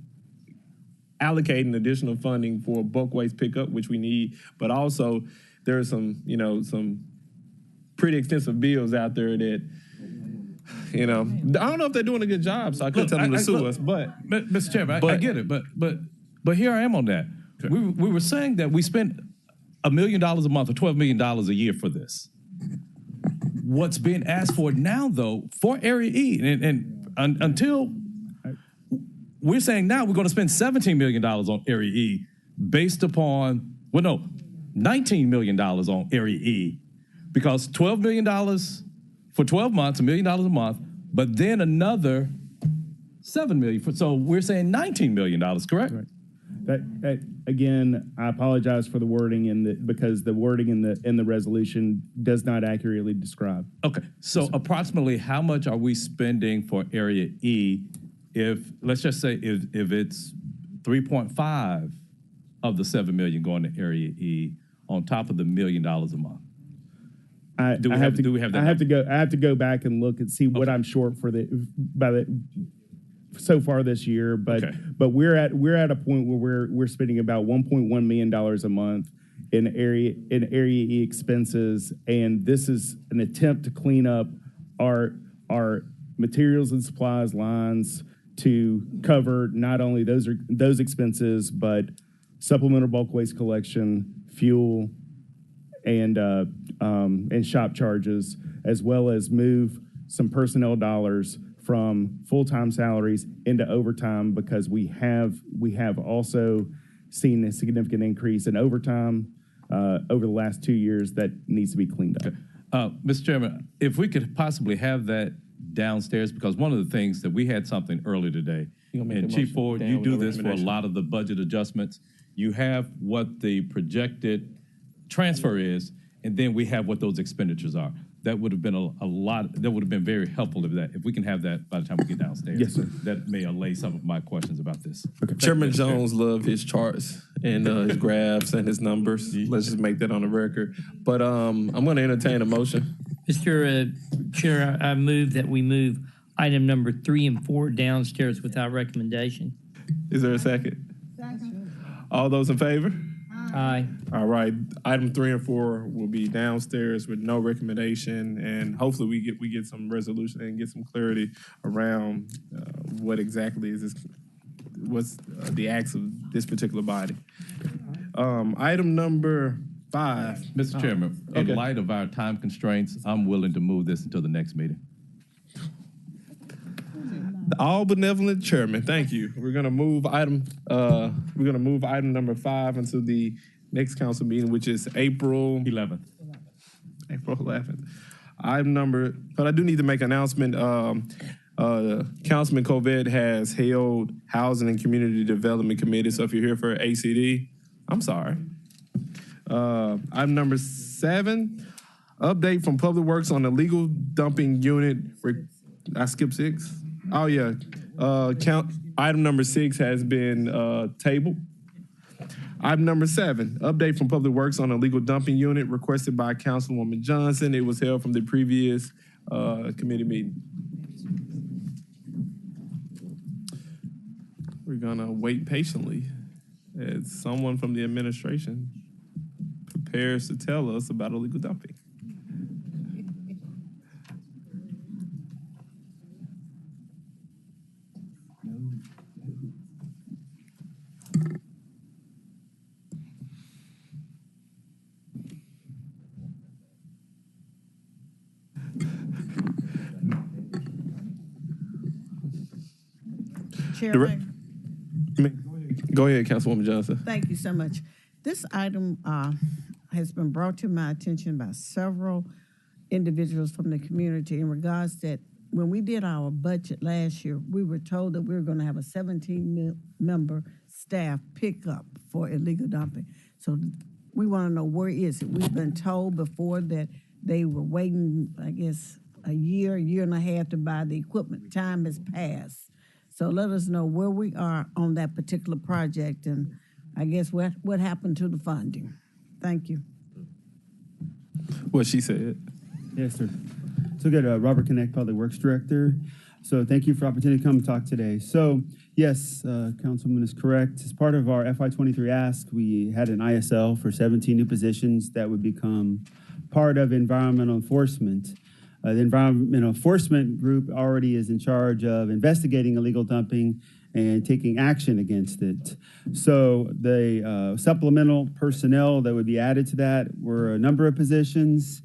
allocating additional funding for bulk waste pickup, which we need, but also there are some pretty extensive bills out there that, I don't know if they're doing a good job, so I couldn't tell them to sue us. But Mr. Chairman, I get it, but here I am on that. Okay. We were saying that we spent $1 million a month or $12 million a year for this. What's being asked for now, though, for Area E, and until we're saying now we're going to spend $17 million on Area E based upon, $19 million on Area E, because $12 million for 12 months, $1 million a month, but then another $7 million. So we're saying $19 million, correct? Right. That again, I apologize for the wording because the wording in the resolution does not accurately describe. Okay, so approximately how much are we spending for Area E? If let's just say if it's 3.5 of the $7 million going to Area E on top of the $1 million a month. Do we have that? I have to go back and look and see what I'm short for so far this year, but we're at a point where we're spending about $1.1 million a month in Area E expenses, and this is an attempt to clean up our materials and supplies lines to cover not only those expenses, but supplemental bulk waste collection, fuel, and shop charges, as well as move some personnel dollars from full-time salaries into overtime, because we have also seen a significant increase in overtime over the last 2 years that needs to be cleaned up. Mr. Chairman, if we could possibly have that downstairs, because one of the things that we had something earlier today, and Chief Ford, you do this for a lot of the budget adjustments. You have what the projected transfer is, and then we have what those expenditures are. That would have been a lot. That would have been very helpful if we can have that by the time we get downstairs. Yes, sir. That may allay some of my questions about this. Okay. Chairman Jones loved his charts and his graphs and his numbers. Let's just make that on the record. But I'm going to entertain a motion. Mr. Chair, I move that we move item number 3 and 4 downstairs without recommendation. Is there a second? All those in favor? Aye. All right. Item 3 and 4 will be downstairs with no recommendation, and hopefully we get some resolution and get some clarity around what exactly is this. What's the acts of this particular body? Item number 5. Mr. Chairman, in light of our time constraints, I'm willing to move this until the next meeting. The all benevolent chairman, thank you. We're gonna move item number 5 until the next council meeting, which is April 11th. April 11th. But I do need to make an announcement. Councilman Covett has held Housing and Community Development Committee. So if you're here for ACD, I'm sorry. Item number 7, update from Public Works on the legal dumping unit. I skipped 6. Oh yeah, item number 6 has been tabled. Item number 7, update from Public Works on a legal dumping unit requested by Councilwoman Johnson. It was held from the previous committee meeting. We're gonna wait patiently as someone from the administration prepares to tell us about illegal dumping. Chairman. Go ahead, Councilwoman Johnson. Thank you so much. This item has been brought to my attention by several individuals from the community in regards that when we did our budget last year, we were told that we were going to have a 17-member staff pickup for illegal dumping. So we want to know, where is it? We've been told before that they were waiting, I guess, a year and a half to buy the equipment. Time has passed. So let us know where we are on that particular project, and I guess what happened to the funding. Thank you. What she said. Yes, sir. So good, Robert Connect, Public Works Director. So thank you for the opportunity to come and talk today. So yes, Councilwoman is correct. As part of our FY23 ask, we had an ISL for 17 new positions that would become part of environmental enforcement. The environmental enforcement group already is in charge of investigating illegal dumping and taking action against it. So the supplemental personnel that would be added to that were a number of positions.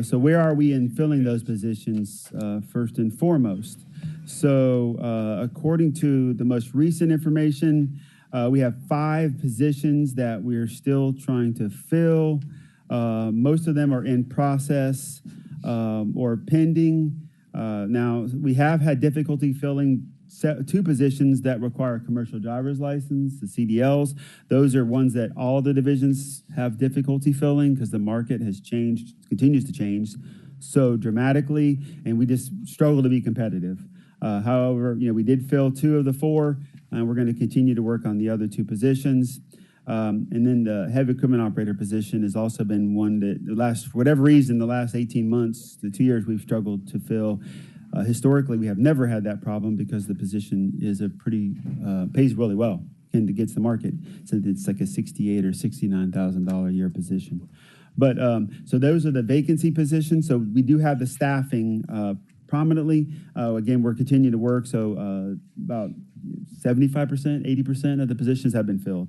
So where are we in filling those positions, first and foremost? So according to the most recent information, we have 5 positions that we're still trying to fill. Most of them are in process or pending. Now, we have had difficulty filling 2 positions that require commercial driver's license, the CDLs. Those are ones that all the divisions have difficulty filling because the market has changed, continues to change so dramatically, and we just struggle to be competitive. However, we did fill 2 of the 4, and we're going to continue to work on the other 2 positions. And then the heavy equipment operator position has also been one that for whatever reason, the last 18 months, the 2 years we've struggled to fill. Historically, we have never had that problem because the position is pays really well and gets the market. So it's like a $68,000 or $69,000 a year position. But so those are the vacancy positions. So we do have the staffing prominently. Again, we're continuing to work. So about 75%, 80% of the positions have been filled.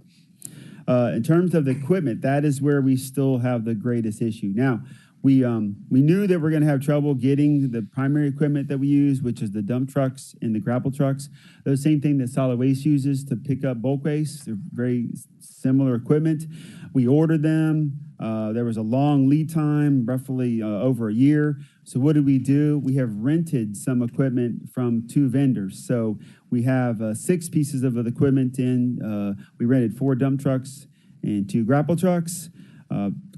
In terms of the equipment, that is where we still have the greatest issue. Now, we knew that we're going to have trouble getting the primary equipment that we use, which is the dump trucks and the grapple trucks. Those same thing that solid waste uses to pick up bulk waste. They're very similar equipment. We ordered them. There was a long lead time, roughly over a year. So what did we do? We have rented some equipment from 2 vendors. So we have 6 pieces of the equipment in. We rented 4 dump trucks and 2 grapple trucks.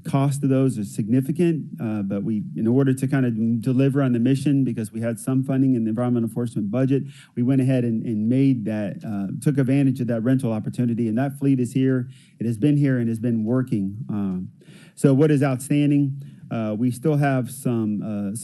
Cost of those is significant, but in order to kind of deliver on the mission, because we had some funding in the environmental enforcement budget, we went ahead and made that, took advantage of that rental opportunity, and that fleet is here. It has been here and has been working. So what is outstanding? We still have some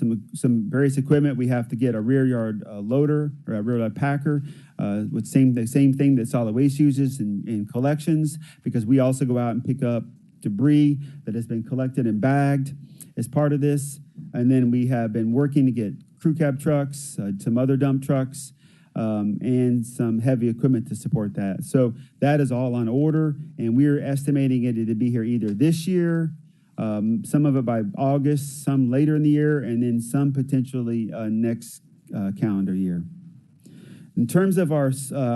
various equipment. We have to get a rear yard loader or a rear yard packer with the same thing that solid waste uses in collections, because we also go out and pick up debris that has been collected and bagged as part of this. And then we have been working to get crew cab trucks, some other dump trucks, and some heavy equipment to support that. So that is all on order, and we're estimating it to be here either this year, some of it by August, some later in the year, and then some potentially next calendar year. In terms of our,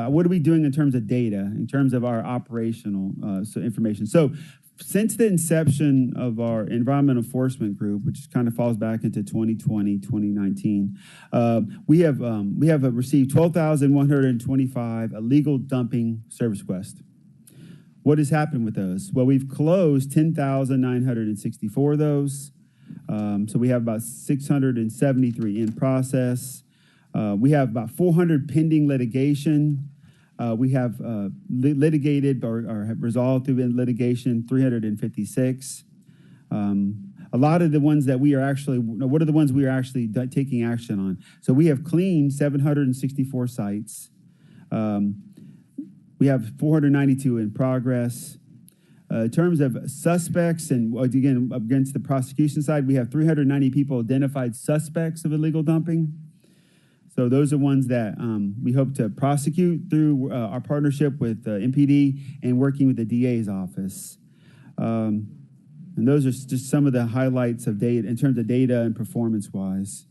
what are we doing in terms of data, in terms of our operational information? So since the inception of our environmental enforcement group, which kind of falls back into 2020, 2019, we have received 12,125 illegal dumping service requests. What has happened with those? Well, we've closed 10,964 of those. So we have about 673 in process. We have about 400 pending litigation. We have litigated or have resolved through litigation 356. A lot of the ones that we are actually, what are the ones we are actually taking action on? So we have cleaned 764 sites. We have 492 in progress. In terms of suspects, and again, against the prosecution side, we have 390 people identified suspects of illegal dumping. So those are ones that we hope to prosecute through our partnership with MPD and working with the DA's office. And those are just some of the highlights of data in terms of data and performance-wise.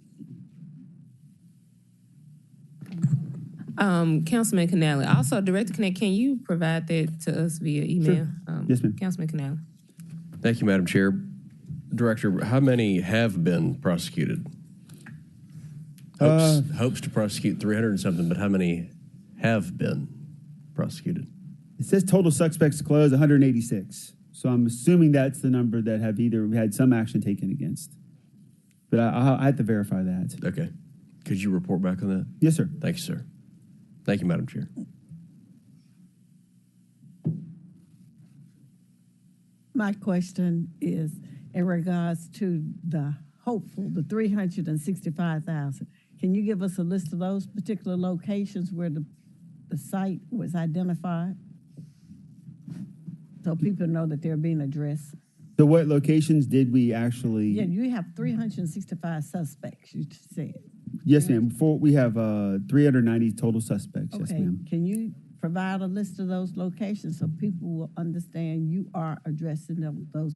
Councilman Canale. Also, Director Connect, can you provide that to us via email? Sure. Yes, ma'am. Councilman Canale. Thank you, Madam Chair. Director, how many have been prosecuted? Hopes to prosecute 300 and something, but how many have been prosecuted? It says total suspects closed 186. So I'm assuming that's the number that have either had some action taken against. But I have to verify that. Okay. Could you report back on that? Yes, sir. Thank you, sir. Thank you, Madam Chair. My question is in regards to the hopeful, the 365,000. Can you give us a list of those particular locations where the site was identified? So people know that they're being addressed. So what locations did we actually? Yeah, you have 365 suspects, you said. Yes, ma'am. We have 390 total suspects. Yes, Okay, ma'am. can you provide a list of those locations so people will understand you are addressing those?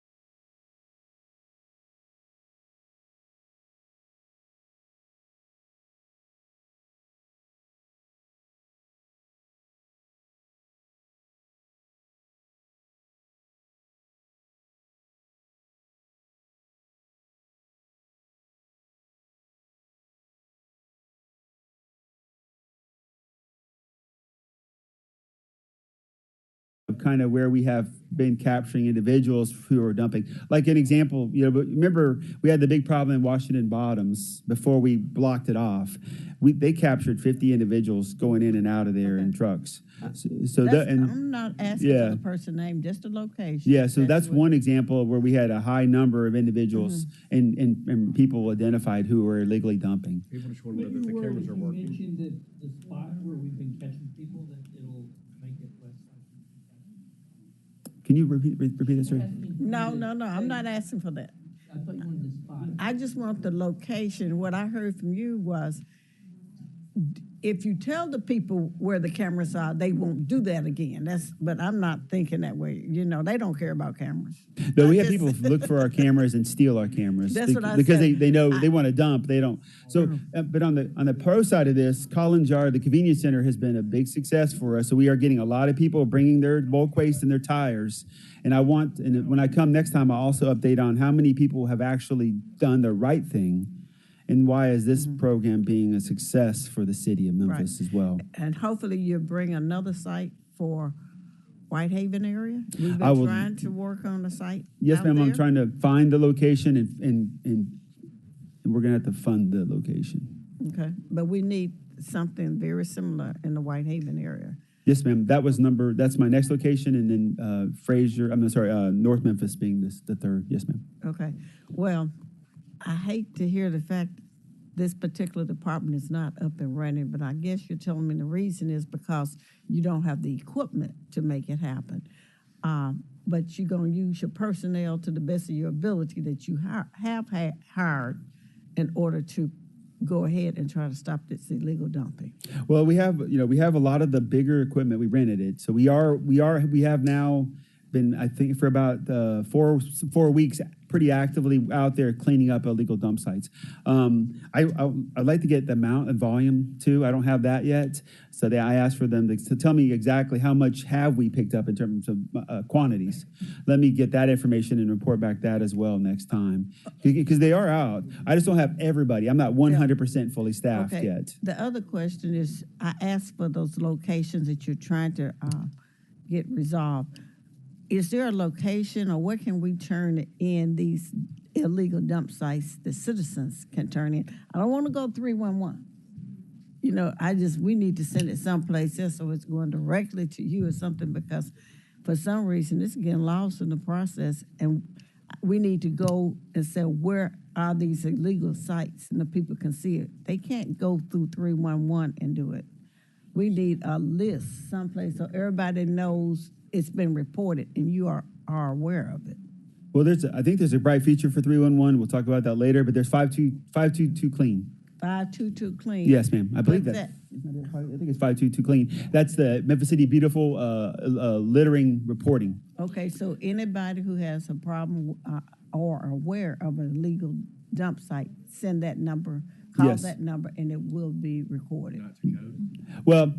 Kind of where we have been capturing individuals who are dumping. Like an example, but remember we had the big problem in Washington Bottoms before we blocked it off. They captured 50 individuals going in and out of there in trucks. I'm not asking for the person name, just the location. Yeah, so that's one example where we had a high number of individuals and people identified who were illegally dumping. People just want to know that the cameras are working. You mentioned the spot where we've been catching people, that it'll make it less. Can you repeat that, sir? No, I'm not asking for that. I thought you wanted the spot. I just want the location. What I heard from you was, if you tell the people where the cameras are, they won't do that again. But I'm not thinking that way. They don't care about cameras. No, we have people look for our cameras and steal our cameras. That's what I because said. they know they want to dump. They don't. So, but on the pro side of this, Collins Yard, the convenience center, has been a big success for us. So we are getting a lot of people bringing their bulk waste and their tires. And when I come next time, I'll also update on how many people have actually done the right thing. And why is this program being a success for the city of Memphis as well? And hopefully you'll bring another site for Whitehaven area. We've been trying to work on the site. Yes, ma'am. I'm there. trying to find the location and we're going to have to fund the location. Okay, but we need something very similar in the Whitehaven area. Yes, ma'am. That's my next location, and then North Memphis being the third. Yes, ma'am. Okay, well, I hate to hear the fact this particular department is not up and running, but I guess you're telling me the reason is because you don't have the equipment to make it happen. But you're going to use your personnel to the best of your ability that you have hired in order to go ahead and try to stop this illegal dumping. Well, we have a lot of the bigger equipment. We rented it, so we have now been, I think, for about 4 weeks pretty actively out there cleaning up illegal dump sites. I'd like to get the amount and volume too. I don't have that yet. So I asked for them to tell me exactly how much have we picked up in terms of quantities. Let me get that information and report back that as well next time. Because they are out. I just don't have everybody. I'm not 100% fully staffed yet. The other question is, I asked for those locations that you're trying to get resolved. Is there a location, or where can we turn in these illegal dump sites that citizens can turn in? I don't want to go 311. We need to send it someplace else so it's going directly to you or something, because for some reason it's getting lost in the process, and we need to go and say, where are these illegal sites, and the people can see it. They can't go through 311 and do it. We need a list someplace so everybody knows it's been reported and you are aware of it. Well, I think there's a bright future for 311. We'll talk about that later, but there's 522 clean. 522 clean. Yes, ma'am. I believe What's that. I think it's 522 clean. That's the Memphis City Beautiful littering reporting. Okay, so anybody who has a problem or aware of an illegal dump site, send that number, call Yes. that number, and it will be recorded. Well,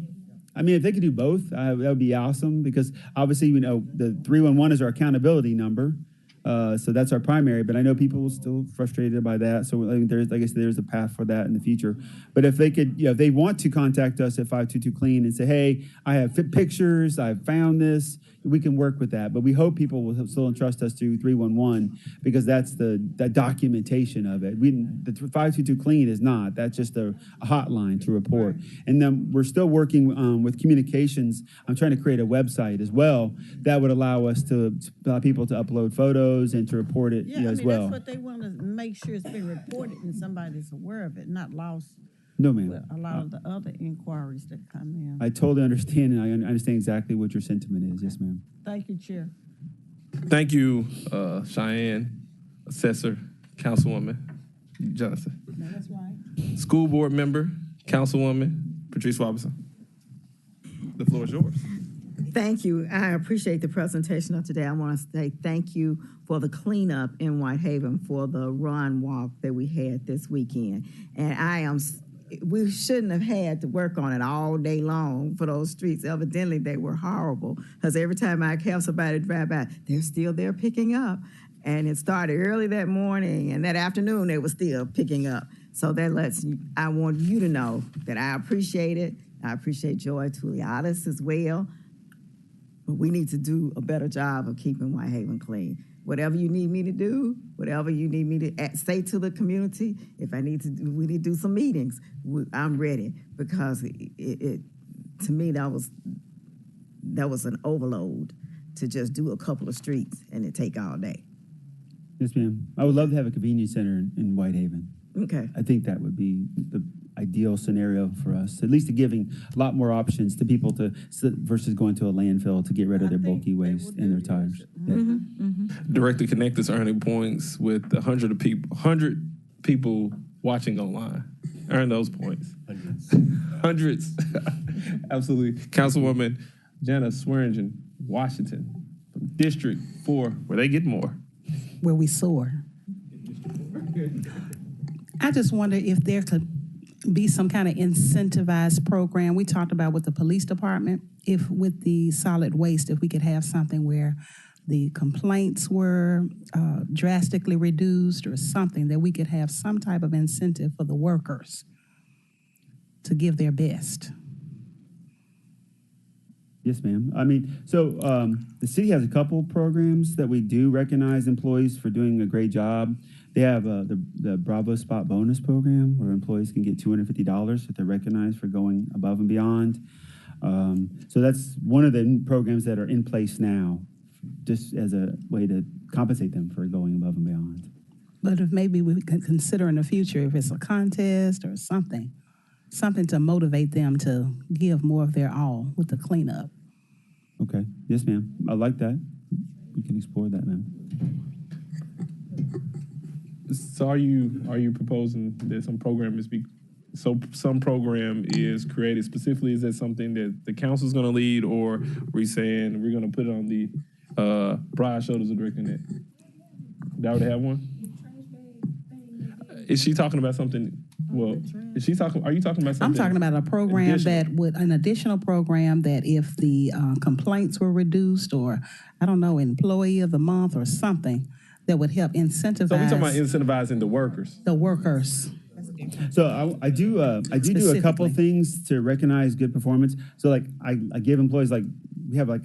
I mean, if they could do both, that would be awesome because obviously, the 311 is our accountability number. So that's our primary, but I know people are still frustrated by that. So I mean, there's a path for that in the future. But if they could, if they want to contact us at 522 Clean and say, hey, I have pictures, I've found this, we can work with that. But we hope people will still entrust us to 311 because that's the documentation of it. The 522 Clean is not. That's just a hotline to report. And then we're still working with communications. I'm trying to create a website as well that would allow us to allow people to upload photos and to report it as well. That's what they want to make sure it's been reported and somebody's aware of it, not lost. No, ma'am. With a lot of the other inquiries that come in. I totally understand, and I understand exactly what your sentiment is. Yes, ma'am. Thank you, Chair. Thank you, Cheyenne, Assessor, Councilwoman Johnson. No, that's right. School Board Member, Councilwoman Patrice Robinson. The floor is yours. Thank you. I appreciate the presentation of today. I want to say thank you for the cleanup in Whitehaven for the run walk that we had this weekend. And we shouldn't have had to work on it all day long for those streets. Evidently, they were horrible because every time I have somebody drive by, they're still there picking up. And it started early that morning, and that afternoon they were still picking up. So I want you to know that I appreciate it. I appreciate Joy Tulliadis as well. But we need to do a better job of keeping Whitehaven clean. Whatever you need me to do, whatever you need me to say to the community, if we need to do some meetings, I'm ready because to me that was an overload to just do a couple of streets and it take all day. Yes, ma'am. I would love to have a convenience center in Whitehaven. Okay. I think that would be the ideal scenario for us, at least to giving a lot more options to people versus going to a landfill to get rid of their bulky waste and their tires. Director Connect is earning points with 100 people watching online. Earn those points. Hundreds. Absolutely. Councilwoman Jana Swearingen, Washington, from District 4, where they get more. Where we soar. I just wonder if there could be some kind of incentivized program. We talked about with the police department, if with the solid waste, if we could have something where the complaints were drastically reduced or something, that we could have some type of incentive for the workers to give their best. Yes, ma'am. I mean, so the city has a couple programs that we do recognize employees for doing a great job. They have the Bravo Spot Bonus Program where employees can get $250 if they're recognized for going above and beyond. So that's one of the programs that are in place now, just as a way to compensate them for going above and beyond. But if maybe we can consider in the future if it's a contest or something to motivate them to give more of their all with the cleanup. Okay. Yes, ma'am. I like that. We can explore that, ma'am. So are you proposing that some program is created specifically? Is that something that the council's going to lead, or are we saying we're going to put it on the broad shoulders of Director Net? Did I already have one? Is she talking about something? Well, are you talking about something? I'm talking about a program an additional program that if the complaints were reduced, or I don't know, employee of the month or something that would help incentivize. So we're talking about incentivizing the workers. The workers. So I do a couple things to recognize good performance. So like I give employees, like we have like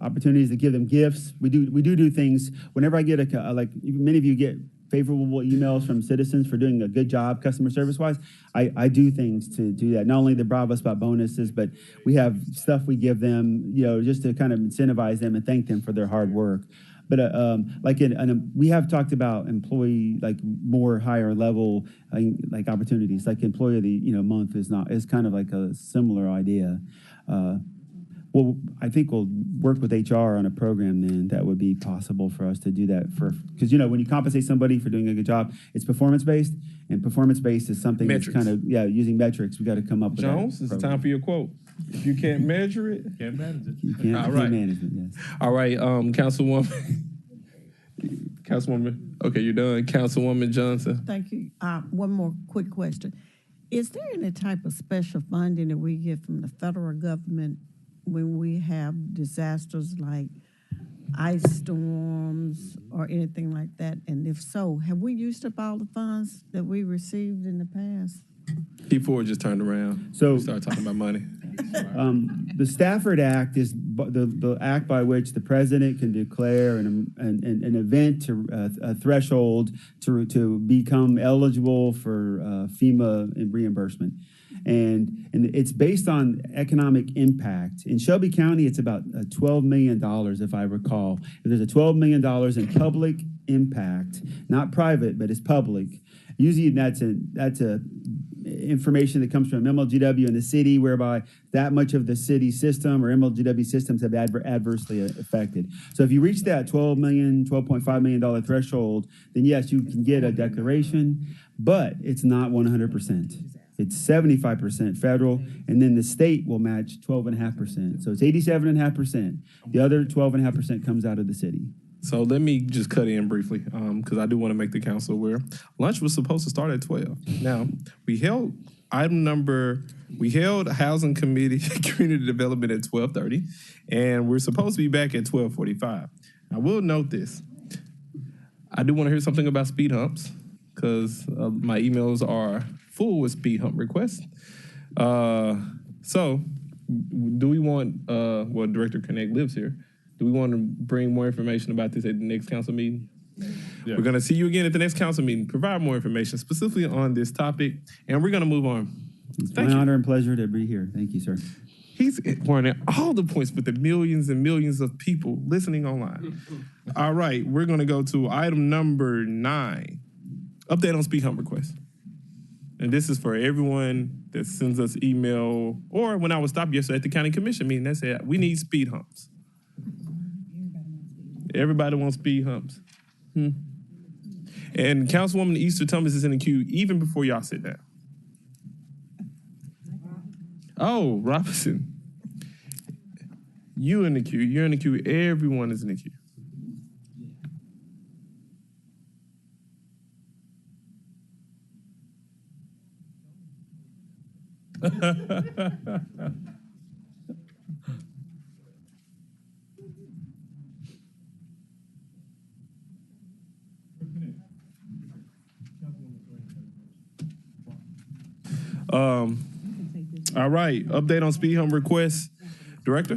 opportunities to give them gifts. We do things whenever I get like many of you get favorable emails from citizens for doing a good job customer service wise. I do things to do that. Not only the Bravo Spot bonuses, but we have stuff we give them, just to kind of incentivize them and thank them for their hard work. But we have talked about employee like more higher level like opportunities, like employee of the month is kind of like a similar idea. Well, I think we'll work with HR on a program then that would be possible for us to do that because when you compensate somebody for doing a good job, it's performance based, and performance based is something metrics. That's kind of using metrics. We got to come up with Jones, it's time for your quote. If you can't measure it, can't manage it. You can't All right. manage it. Yes. All right, Councilwoman Councilwoman, okay, you're done. Councilwoman Johnson. Thank you. One more quick question. Is there any type of special funding that we get from the federal government when we have disasters like ice storms or anything like that? And if so, have we used up all the funds that we received in the past? P4 just turned around. So start talking about money. The Stafford Act is the act by which the president can declare an event to a threshold to become eligible for FEMA reimbursement. And it's based on economic impact. In Shelby County, it's about $12 million, if I recall. If there's a $12 million in public impact, not private, but it's public. Usually that's a information that comes from MLGW in the city, whereby that much of the city system or MLGW systems have adversely affected. So if you reach that $12.5 million threshold, then yes, you can get a declaration, but it's not 100%. It's 75% federal, and then the state will match 12.5%. So it's 87.5%. The other 12.5% comes out of the city. So let me just cut in briefly, because I do want to make the council aware. Lunch was supposed to start at 12. Now, we held Housing Committee Community Development at 12:30, and we're supposed to be back at 12:45. I will note this. I do want to hear something about speed humps, because my emails are full with speed hump requests. So do we want, Director Connect lives here. Do we want to bring more information about this at the next council meeting? Yeah. We're going to see you again at the next council meeting. Provide more information specifically on this topic, and we're going to move on. It's my honor and pleasure to be here. Thank you, sir. He's pointing out all the points with the millions and millions of people listening online. All right, we're going to go to item number 9, update on speed hump requests. And this is for everyone that sends us email, or when I was stopped yesterday at the county commission meeting, they said, we need speed humps. Everybody wants speed humps. And Councilwoman Easter Thomas is in the queue even before y'all sit down. Oh, Robinson. You in the queue. You're in the queue. Everyone is in the queue. All right, update on speed hump requests. Director?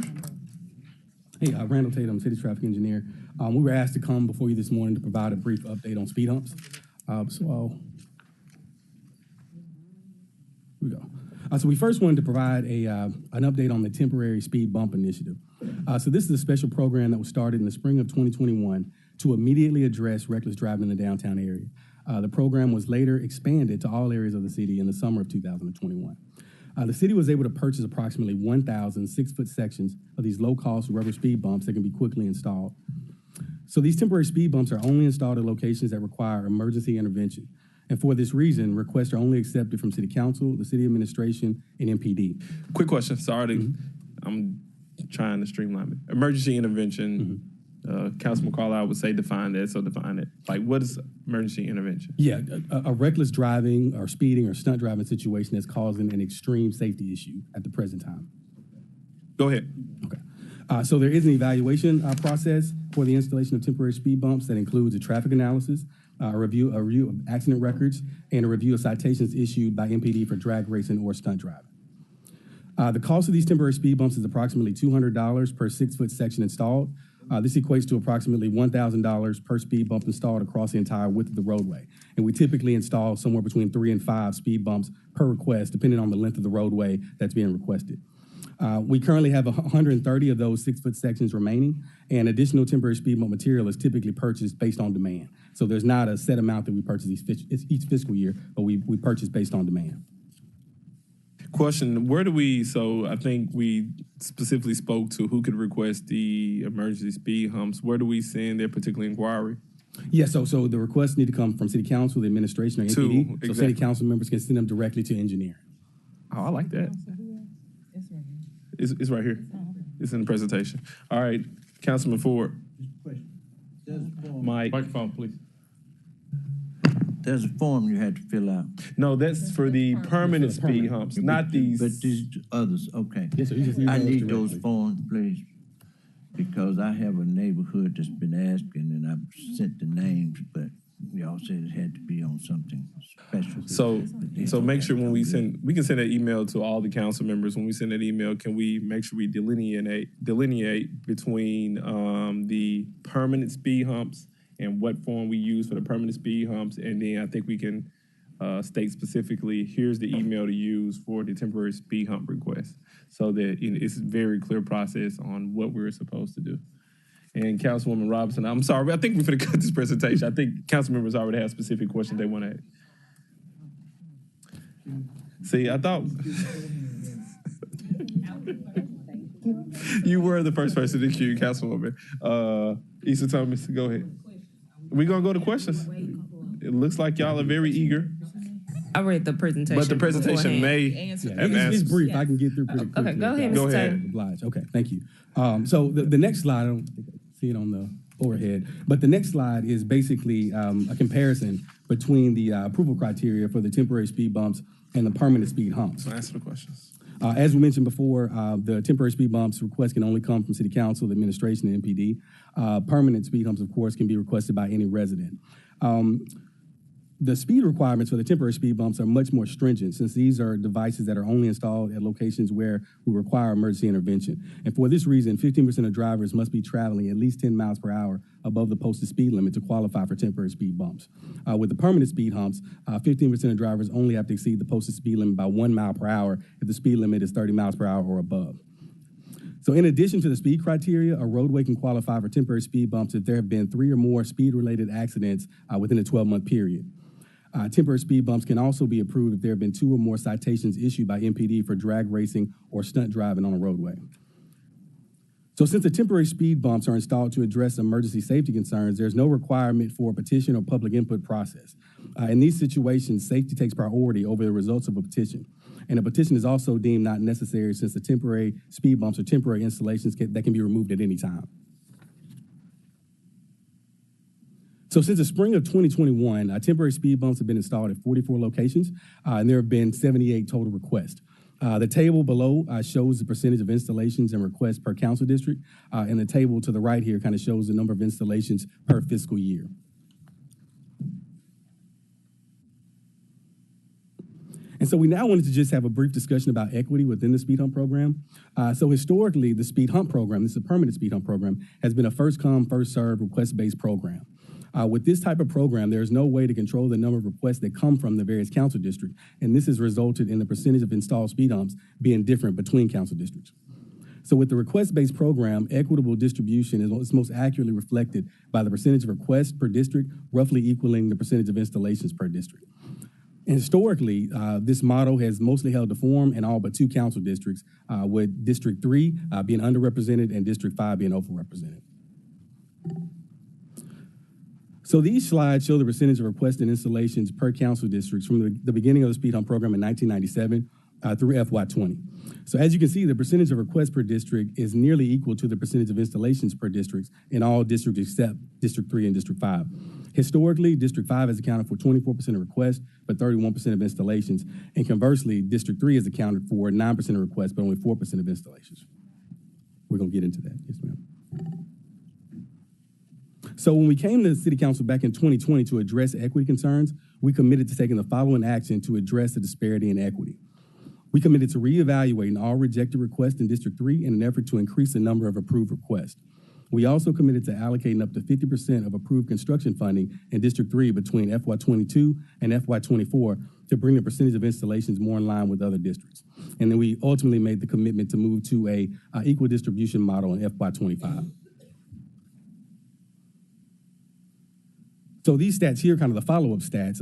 Hey, Randall Tatum, City Traffic Engineer. We were asked to come before you this morning to provide a brief update on speed humps. Here we go. So we first wanted to provide an update on the temporary speed bump initiative. So this is a special program that was started in the spring of 2021 to immediately address reckless driving in the downtown area. The program was later expanded to all areas of the city in the summer of 2021. The city was able to purchase approximately 1,000 6-foot sections of these low-cost rubber speed bumps that can be quickly installed. So these temporary speed bumps are only installed at locations that require emergency intervention. And for this reason, requests are only accepted from City Council, the City Administration, and MPD. Quick question. Sorry, I'm trying to streamline it. Emergency intervention. Councilman Carlisle would say define that, so define it. Like, what is emergency intervention? Yeah, a reckless driving or speeding or stunt driving situation that's causing an extreme safety issue at the present time. Go ahead. Okay. So there is an evaluation process for the installation of temporary speed bumps that includes a traffic analysis, a review of accident records, and a review of citations issued by MPD for drag racing or stunt driving. The cost of these temporary speed bumps is approximately $200 per 6-foot section installed. This equates to approximately $1,000 per speed bump installed across the entire width of the roadway. And we typically install somewhere between 3 and 5 speed bumps per request, depending on the length of the roadway that's being requested. We currently have 130 of those 6-foot sections remaining, and additional temporary speed bump material is typically purchased based on demand. So there's not a set amount that we purchase each fiscal year, but we purchase based on demand. Question, so I think we specifically spoke to who could request the emergency speed humps. Where do we send their particular inquiry? Yeah, so the requests need to come from City Council, the administration, or MPD. Exactly. So City Council members can send them directly to engineering. Oh, I like that. It's right here. It's in the presentation. All right, Councilman Ford. Mike. Microphone, please. There's a form you had to fill out. No, that's for the permanent speed humps, not these. But these others, okay. Yes, sir. You just email I us need those directly. forms, please, because I have a neighborhood that's been asking, and I've sent the names, but y'all said it had to be on something special. So make sure when we can send an email to all the council members. When we send that email, can we make sure we delineate between the permanent speed humps and what form we use for the permanent speed humps, and then I think we can state specifically, here's the email to use for the temporary speed hump request, so that it's a very clear process on what we're supposed to do. And Councilwoman Robinson, I'm sorry, I think we're going to cut this presentation. I think council members already have specific questions they want to ask. See, I thought you were the first person to queue, Councilwoman. Issa Thomas, go ahead. We're going to go to questions. It looks like y'all are very eager. I read the presentation. But the presentation may have It's brief. I can get through pretty quickly. Okay, go ahead, Mr. Taylor. Obliged. Okay, thank you. So the next slide, I don't think I see it on the overhead, but the next slide is basically a comparison between the approval criteria for the temporary speed bumps and the permanent speed humps. Answer the questions. As we mentioned before, the temporary speed bumps request can only come from City Council, the administration, and MPD. Permanent speed humps, of course, can be requested by any resident. The speed requirements for the temporary speed bumps are much more stringent, since these are devices that are only installed at locations where we require emergency intervention. And for this reason, 15% of drivers must be traveling at least 10 miles per hour above the posted speed limit to qualify for temporary speed bumps. With the permanent speed humps, 15% of drivers only have to exceed the posted speed limit by 1 mile per hour if the speed limit is 30 miles per hour or above. So in addition to the speed criteria, a roadway can qualify for temporary speed bumps if there have been 3 or more speed-related accidents within a 12-month period. Temporary speed bumps can also be approved if there have been 2 or more citations issued by MPD for drag racing or stunt driving on a roadway. So since the temporary speed bumps are installed to address emergency safety concerns, there's no requirement for a petition or public input process. In these situations, safety takes priority over the results of a petition. And a petition is also deemed not necessary, since the temporary speed bumps are temporary installations that can be removed at any time. So since the spring of 2021, temporary speed bumps have been installed at 44 locations, and there have been 78 total requests. The table below shows the percentage of installations and requests per council district, and the table to the right here kind of shows the number of installations per fiscal year. And so we now wanted to just have a brief discussion about equity within the speed hump program. So historically, the speed hump program, this is a permanent speed hump program, has been a first come, first served request-based program. With this type of program, there's no way to control the number of requests that come from the various council districts, and this has resulted in the percentage of installed speed humps being different between council districts. So with the request-based program, equitable distribution is most accurately reflected by the percentage of requests per district, roughly equaling the percentage of installations per district. And historically, this model has mostly held to form in all but 2 council districts, with District 3 being underrepresented and District 5 being overrepresented. So these slides show the percentage of requested installations per council districts from the beginning of the speed hump program in 1997 through FY20. So as you can see, the percentage of requests per district is nearly equal to the percentage of installations per district in all districts except District 3 and District 5. Historically, District 5 has accounted for 24% of requests, but 31% of installations. And conversely, District 3 has accounted for 9% of requests, but only 4% of installations. We're going to get into that. Yes, ma'am. So when we came to the City Council back in 2020 to address equity concerns, we committed to taking the following action to address the disparity in equity. We committed to reevaluating all rejected requests in District 3 in an effort to increase the number of approved requests. We also committed to allocating up to 50% of approved construction funding in District 3 between FY22 and FY24 to bring the percentage of installations more in line with other districts. And then we ultimately made the commitment to move to a equal distribution model in FY25. So these stats here, kind of the follow-up stats,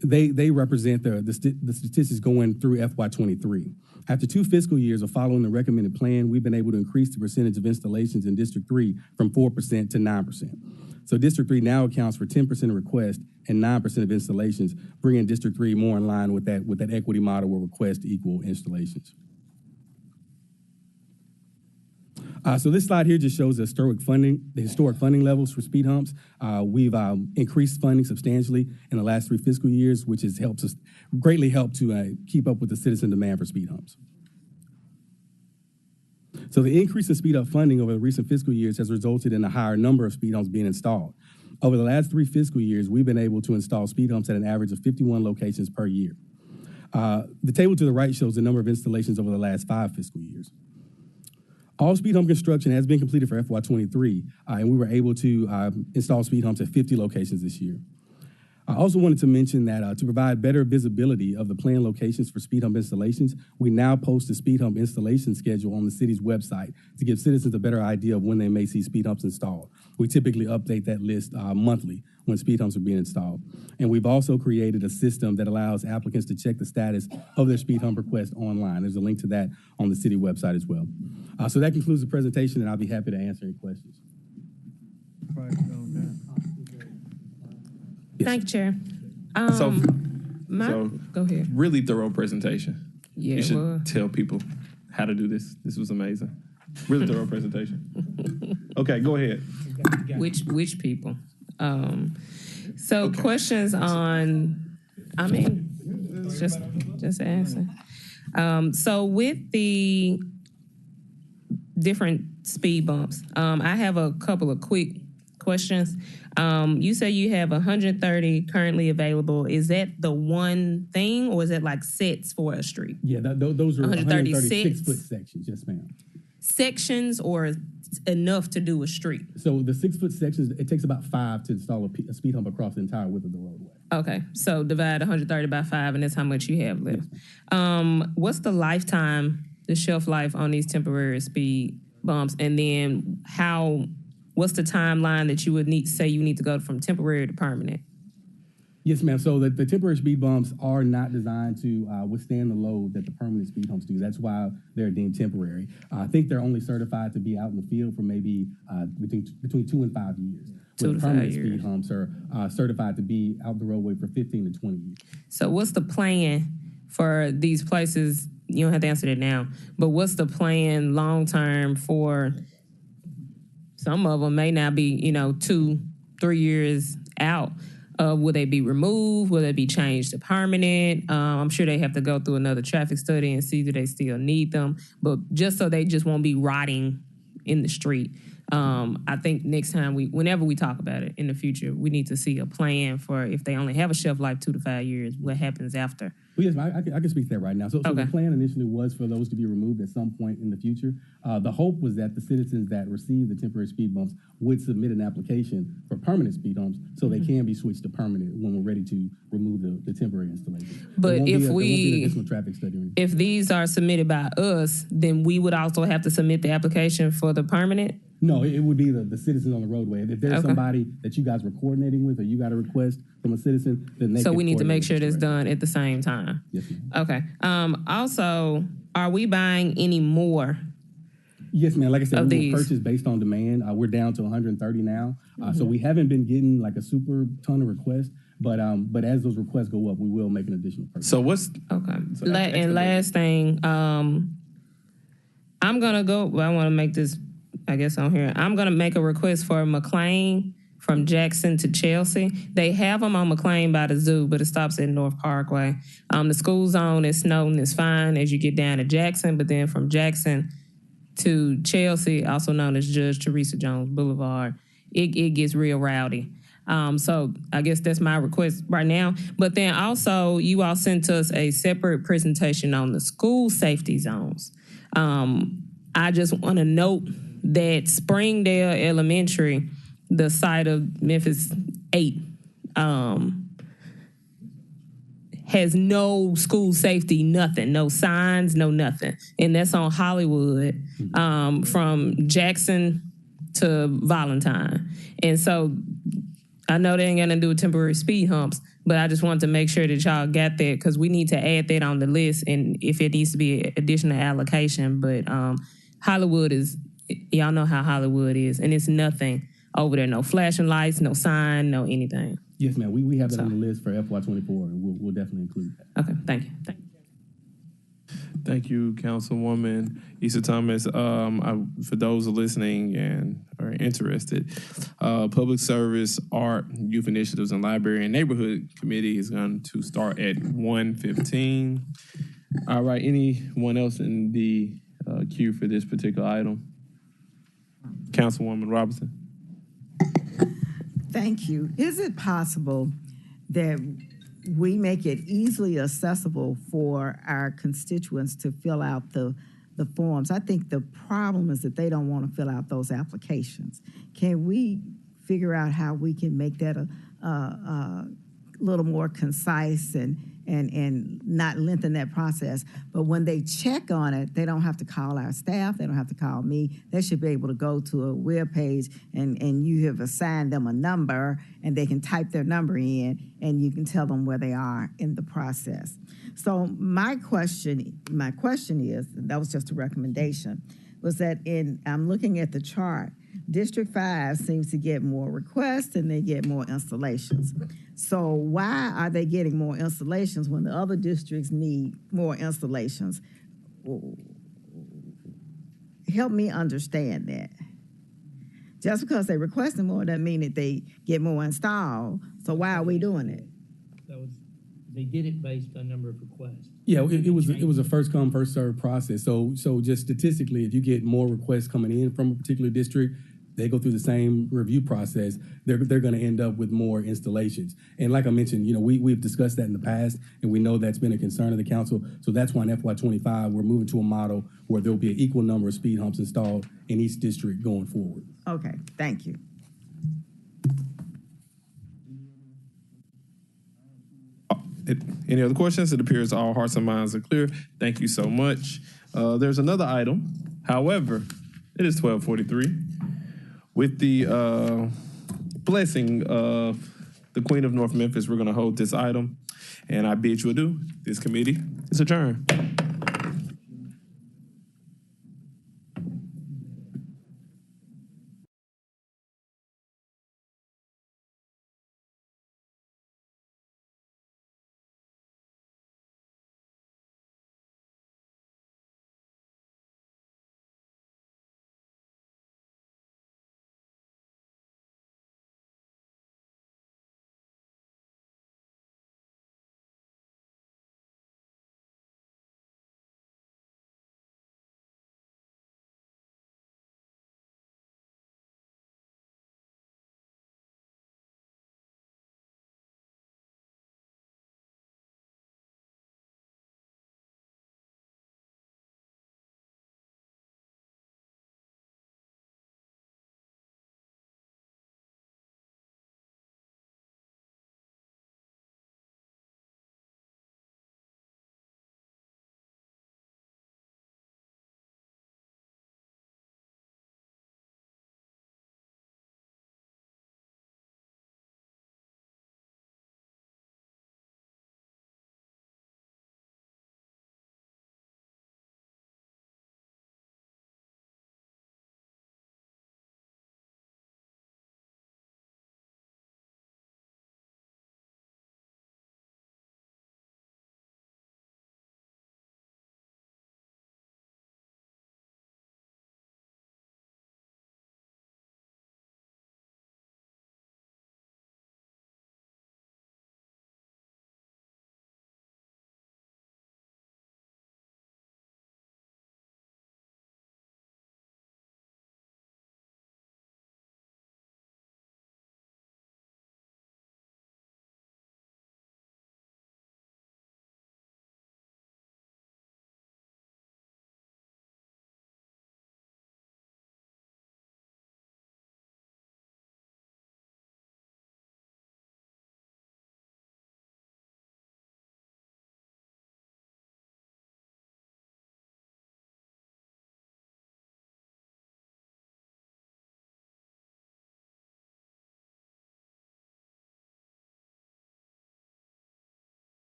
they represent the statistics going through FY23. After 2 fiscal years of following the recommended plan, we've been able to increase the percentage of installations in District 3 from 4% to 9%. So District 3 now accounts for 10% of requests and 9% of installations, bringing District 3 more in line with that equity model where requests equal installations. So this slide here just shows the historic funding levels for speed humps. We've increased funding substantially in the last 3 fiscal years, which has greatly helped to keep up with the citizen demand for speed humps. So the increase in speed hump funding over the recent fiscal years has resulted in a higher number of speed humps being installed. Over the last 3 fiscal years, we've been able to install speed humps at an average of 51 locations per year. The table to the right shows the number of installations over the last 5 fiscal years. All speed hump construction has been completed for FY23, and we were able to install speed humps at 50 locations this year. I also wanted to mention that to provide better visibility of the planned locations for speed hump installations, we now post a speed hump installation schedule on the city's website to give citizens a better idea of when they may see speed humps installed. We typically update that list monthly when speed humps are being installed. And we've also created a system that allows applicants to check the status of their speed hump request online. There's a link to that on the city website as well. So that concludes the presentation, and I'll be happy to answer any questions. Thank you, Chair. So Go ahead. Really thorough presentation. Yeah, you should tell people how to do this. This was amazing. Really thorough presentation. Okay, go ahead. Which people? Questions on, just answer. So with the different speed bumps, I have a couple of quick questions. You say you have 130 currently available. Is that the one thing, or is it like sets for a street? Yeah, those are 130 sets? 6-foot sections, yes, ma'am. Sections, or enough to do a street? So the 6-foot sections, it takes about 5 to install a speed hump across the entire width of the roadway. Okay, so divide 130 by 5, and that's how much you have left. What's the shelf life on these temporary speed bumps? And then what's the timeline that you would need to go from temporary to permanent? Yes, ma'am. So the temporary speed bumps are not designed to withstand the load that the permanent speed humps do. That's why they're deemed temporary. I think they're only certified to be out in the field for maybe between 2 and 5 years. 2 to 5 permanent years. speed humps are certified to be out the roadway for 15 to 20 years. So what's the plan for these places? You don't have to answer that now, but what's the plan long-term for some of them may not be, 2-3 years out? Will they be removed? Will they be changed to permanent? I'm sure they have to go through another traffic study and see do they still need them. But just so they just won't be rotting in the street. I think next time whenever we talk about it in the future, we need to see a plan for if they only have a shelf life 2 to 5 years, what happens after. Well, yes, I can speak to that right now. So the plan initially was for those to be removed at some point in the future. The hope was that the citizens that received the temporary speed bumps would submit an application for permanent speed humps so they can be switched to permanent when we're ready to remove the temporary installation. But if these are submitted by us, then we would also have to submit the application for the permanent? No, it would be the citizens on the roadway. If there's somebody that you guys were coordinating with or you got a request from a citizen, then they So we need to make sure that's done at the same time. Yes, ma'am. Okay. Also, are we buying any more? Yes, ma'am. Like I said, we will purchase based on demand. We're down to 130 now. So we haven't been getting like a super ton of requests. But as those requests go up, we will make an additional purchase. So what's... Okay. Last thing, I'm going to go... Well, I want to make this... I guess on here. I'm going to make a request for McLean from Jackson to Chelsea. They have them on McLean by the zoo, but it stops at North Parkway. The school zone at Snowden is fine as you get down to Jackson, but then from Jackson to Chelsea, also known as Judge Teresa Jones Boulevard, it gets real rowdy. So I guess that's my request right now. But then also, you all sent us a separate presentation on the school safety zones. I just want to note that Springdale Elementary, the site of Memphis 8, has no school safety, nothing, no signs, no nothing. And that's on Hollywood, from Jackson to Valentine. And so I know they ain't got to do with temporary speed humps, but I just wanted to make sure that y'all got that because we need to add that on the list and if it needs to be additional allocation. But Hollywood is... Y'all know how Hollywood is, and it's nothing over there. No flashing lights, no sign, no anything. Yes, ma'am. We have that on the list for FY24, and we'll definitely include that. Okay, thank you. Thank you, Councilwoman Issa Thomas. For those listening and are interested, Public Service, Art, Youth Initiatives, and Library and Neighborhood Committee is going to start at 1:15. All right, anyone else in the queue for this particular item? Councilwoman Robinson. Thank you. Is it possible that we make it easily accessible for our constituents to fill out the forms? I think the problem is that they don't want to fill out those applications. Can we figure out how we can make that a little more concise and not lengthen that process? But when they check on it, they don't have to call our staff, they don't have to call me. They should be able to go to a web page and you have assigned them a number and they can type their number in and you can tell them where they are in the process. So my question is, that was just a recommendation, was that I'm looking at the chart, District 5 seems to get more requests and they get more installations. So why are they getting more installations when the other districts need more installations? Help me understand that. Just because they requested more doesn't mean that they get more installed. So why are we doing it? They did it based on number of requests. Yeah, it was a first come, first served process. So just statistically, if you get more requests coming in from a particular district, they go through the same review process, they're going to end up with more installations. And like I mentioned, we've discussed that in the past, and we know that's been a concern of the council. So that's why in FY25, we're moving to a model where there'll be an equal number of speed humps installed in each district going forward. Okay, thank you. Any other questions? It appears all hearts and minds are clear. Thank you so much. There's another item. However, it is 12:43. With the blessing of the Queen of North Memphis, we're going to hold this item. And I bid you adieu. This committee is adjourned.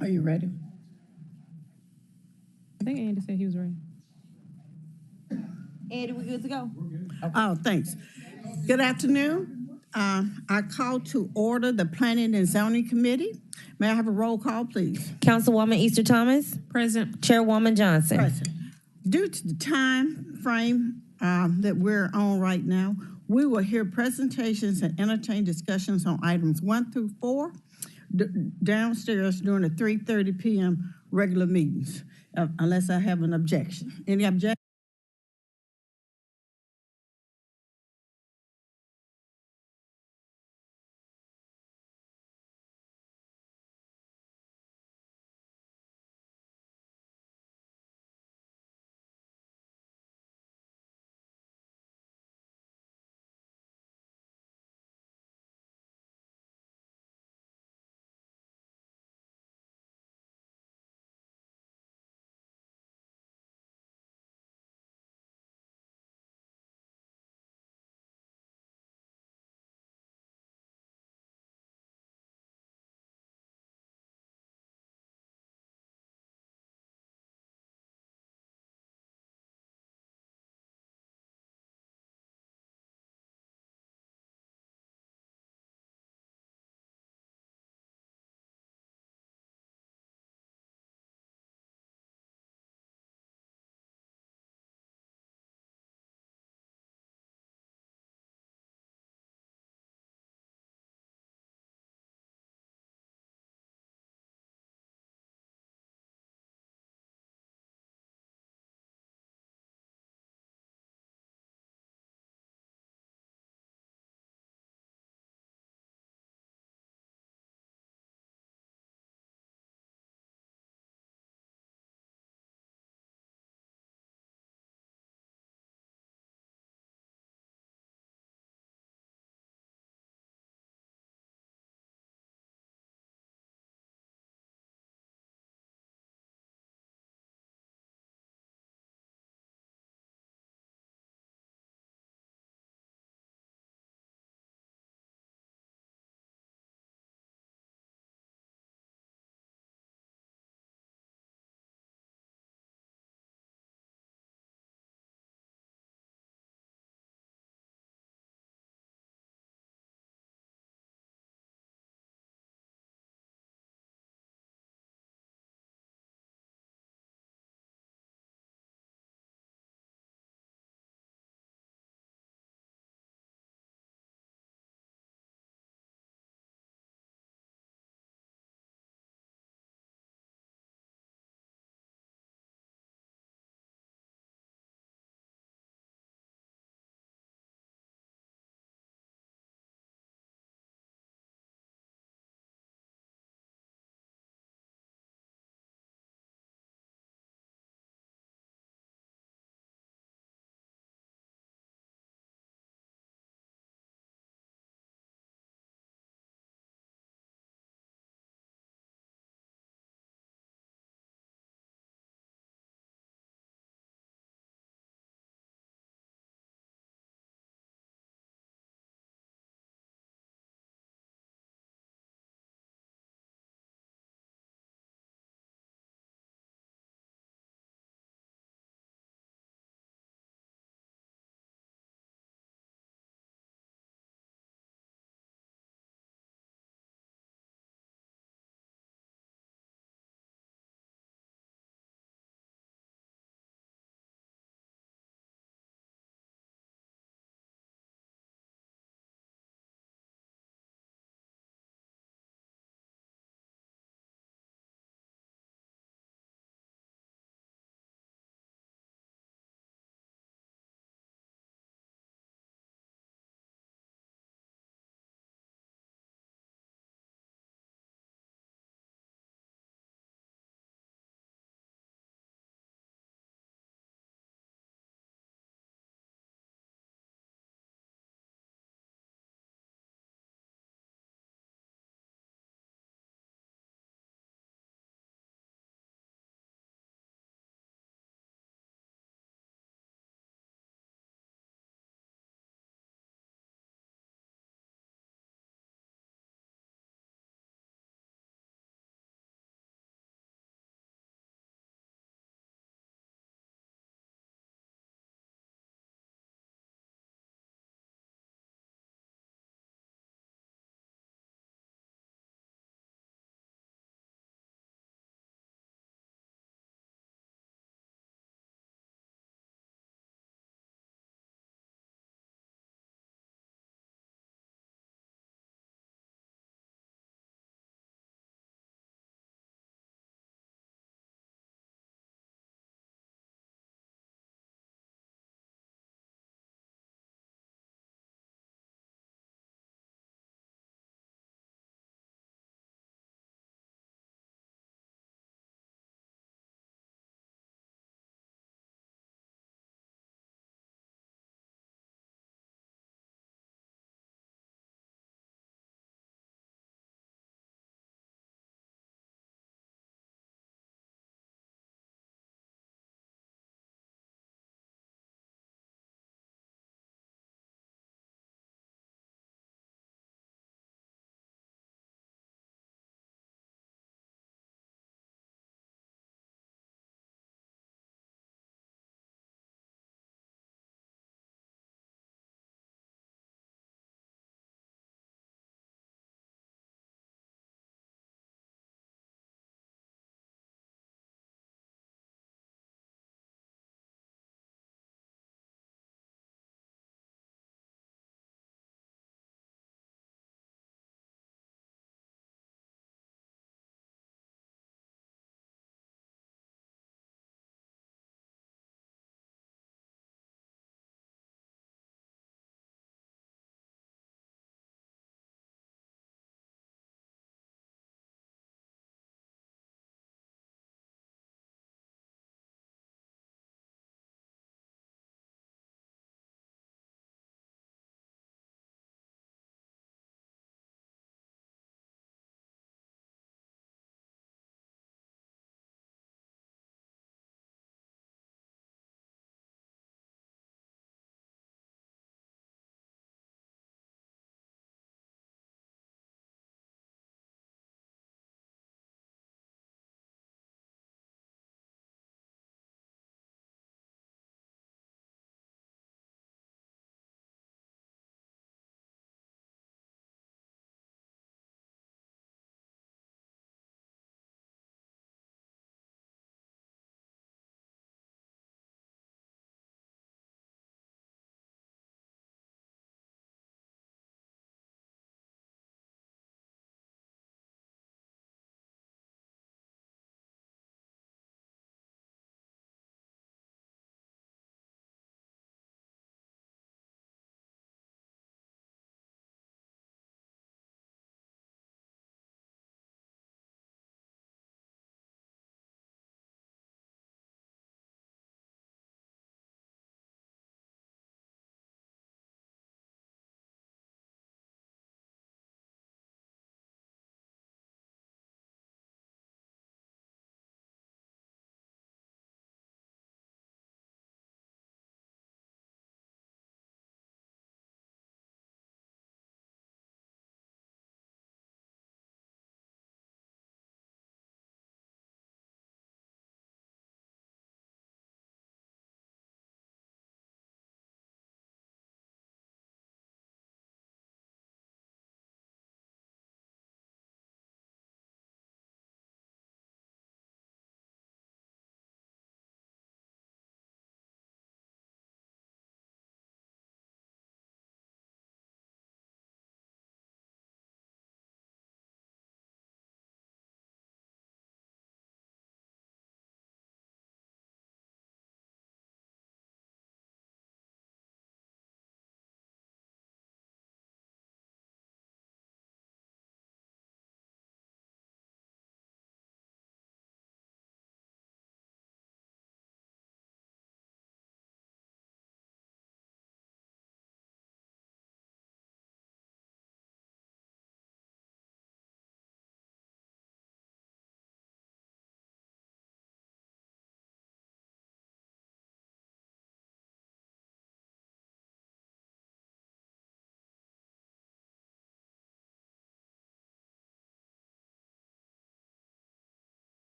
Are you ready? I think Andy said he was ready. Andy, we good to go? Oh, thanks. Good afternoon. I call to order the Planning and Zoning Committee. May I have a roll call, please? Councilwoman Easter Thomas? Present. Chairwoman Johnson? Present. Due to the time frame that we're on right now, we will hear presentations and entertain discussions on items 1 through 4 downstairs during the 3:30 p.m. regular meetings, unless I have an objection. Any objection?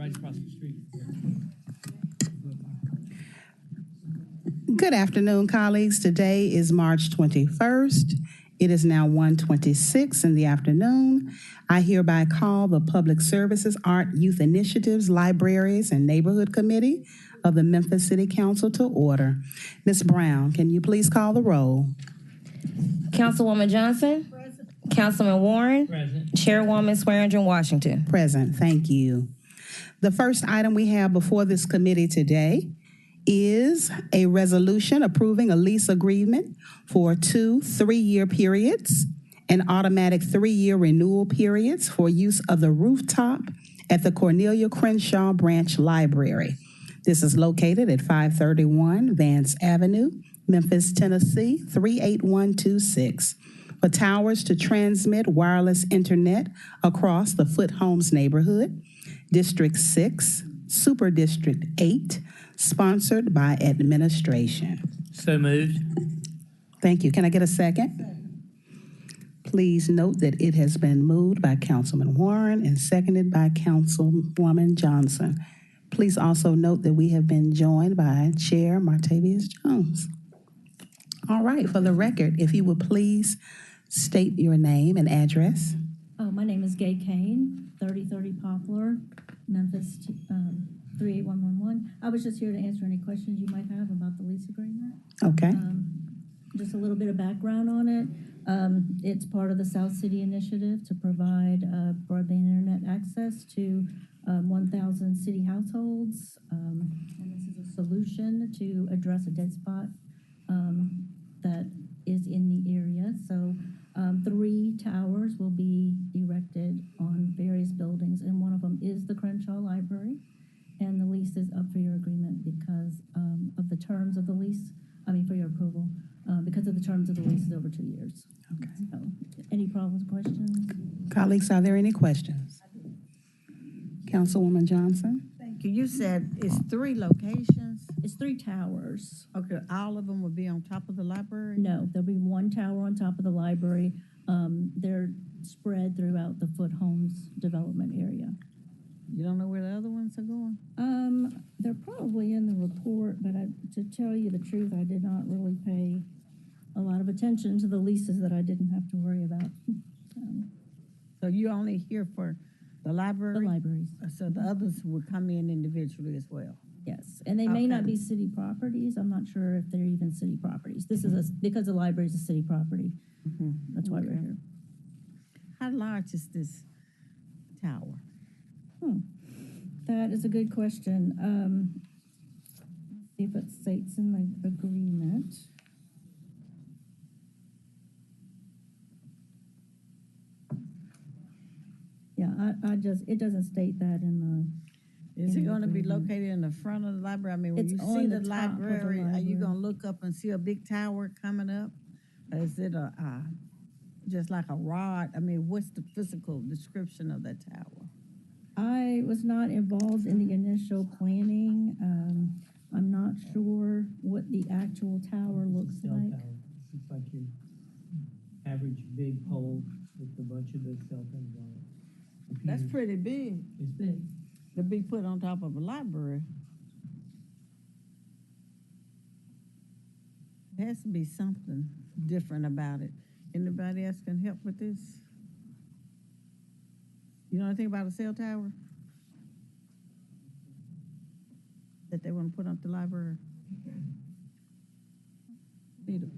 right across the street. Good afternoon, colleagues. Today is March 21st. It is now 1:26 in the afternoon. I hereby call the Public Services, Art, Youth Initiatives, Libraries, and Neighborhood Committee of the Memphis City Council to order. Ms. Brown, can you please call the roll? Councilwoman Johnson. Present. Councilman Warren. Present. Chairwoman Swearingen Washington. Present. Thank you. The first item we have before this committee today is a resolution approving a lease agreement for 2 3-year periods and automatic 3-year renewal periods for use of the rooftop at the Cornelia Crenshaw Branch Library. This is located at 531 Vance Avenue, Memphis, Tennessee, 38126, for towers to transmit wireless internet across the Foot Homes neighborhood, District 6, Super District 8, sponsored by administration. So moved. Thank you. Can I get a second? Please note that it has been moved by Councilman Warren and seconded by Councilwoman Johnson. Please also note that we have been joined by Chair Martavius Jones. All right, for the record, if you would please state your name and address. My name is Gay Kane, 3030 Poplar, Memphis, 38111. I was just here to answer any questions you might have about the lease agreement. Okay. Just a little bit of background on it. It's part of the South City Initiative to provide broadband internet access to 1,000 city households. And this is a solution to address a dead spot that is in the area. So 3 towers will be erected on various buildings, and one of them is the Crenshaw Library. And the lease is up for your agreement because of the terms of the lease, for your approval, because of the terms of the lease is over 2 years. Okay. So, any problems, questions? Colleagues, are there any questions? Councilwoman Johnson? Thank you. You said it's 3 locations? It's 3 towers. Okay, all of them will be on top of the library? No, there'll be 1 tower on top of the library. They're spread throughout the Foot Homes development area. You don't know where the other ones are going? They're probably in the report, but to tell you the truth, I did not really pay a lot of attention to the leases that I didn't have to worry about. So you only here for the library? The libraries. So the others would come in individually as well? Yes, and they may not be city properties. I'm not sure if they're even city properties. This is because the library is a city property. Mm-hmm. That's why we're here. How large is this tower? That is a good question. Let's see if it states in the agreement. Yeah, it doesn't state that in the. Is it going to be located in the front of the library? When It's you on see the the top of the library, are you library. going to look up and see a big tower coming up? Or is it just like a rod? What's the physical description of that tower? I was not involved in the initial planning. I'm not sure what the actual tower looks Cell like. tower. It's like your average big pole with a bunch of the cell phones on it. That's pretty big. It's big. To be put on top of a library. There has to be something different about it. Anybody else can help with this? You know anything about a cell tower? That they want to put up the library? Need a-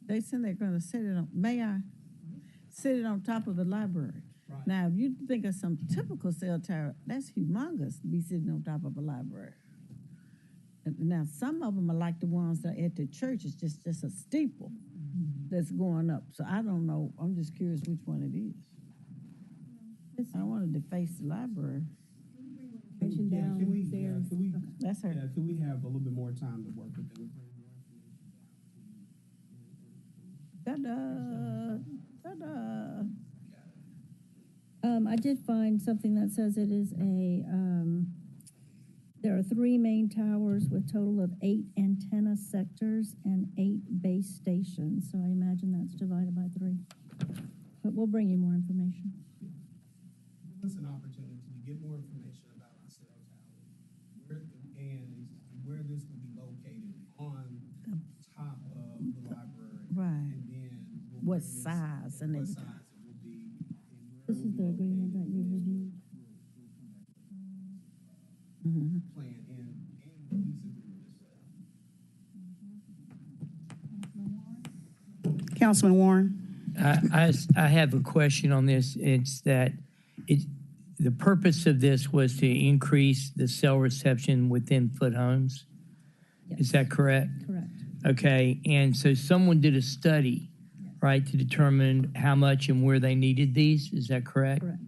They said they're going to set it on, set it on top of the library. Right. Now, if you think of some typical cell tower, that's humongous to be sitting on top of a library. Now, some of them are like the ones that are at the church. It's just a steeple that's going up. So I don't know. I'm just curious which one it is. I wanted to face the library. That's her. Yeah, could we have a little bit more time to work with them? Ta-da! Ta-da! I did find something that says it is a There are 3 main towers with total of 8 antenna sectors and 8 base stations. So I imagine that's divided by 3. But we'll bring you more information. Give us an opportunity to get more information about our cell tower and where this will be located on top of the library. Right. And then What size and what everything. size it will be. This is the agreement that you reviewed. Plan and lease agreement as well. Councilman Warren. I have a question on this. It's that the purpose of this was to increase the cell reception within foot homes. Yes. Is that correct? Correct. Okay, and so someone did a study, right, to determine how much and where they needed these. Is that correct? Correct.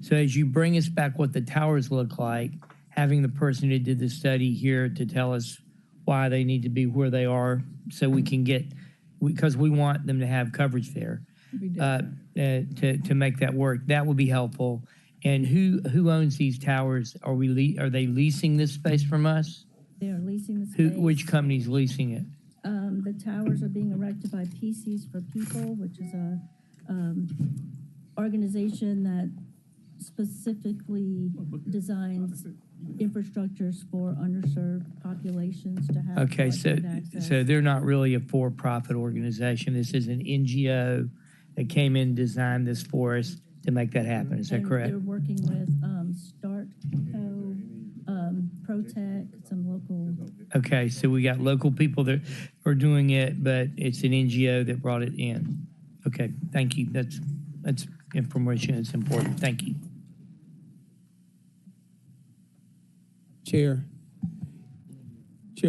So as you bring us back what the towers look like, having the person who did the study here to tell us why they need to be where they are, so we can get, because we want them to have coverage there, to make that work. That would be helpful. And who owns these towers? Are they leasing this space from us? They are leasing the space. Which company's leasing it? The towers are being erected by PCs for People, which is a organization that specifically designs infrastructures for underserved populations to have. Okay, broadband access. so they're not really a for-profit organization. This is an NGO that came in and designed this for us to make that happen. Is that And correct? They're working with StartCo, ProTech, some local. Okay, so we got local people that are doing it, but it's an NGO that brought it in. Okay, thank you. That's information that's important. Thank you. Chair,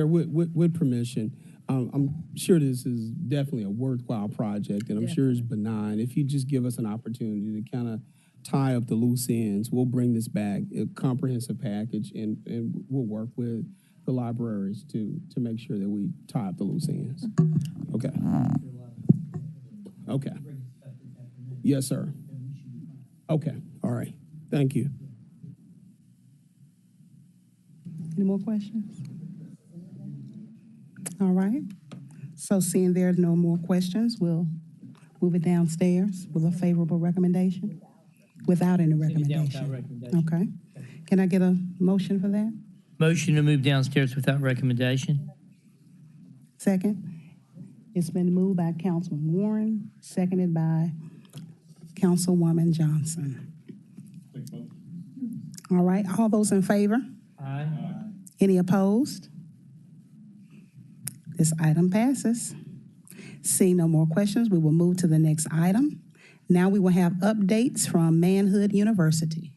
with permission, I'm sure this is definitely a worthwhile project, and I'm sure it's benign. If you just give us an opportunity to kind of tie up the loose ends, we'll bring this back, a comprehensive package, and we'll work with the libraries to make sure that we tie up the loose ends. Okay. Okay. Yes, sir. Okay. All right. Thank you. Any more questions? All right. So seeing there are no more questions, we'll move it downstairs with a favorable recommendation. Without any recommendation. Okay. Can I get a motion for that? Motion to move downstairs without recommendation. Second. It's been moved by Councilman Warren, seconded by Councilwoman Johnson. All right. All those in favor? Aye. Any opposed? This item passes. Seeing no more questions, we will move to the next item. Now we will have updates from Manhood University.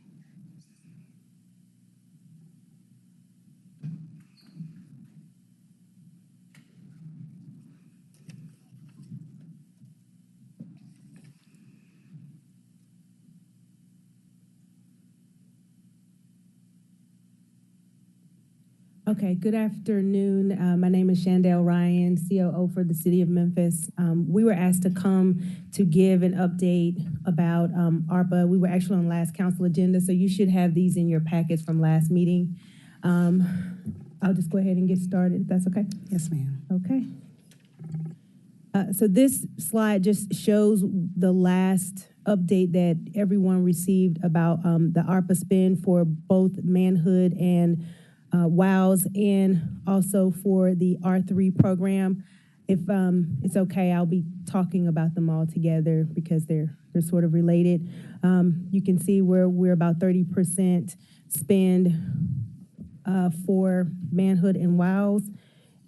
Okay, good afternoon. My name is Shandell Ryan, COO for the City of Memphis. We were asked to come to give an update about ARPA. We were actually on last council agenda, so you should have these in your packets from last meeting. I'll just go ahead and get started, if that's okay? Yes, ma'am. Okay. So this slide just shows the last update that everyone received about the ARPA spend for both Manhood and WOWs, and also for the R3 program. If it's okay, I'll be talking about them all together because they're sort of related. You can see where we're about 30% spend for Manhood and WOWs,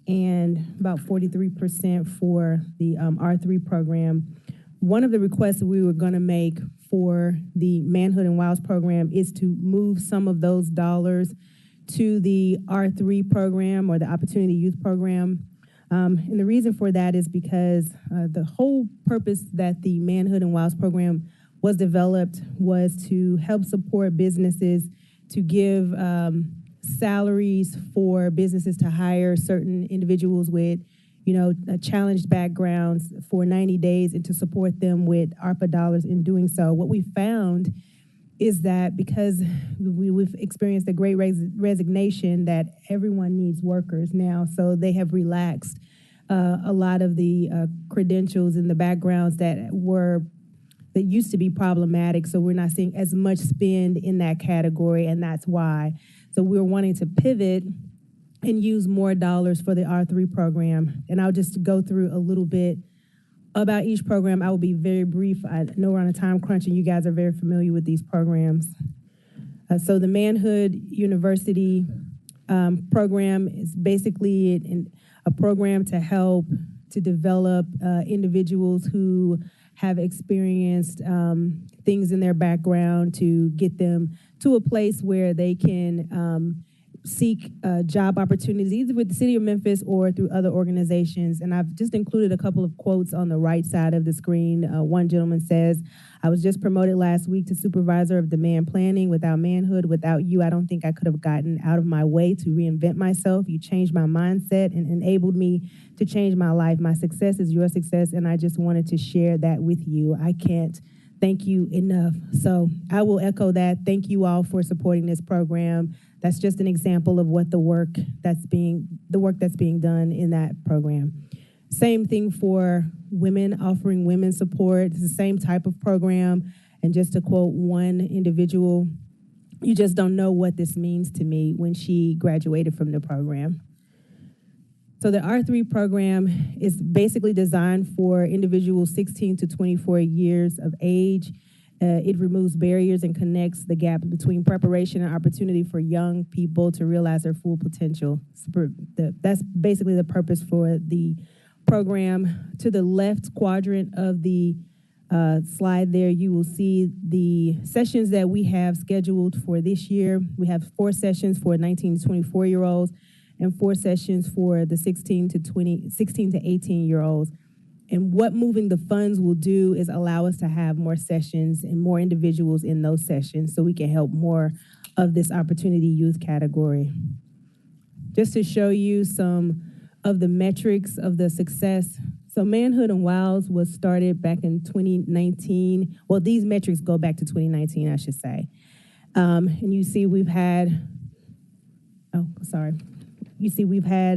and about 43% for the R3 program. One of the requests that we were going to make for the Manhood and WOWs program is to move some of those dollars to the R3 program, or the Opportunity Youth Program. And the reason for that is because the whole purpose that the Manhood and WOWs program was developed was to help support businesses, to give salaries for businesses to hire certain individuals with, challenged backgrounds for 90 days, and to support them with ARPA dollars in doing so. What we found is that because we've experienced a great resignation, that everyone needs workers now. So they have relaxed a lot of the credentials and the backgrounds that used to be problematic. So we're not seeing as much spend in that category, and that's why. So we're wanting to pivot and use more dollars for the R3 program. And I'll just go through a little bit about each program. I will be very brief. I know we're on a time crunch and you guys are very familiar with these programs. So the Manhood University program is basically a program to help to develop individuals who have experienced things in their background to get them to a place where they can seek job opportunities, either with the city of Memphis or through other organizations. And I've just included a couple of quotes on the right side of the screen. One gentleman says, "I was just promoted last week to supervisor of demand planning. Without manhood, without you, I don't think I could have gotten out of my way to reinvent myself. You changed my mindset and enabled me to change my life. My success is your success, and I just wanted to share that with you. I can't thank you enough." So I will echo that. Thank you all for supporting this program. That's just an example of what the work that's being done in that program. Same thing for women, offering women support. It's the same type of program. And just to quote one individual, "You just don't know what this means to me," when she graduated from the program. So the R3 program is basically designed for individuals 16 to 24 years of age. It removes barriers and connects the gap between preparation and opportunity for young people to realize their full potential. That's basically the purpose for the program. To the left quadrant of the slide there, you will see the sessions that we have scheduled for this year. We have 4 sessions for 19 to 24-year-olds and 4 sessions for the 16 to 18-year-olds. And what moving the funds will do is allow us to have more sessions and more individuals in those sessions so we can help more of this opportunity youth category. Just to show you some of the metrics of the success. So Manhood and WOWS was started back in 2019. Well, these metrics go back to 2019, I should say. And you see we've had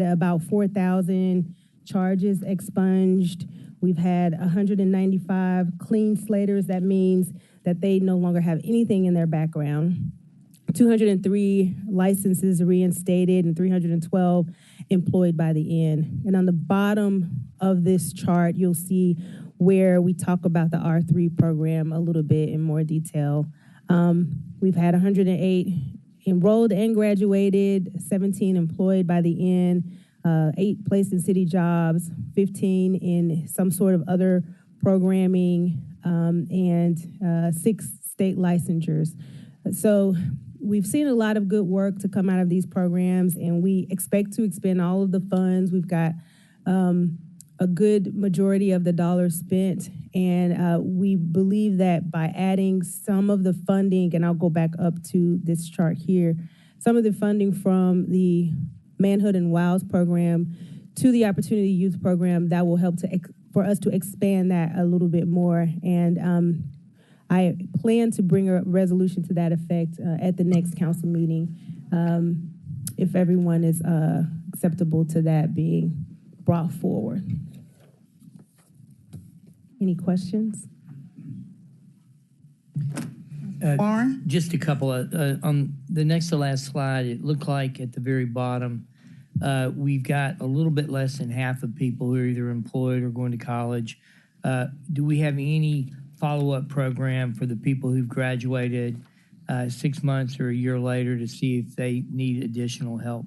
about 4,000 charges expunged. We've had 195 clean slaters. That means that they no longer have anything in their background. 203 licenses reinstated and 312 employed by the end. And on the bottom of this chart, you'll see where we talk about the R3 program a little bit in more detail. We've had 108 enrolled and graduated, 17 employed by the end, 8 placed in city jobs, 15 in some sort of other programming, and 6 state licensures. So we've seen a lot of good work to come out of these programs, and we expect to expend all of the funds. We've got a good majority of the dollars spent, and we believe that by adding some of the funding, and I'll go back up to this chart here, some of the funding from the Manhood and WOWS program to the Opportunity Youth program, that will help for us to expand that a little bit more. And I plan to bring a resolution to that effect at the next council meeting, if everyone is acceptable to that being brought forward. Any questions? Just a couple of, on the next to last slide, it looked like at the very bottom, we've got a little bit less than half of people who are either employed or going to college. Do we have any follow-up program for the people who've graduated 6 months or a year later to see if they need additional help?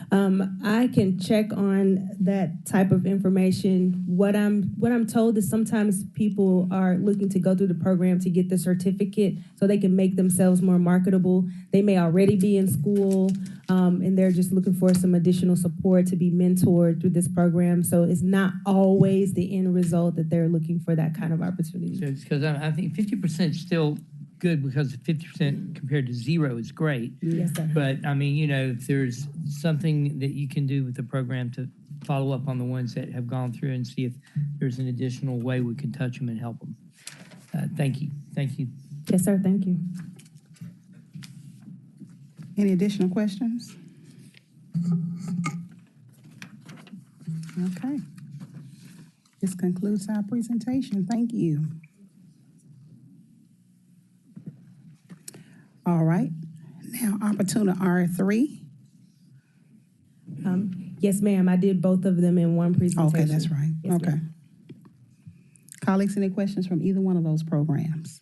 I can check on that type of information. What I'm told is sometimes people are looking to go through the program to get the certificate so they can make themselves more marketable. They may already be in school, and they're just looking for some additional support to be mentored through this program. So it's not always the end result that they're looking for that kind of opportunity. Because I think 50% is still good, because 50% compared to 0 is great. Yes, sir. But I mean, you know, if there's something that you can do with the program to follow up on the ones that have gone through and see if there's an additional way we can touch them and help them. Thank you. Thank you. Yes, sir. Thank you. Any additional questions? Okay. This concludes our presentation. Thank you. All right. Now, Opportunity R3. Yes, ma'am. I did both of them in one presentation. Okay, that's right. Yes, Okay. ma'am. Colleagues, any questions from either one of those programs?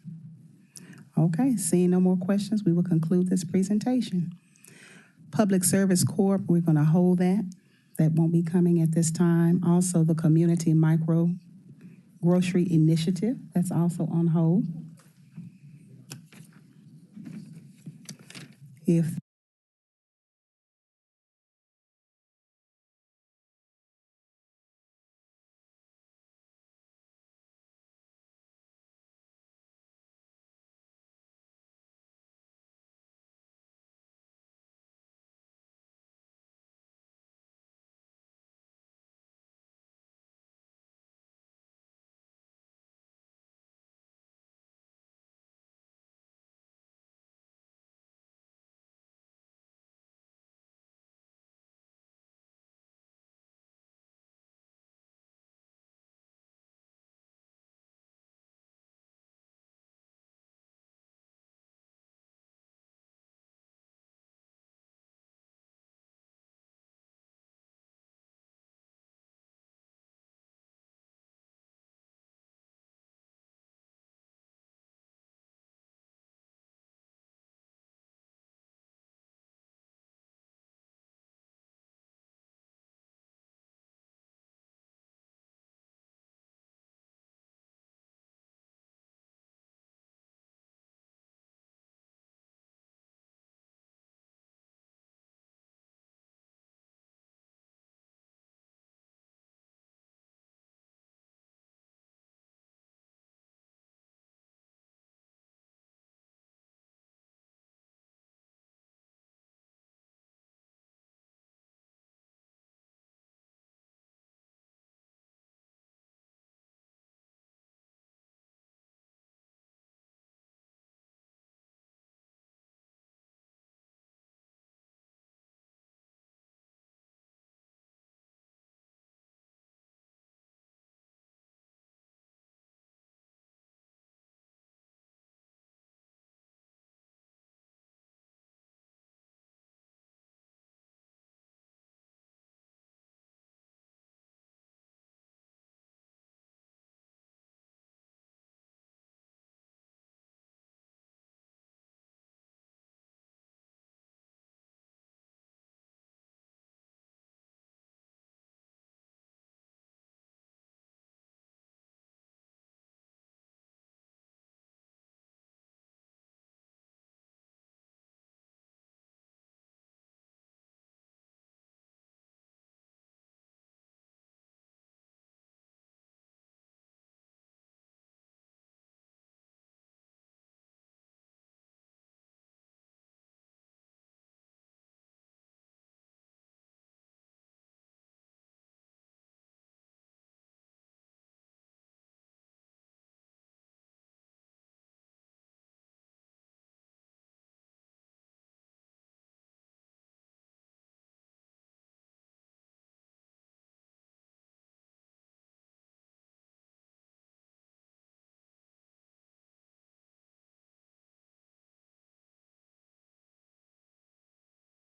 Okay, seeing no more questions, we will conclude this presentation. Public Service Corp, we're going to hold that. That won't be coming at this time. Also, the Community Micro Grocery Initiative, that's also on hold. If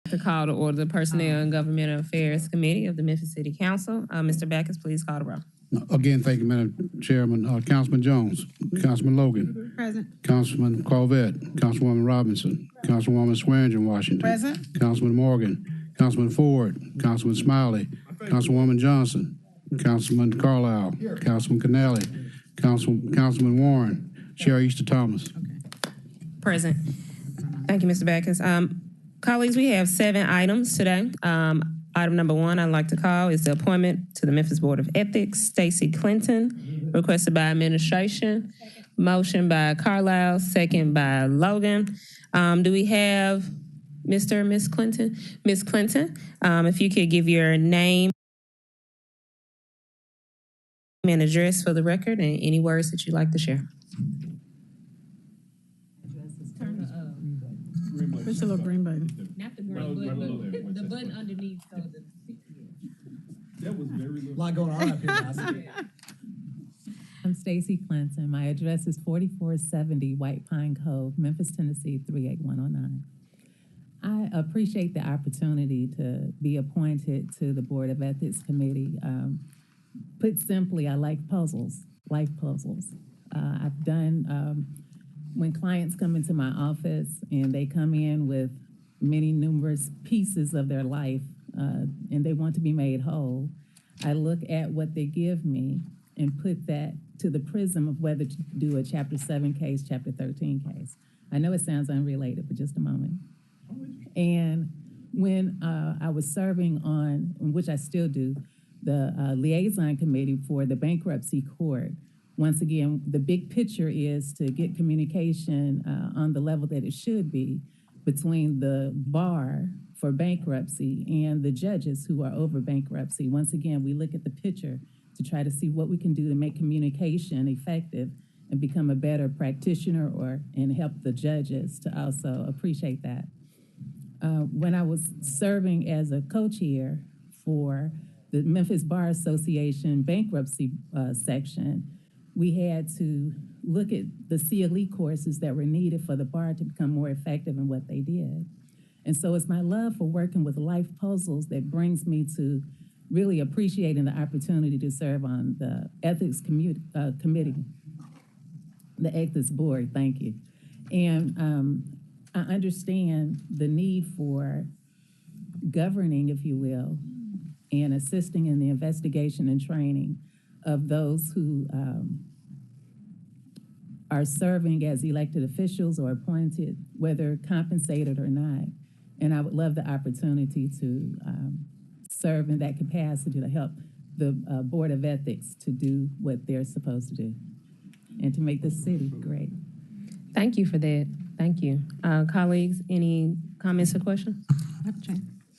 To call to order the Personnel and Governmental Affairs Committee of the Memphis City Council. Mr. Backus, please call the roll. Again, thank you, Madam Chairman. Councilman Jones, Councilman Logan, Present. Councilman Corvette, Councilwoman Robinson, Councilwoman Swearingen Washington, Present. Councilman Morgan, Councilman Ford, Councilman Smiley, Councilwoman Johnson, Councilman Carlisle, Councilman Canale, Councilman Warren, Chair Easter Thomas. Present. Thank you, Mr. Backus. Colleagues, we have 7 items today. Item number 1 I'd like to call is the appointment to the Memphis Board of Ethics, Stacy Clinton, requested by administration. Motion by Carlisle, second by Logan. Do we have Mr. or Miss Clinton? Miss Clinton, if you could give your name and address for the record and any words that you'd like to share. Push the little green button. Not the green button, the button underneath. So That was very little. Lot going on up here. I'm Stacy Clinton. My address is 4470 White Pine Cove, Memphis, Tennessee 38109. I appreciate the opportunity to be appointed to the Board of Ethics Committee. Put simply, I like puzzles, life puzzles. I've done, when clients come into my office and they come in with many numerous pieces of their life and they want to be made whole, I look at what they give me and put that to the prism of whether to do a Chapter 7 case, Chapter 13 case. I know it sounds unrelated, but just a moment. And when I was serving on, which I still do, the liaison committee for the bankruptcy court, once again, the big picture is to get communication on the level that it should be between the bar for bankruptcy and the judges who are over bankruptcy. Once again, we look at the picture to try to see what we can do to make communication effective and become a better practitioner and help the judges to also appreciate that. When I was serving as a co-chair for the Memphis Bar Association bankruptcy section, we had to look at the CLE courses that were needed for the bar to become more effective in what they did. And so it's my love for working with life puzzles that brings me to really appreciating the opportunity to serve on the ethics committee, the ethics board, thank you. And I understand the need for governing, if you will, and assisting in the investigation and training of those who are serving as elected officials or appointed, whether compensated or not. And I would love the opportunity to serve in that capacity to help the Board of Ethics to do what they're supposed to do and to make this city great. thank you for that. Thank you. Colleagues, any comments or questions?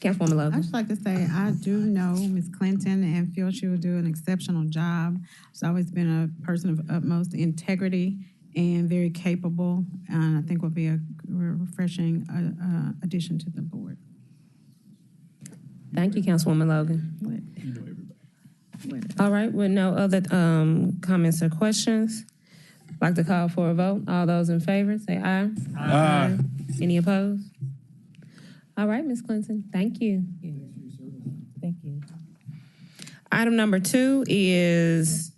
Councilwoman Logan. I'd just like to say I do know Ms. Clinton and feel she will do an exceptional job. She's always been a person of utmost integrity and very capable, and I think will be a refreshing addition to the board. Thank you, Councilwoman Logan. All right, with no other comments or questions, I'd like to call for a vote. All those in favor, say aye. Aye. Any opposed? All right, Ms. Clinton, thank you. Thank you. Item number 2 is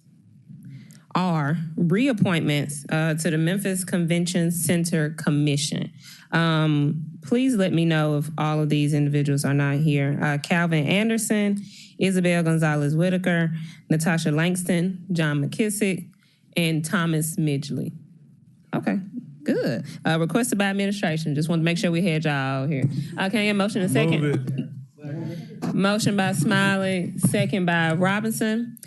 reappointments to the Memphis Convention Center Commission. Please let me know if all of these individuals are not here. Calvin Anderson, Isabel Gonzalez Whitaker, Natasha Langston, John McKissick, and Thomas Midgley. Okay, good. Requested by administration. Just want to make sure we had y'all here. Can I get a motion in a second? Motion by Smiley, second by Robinson.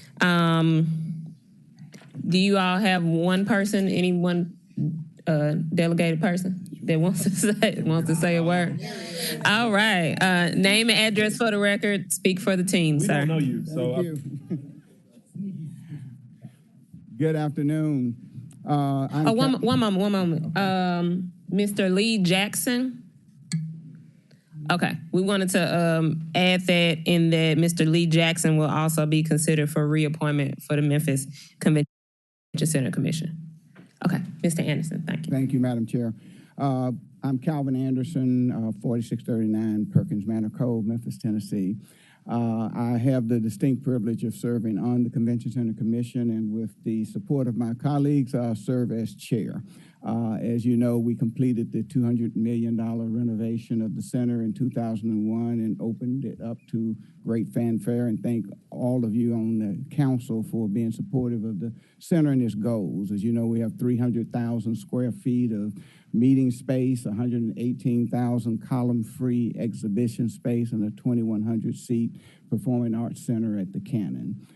Do you all have one person, any one delegated person that wants to say a word? All right. Name and address for the record. Speak for the team, We sir. don't know you, so. Good afternoon. One moment. Mr. Lee Jackson. Okay, we wanted to add that in that Mr. Lee Jackson will also be considered for reappointment for the Memphis Convention Center Commission. Okay, Mr. Anderson, thank you. Thank you, Madam Chair. I'm Calvin Anderson, 4639 Perkins Manor Cove, Memphis, Tennessee. I have the distinct privilege of serving on the Convention Center Commission, and with the support of my colleagues, I serve as chair. As you know, we completed the $200 million renovation of the center in 2001 and opened it up to great fanfare, and thank all of you on the council for being supportive of the center and its goals. As you know, we have 300,000 square feet of meeting space, 118,000 column-free exhibition space, and a 2,100-seat performing arts center at the Cannon.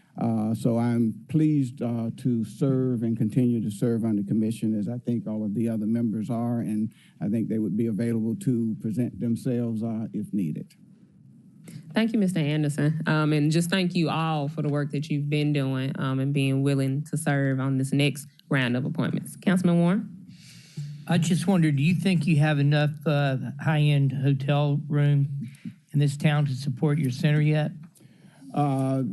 So I'm pleased to serve and continue to serve on the commission, as I think all of the other members are, and I think they would be available to present themselves if needed. Thank you, Mr. Anderson. And just thank you all for the work that you've been doing and being willing to serve on this next round of appointments. Councilman Warren? I just wondered, do you think you have enough high-end hotel room in this town to support your center yet? Or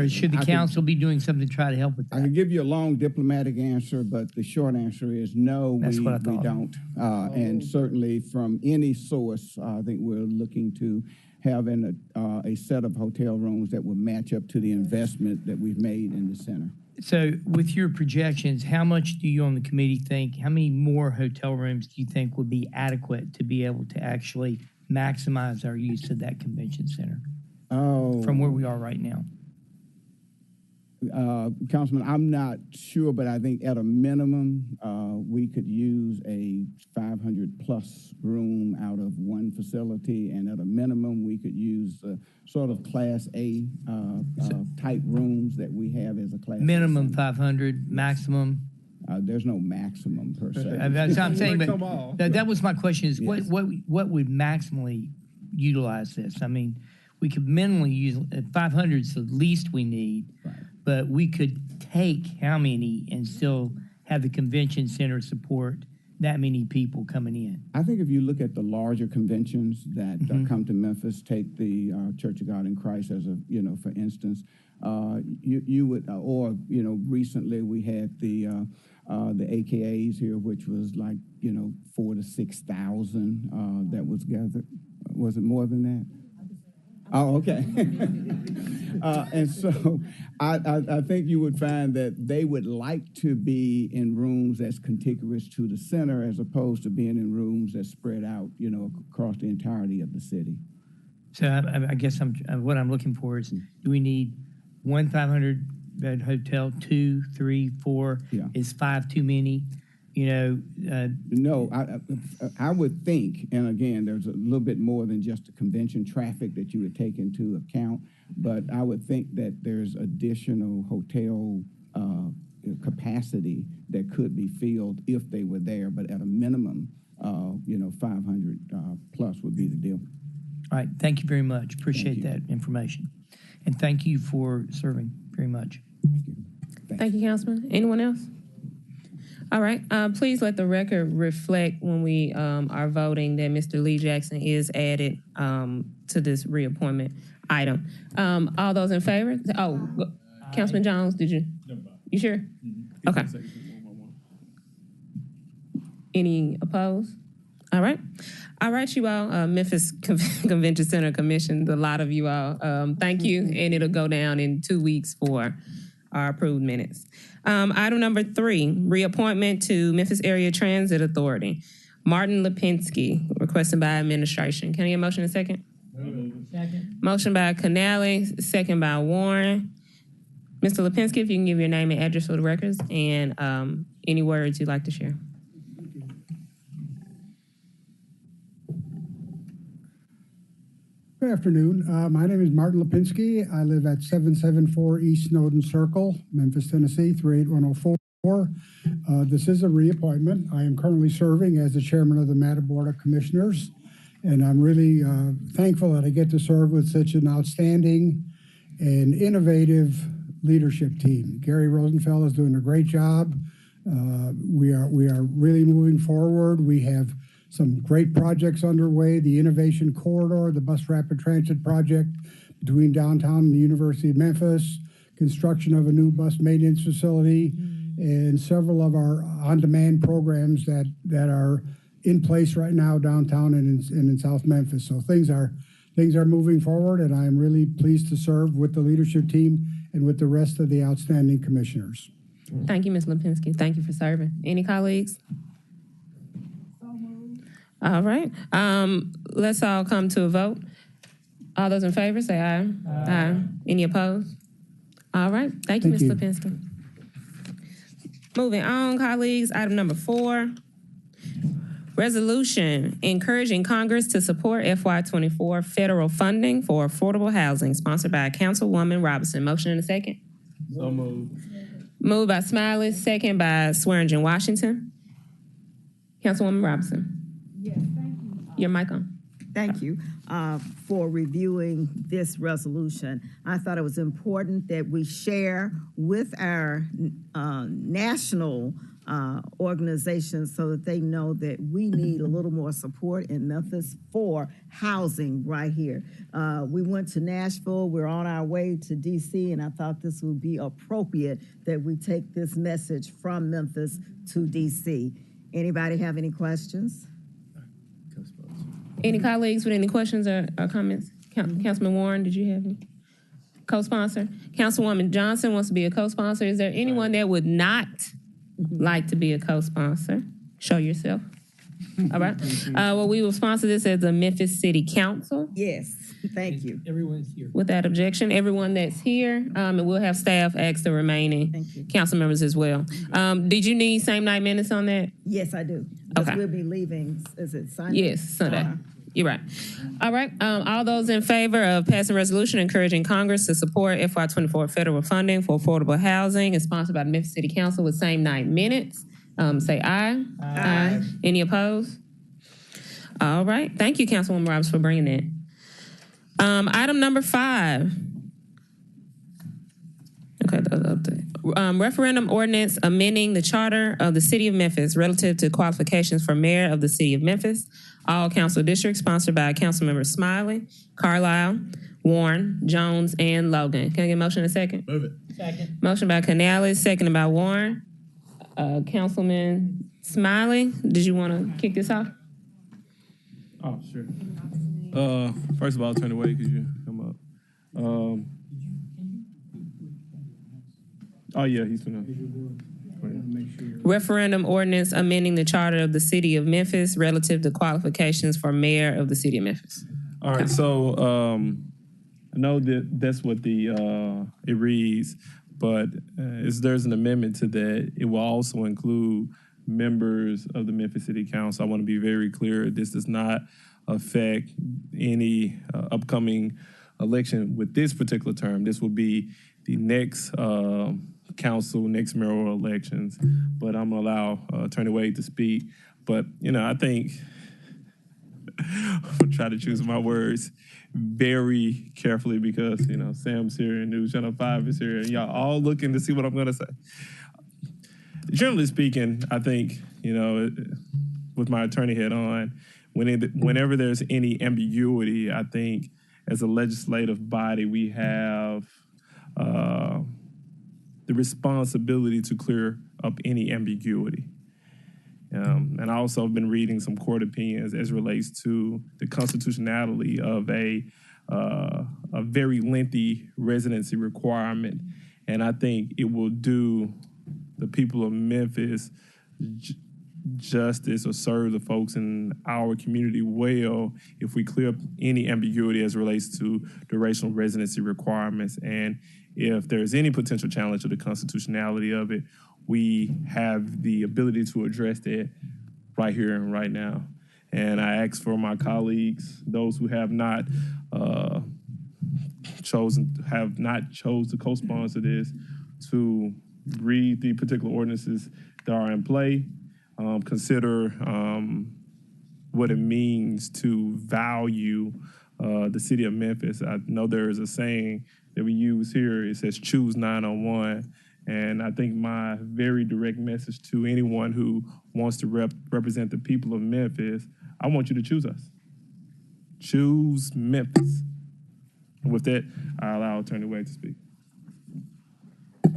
should the council be doing something to try to help with that? I can give you a long diplomatic answer, but the short answer is no, That's what I we thought. don't. And certainly from any source, I think we're looking to have a set of hotel rooms that would match up to the investment that we've made in the center. So with your projections, how much do you on the committee think, how many more hotel rooms do you think would be adequate to be able to actually maximize our use of that convention center? From where we are right now? Councilman, I'm not sure, but I think at a minimum, we could use a 500-plus room out of one facility, and at a minimum, we could use sort of Class A type rooms that we have as a Class A. Minimum 500, maximum? There's no maximum per se. That's what I'm saying, but that was my question is, what would maximally utilize this? I mean, we could minimally use 500 is the least we need, but we could take how many and still have the convention center support that many people coming in? I think if you look at the larger conventions that come to Memphis, take the Church of God in Christ as a, for instance, you would, or, recently we had the AKAs here, which was like, 4,000 to 6,000 that was gathered. Was it more than that? Oh, okay. And so I think you would find that they would like to be in rooms that's contiguous to the center as opposed to being in rooms that spread out, across the entirety of the city. So I guess what I'm looking for is, do we need one 500-bed hotel, 2, 3, 4? Yeah. Is 5 too many? No, I would think, and again, there's a little bit more than just the convention traffic that you would take into account, but I would think that there's additional hotel capacity that could be filled if they were there, but at a minimum, 500 plus would be the deal. All right, thank you very much. Appreciate that information. And thank you for serving very much. Thank you, Councilman. Anyone else? All right. Please let the record reflect when we are voting that Mr. Lee Jackson is added to this reappointment item. All those in favor? Councilman Jones, did you? You sure? Okay. Any opposed? All right. All right, you all. Memphis Convention Center Commission, a lot of you all. Thank you. And it'll go down in 2 weeks for our approved minutes. Item number 3, reappointment to Memphis Area Transit Authority. Martin Lipinski, requested by administration. Can I get a motion in a second? Second. Motion by Canale, second by Warren. Mr. Lipinski, if you can give your name and address for the records and any words you'd like to share. Good afternoon. My name is Martin Lipinski. I live at 774 East Snowden Circle, Memphis, Tennessee, 38104. This is a reappointment. I am currently serving as the chairman of the Matter Board of Commissioners, and I'm really thankful that I get to serve with such an outstanding and innovative leadership team. Gary Rosenfeld is doing a great job. We are really moving forward. We have some great projects underway, the Innovation Corridor, the Bus Rapid Transit Project between downtown and the University of Memphis, construction of a new bus maintenance facility, and several of our on-demand programs that are in place right now downtown and in South Memphis. So things are moving forward, and I am really pleased to serve with the leadership team and with the rest of the outstanding commissioners. Thank you, Ms. Lipinski. Thank you for serving. Any colleagues? All right. Let's all come to a vote. All those in favor, say aye. Aye. Any opposed? All right. Thank you, Ms. Lipinski. Moving on, colleagues. Item number 4. Resolution encouraging Congress to support FY24 federal funding for affordable housing, sponsored by Councilwoman Robinson. Motion in a second. So moved. Moved by Smiley, second by Swearingen Washington. Councilwoman Robinson. Yes, thank you. Your mic on. Thank you for reviewing this resolution. I thought it was important that we share with our national organizations so that they know that we need a little more support in Memphis for housing right here. We went to Nashville. We're on our way to D.C., and I thought this would be appropriate that we take this message from Memphis to D.C. Anybody have any questions? Any colleagues with any questions or comments? Councilman Warren, did you have any? Co-sponsor? Councilwoman Johnson wants to be a co-sponsor. Is there anyone that would not like to be a co-sponsor? Show yourself. All right. Well, we will sponsor this as the Memphis City Council. Yes, thank you. Everyone's here. Without objection, everyone that's here, and we'll have staff ask the remaining council members as well. Did you need same night minutes on that? Yes, I do. Because Okay. we'll be leaving, is it Sunday? Yes, Sunday. You're right. All right. All those in favor of passing resolution encouraging Congress to support FY24 federal funding for affordable housing is sponsored by the Memphis City Council with same night minutes. Say aye. Aye. Any opposed? All right. Thank you, Councilwoman Roberts, for bringing that. Item number 5. Okay, that's update. Referendum ordinance amending the charter of the City of Memphis relative to qualifications for mayor of the City of Memphis. All council districts sponsored by Councilmembers Smiley, Carlisle, Warren, Jones, and Logan. Can I get a motion in a second? Move it. Second. Motion by Canales, seconded by Warren. Councilman Smiley, did you want to kick this off? Oh, sure. First of all, I'll turn away because you come up. Oh, yeah, he's gonna. Referendum ordinance amending the charter of the City of Memphis relative to qualifications for mayor of the City of Memphis. All right, so I know that that's what it reads, but there's an amendment to that. It will also include members of the Memphis City Council. I want to be very clear. This does not affect any upcoming election with this particular term. This will be the next council, next mayoral elections. But I'm going to allow Attorney Wade to speak. But, I think I'm going to try to choose my words very carefully because, Sam's here and News Channel 5 is here and y'all all looking to see what I'm going to say. Generally speaking, I think, with my attorney hat on, whenever there's any ambiguity, I think as a legislative body, we have the responsibility to clear up any ambiguity. And I also have been reading some court opinions as relates to the constitutionality of a very lengthy residency requirement. And I think it will do the people of Memphis justice or serve the folks in our community well if we clear up any ambiguity as it relates to durational residency requirements. And if there's any potential challenge to the constitutionality of it, we have the ability to address that right here and right now. And I ask for my colleagues, those who have not chose to co-sponsor this, to read the particular ordinances that are in play, consider what it means to value the city of Memphis. I know there is a saying that we use here. It says choose 901. And I think my very direct message to anyone who wants to represent the people of Memphis, I want you to choose us. Choose Memphis. And with that, I allow Attorney Wade to speak.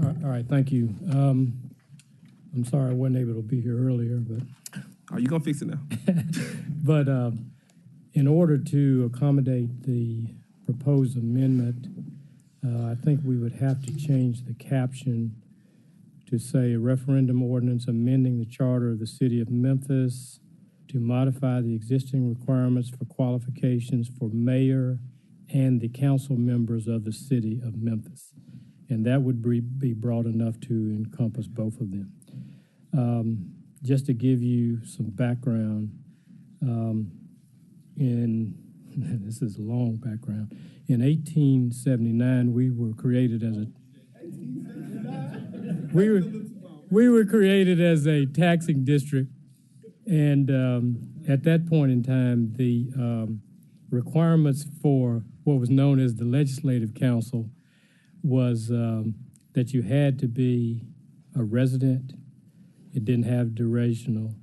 All right, thank you. I'm sorry I wasn't able to be here earlier, but. Oh, you gonna fix it now? But in order to accommodate the proposed amendment, I think we would have to change the caption to say a referendum ordinance amending the charter of the City of Memphis to modify the existing requirements for qualifications for mayor and the council members of the City of Memphis. And that would be broad enough to encompass both of them. Just to give you some background, this is a long background. In 1879, we were created as a taxing district, and at that point in time, the requirements for what was known as the Legislative Council was that you had to be a resident It didn't have durational.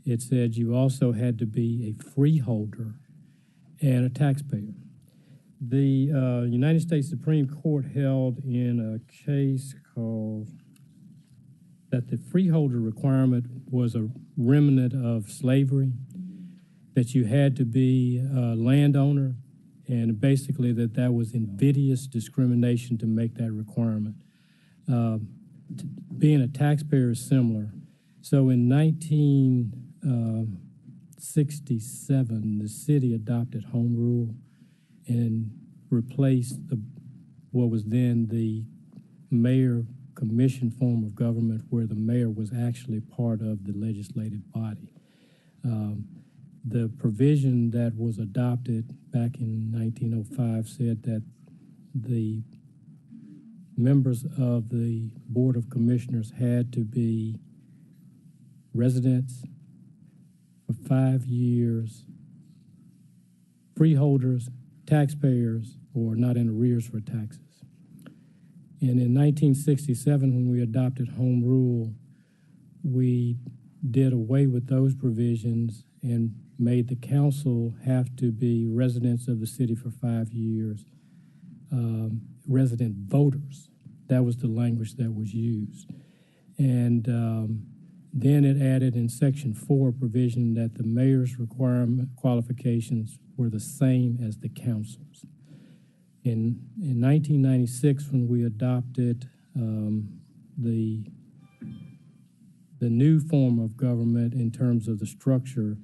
It said you also had to be a freeholder and a taxpayer. The United States Supreme Court held in a case called that the freeholder requirement was a remnant of slavery, that you had to be a landowner, and basically that was invidious discrimination to make that requirement. Being a taxpayer is similar. So in 1967, the city adopted home rule and replaced what was then the mayor commission form of government, where the mayor was actually part of the legislative body. The provision that was adopted back in 1905 said that the members of the Board of Commissioners had to be residents for 5 years, freeholders, taxpayers, or not in arrears for taxes. And in 1967, when we adopted home rule, we did away with those provisions and made the council have to be residents of the city for 5 years, resident voters. That was the language that was used. And then it added in Section 4 provision that the mayor's requirement qualifications were the same as the council's. In 1996, when we adopted the new form of government in terms of the structure,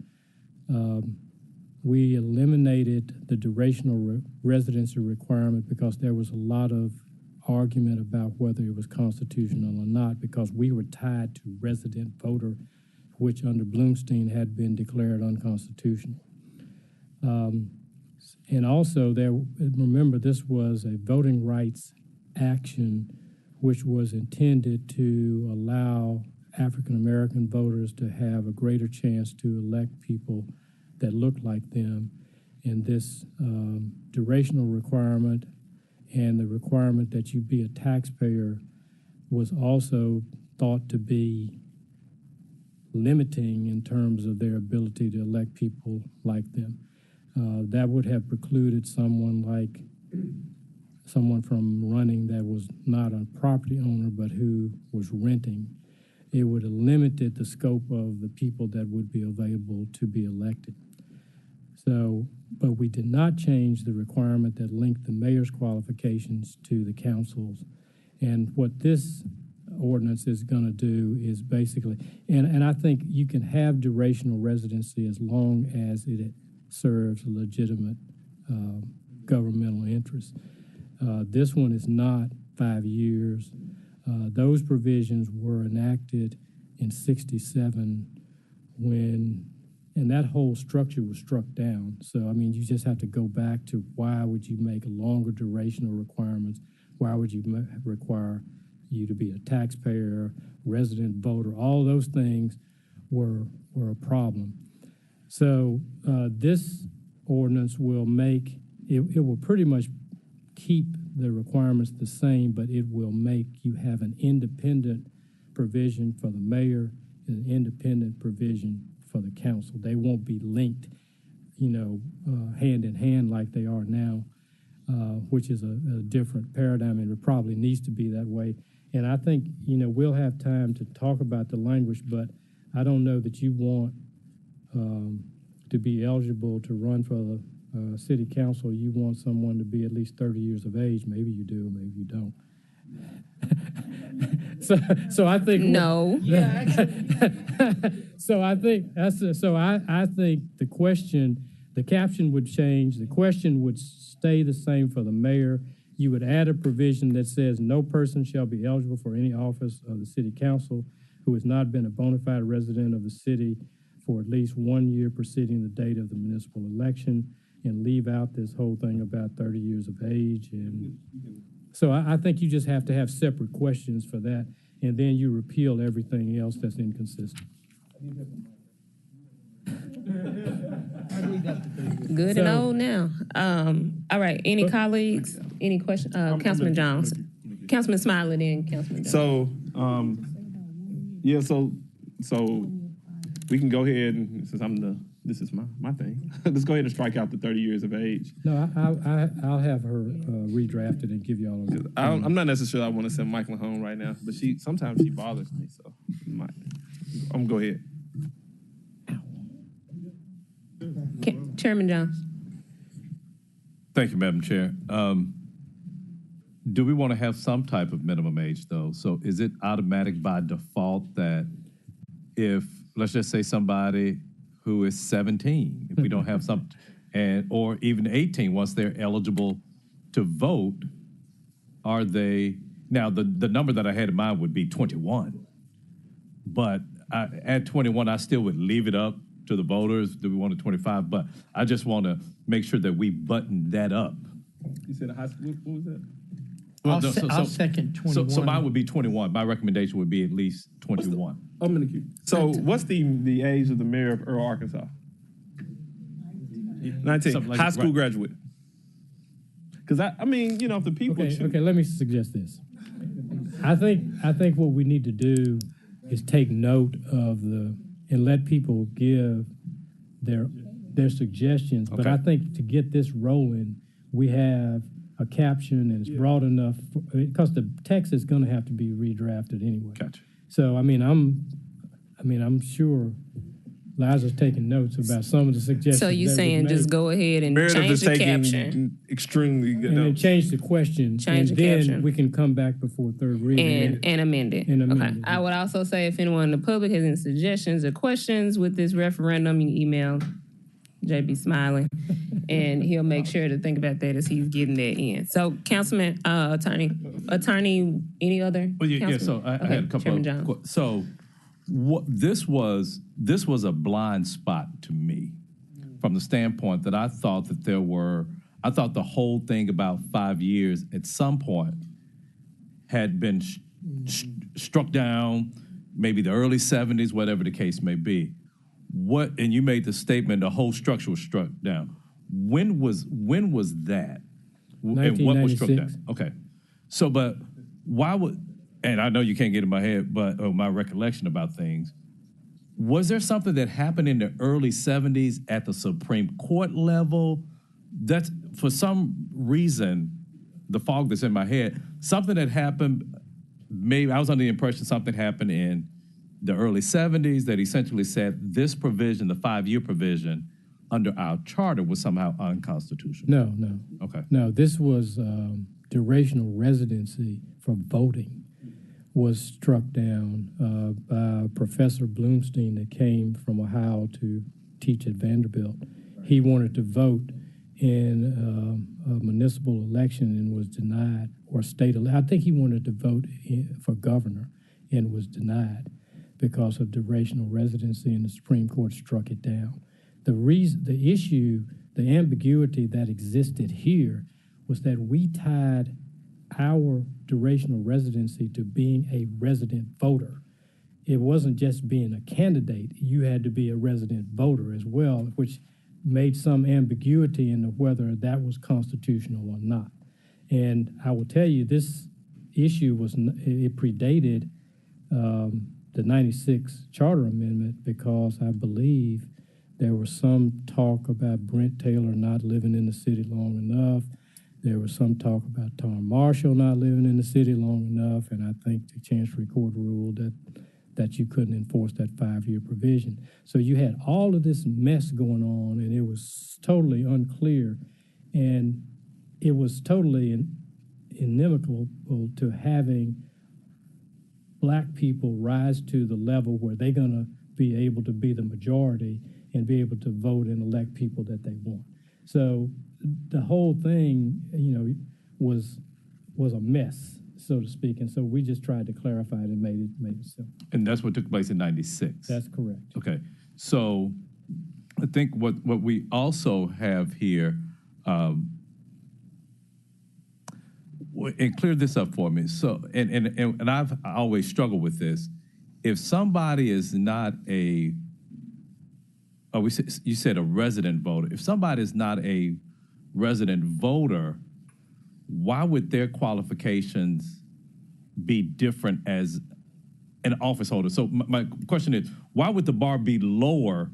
we eliminated the durational residency requirement because there was a lot of argument about whether it was constitutional or not, because we were tied to resident voter, which under Bloomstein had been declared unconstitutional. And also, remember, this was a voting rights action which was intended to allow African American voters to have a greater chance to elect people that looked like them. And this durational requirement and the requirement that you be a taxpayer was also thought to be limiting in terms of their ability to elect people like them. That would have precluded someone from running that was not a property owner but who was renting. It would have limited the scope of the people that would be available to be elected. So, but we did not change the requirement that linked the mayor's qualifications to the council's. And what this ordinance is going to do is basically, and I think you can have durational residency as long as it serves a legitimate governmental interest. This one is not 5 years. Those provisions were enacted in 67 and that whole structure was struck down. So, I mean, you just have to go back to why would you make longer durational requirements? Why would you require you to be a taxpayer, resident voter? All those things were a problem. So this ordinance will make, it will pretty much keep the requirements the same, but it will make you have an independent provision for the mayor and an independent provision for the council. They won't be linked, hand in hand like they are now, which is a different paradigm, and it probably needs to be that way. And I think, we'll have time to talk about the language, but I don't know that you want to be eligible to run for the city council. You want someone to be at least 30 years of age. Maybe you do, maybe you don't. so I think no. So I think I think the caption would change. The question would stay the same for the mayor. You would add a provision that says no person shall be eligible for any office of the city council who has not been a bona fide resident of the city for at least 1 year preceding the date of the municipal election, and leave out this whole thing about 30 years of age. And so I think you just have to have separate questions for that, and then you repeal everything else that's inconsistent. Good and old now. All right. Any colleagues? Any questions? Councilman Johnson. Councilman Smiley, then Councilman Johnson. So, So we can go ahead and, since this is my thing, let's go ahead and strike out the 30 years of age. No, I'll have her redrafted and give you all of it. I'm not necessarily I want to send Michael home right now, but sometimes she bothers me, so I'm gonna go ahead. Chairman Jones. Thank you, Madam Chair. Do we want to have some type of minimum age, though? So is it automatic by default that if, let's just say somebody who is 17, if we don't have some, or even 18, once they're eligible to vote, are they, now the number that I had in mind would be 21, but at 21, I still would leave it up to the voters. Do we want a 25? But I just want to make sure that we button that up. You said a high school, what was that? Well, I'll second 21. So mine would be 21. My recommendation would be at least 21. I'm in the queue. So what's the age of the mayor of Earl, Arkansas? 19, Like high school right. graduate. Because if the people Okay, let me suggest this. I think what we need to do is take note of and let people give their suggestions. But I think to get this rolling, we have a caption and it's broad enough because the text is going to have to be redrafted anyway. Gotcha. So I'm sure Liza's taking notes about some of the suggestions. So you saying just go ahead and change the caption, extremely good and then notes. change the question, Change and the then caption. we can come back before third reading and amend it. Okay. I would also say if anyone in the public has any suggestions or questions with this referendum, you can email JB Smiley, and he'll make sure to think about that as he's getting that in. So, Councilman, Attorney, any other? Well, yeah. councilman? So I Okay, had a couple Chairman of. Jones. So this was a blind spot to me, from the standpoint that I thought the whole thing about 5 years at some point had been struck down, maybe the early 70s, whatever the case may be. And you made the statement the whole structure was struck down. When was that? And what was struck 1996. down? Okay. So, but why would, and I know you can't get in my head, but my recollection about things, was there something that happened in the early 70s at the Supreme Court level? That's, for some reason, the fog that's in my head, something that happened, maybe I was under the impression something happened in the early 70s that essentially said this provision, the 5-year provision, under our charter was somehow unconstitutional. No. Okay. No, this was durational residency for voting was struck down by Professor Bloomstein that came from Ohio to teach at Vanderbilt. He wanted to vote in a municipal election and was denied, or state election. I think he wanted to vote for governor and was denied because of durational residency, and the Supreme Court struck it down. The issue, the ambiguity that existed here was that we tied our durational residency to being a resident voter. It wasn't just being a candidate. You had to be a resident voter as well, which made some ambiguity into whether that was constitutional or not. And I will tell you, this issue it predated the 96 Charter Amendment, because I believe there was some talk about Brent Taylor not living in the city long enough. There was some talk about Tom Marshall not living in the city long enough, and I think the Chancery Court ruled that you couldn't enforce that 5-year provision. So you had all of this mess going on, and it was totally unclear, and it was totally inimical to having Black people rise to the level where they're going to be able to be the majority and be able to vote and elect people that they want. So the whole thing, was a mess, so to speak. And so we just tried to clarify it and made it simple. And that's what took place in 96. That's correct. Okay. So I think what we also have here, and clear this up for me. So, and I always struggle with this. If somebody is not you said a resident voter. If somebody is not a resident voter, why would their qualifications be different as an office holder. So my question is, why would the bar be lower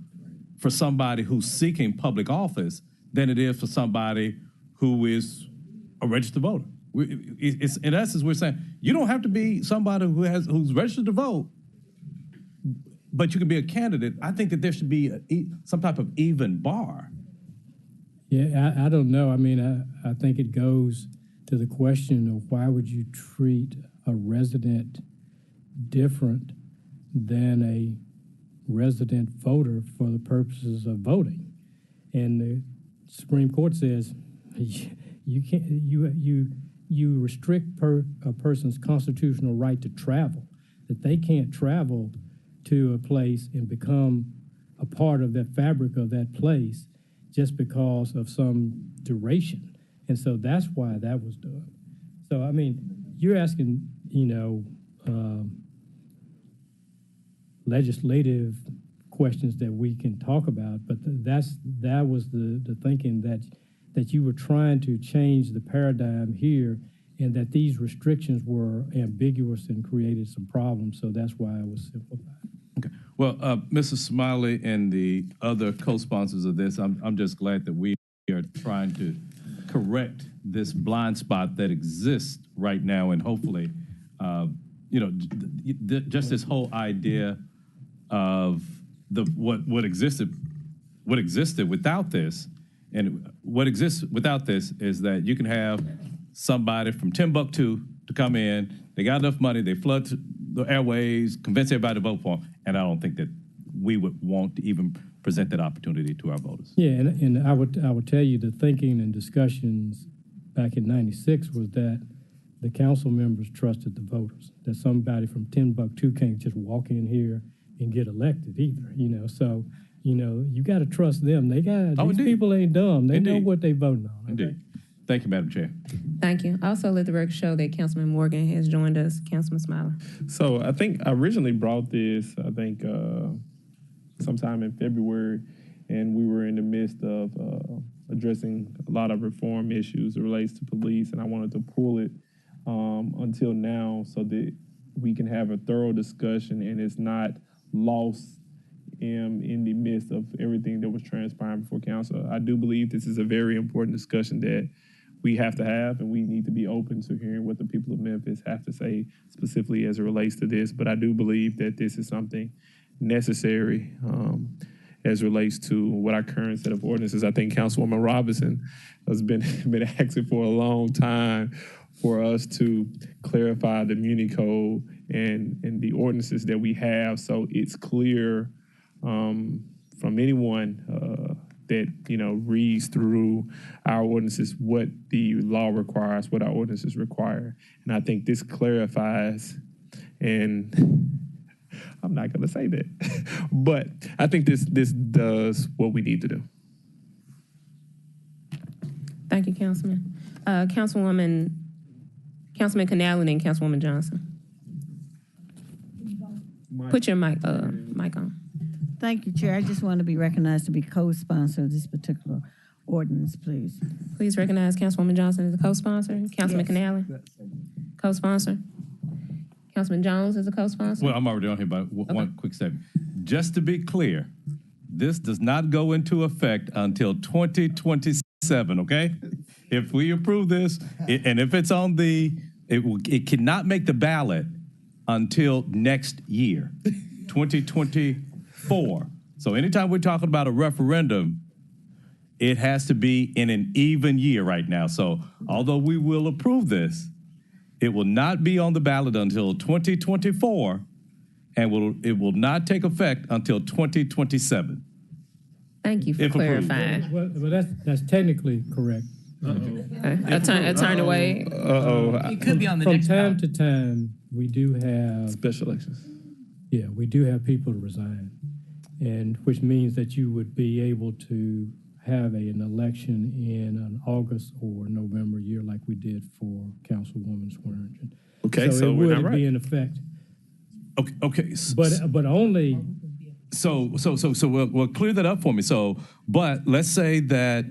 for somebody who's seeking public office than it is for somebody who is a registered voter? It's, in essence, we're saying you don't have to be somebody who's registered to vote, but you can be a candidate. I think that there should be some type of even bar. Yeah, I don't know. I mean, I think it goes to the question of why would you treat a resident different than a resident voter for the purposes of voting? And the Supreme Court says you can't you restrict a person's constitutional right to travel, that they can't travel to a place and become a part of that fabric of that place just because of some duration. And so that's why that was done. So, I mean, you're asking, legislative questions that we can talk about, but that was the thinking that you were trying to change the paradigm here, and that these restrictions were ambiguous and created some problems. So that's why it was simplified. Okay. Well, Mrs. Smiley and the other co-sponsors of this, I'm just glad that we are trying to correct this blind spot that exists right now, and hopefully, just this whole idea of what existed without this, and what exists without this is that you can have somebody from Timbuktu to come in. They got enough money. They flood the airways, convince everybody to vote for them, and I don't think that we would want to even present that opportunity to our voters. Yeah, and I would tell you the thinking and discussions back in '96 was that the council members trusted the voters, that somebody from Timbuktu can't just walk in here and get elected either, So, you got to trust them. These people ain't dumb. They know what they voting on. Okay? Indeed. Thank you, Madam Chair. Thank you. Also, let the record show that Councilman Morgan has joined us. Councilman Smiley. So I think I originally brought this, sometime in February, and we were in the midst of addressing a lot of reform issues that relates to police, and I wanted to pull it until now so that we can have a thorough discussion and it's not lost in the midst of everything that was transpiring before council. I do believe this is a very important discussion that we have to have, and we need to be open to hearing what the people of Memphis have to say specifically as it relates to this. But I do believe that this is something necessary as it relates to what our current set of ordinances. I think Councilwoman Robinson has been asking for a long time for us to clarify the Muni Code and the ordinances that we have, so it's clear from anyone that reads through our ordinances what the law requires, what our ordinances require. And I think this clarifies, and I'm not going to say that, but I think this does what we need to do. Thank you, Councilman. Councilman Canal and then Councilwoman Johnson. Put your mic on. Thank you, Chair. I just want to be recognized to be co-sponsor of this particular ordinance, please. Please recognize Councilwoman Johnson as a co-sponsor. Councilman Canale, co-sponsor. Councilman Jones is a co-sponsor. Well, I'm already on here, but one quick statement. Just to be clear, this does not go into effect until 2027, okay? If we approve this, and if it's on it cannot make the ballot until next year, 2024. So anytime we're talking about a referendum, it has to be in an even year right now. So although we will approve this, it will not be on the ballot until 2024, and it will not take effect until 2027. Thank you for clarifying. Well, that's technically correct. Attorney Wade. It could be on the From next time ballot. to time, we do have special elections. Yeah, we do have people resign, and which means that you would be able to have an election in an August or November year like we did for Councilwoman Swearingen. Okay, so it we're would not right. be in effect. Okay. But only. So we'll clear that up for me. But let's say that,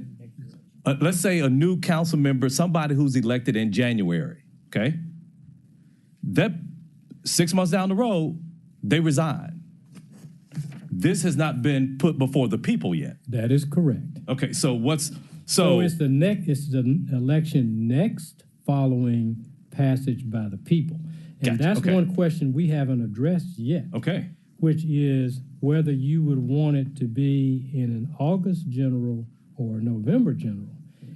let's say a new council member, somebody who's elected in January, okay? That 6 months down the road, They resign. This has not been put before the people yet. That is correct. Okay, so what's So it's the election next following passage by the people. And Gotcha, that's okay. one question we haven't addressed yet. Okay. Which is whether you would want it to be in an August general or a November general.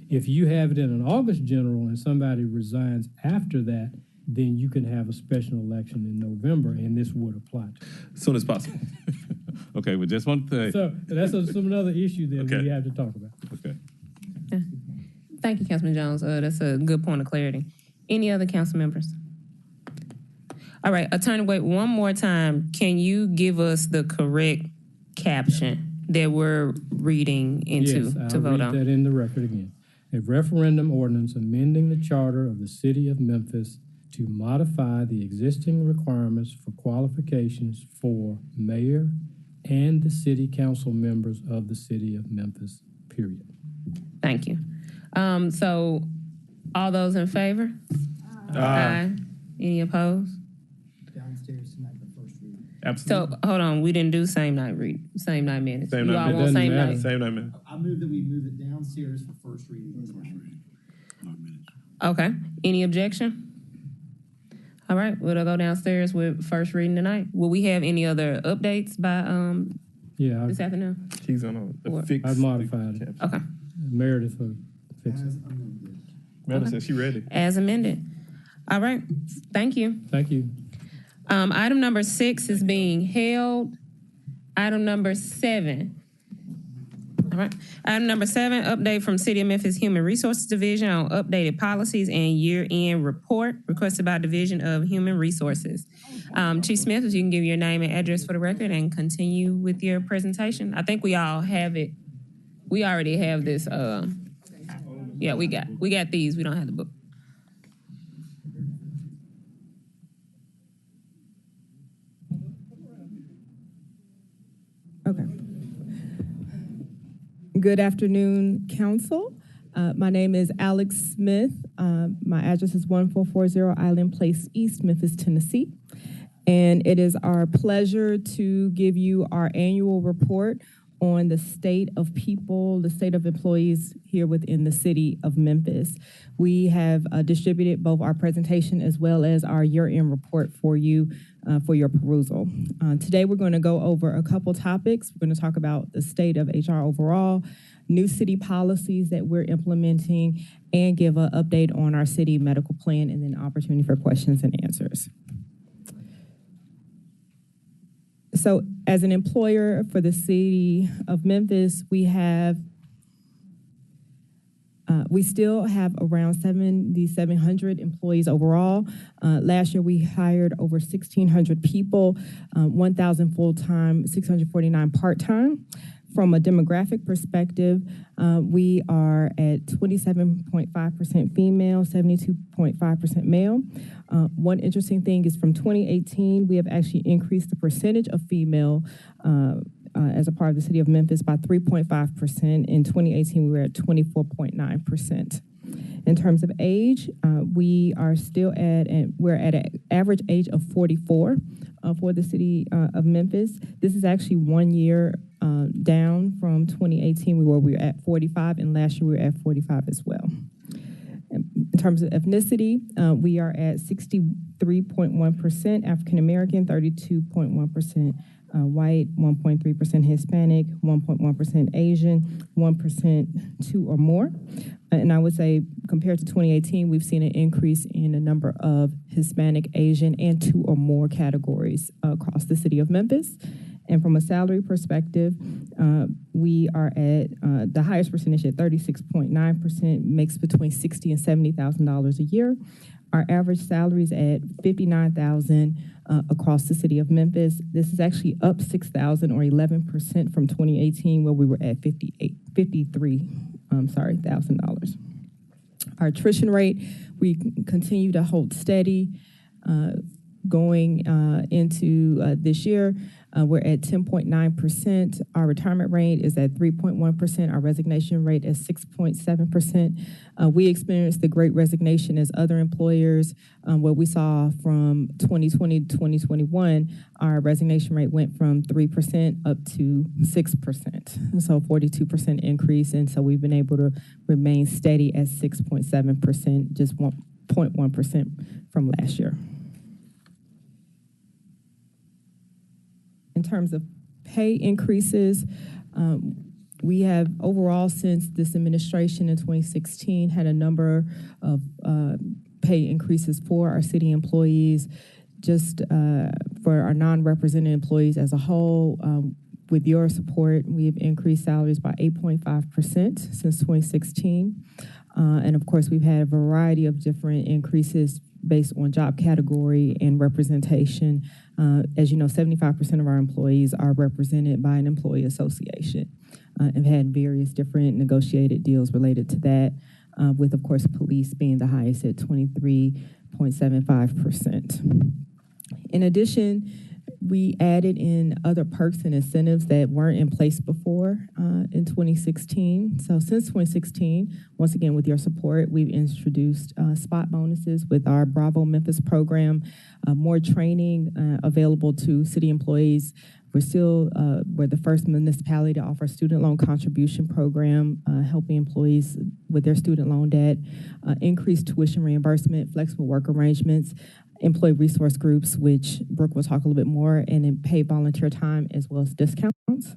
If you have it in an August general and somebody resigns after that, then you can have a special election in November, and this would apply to. As soon as possible. Okay, well, just one thing. So that's some other issue that Okay. we have to talk about. Okay. Thank you, Councilman Jones. That's a good point of clarity. Any other council members? All right, Attorney Wade, one more time, can you give us the correct caption that we're reading into Yes, to I'll vote read on? that in the record again. A referendum ordinance amending the charter of the city of Memphis to modify the existing requirements for qualifications for mayor and the city council members of the city of Memphis, period. Thank you. So, all those in favor? Aye. Any opposed? Downstairs tonight, the first reading. Absolutely. So, hold on, we didn't do same night minutes. Same You night all minutes. want same night? Same night minutes. I move that we move it downstairs for first reading. Okay. Any objection? All right, we'll go downstairs with first reading tonight. Will we have any other updates by Yeah, this afternoon? She's gonna fix. I've modified it. Okay. Meredith will fix it. Meredith said she ready. As amended. All right. Thank you. Thank you. Item number 6 is being held. Item number 7. All right. Item number 7, update from City of Memphis Human Resources Division on updated policies and year-end report requested by Division of Human Resources. Chief Smith, if you can give your name and address for the record and continue with your presentation. I think we all have it. We already have this. Yeah, we got these. We don't have the book. Okay. Good afternoon, Council. My name is Alex Smith. My address is 1440 Island Place East, Memphis, Tennessee. And it is our pleasure to give you our annual report on the state of people, the state of employees here within the city of Memphis. We have distributed both our presentation as well as our year-end report for you for your perusal. Today, we're going to go over a couple topics. We're going to talk about the state of HR overall, new city policies that we're implementing, and give an update on our city medical plan, and then opportunity for questions and answers. So as an employer for the city of Memphis, we still have around 7,700 employees overall. Last year, we hired over 1,600 people, 1,000 full-time, 649 part-time. From a demographic perspective, we are at 27.5% female, 72.5% male. One interesting thing is from 2018, we have actually increased the percentage of female as a part of the city of Memphis by 3.5%. In 2018, we were at 24.9%. In terms of age, we are still we're at an average age of 44 for the city of Memphis. This is actually 1 year down from 2018. We were at 45, and last year we were at 45 as well. In terms of ethnicity, we are at 63.1% African American, 32.1% white, 1.3% Hispanic, 1.1% Asian, 1% 2 or more. And I would say compared to 2018, we've seen an increase in the number of Hispanic, Asian, and 2 or more categories across the city of Memphis. And from a salary perspective, we are at the highest percentage at 36.9%, makes between $60,000 and $70,000 a year. Our average salary is at $59,000 across the city of Memphis. This is actually up $6,000 or 11% from 2018, where we were at $53,000. Our attrition rate, we continue to hold steady going into this year. We're at 10.9%. Our retirement rate is at 3.1%. Our resignation rate is 6.7%. We experienced the great resignation as other employers. What we saw from 2020 to 2021, our resignation rate went from 3% up to 6%. So 42% increase. And so we've been able to remain steady at 6.7%, just 1.1% from last year. In terms of pay increases, we have overall since this administration in 2016 had a number of pay increases for our city employees. Just for our non-represented employees as a whole, with your support, we've increased salaries by 8.5% since 2016. And of course, we've had a variety of different increases based on job category and representation. As you know, 75% of our employees are represented by an employee association and had various different negotiated deals related to that, with, of course, police being the highest at 23.75%. In addition, we added in other perks and incentives that weren't in place before in 2016. So since 2016, once again, with your support, we've introduced spot bonuses with our Bravo Memphis program, more training available to city employees. We're the first municipality to offer a student loan contribution program, helping employees with their student loan debt, increased tuition reimbursement, flexible work arrangements, employee resource groups, which Brooke will talk a little bit more, and then paid volunteer time as well as discounts.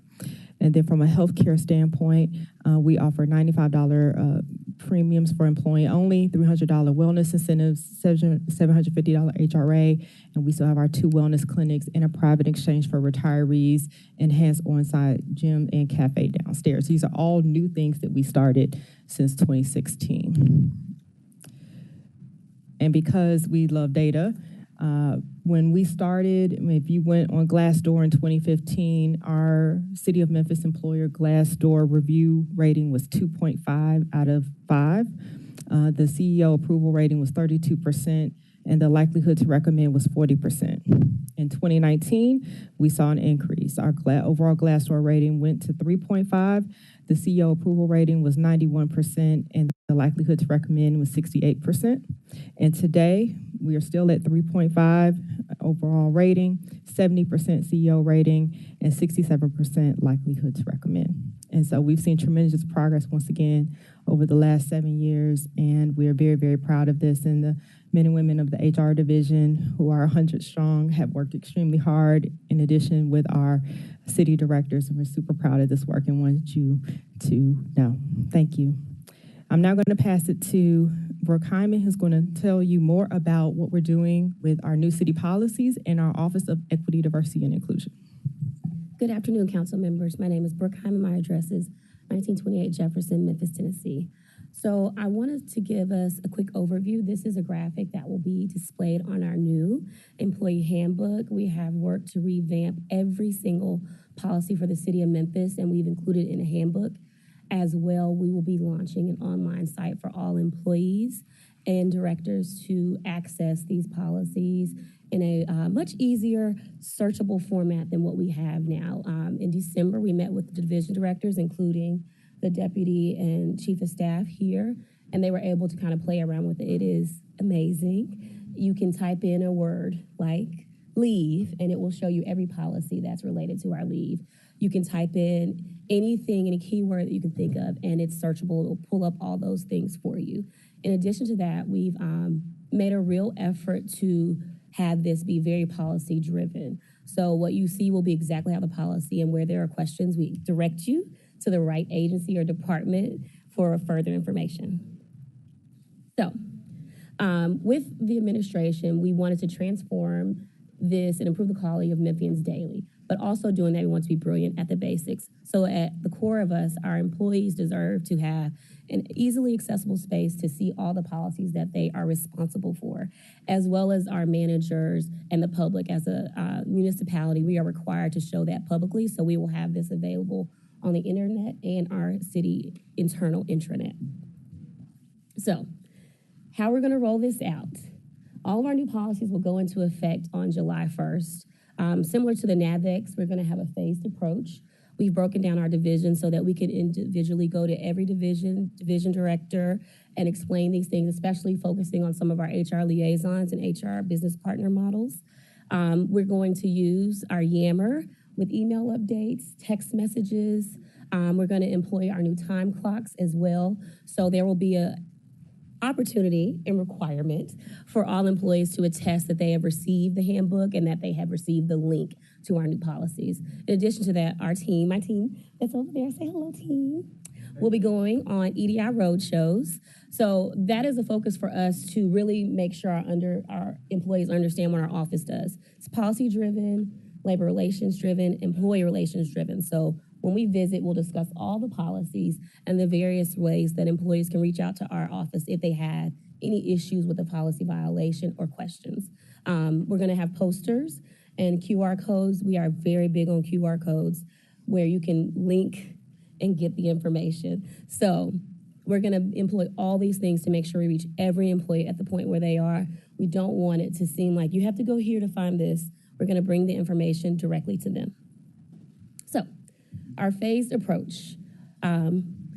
And then from a healthcare standpoint, we offer $95 premiums for employee only, $300 wellness incentives, $750 HRA, and we still have our 2 wellness clinics and a private exchange for retirees, enhanced on-site gym and cafe downstairs. These are all new things that we started since 2016. And because we love data, when we started, if you went on Glassdoor in 2015, our City of Memphis employer Glassdoor review rating was 2.5 out of 5. The CEO approval rating was 32%, and the likelihood to recommend was 40%. In 2019, we saw an increase. Our overall Glassdoor rating went to 3.5. The CEO approval rating was 91%, and the likelihood to recommend was 68%. And today, we are still at 3.5 overall rating, 70% CEO rating, and 67% likelihood to recommend. And so we've seen tremendous progress once again over the last 7 years, and we are very, very proud of this. And the men and women of the HR division, who are 100 strong, have worked extremely hard, in addition with our city directors, and we're super proud of this work and want you to know. Thank you. I'm now going to pass it to Brooke Hyman, who's going to tell you more about what we're doing with our new city policies and our Office of Equity, Diversity, and Inclusion. Good afternoon, council members. My name is Brooke Hyman. My address is 1928 Jefferson, Memphis, Tennessee. So I wanted to give us a quick overview. This is a graphic that will be displayed on our new employee handbook. We have worked to revamp every single policy for the city of Memphis, and we've included in a handbook. As well, we will be launching an online site for all employees and directors to access these policies in a much easier, searchable format than what we have now. In December, we met with the division directors, including the deputy and chief of staff here, and they were able to kind of play around with it. It is amazing. You can type in a word like leave, and it will show you every policy that's related to our leave. You can type in anything, any keyword that you can think of, and it's searchable. It will pull up all those things for you. In addition to that, we've made a real effort to have this be very policy driven. So what you see will be exactly how the policy, and where there are questions, we direct you to the right agency or department for further information. So with the administration, we wanted to transform this and improve the quality of Memphians daily. But also doing that, we want to be brilliant at the basics. So at the core of us, our employees deserve to have an easily accessible space to see all the policies that they are responsible for, as well as our managers and the public. As a municipality, we are required to show that publicly. So we will have this available on the internet and our city internal intranet. So how we're going to roll this out. All of our new policies will go into effect on July 1st. Similar to the NAVEX, we're going to have a phased approach. We've broken down our divisions so that we can individually go to every division director, and explain these things, especially focusing on some of our HR liaisons and HR business partner models. We're going to use our Yammer with email updates, text messages. We're going to employ our new time clocks as well. So there will be a opportunity and requirement for all employees to attest that they have received the handbook and that they have received the link to our new policies. In addition to that, our team, my team that's over there, say hello team, will be going on EDI road shows. So that is a focus for us to really make sure our employees understand what our office does. It's policy driven, labor relations driven, employee relations driven. So when we visit, we'll discuss all the policies and the various ways that employees can reach out to our office if they had any issues with a policy violation or questions. We're going to have posters and QR codes. We are very big on QR codes where you can link and get the information. So we're going to employ all these things to make sure we reach every employee at the point where they are. We don't want it to seem like you have to go here to find this. We're going to bring the information directly to them. So our phased approach,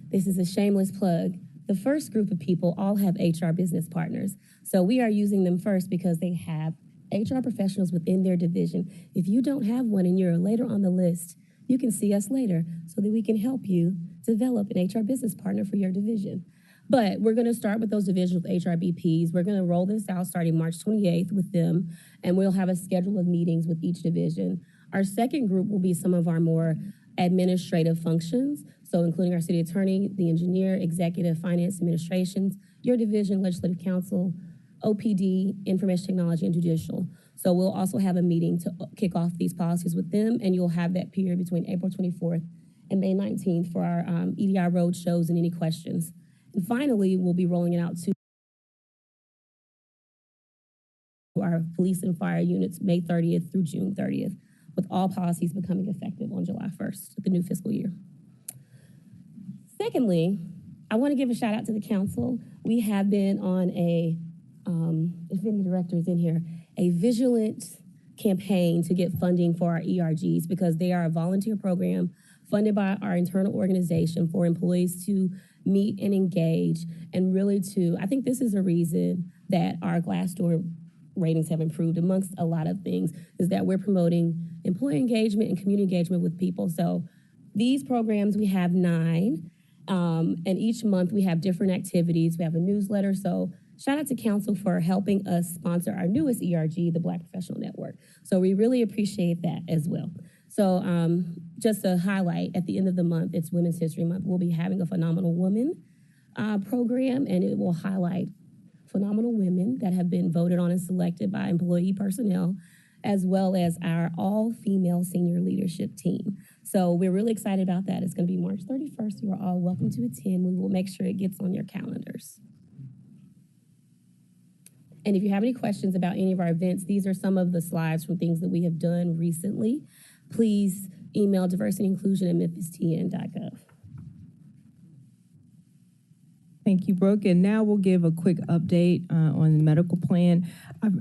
this is a shameless plug. The first group of people all have HR business partners. So we are using them first because they have HR professionals within their division. If you don't have one and you're later on the list, you can see us later so that we can help you develop an HR business partner for your division. But we're going to start with those divisions with HRBPs. We're going to roll this out starting March 28th with them, and we'll have a schedule of meetings with each division. Our second group will be some of our more administrative functions, so including our city attorney, the engineer, executive, finance, administrations, your division, legislative council, OPD, information technology, and judicial. So we'll also have a meeting to kick off these policies with them, and you'll have that period between April 24th and May 19th for our EDI road shows and any questions. And finally, we'll be rolling it out to our police and fire units May 30th through June 30th, with all policies becoming effective on July 1st of the new fiscal year. Secondly, I want to give a shout out to the council. We have been on a, if any director is in here, a vigilant campaign to get funding for our ERGs because they are a volunteer program funded by our internal organization for employees to meet and engage and really to, I think this is a reason that our Glassdoor ratings have improved amongst a lot of things, is that we're promoting employee engagement and community engagement with people. So these programs, we have 9, and each month we have different activities. We have a newsletter. So shout out to council for helping us sponsor our newest ERG, the Black Professional Network. So we really appreciate that as well. So just to highlight, at the end of the month, it's Women's History Month. We'll be having a Phenomenal Woman program, and it will highlight phenomenal women that have been voted on and selected by employee personnel, as well as our all-female senior leadership team. So we're really excited about that. It's going to be March 31st. You are all welcome to attend. We will make sure it gets on your calendars. And if you have any questions about any of our events, these are some of the slides from things that we have done recently. Please email diversityinclusion@memphistn.gov. Thank you, Brooke. And now we'll give a quick update on the medical plan.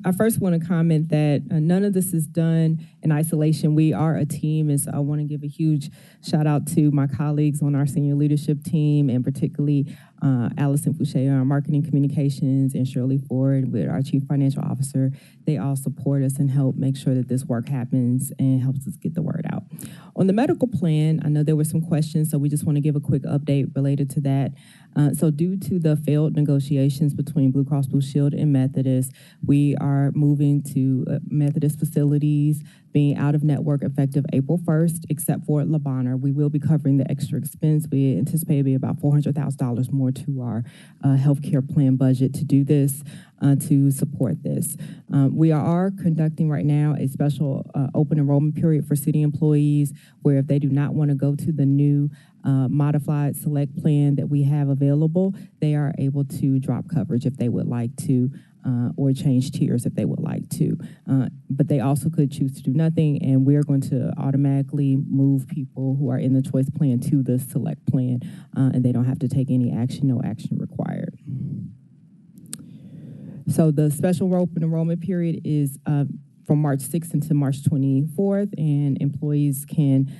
I first want to comment that none of this is done in isolation. We are a team, and so I want to give a huge shout out to my colleagues on our senior leadership team, and particularly Allison Fouché, our marketing communications, and Shirley Ford, with our chief financial officer. They all support us and help make sure that this work happens and helps us get the word out. On the medical plan, I know there were some questions, so we just want to give a quick update related to that. So due to the failed negotiations between Blue Cross Blue Shield and Methodist, we are moving to Methodist facilities being out of network effective April 1st, except for Le Bonheur. We will be covering the extra expense. We anticipate it'll be about $400,000 more to our healthcare plan budget to do this, to support this. We are conducting right now a special open enrollment period for city employees, where if they do not want to go to the new modified select plan that we have available, they are able to drop coverage if they would like to, or change tiers if they would like to. But they also could choose to do nothing, and we're going to automatically move people who are in the choice plan to the select plan, and they don't have to take any action, no action required. So the special open enrollment period is from March 6th into March 24th, and employees can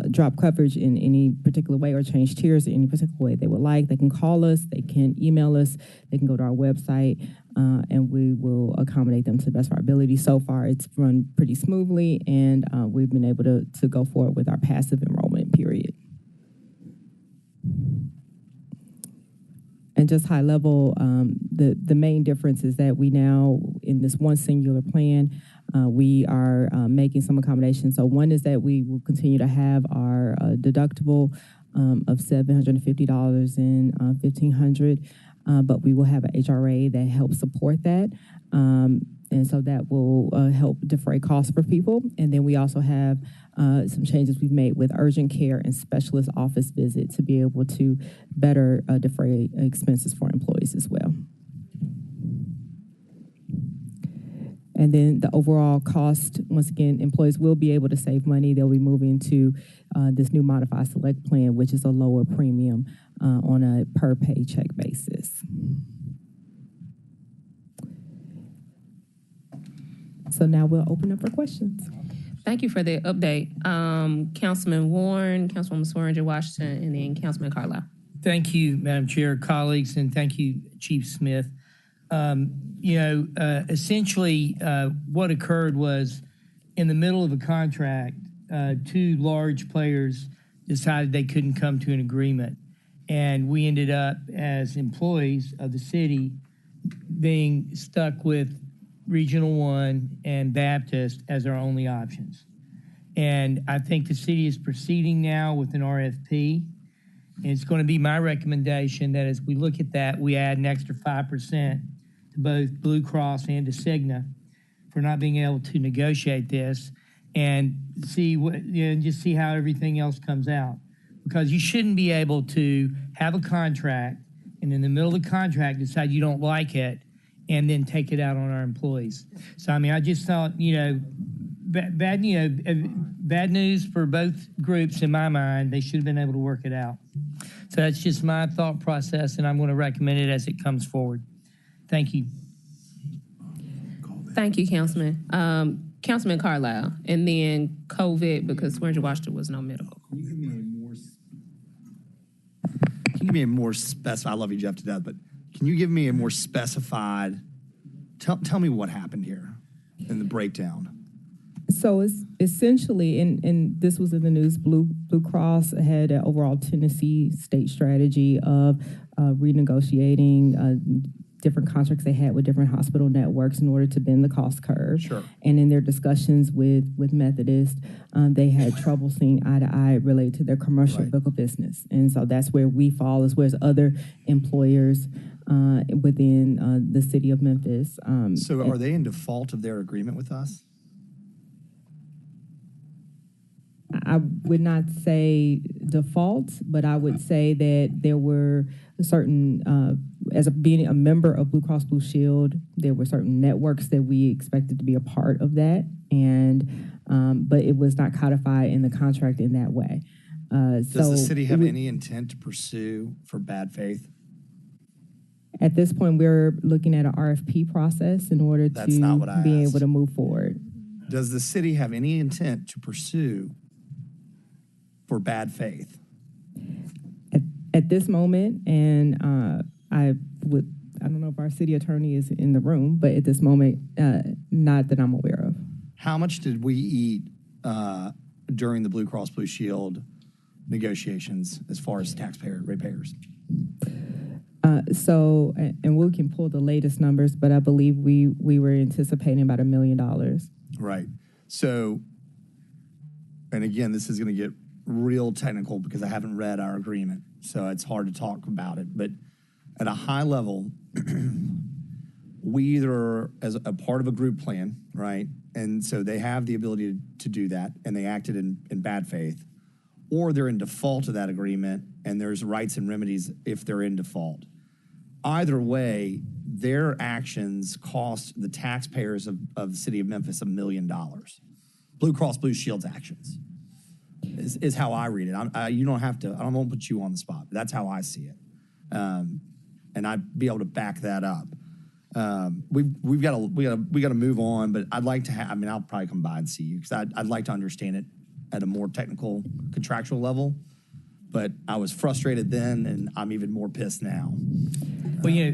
drop coverage in any particular way or change tiers in any particular way they would like. They can call us, they can email us, they can go to our website, and we will accommodate them to the best of our ability. So far, it's run pretty smoothly, and we've been able to go forward with our passive enrollment period. And just high level, the main difference is that we now, in this one singular plan, we are making some accommodations. So one is that we will continue to have our deductible of $750 and $1,500, but we will have an HRA that helps support that. And so that will help defray costs for people. And then we also have some changes we've made with urgent care and specialist office visit to be able to better defray expenses for employees as well. And then the overall cost, once again, employees will be able to save money. They'll be moving to this new Modified Select plan, which is a lower premium on a per paycheck basis. So now we'll open up for questions. Thank you for the update. Councilman Warren, Councilwoman Swearinger Washington, and then Councilman Carlisle. Thank you, Madam Chair, colleagues, and thank you, Chief Smith. Essentially, what occurred was in the middle of a contract, two large players decided they couldn't come to an agreement. And we ended up, as employees of the city, being stuck with Regional 1 and Baptist as our only options. And I think the city is proceeding now with an RFP. And it's going to be my recommendation that as we look at that, we add an extra 5% to both Blue Cross and to Cigna for not being able to negotiate this, and see what, just see how everything else comes out. Because you shouldn't be able to have a contract and in the middle of the contract decide you don't like it and then take it out on our employees. So I mean, I just thought, bad news for both groups in my mind. They should have been able to work it out. So that's just my thought process, and I'm going to recommend it as it comes forward. Thank you. Thank you, Councilman. Councilman Carlisle, and then COVID, because Swearinger Washington was no medical. Can you give me a more specified, I love you, Jeff, to death, but can you give me a more specified, tell me what happened here in the breakdown? So it's essentially, and this was in the news, Blue Cross had an overall Tennessee state strategy of renegotiating different contracts they had with different hospital networks in order to bend the cost curve. Sure. And in their discussions with Methodist, they had trouble seeing eye to eye related to their commercial book of business. And so that's where we fall, as well as other employers within the city of Memphis. So are they in default of their agreement with us? I would not say default, but I would say that there were certain, being a member of Blue Cross Blue Shield, there were certain networks that we expected to be a part of that, and but it was not codified in the contract in that way. Does the city have any intent to pursue for bad faith? At this point, we're looking at an RFP process in order to be able to move forward. Does the city have any intent to pursue for bad faith? At this moment, and I don't know if our city attorney is in the room, but at this moment, not that I'm aware of. How much did we eat during the Blue Cross Blue Shield negotiations as far as ratepayers? And we can pull the latest numbers, but I believe we were anticipating about $1 million. Right. So, and again, this is going to get real technical because I haven't read our agreement, so it's hard to talk about it. But at a high level, we either as a part of a group plan, right? And so they have the ability to do that, and they acted in bad faith, or they're in default of that agreement, and there's rights and remedies if they're in default. Either way, their actions cost the taxpayers of the city of Memphis $1 million. Blue Cross Blue Shield's actions is how I read it. You don't have to, I won't put you on the spot, but that's how I see it. And I'd be able to back that up. We've got to move on, but I'd like to have. I mean, I'll probably come by and see you because I'd like to understand it at a more technical contractual level. But I was frustrated then, and I'm even more pissed now. Well,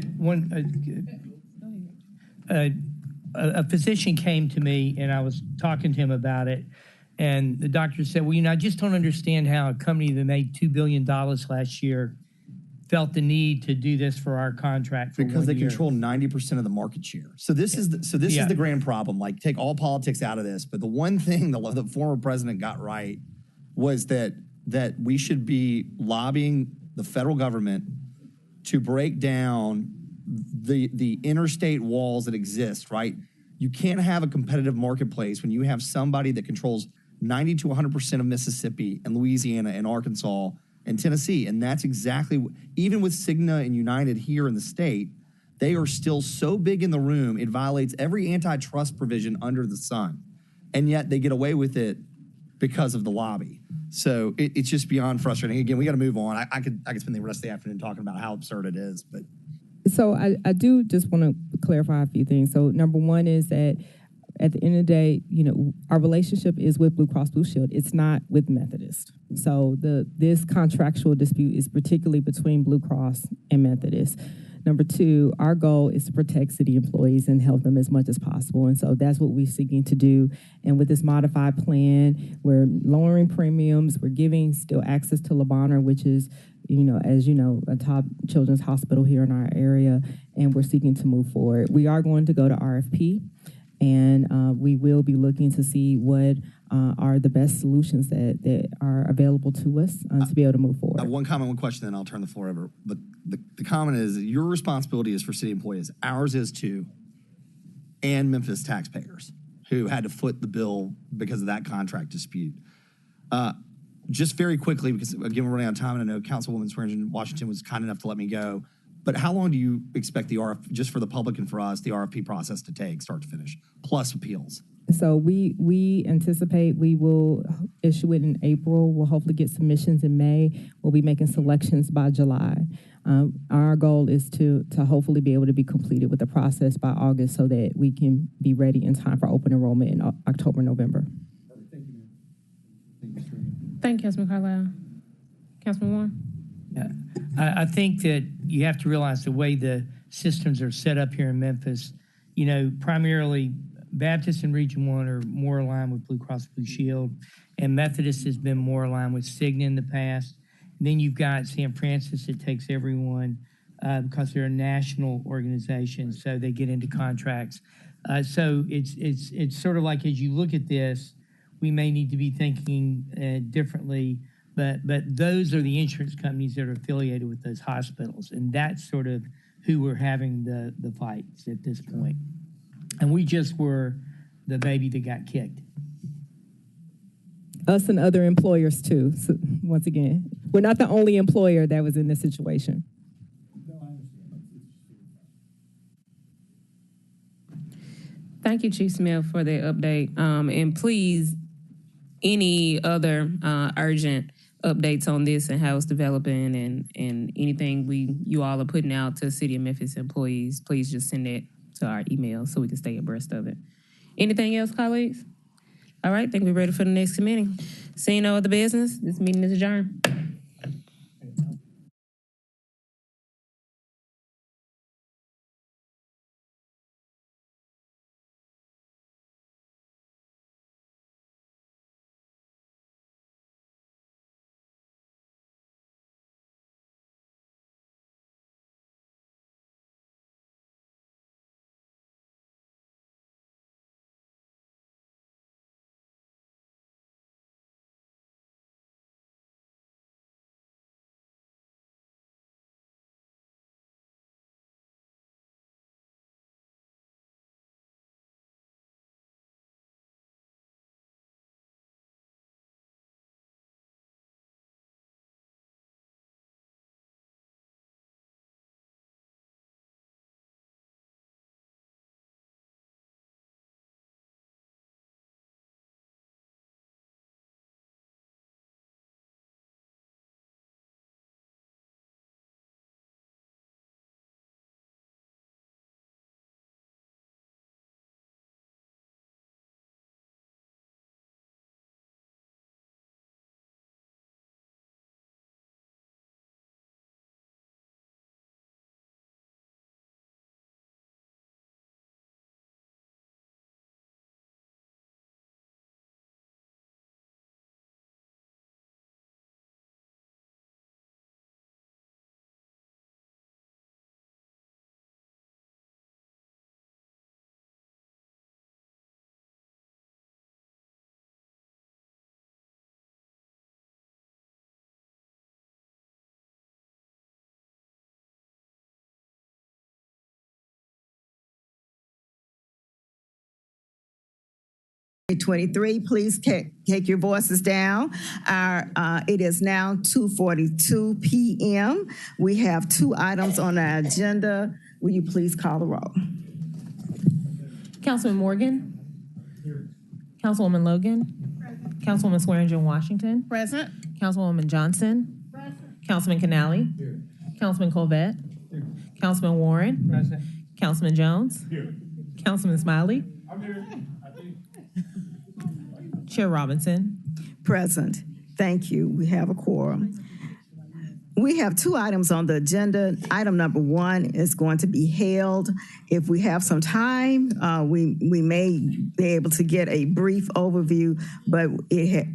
a physician came to me, and I was talking to him about it, and the doctor said, well, I just don't understand how a company that made $2 billion last year felt the need to do this for our contract for because 1 they year. control 90% of the market share. So this is the grand problem. Like, take all politics out of this, but the one thing the former president got right was that we should be lobbying the federal government to break down the interstate walls that exist, right? You can't have a competitive marketplace when you have somebody that controls 90 to 100% of Mississippi and Louisiana and Arkansas and Tennessee. And that's exactly, even with Cigna and United here in the state, they are still so big in the room, it violates every antitrust provision under the sun. And yet they get away with it because of the lobby. So it's just beyond frustrating. Again, we got to move on. I could spend the rest of the afternoon talking about how absurd it is, but. So I do just want to clarify a few things. So number one is that at the end of the day, our relationship is with Blue Cross Blue Shield. It's not with Methodist. So this contractual dispute is particularly between Blue Cross and Methodist. Number two, our goal is to protect city employees and help them as much as possible. And so that's what we're seeking to do. And with this modified plan, we're lowering premiums. We're giving still access to Labonner, which is, as you know, a top children's hospital here in our area. And we're seeking to move forward. We are going to go to RFP. And we will be looking to see what are the best solutions that are available to us to be able to move forward. I have one comment, one question, then I'll turn the floor over. But the comment is your responsibility is for city employees. Ours is too, and Memphis taxpayers who had to foot the bill because of that contract dispute. Just very quickly, because again, we're running out of time, and I know Councilwoman Swearingen Washington was kind enough to let me go. But how long do you expect the RFP, just for the public and for us, the RFP process to take, start to finish, plus appeals? So we anticipate we will issue it in April. We'll hopefully get submissions in May. We'll be making selections by July. Our goal is to hopefully be able to be completed with the process by August so that we can be ready in time for open enrollment in October, November. Thank you, Councilman Carlisle. Councilman Warren? Yeah. I think that you have to realize the way the systems are set up here in Memphis, primarily Baptist and Region 1 are more aligned with Blue Cross Blue Shield, and Methodist has been more aligned with Cigna in the past. And then you've got San Francis that takes everyone because they're a national organization, so they get into contracts. So it's sort of like, as you look at this, we may need to be thinking differently. But those are the insurance companies that are affiliated with those hospitals, and that's sort of who we're having the fights at this point. And we just were the baby that got kicked. Us and other employers too. So once again, we're not the only employer that was in this situation. Thank you, Chief Smith, for the update. And please, any other urgent updates on this and how it's developing and anything you all are putting out to City of Memphis employees, please just send it to our email so we can stay abreast of it. Anything else, colleagues? All right, think we're ready for the next committee. Seeing no other business, this meeting is adjourned. 2023, please take your voices down. It is now 2:42 p.m. We have 2 items on our agenda. Will you please call the roll? Councilman Morgan. Here. Councilwoman Logan. Present. Councilwoman Swearingen-Washington. Present. Councilwoman Johnson. Present. Councilman Canale. Here. Councilman Colvette. Here. Councilman Warren. Present. Councilman Jones. Here. Councilman Smiley. I'm here. Chair Robinson. Present. Thank you. We have a quorum. We have 2 items on the agenda. Item number 1 is going to be held. If we have some time, we may be able to get a brief overview, but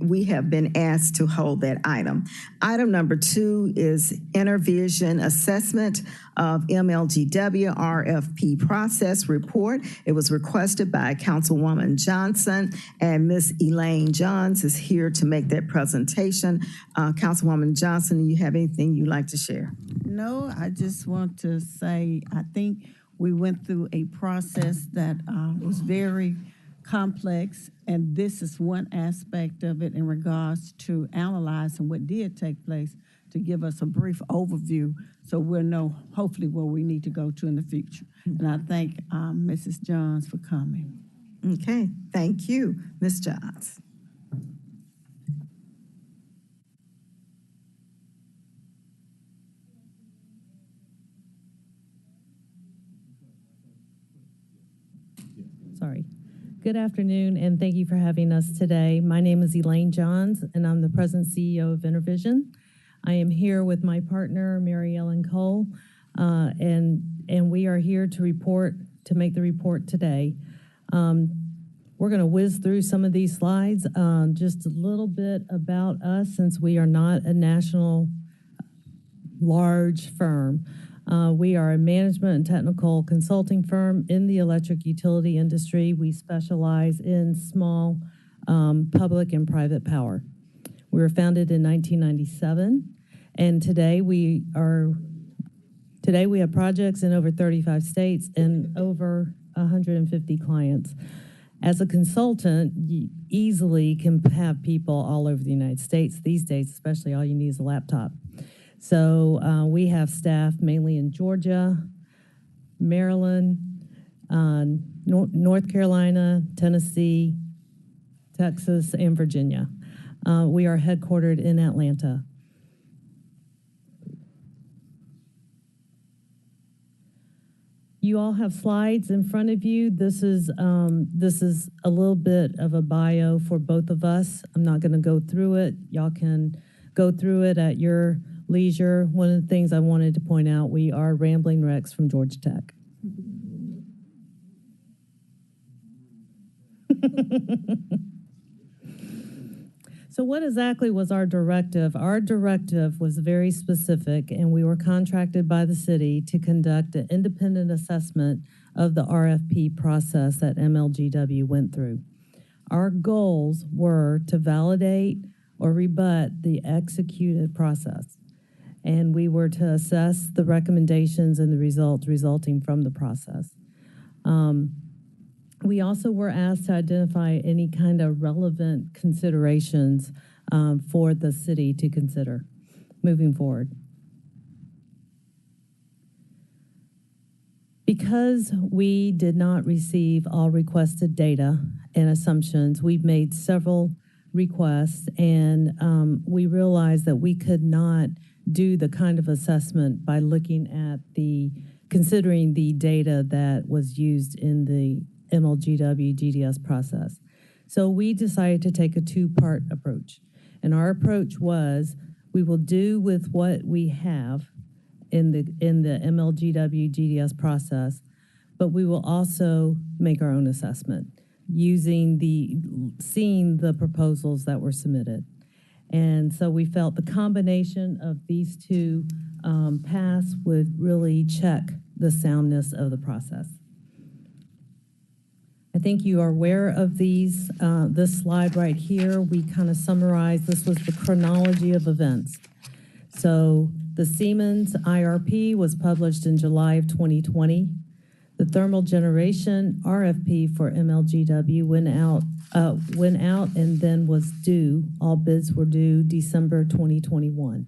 we have been asked to hold that item. Item number 2 is intervision assessment of MLGW RFP process report. It was requested by Councilwoman Johnson, and Ms. Elaine Johns is here to make that presentation. Councilwoman Johnson, do you have anything you'd like to share? No, I just want to say I think we went through a process that was very complex, and this is one aspect of it in regards to analyzing what did take place to give us a brief overview so we'll know hopefully where we need to go to in the future. And I thank Mrs. Johns for coming. Okay, thank you, Ms. Johns. Sorry. Good afternoon, and thank you for having us today. My name is Elaine Johns, and I'm the President CEO of Intervision. I am here with my partner, Mary Ellen Cole, and we are here to make the report today. We're going to whiz through some of these slides, just a little bit about us, since we are not a national large firm. We are a management and technical consulting firm in the electric utility industry. We specialize in small public and private power. We were founded in 1997, and today we have projects in over 35 states and over 150 clients. As a consultant, you easily can have people all over the United States these days, especially all you need is a laptop. So we have staff mainly in Georgia, Maryland, North Carolina, Tennessee, Texas, and Virginia. We are headquartered in Atlanta. You all have slides in front of you. This is a little bit of a bio for both of us. I'm not going to go through it. Y'all can go through it at your leisure. One of the things I wanted to point out, we are Rambling Rex from Georgia Tech. So what exactly was our directive? Our directive was very specific, and we were contracted by the city to conduct an independent assessment of the RFP process that MLGW went through. Our goals were to validate or rebut the executed process, and we were to assess the recommendations and the results resulting from the process. We also were asked to identify any kind of relevant considerations for the city to consider moving forward. Because we did not receive all requested data and assumptions, we've made several requests, and we realized that we could not do the kind of assessment by looking at considering the data that was used in the MLGW GDS process. So we decided to take a 2-part approach. And our approach was, we will do with what we have in the MLGW GDS process, but we will also make our own assessment seeing the proposals that were submitted. And so we felt the combination of these 2 paths would really check the soundness of the process. I think you are aware of this slide right here. We kind of summarized, this was the chronology of events. So the Siemens IRP was published in July of 2020. The thermal generation RFP for MLGW went out and then was due. All bids were due December 2021.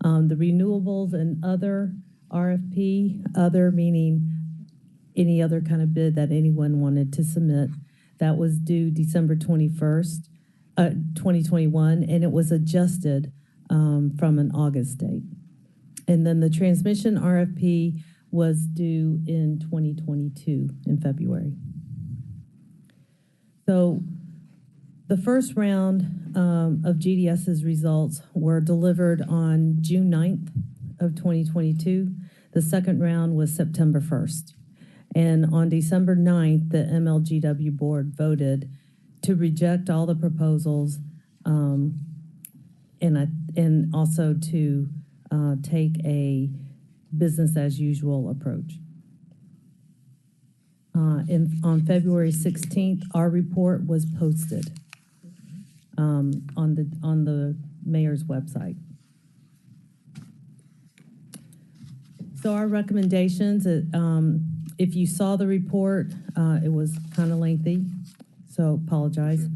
The renewables and other RFP, other meaning any other kind of bid that anyone wanted to submit, that was due December 21st, 2021, and it was adjusted from an August date. And then the transmission RFP was due in 2022 in February. So the first round of GDS's results were delivered on June 9th of 2022. The second round was September 1st. And on December 9th, the MLGW board voted to reject all the proposals and also to take a business as usual approach. On February 16th, our report was posted on the mayor's website. So our recommendations, if you saw the report, it was kind of lengthy, so apologize.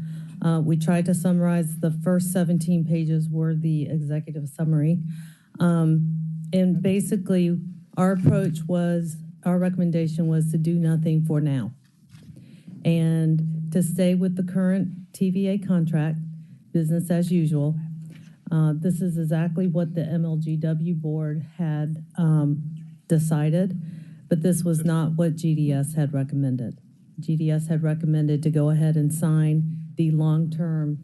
We tried to summarize. The first 17 pages were the executive summary. And basically, our recommendation was to do nothing for now and to stay with the current TVA contract, business as usual. This is exactly what the MLGW board had decided, but this was not what GDS had recommended. GDS had recommended to go ahead and sign the long-term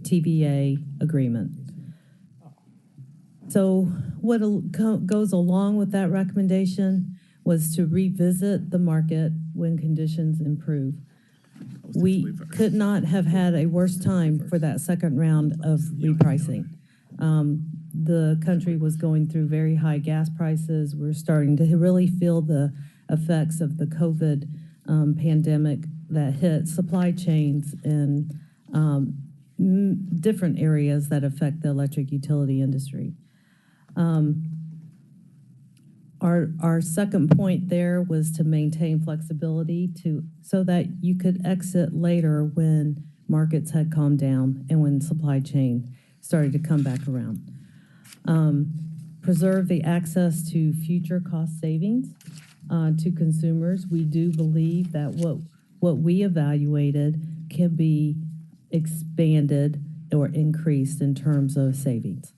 TVA agreement. So what goes along with that recommendation was to revisit the market when conditions improve. We could not have had a worse time for that second round of repricing. The country was going through very high gas prices. We're starting to really feel the effects of the COVID pandemic that hit supply chains in different areas that affect the electric utility industry. Our second point there was to maintain flexibility so that you could exit later when markets had calmed down and when supply chain started to come back around. Preserve the access to future cost savings to consumers. We do believe that what we evaluated can be expanded or increased in terms of savings.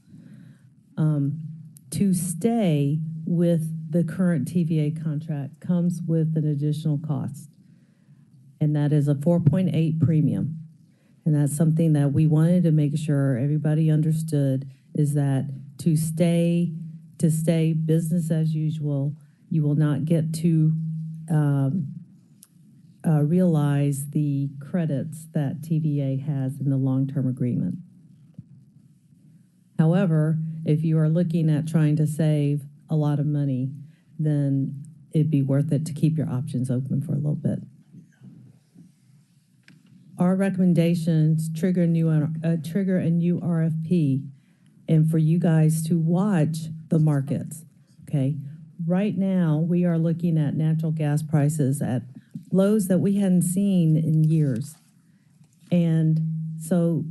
To stay with the current TVA contract comes with an additional cost, and that is a 4.8 premium. And that's something that we wanted to make sure everybody understood, is that to stay business as usual, you will not get to realize the credits that TVA has in the long-term agreement. However, if you are looking at trying to save a lot of money, then it'd be worth it to keep your options open for a little bit. Our recommendations trigger a new RFP, and for you guys to watch the markets, okay? Right now, we are looking at natural gas prices at lows that we hadn't seen in years. And so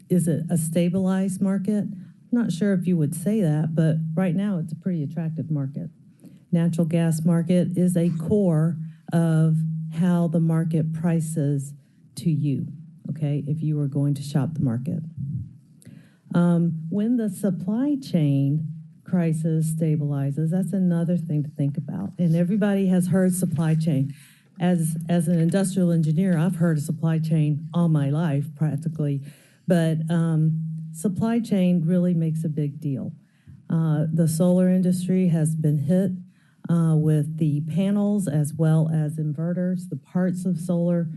is it a stabilized market? I'm not sure if you would say that, but right now it's a pretty attractive market. Natural gas market is a core of how the market prices to you, okay, if you were going to shop the market. When the supply chain crisis stabilizes, that's another thing to think about. And everybody has heard supply chain. As an industrial engineer, I've heard of supply chain all my life, practically. But supply chain really makes a big deal. The solar industry has been hit with the panels as well as inverters, the parts of solar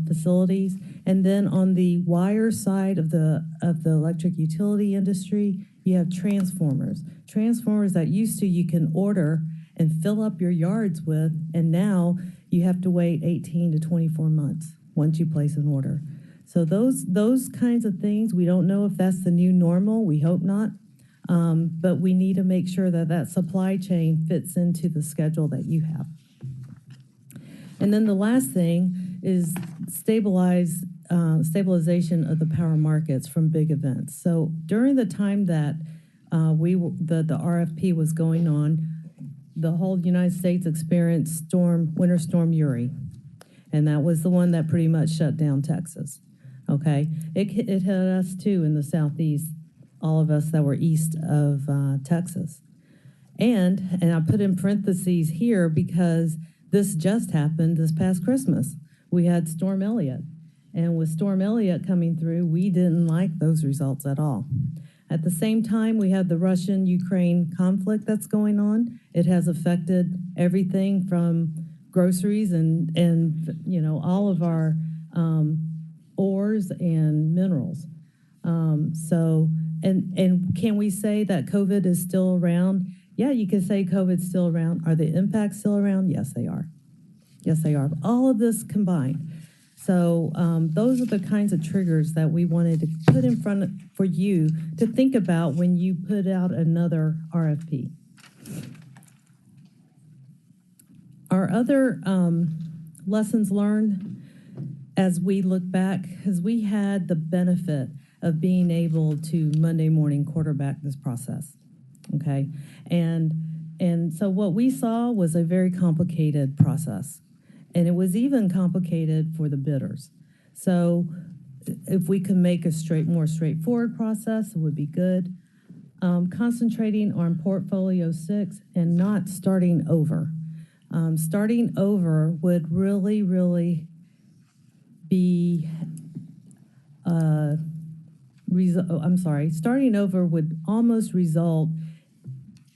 facilities. And then on the wire side of the electric utility industry, you have transformers. Transformers that used to you can order and fill up your yards with, and now you have to wait 18 to 24 months once you place an order. So those kinds of things, we don't know if that's the new normal. We hope not. But we need to make sure that that supply chain fits into the schedule that you have. And then the last thing is stabilization of the power markets from big events. So during the time that the RFP was going on, the whole United States experienced Winter Storm Uri, and that was the one that pretty much shut down Texas. Okay, it hit us too in the Southeast, all of us that were east of Texas. And I put in parentheses here because this just happened this past Christmas. We had Storm Elliott. And with Storm Elliott coming through, we didn't like those results at all. At the same time, we have the Russian-Ukraine conflict that's going on. It has affected everything from groceries and you know, all of our ores and minerals. And can we say that COVID is still around? Yeah, you can say COVID's still around. Are the impacts still around? Yes, they are. Yes, they are. All of this combined. So those are the kinds of triggers that we wanted to put in front for you to think about when you put out another RFP. Our other lessons learned as we look back, is we had the benefit of being able to Monday morning quarterback this process, okay? And so what we saw was a very complicated process. And it was even complicated for the bidders. So if we can make a more straightforward process, it would be good. Concentrating on portfolio 6 and not starting over. Starting over would really, really be, starting over would almost result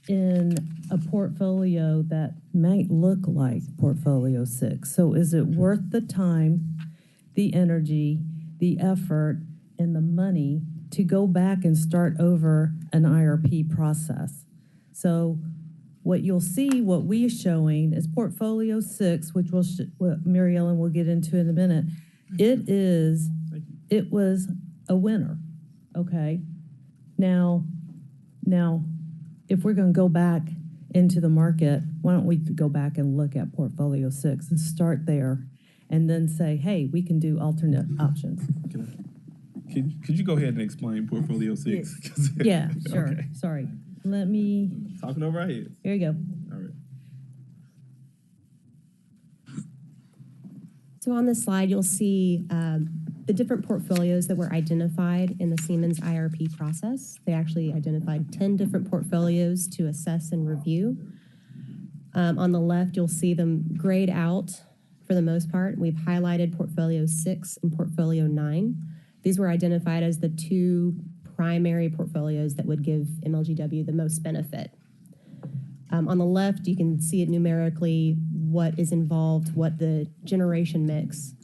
in a portfolio that might look like portfolio 6. So is it worth the time, the energy, the effort, and the money to go back and start over an IRP process? So what you'll see, what we're showing is portfolio 6, which what Mary Ellen will get into in a minute. It was a winner, okay? Now, if we're going to go back into the market, why don't we go back and look at portfolio 6 and start there and then say, hey, we can do alternate options. Could you go ahead and explain portfolio 6? Yeah, sure. Okay. Sorry. Let me. Talking over our heads. Here you go. All right. So on this slide, you'll see the different portfolios that were identified in the Siemens IRP process. They actually identified 10 different portfolios to assess and review. On the left, you'll see them grayed out for the most part. We've highlighted portfolio 6 and portfolio 9. These were identified as the two primary portfolios that would give MLGW the most benefit. On the left, you can see it numerically, what is involved, what the generation mix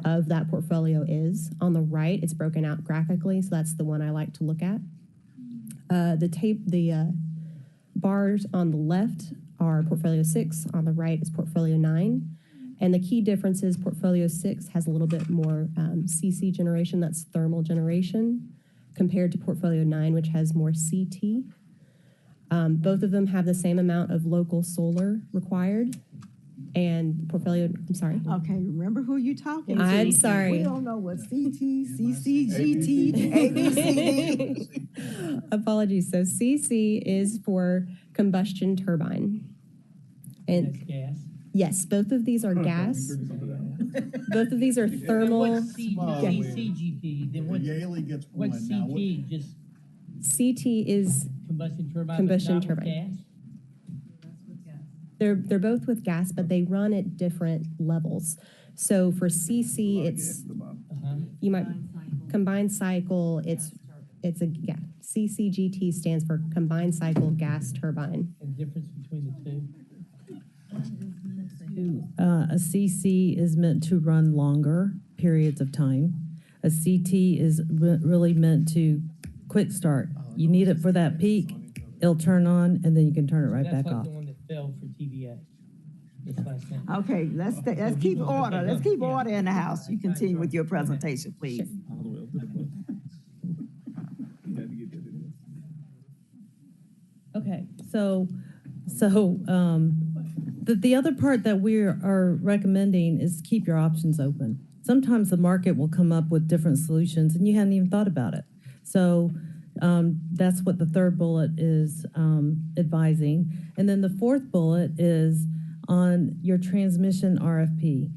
of that portfolio is. On the right, it's broken out graphically, so that's the one I like to look at. The bars on the left are portfolio 6, on the right is portfolio 9. And the key difference is portfolio 6 has a little bit more CC generation, that's thermal generation, compared to portfolio 9, which has more CT. Both of them have the same amount of local solar required. And portfolio, I'm sorry. Okay, remember who you're talking to. I'm sorry. We don't know what CT, CC, GT, ABCD. Apologies. So CC is for combustion turbine. And that's gas? Yes, both of these are gas. Both of these are thermal. What's CGP? Then what's CT? Just CT is combustion turbine. Combustion but not with turbine. gas? They're both with gas, but they run at different levels. So for CC, it's you might combined cycle. It's a CCGT stands for combined cycle gas turbine. And difference between the two. A CC is meant to run longer periods of time. A CT is really meant to quick start. You need it for that peak. It'll turn on, and then you can turn it right That's back like off. the one that fell for TVS. This last night. Okay, let's keep order. Let's keep order in the house. You continue with your presentation, please. The other part that we are recommending is keep your options open. Sometimes the market will come up with different solutions and you hadn't even thought about it. So that's what the third bullet is advising. And then the fourth bullet is on your transmission RFP.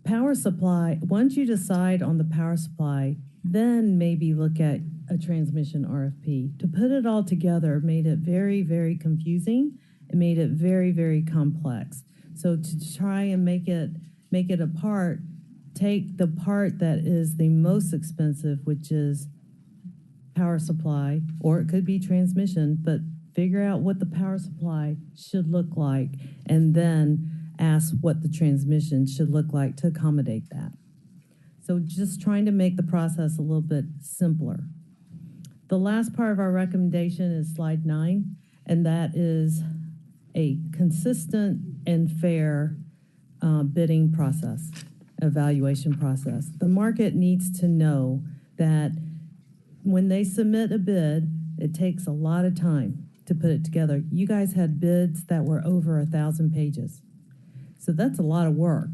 Power supply, once you decide on the power supply, then maybe look at a transmission RFP. To put it all together made it very, very confusing. It made it very, very complex. So to try and make it apart, take the part that is the most expensive, which is power supply, or it could be transmission, but figure out what the power supply should look like, and then ask what the transmission should look like to accommodate that. So just trying to make the process a little bit simpler. The last part of our recommendation is slide 9, and that is a consistent and fair bidding process, evaluation process. The market needs to know that when they submit a bid, it takes a lot of time to put it together. You guys had bids that were over 1,000 pages. So that's a lot of work.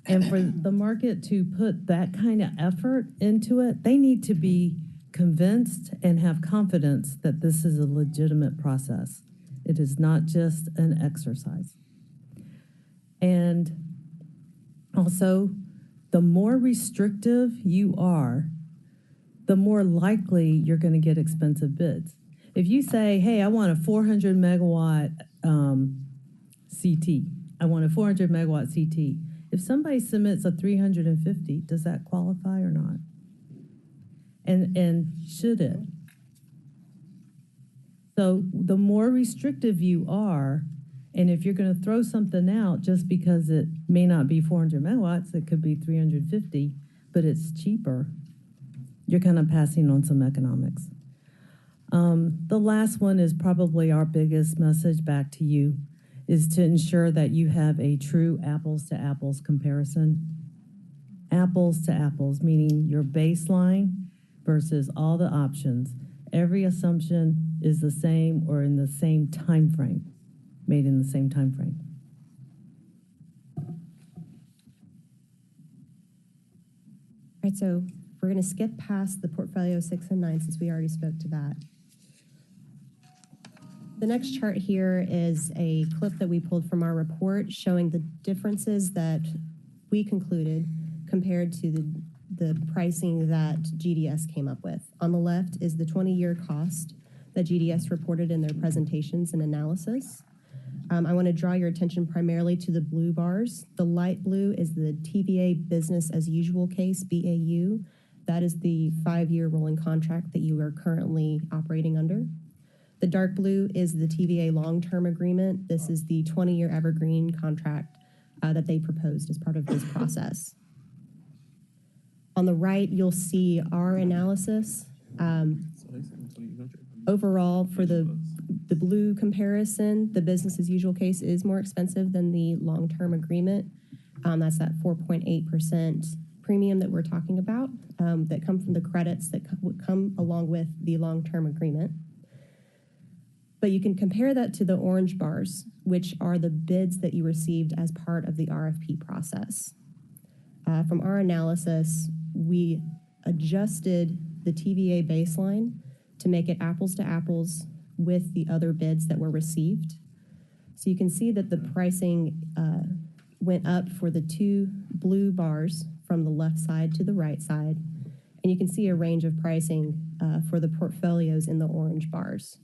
And for the market to put that kind of effort into it, they need to be convinced and have confidence that this is a legitimate process. It is not just an exercise. And also, the more restrictive you are, the more likely you're going to get expensive bids. If you say, hey, I want a 400 megawatt CT, I want a 400 megawatt CT. If somebody submits a 350, does that qualify or not? And should it? So the more restrictive you are, and if you're going to throw something out just because it may not be 400 megawatts, it could be 350, but it's cheaper, you're kind of passing on some economics. The last one is probably our biggest message back to you, is to ensure that you have a true apples to apples comparison. Apples to apples, meaning your baseline versus all the options. Every assumption is the same or in the same time frame, made in the same time frame. All right, so we're going to skip past the portfolio 6 and 9 since we already spoke to that. The next chart here is a clip that we pulled from our report showing the differences that we concluded compared to the pricing that GDS came up with. On the left is the 20-year cost that GDS reported in their presentations and analysis. I want to draw your attention primarily to the blue bars. The light blue is the TVA business as usual case, BAU. That is the 5-year rolling contract that you are currently operating under. The dark blue is the TVA long-term agreement. This is the 20-year evergreen contract that they proposed as part of this process. On the right, you'll see our analysis. Overall, for the blue comparison, the business as usual case is more expensive than the long-term agreement. That's that 4.8% premium that we're talking about that come from the credits that would come along with the long-term agreement. But you can compare that to the orange bars, which are the bids that you received as part of the RFP process. From our analysis, we adjusted the TVA baseline to make it apples to apples with the other bids that were received. So you can see that the pricing went up for the 2 blue bars from the left side to the right side. And you can see a range of pricing for the portfolios in the orange bars.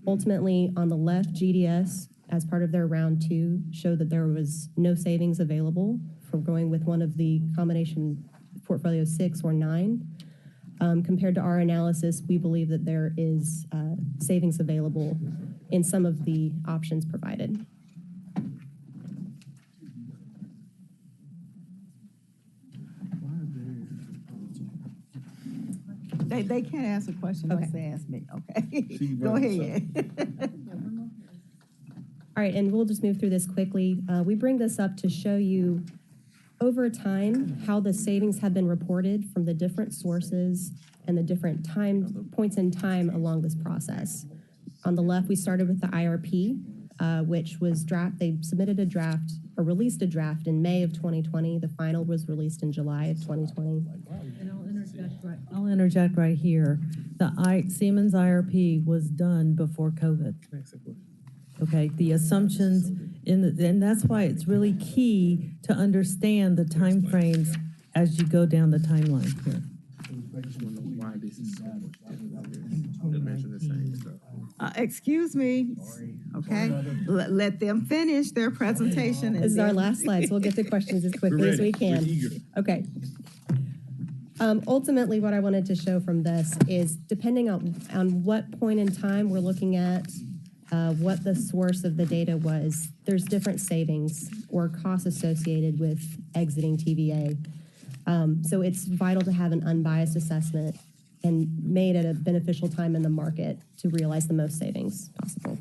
Ultimately, on the left, GDS, as part of their round 2, showed that there was no savings available from going with one of the combination portfolio 6 or 9. Compared to our analysis, we believe that there is savings available in some of the options provided. They can't ask a question unless they ask me, okay? Go ahead. All right, and we'll just move through this quickly. We bring this up to show you over time how the savings have been reported from the different sources and the different points in time along this process. On the left, we started with the IRP. which was draft. They submitted a draft or released a draft in May of 2020. The final was released in July of 2020. And I'll interject right here. Siemens IRP was done before COVID. Okay, the assumptions and that's why it's really key to understand the timeframes as you go down the timeline here. Excuse me. Okay, let them finish their presentation. This is our last slide, so we'll get to questions as quickly as we can. Okay. Ultimately, what I wanted to show from this is depending on what point in time we're looking at, what the source of the data was, there's different savings or costs associated with exiting TVA. So it's vital to have an unbiased assessment and made at a beneficial time in the market to realize the most savings possible.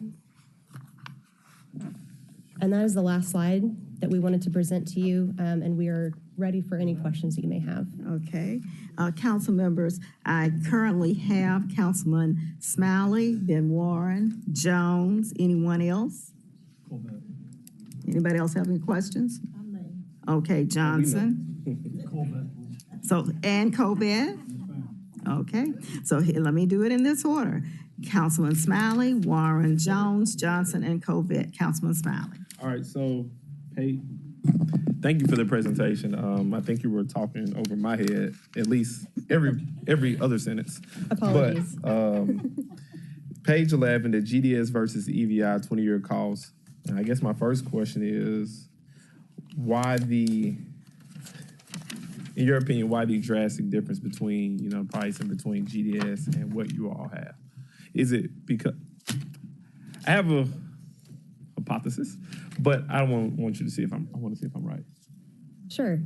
And that is the last slide that we wanted to present to you, and we are ready for any questions that you may have. Okay. Council members, I currently have Councilman Smiley, then Warren, Jones. Anyone else? Anybody else have any questions? Okay, Johnson. So, and Covet? Okay, so here, let me do it in this order. Councilman Smiley, Warren, Jones, Johnson, and Covet. Councilman Smiley. All right, so, hey, thank you for the presentation. I think you were talking over my head, at least every other sentence. Apologies. But page 11, the GDS versus EVI 20-year cost. And I guess my first question is, in your opinion, why the drastic difference between, pricing between GDS and what you all have? Is it because, I have a hypothesis, but I want you to see I want to see if I'm right. Sure.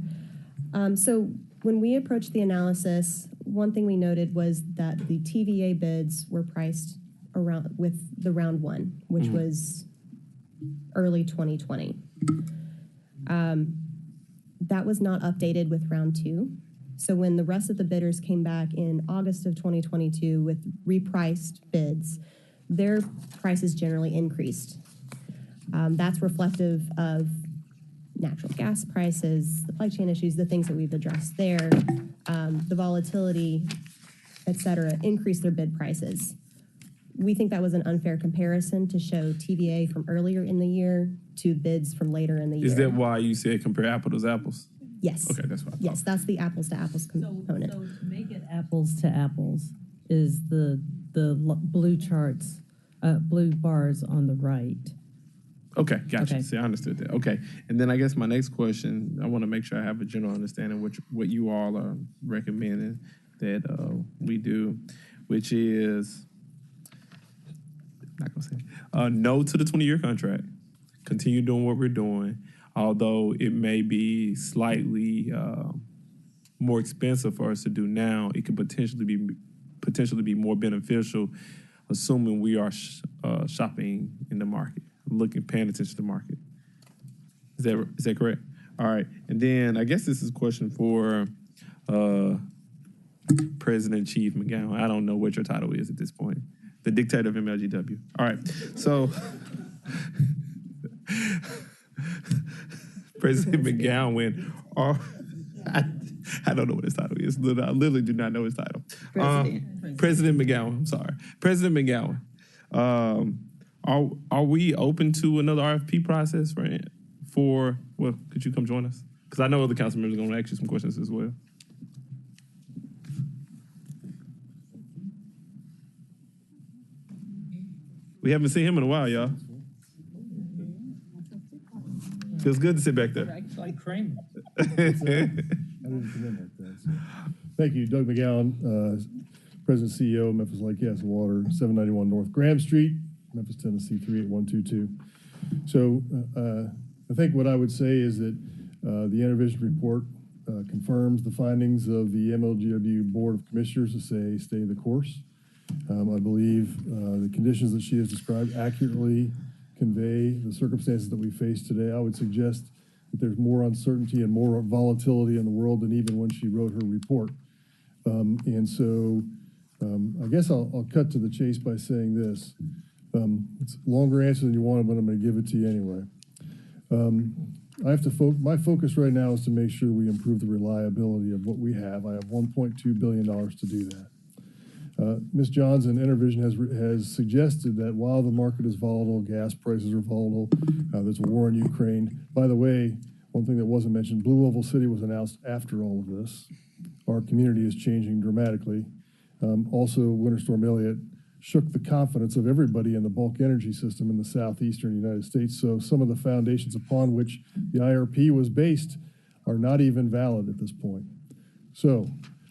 So when we approached the analysis, one thing we noted was that the TVA bids were priced around with the round one, which was early 2020. That was not updated with round two. So when the rest of the bidders came back in August of 2022 with repriced bids, their prices generally increased. That's reflective of natural gas prices, supply chain issues, the things that we've addressed there, the volatility, et cetera, increased their bid prices. We think that was an unfair comparison to show TVA from earlier in the year to bids from later in the year. Is that why you said compare apples to apples? Yes. Okay, that's what I thought. Yes, that's the apples to apples component. So to make it apples to apples is the blue charts, blue bars on the right. Okay, gotcha. Okay. See, I understood that. Okay, and then I guess my next question, I want to make sure I have a general understanding what you all are recommending that we do, which is, not gonna say, no to the 20-year contract. Continue doing what we're doing, although it may be slightly more expensive for us to do now. It could potentially be more beneficial, assuming we are shopping in the market, paying attention to the market. Is that correct? All right, and then I guess this is a question for President Chief McGowan. I don't know what your title is at this point. The dictator of MLGW. All right, so President McGowan, I don't know what his title is. I literally do not know his title. President McGowan, I'm sorry. President McGowan, are we open to another RFP process for well, could you come join us? Because I know other council members are going to ask you some questions as well. We haven't seen him in a while, y'all. Feels good to sit back there. Like Kramer. Thank you, Doug McGowan, President CEO of Memphis Lake Gas and Water, 791 North Graham Street, Memphis, Tennessee 38122. So I think what I would say is that the Intervision report confirms the findings of the MLGW Board of Commissioners to say stay the course. I believe the conditions that she has described accurately convey the circumstances that we face today. I would suggest that there's more uncertainty and more volatility in the world than even when she wrote her report. And so I guess I'll cut to the chase by saying this. It's a longer answer than you wanted, but I'm going to give it to you anyway. I have to my focus right now is to make sure we improve the reliability of what we have. I have $1.2 billion to do that. Ms. Johns and Intervision has suggested that while the market is volatile, gas prices are volatile, there's a war in Ukraine. By the way, one thing that wasn't mentioned, Blue Oval City was announced after all of this. Our community is changing dramatically. Also, Winter Storm Elliott shook the confidence of everybody in the bulk energy system in the southeastern United States. So some of the foundations upon which the IRP was based are not even valid at this point. So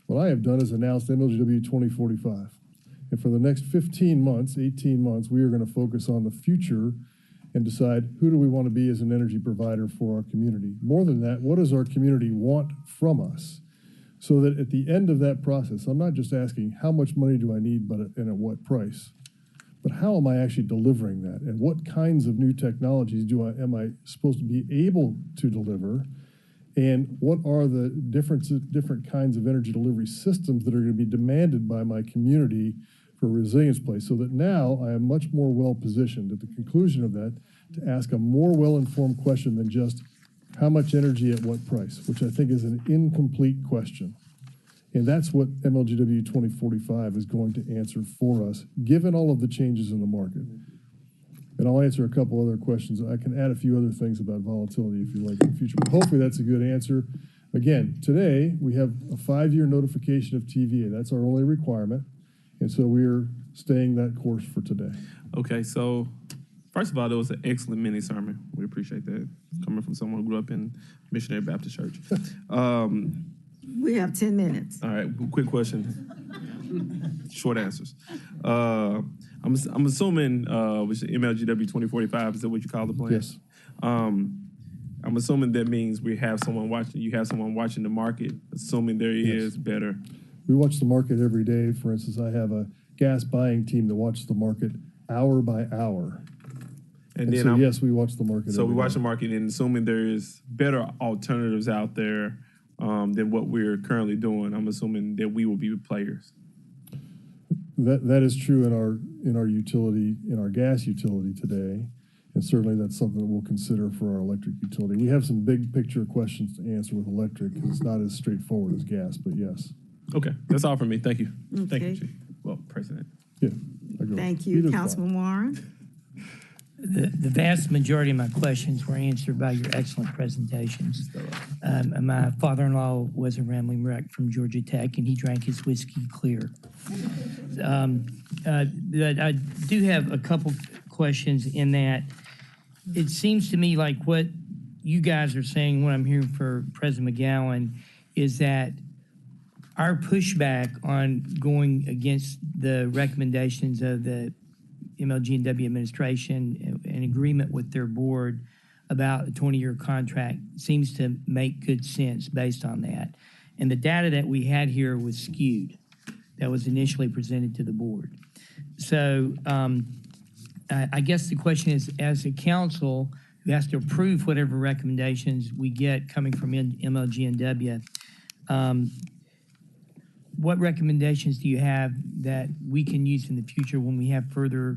what I have done is announced MLGW 2045. And for the next 15 months, 18 months, we are going to focus on the future and decide who do we want to be as an energy provider for our community. More than that, what does our community want from us? So that at the end of that process, I'm not just asking how much money do I need, and at what price, but how am I actually delivering that? And what kinds of new technologies am I supposed to be able to deliver? And what are the different kinds of energy delivery systems that are going to be demanded by my community for resilience play? So that now I am much more well positioned at the conclusion of that to ask a more well-informed question than just how much energy at what price, which I think is an incomplete question. And that's what MLGW 2045 is going to answer for us, given all of the changes in the market. And I'll answer a couple other questions. I can add a few other things about volatility if you like in the future. But hopefully that's a good answer. Again, today we have a 5-year notification of TVA. That's our only requirement. And so we're staying that course for today. Okay, so first of all, that was an excellent mini sermon. We appreciate that. Coming from someone who grew up in Missionary Baptist Church. We have 10 minutes. All right, quick question. Short answers. I'm assuming with MLGW 2045, is that what you call the plan? Yes. I'm assuming that means we have someone watching. You have someone watching the market, assuming there is better. We watch the market every day. For instance, I have a gas buying team that watches the market hour by hour. And then so yes, we watch the market. So we watch the market, and assuming there is better alternatives out there than what we're currently doing, I'm assuming that we will be players. That is true in our utility, in our gas utility today, and certainly that's something that we'll consider for our electric utility. We have some big picture questions to answer with electric because it's not as straightforward as gas, but yes. Okay, that's all for me. Thank you. Okay. Thank you, Chief. Well, President. Yeah. Thank you, Councilman Warren. The vast majority of my questions were answered by your excellent presentations. My father-in-law was a rambling wreck from Georgia Tech, and he drank his whiskey clear. I do have a couple questions in that it seems to me like what you guys are saying, what I'm hearing for President McGowan, is that our pushback on going against the recommendations of the MLGW administration in agreement with their board about a 20-year contract seems to make good sense based on that. And the data that we had here was skewed, that was initially presented to the board. So I guess the question is, as a council who has to approve whatever recommendations we get coming from MLGW, what recommendations do you have that we can use in the future when we have further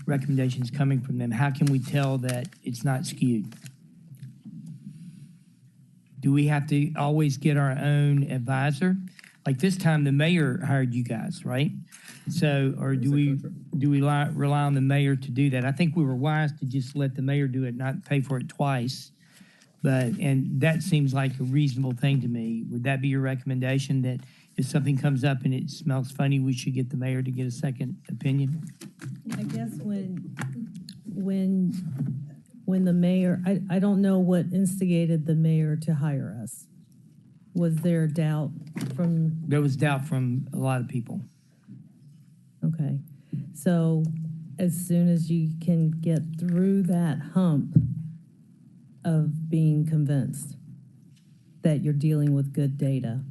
recommendations coming from them? How can we tell that it's not skewed? Do we have to always get our own advisor? Like this time, the mayor hired you guys, right? So, or do we rely on the mayor to do that? I think we were wise to just let the mayor do it, not pay for it twice. And that seems like a reasonable thing to me. Would that be your recommendation, that if something comes up and it smells funny, we should get the mayor to get a second opinion? I guess when the mayor, I don't know what instigated the mayor to hire us. Was there doubt from? There was doubt from a lot of people. Okay. So as soon as you can get through that hump of being convinced that you're dealing with good data,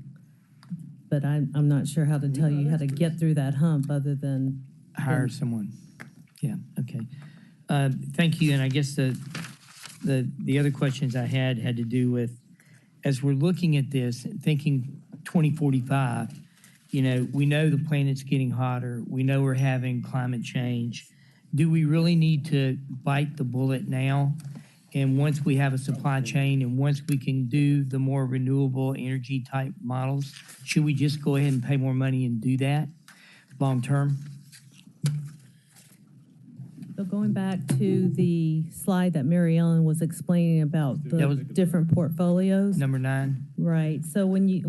but I'm not sure how to tell you how to get through that hump other than hire someone. Yeah, okay. Thank you. And I guess the other questions I had to do with, as we're looking at this, thinking 2045, we know the planet's getting hotter. We know we're having climate change. do we really need to bite the bullet now? And once we have a supply chain and once we can do the more renewable energy type models, should we just go ahead and pay more money and do that long term? So going back to the slide that Mary Ellen was explaining about the different portfolios. Number 9. Right. So when you,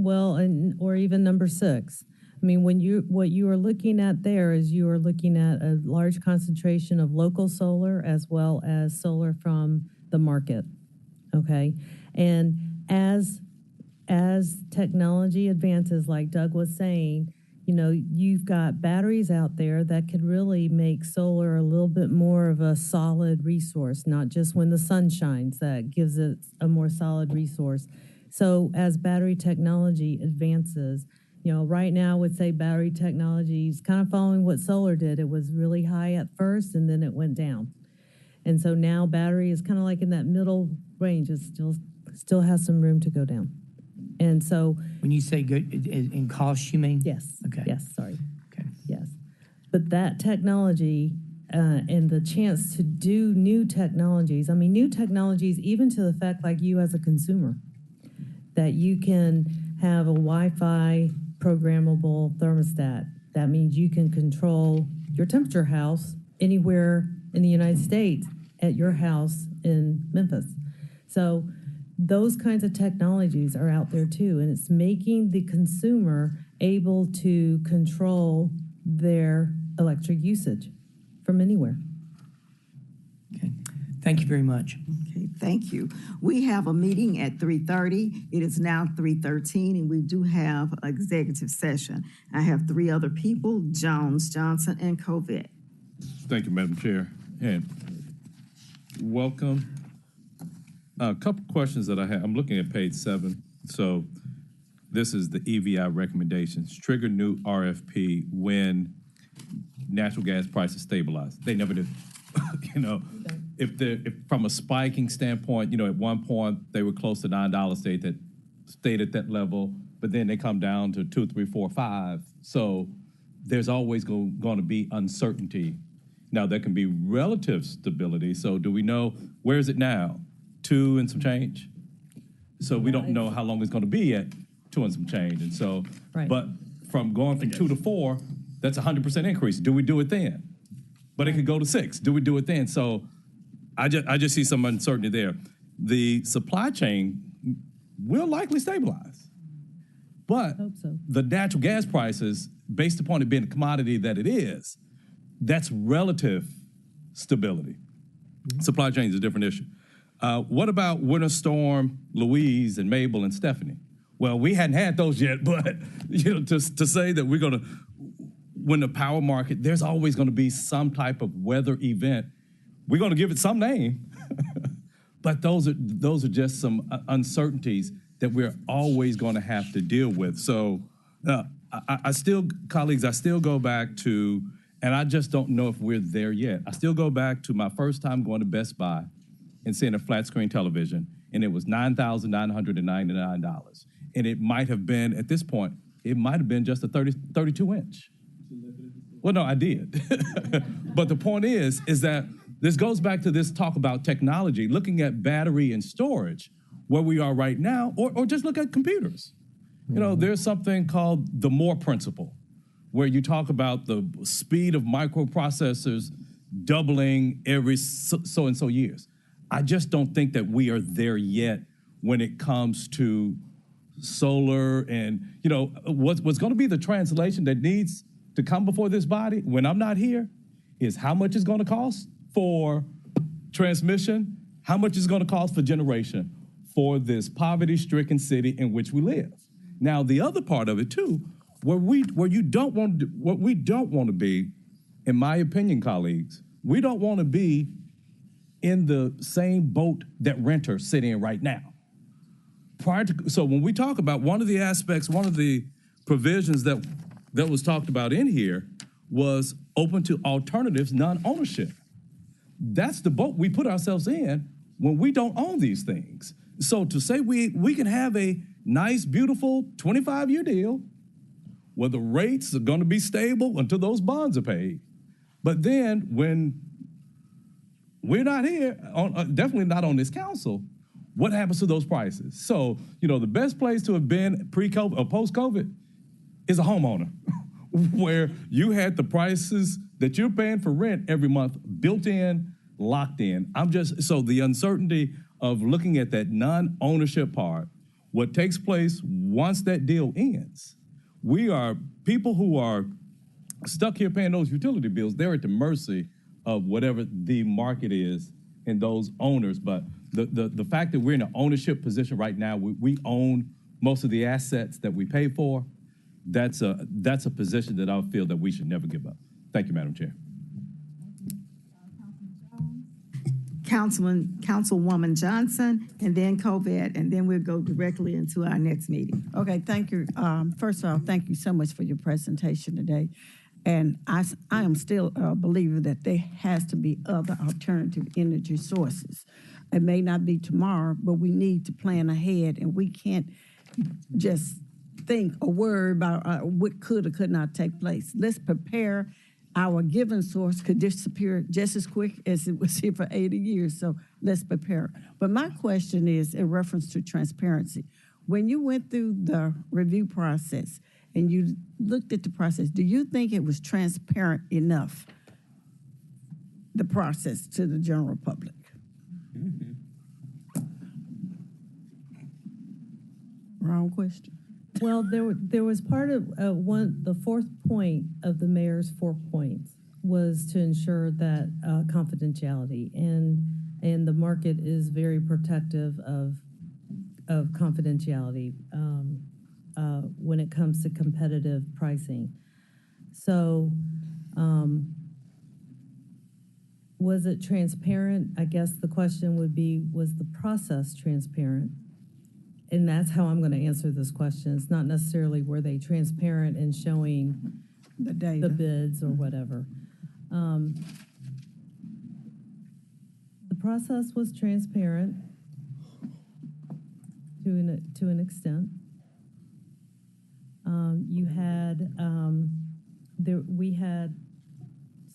or even number 6. I mean, what you are looking at there is you are looking at a large concentration of local solar as well as solar from the market. Okay. And as technology advances, like Doug was saying, you know, you've got batteries out there that could really make solar a little bit more of a solid resource, not just when the sun shines, that gives it a more solid resource. So as battery technology advances, you know, right now I would say battery technology is kind of following what solar did. It was really high at first and then it went down. And so now battery is kind of like in that middle range. It still has some room to go down. And so when you say good in cost, you mean? Yes. Okay. Yes, sorry. Okay. Yes. But that technology and the chance to do new technologies, I mean, new technologies, even to the fact like you as a consumer, that you can have a Wi-Fi programmable thermostat. That means you can control your temperature house anywhere in the United States at your house in Memphis. So those kinds of technologies are out there too, and it's making the consumer able to control their electric usage from anywhere. Okay. Thank you very much. Okay, thank you. We have a meeting at 3:30. It is now 3:13, and we do have an executive session. I have 3 other people, Jones, Johnson, and Covett. Thank you, Madam Chair, and welcome. A couple questions that I have. I'm looking at page 7. So this is the EVI recommendations. Trigger new RFP when natural gas prices stabilize. They never did. You know, if from a spiking standpoint, you know, at one point they were close to $9, stayed at that level, but then they come down to 2, 3, 4, 5. So there's always going to be uncertainty. Now there can be relative stability. So do we know, where is it now? 2 and some change. So we don't know how long it's going to be at 2 and some change. And so, but from going from 2 to 4, that's a 100% increase. Do we do it then? But it could go to 6. Do we do it then? So I just see some uncertainty there. The supply chain will likely stabilize. But the natural gas prices, based upon it being a commodity that it is, that's relative stability. Supply chain is a different issue. What about Winter Storm Louise and Mabel and Stephanie? Well, we hadn't had those yet, but you know, to say that we're going to, when the power market, there's always going to be some type of weather event. We're going to give it some name, but those are just some uncertainties that we're always going to have to deal with. So I still go back to, and I just don't know if we're there yet. I still go back to my first time going to Best Buy and seeing a flat screen television, and it was $9,999. And it might have been, at this point, it might have been just a 32 inch. Well, no, I did. But the point is that this goes back to this talk about technology, looking at battery and storage, where we are right now, or just look at computers. You know, there's something called the Moore principle, where you talk about the speed of microprocessors doubling every so and so years. I just don't think that we are there yet when it comes to solar and, you know, what's going to be the translation that needs to come before this body when I'm not here is how much it's going to cost for transmission, how much it's going to cost for generation for this poverty-stricken city in which we live. Now, the other part of it too, what we don't want to be, in my opinion, colleagues, we don't want to be in the same boat that renters sit in right now. So when we talk about one of the aspects, one of the provisions that was talked about in here was open to alternatives, non-ownership. That's the boat we put ourselves in when we don't own these things. So to say we can have a nice, beautiful 25-year deal where the rates are going to be stable until those bonds are paid. But then when we're not here, definitely not on this council. What happens to those prices? So, the best place to have been pre-COVID or post-COVID is a homeowner, where you had the prices that you're paying for rent every month built in, locked in. So the uncertainty of looking at that non-ownership part, what takes place once that deal ends, we are people who are stuck here paying those utility bills. They're at the mercy of whatever the market is and those owners. But the fact that we're in an ownership position right now, we own most of the assets that we pay for. That's a position that I feel that we should never give up. Thank you, Madam Chair. Councilwoman Johnson, and then Covet, and then we'll go directly into our next meeting. Okay, thank you. First of all, thank you so much for your presentation today. And I am still a believer that there has to be other alternative energy sources. It may not be tomorrow, but we need to plan ahead, and we can't just think or worry about what could or could not take place. Let's prepare. Our given source could disappear just as quick as it was here for 80 years, so let's prepare. But my question is in reference to transparency. When you went through the review process and you looked at the process, do you think it was transparent enough, the process, to the general public? Wrong question. Well, there was part of the fourth point of the mayor's 4 points was to ensure that confidentiality, and the market is very protective of confidentiality when it comes to competitive pricing. So, was it transparent? I guess the question would be, was the process transparent? And that's how I'm going to answer this question. It's not necessarily were they transparent in showing the data, the bids or whatever. The process was transparent to an extent. We had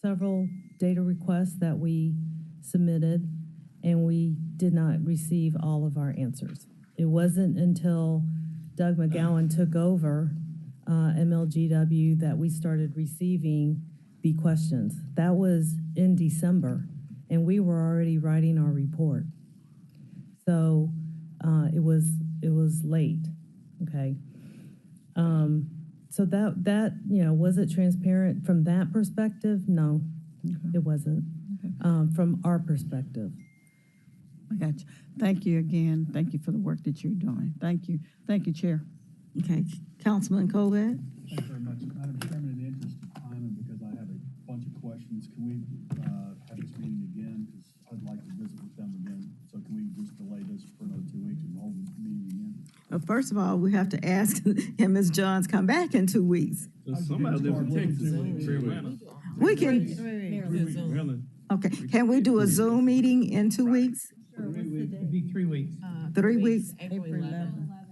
several data requests that we submitted, and we did not receive all of our answers. It wasn't until Doug McGowan took over MLGW that we started receiving the questions. That was in December, and we were already writing our report. So it was late. Okay. So that was it transparent from that perspective? No, it wasn't. From our perspective. I got you. Thank you again. Thank you for the work that you're doing. Thank you. Thank you, Chair. Okay, Councilman Covet. Thank you very much. Madam Chairman, in the interest of time and because I have a bunch of questions, can we have this meeting again? Because I'd like to visit with them again. So can we just delay this for another 2 weeks and hold the meeting again? First of all, we have to ask can Ms. Johns come back in 2 weeks? Somebody lives in Texas. We can. Okay, can we do a Zoom meeting in 2 weeks? It'd be 3 weeks. 3 weeks?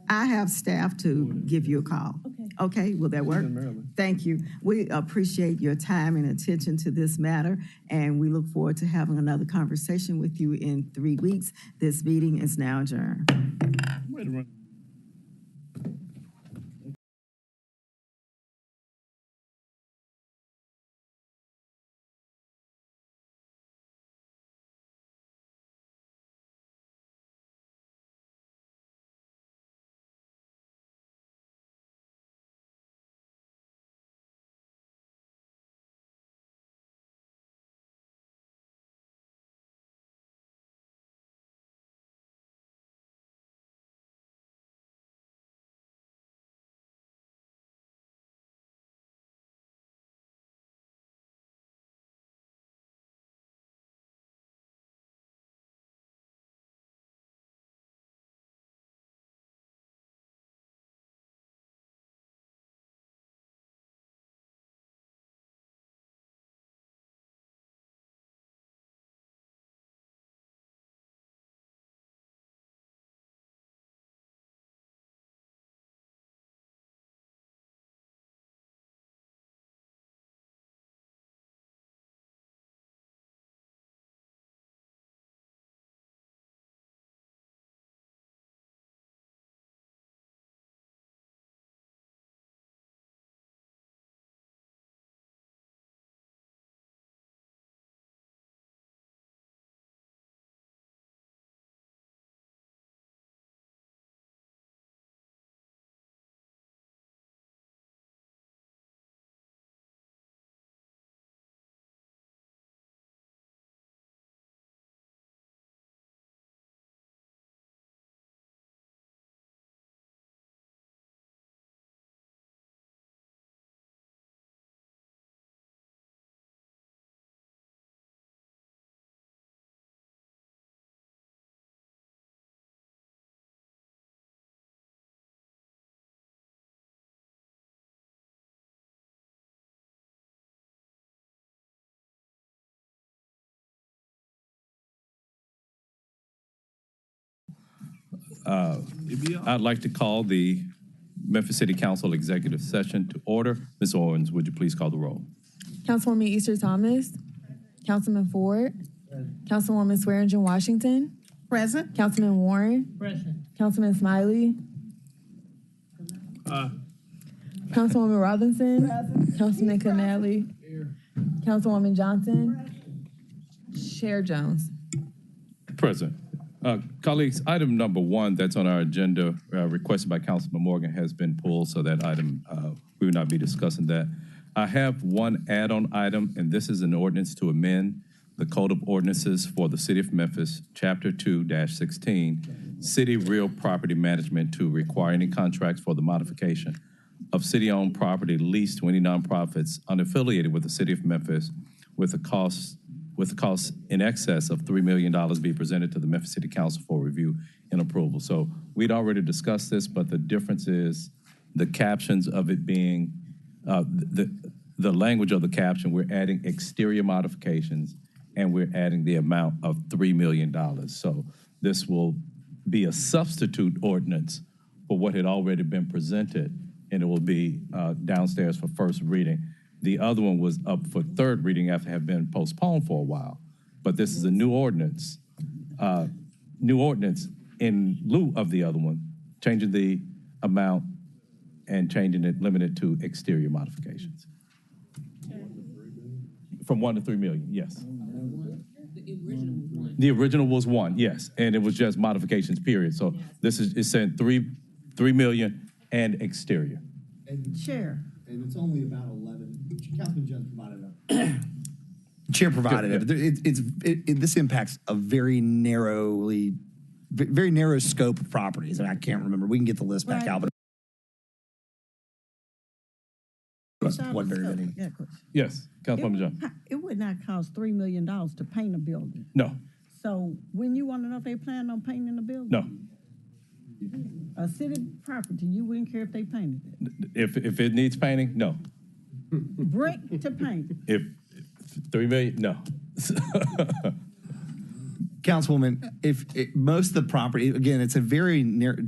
I have staff to give you a call. Okay, will that work? Thank you. We appreciate your time and attention to this matter, and we look forward to having another conversation with you in 3 weeks. This meeting is now adjourned. Wait a minute. I'd like to call the Memphis City Council executive session to order. Ms. Owens, would you please call the roll? Councilwoman Easter Thomas. Councilman Ford. Councilwoman Swearingen Washington. Present. Councilman Warren. Present. Councilman Smiley. Councilwoman Robinson. Councilman Canale. Councilwoman Johnson. Chair Jones. Present. Colleagues, item number 1 that's on our agenda, requested by Councilman Morgan, has been pulled, so that item, we will not be discussing that. I have one add-on item, and this is an ordinance to amend the Code of Ordinances for the City of Memphis, Chapter 2-16, City Real Property Management, to require any contracts for the modification of city-owned property leased to any nonprofits unaffiliated with the City of Memphis with a cost in excess of $3 million be presented to the Memphis City Council for review and approval. So we'd already discussed this, but the difference is the captions of it being, the language of the caption, we're adding exterior modifications and we're adding the amount of $3 million. So this will be a substitute ordinance for what had already been presented, and it will be downstairs for first reading. The other one was up for third reading after having been postponed for a while. But this is a new ordinance in lieu of the other one, changing the amount and changing it limited to exterior modifications. From 1 to 3 million, yes. The original was 1, yes, and it was just modifications, period. So this is, it's saying 3 million and exterior. Chair. And it's only about 11. Councilman Jones provided it. Chair provided it. This impacts a very narrow scope of properties. I can't remember. We can get the list back out, but what very many. Yes, Councilwoman Jones. It would not cost $3 million to paint a building. No, So when you want to know if they plan on painting the building? no. A city property, you wouldn't care if they painted it. If it needs painting, no. Brick to paint. If 3 million, no. Councilwoman, if most of the property, again, it's a very narrow.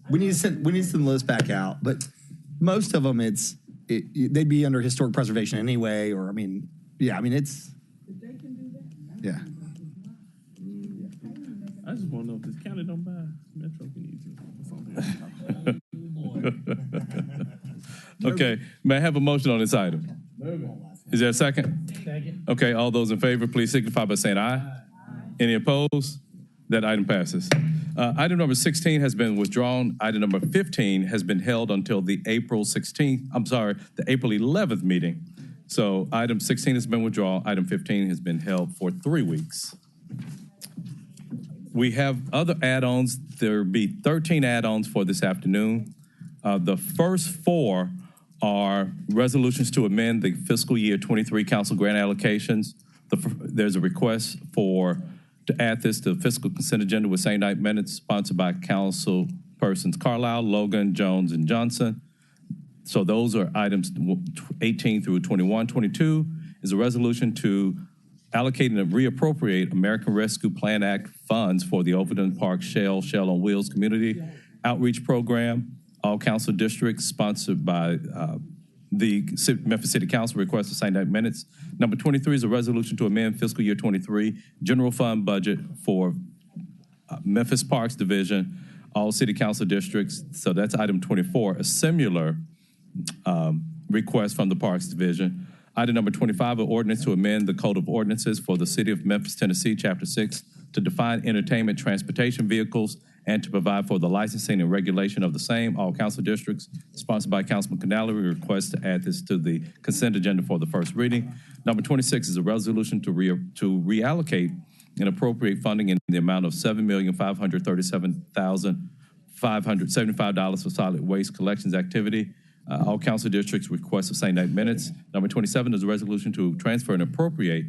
We need to send the list back out, but most of them, they'd be under historic preservation anyway, or it's. If they can do that. Yeah. I just want to know if this county don't buy Metro can use it or something. Okay, may I have a motion on this item? Is there a second? Second. Okay, all those in favor, please signify by saying aye. Any opposed? That item passes. Item number 16 has been withdrawn. Item number 15 has been held until the April 11th meeting. So item 16 has been withdrawn. Item 15 has been held for 3 weeks. We have other add-ons. There'll be 13 add-ons for this afternoon. The first 4 are resolutions to amend the fiscal year 23 council grant allocations. There's a request to add this to the fiscal consent agenda with same night minutes, sponsored by council persons Carlisle, Logan, Jones, and Johnson. So those are items 18 through 21. 22 is a resolution to allocate and reappropriate American Rescue Plan Act funds for the Overton Park Shell on Wheels Community Outreach Program. All council districts, sponsored by the Memphis City Council, request the same night minutes. Number 23 is a resolution to amend fiscal year 23 general fund budget for Memphis Parks Division, all city council districts. So that's item 24, a similar request from the Parks Division. Item number 25, an ordinance to amend the Code of Ordinances for the City of Memphis, Tennessee, Chapter 6, to define entertainment transportation vehicles and to provide for the licensing and regulation of the same. All council districts, sponsored by Councilman Canale, request to add this to the consent agenda for the first reading. Number 26 is a resolution to reallocate and appropriate funding in the amount of $7,537,575 for solid waste collections activity. All council districts request the same night minutes. Number 27 is a resolution to transfer and appropriate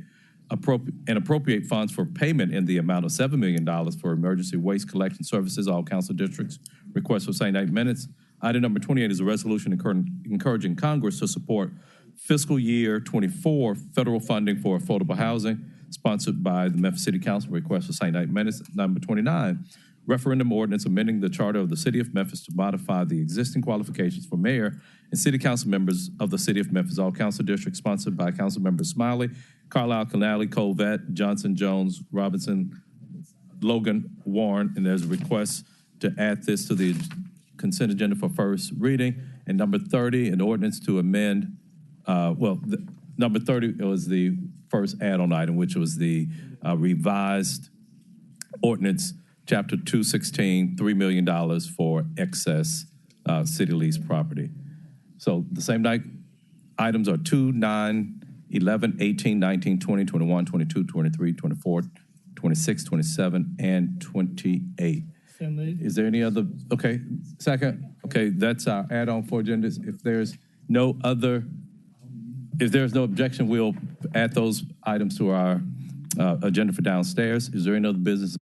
funds for payment in the amount of $7 million for emergency waste collection services. All council districts request for same night minutes. Item number 28 is a resolution encouraging Congress to support fiscal year 24 federal funding for affordable housing, sponsored by the Memphis City Council. Request for same night minutes. Number 29, referendum ordinance amending the charter of the city of Memphis to modify the existing qualifications for mayor and city council members of the city of Memphis. All council districts sponsored by council members Smiley, Carlisle, Canale, Colvette, Johnson, Jones, Robinson, Logan, Warren, and there's a request to add this to the consent agenda for first reading. And number 30, an ordinance to amend, number 30 was the first add-on item, which was the revised ordinance, chapter 216, $3 million for excess city lease property. So the same night items are 2, 9, 11, 18, 19, 20, 21, 22, 23, 24, 26, 27, and 28. Is there any other? Okay, second. Okay, that's our add-on for agendas. If there's no objection, we'll add those items to our agenda for downstairs. Is there any other business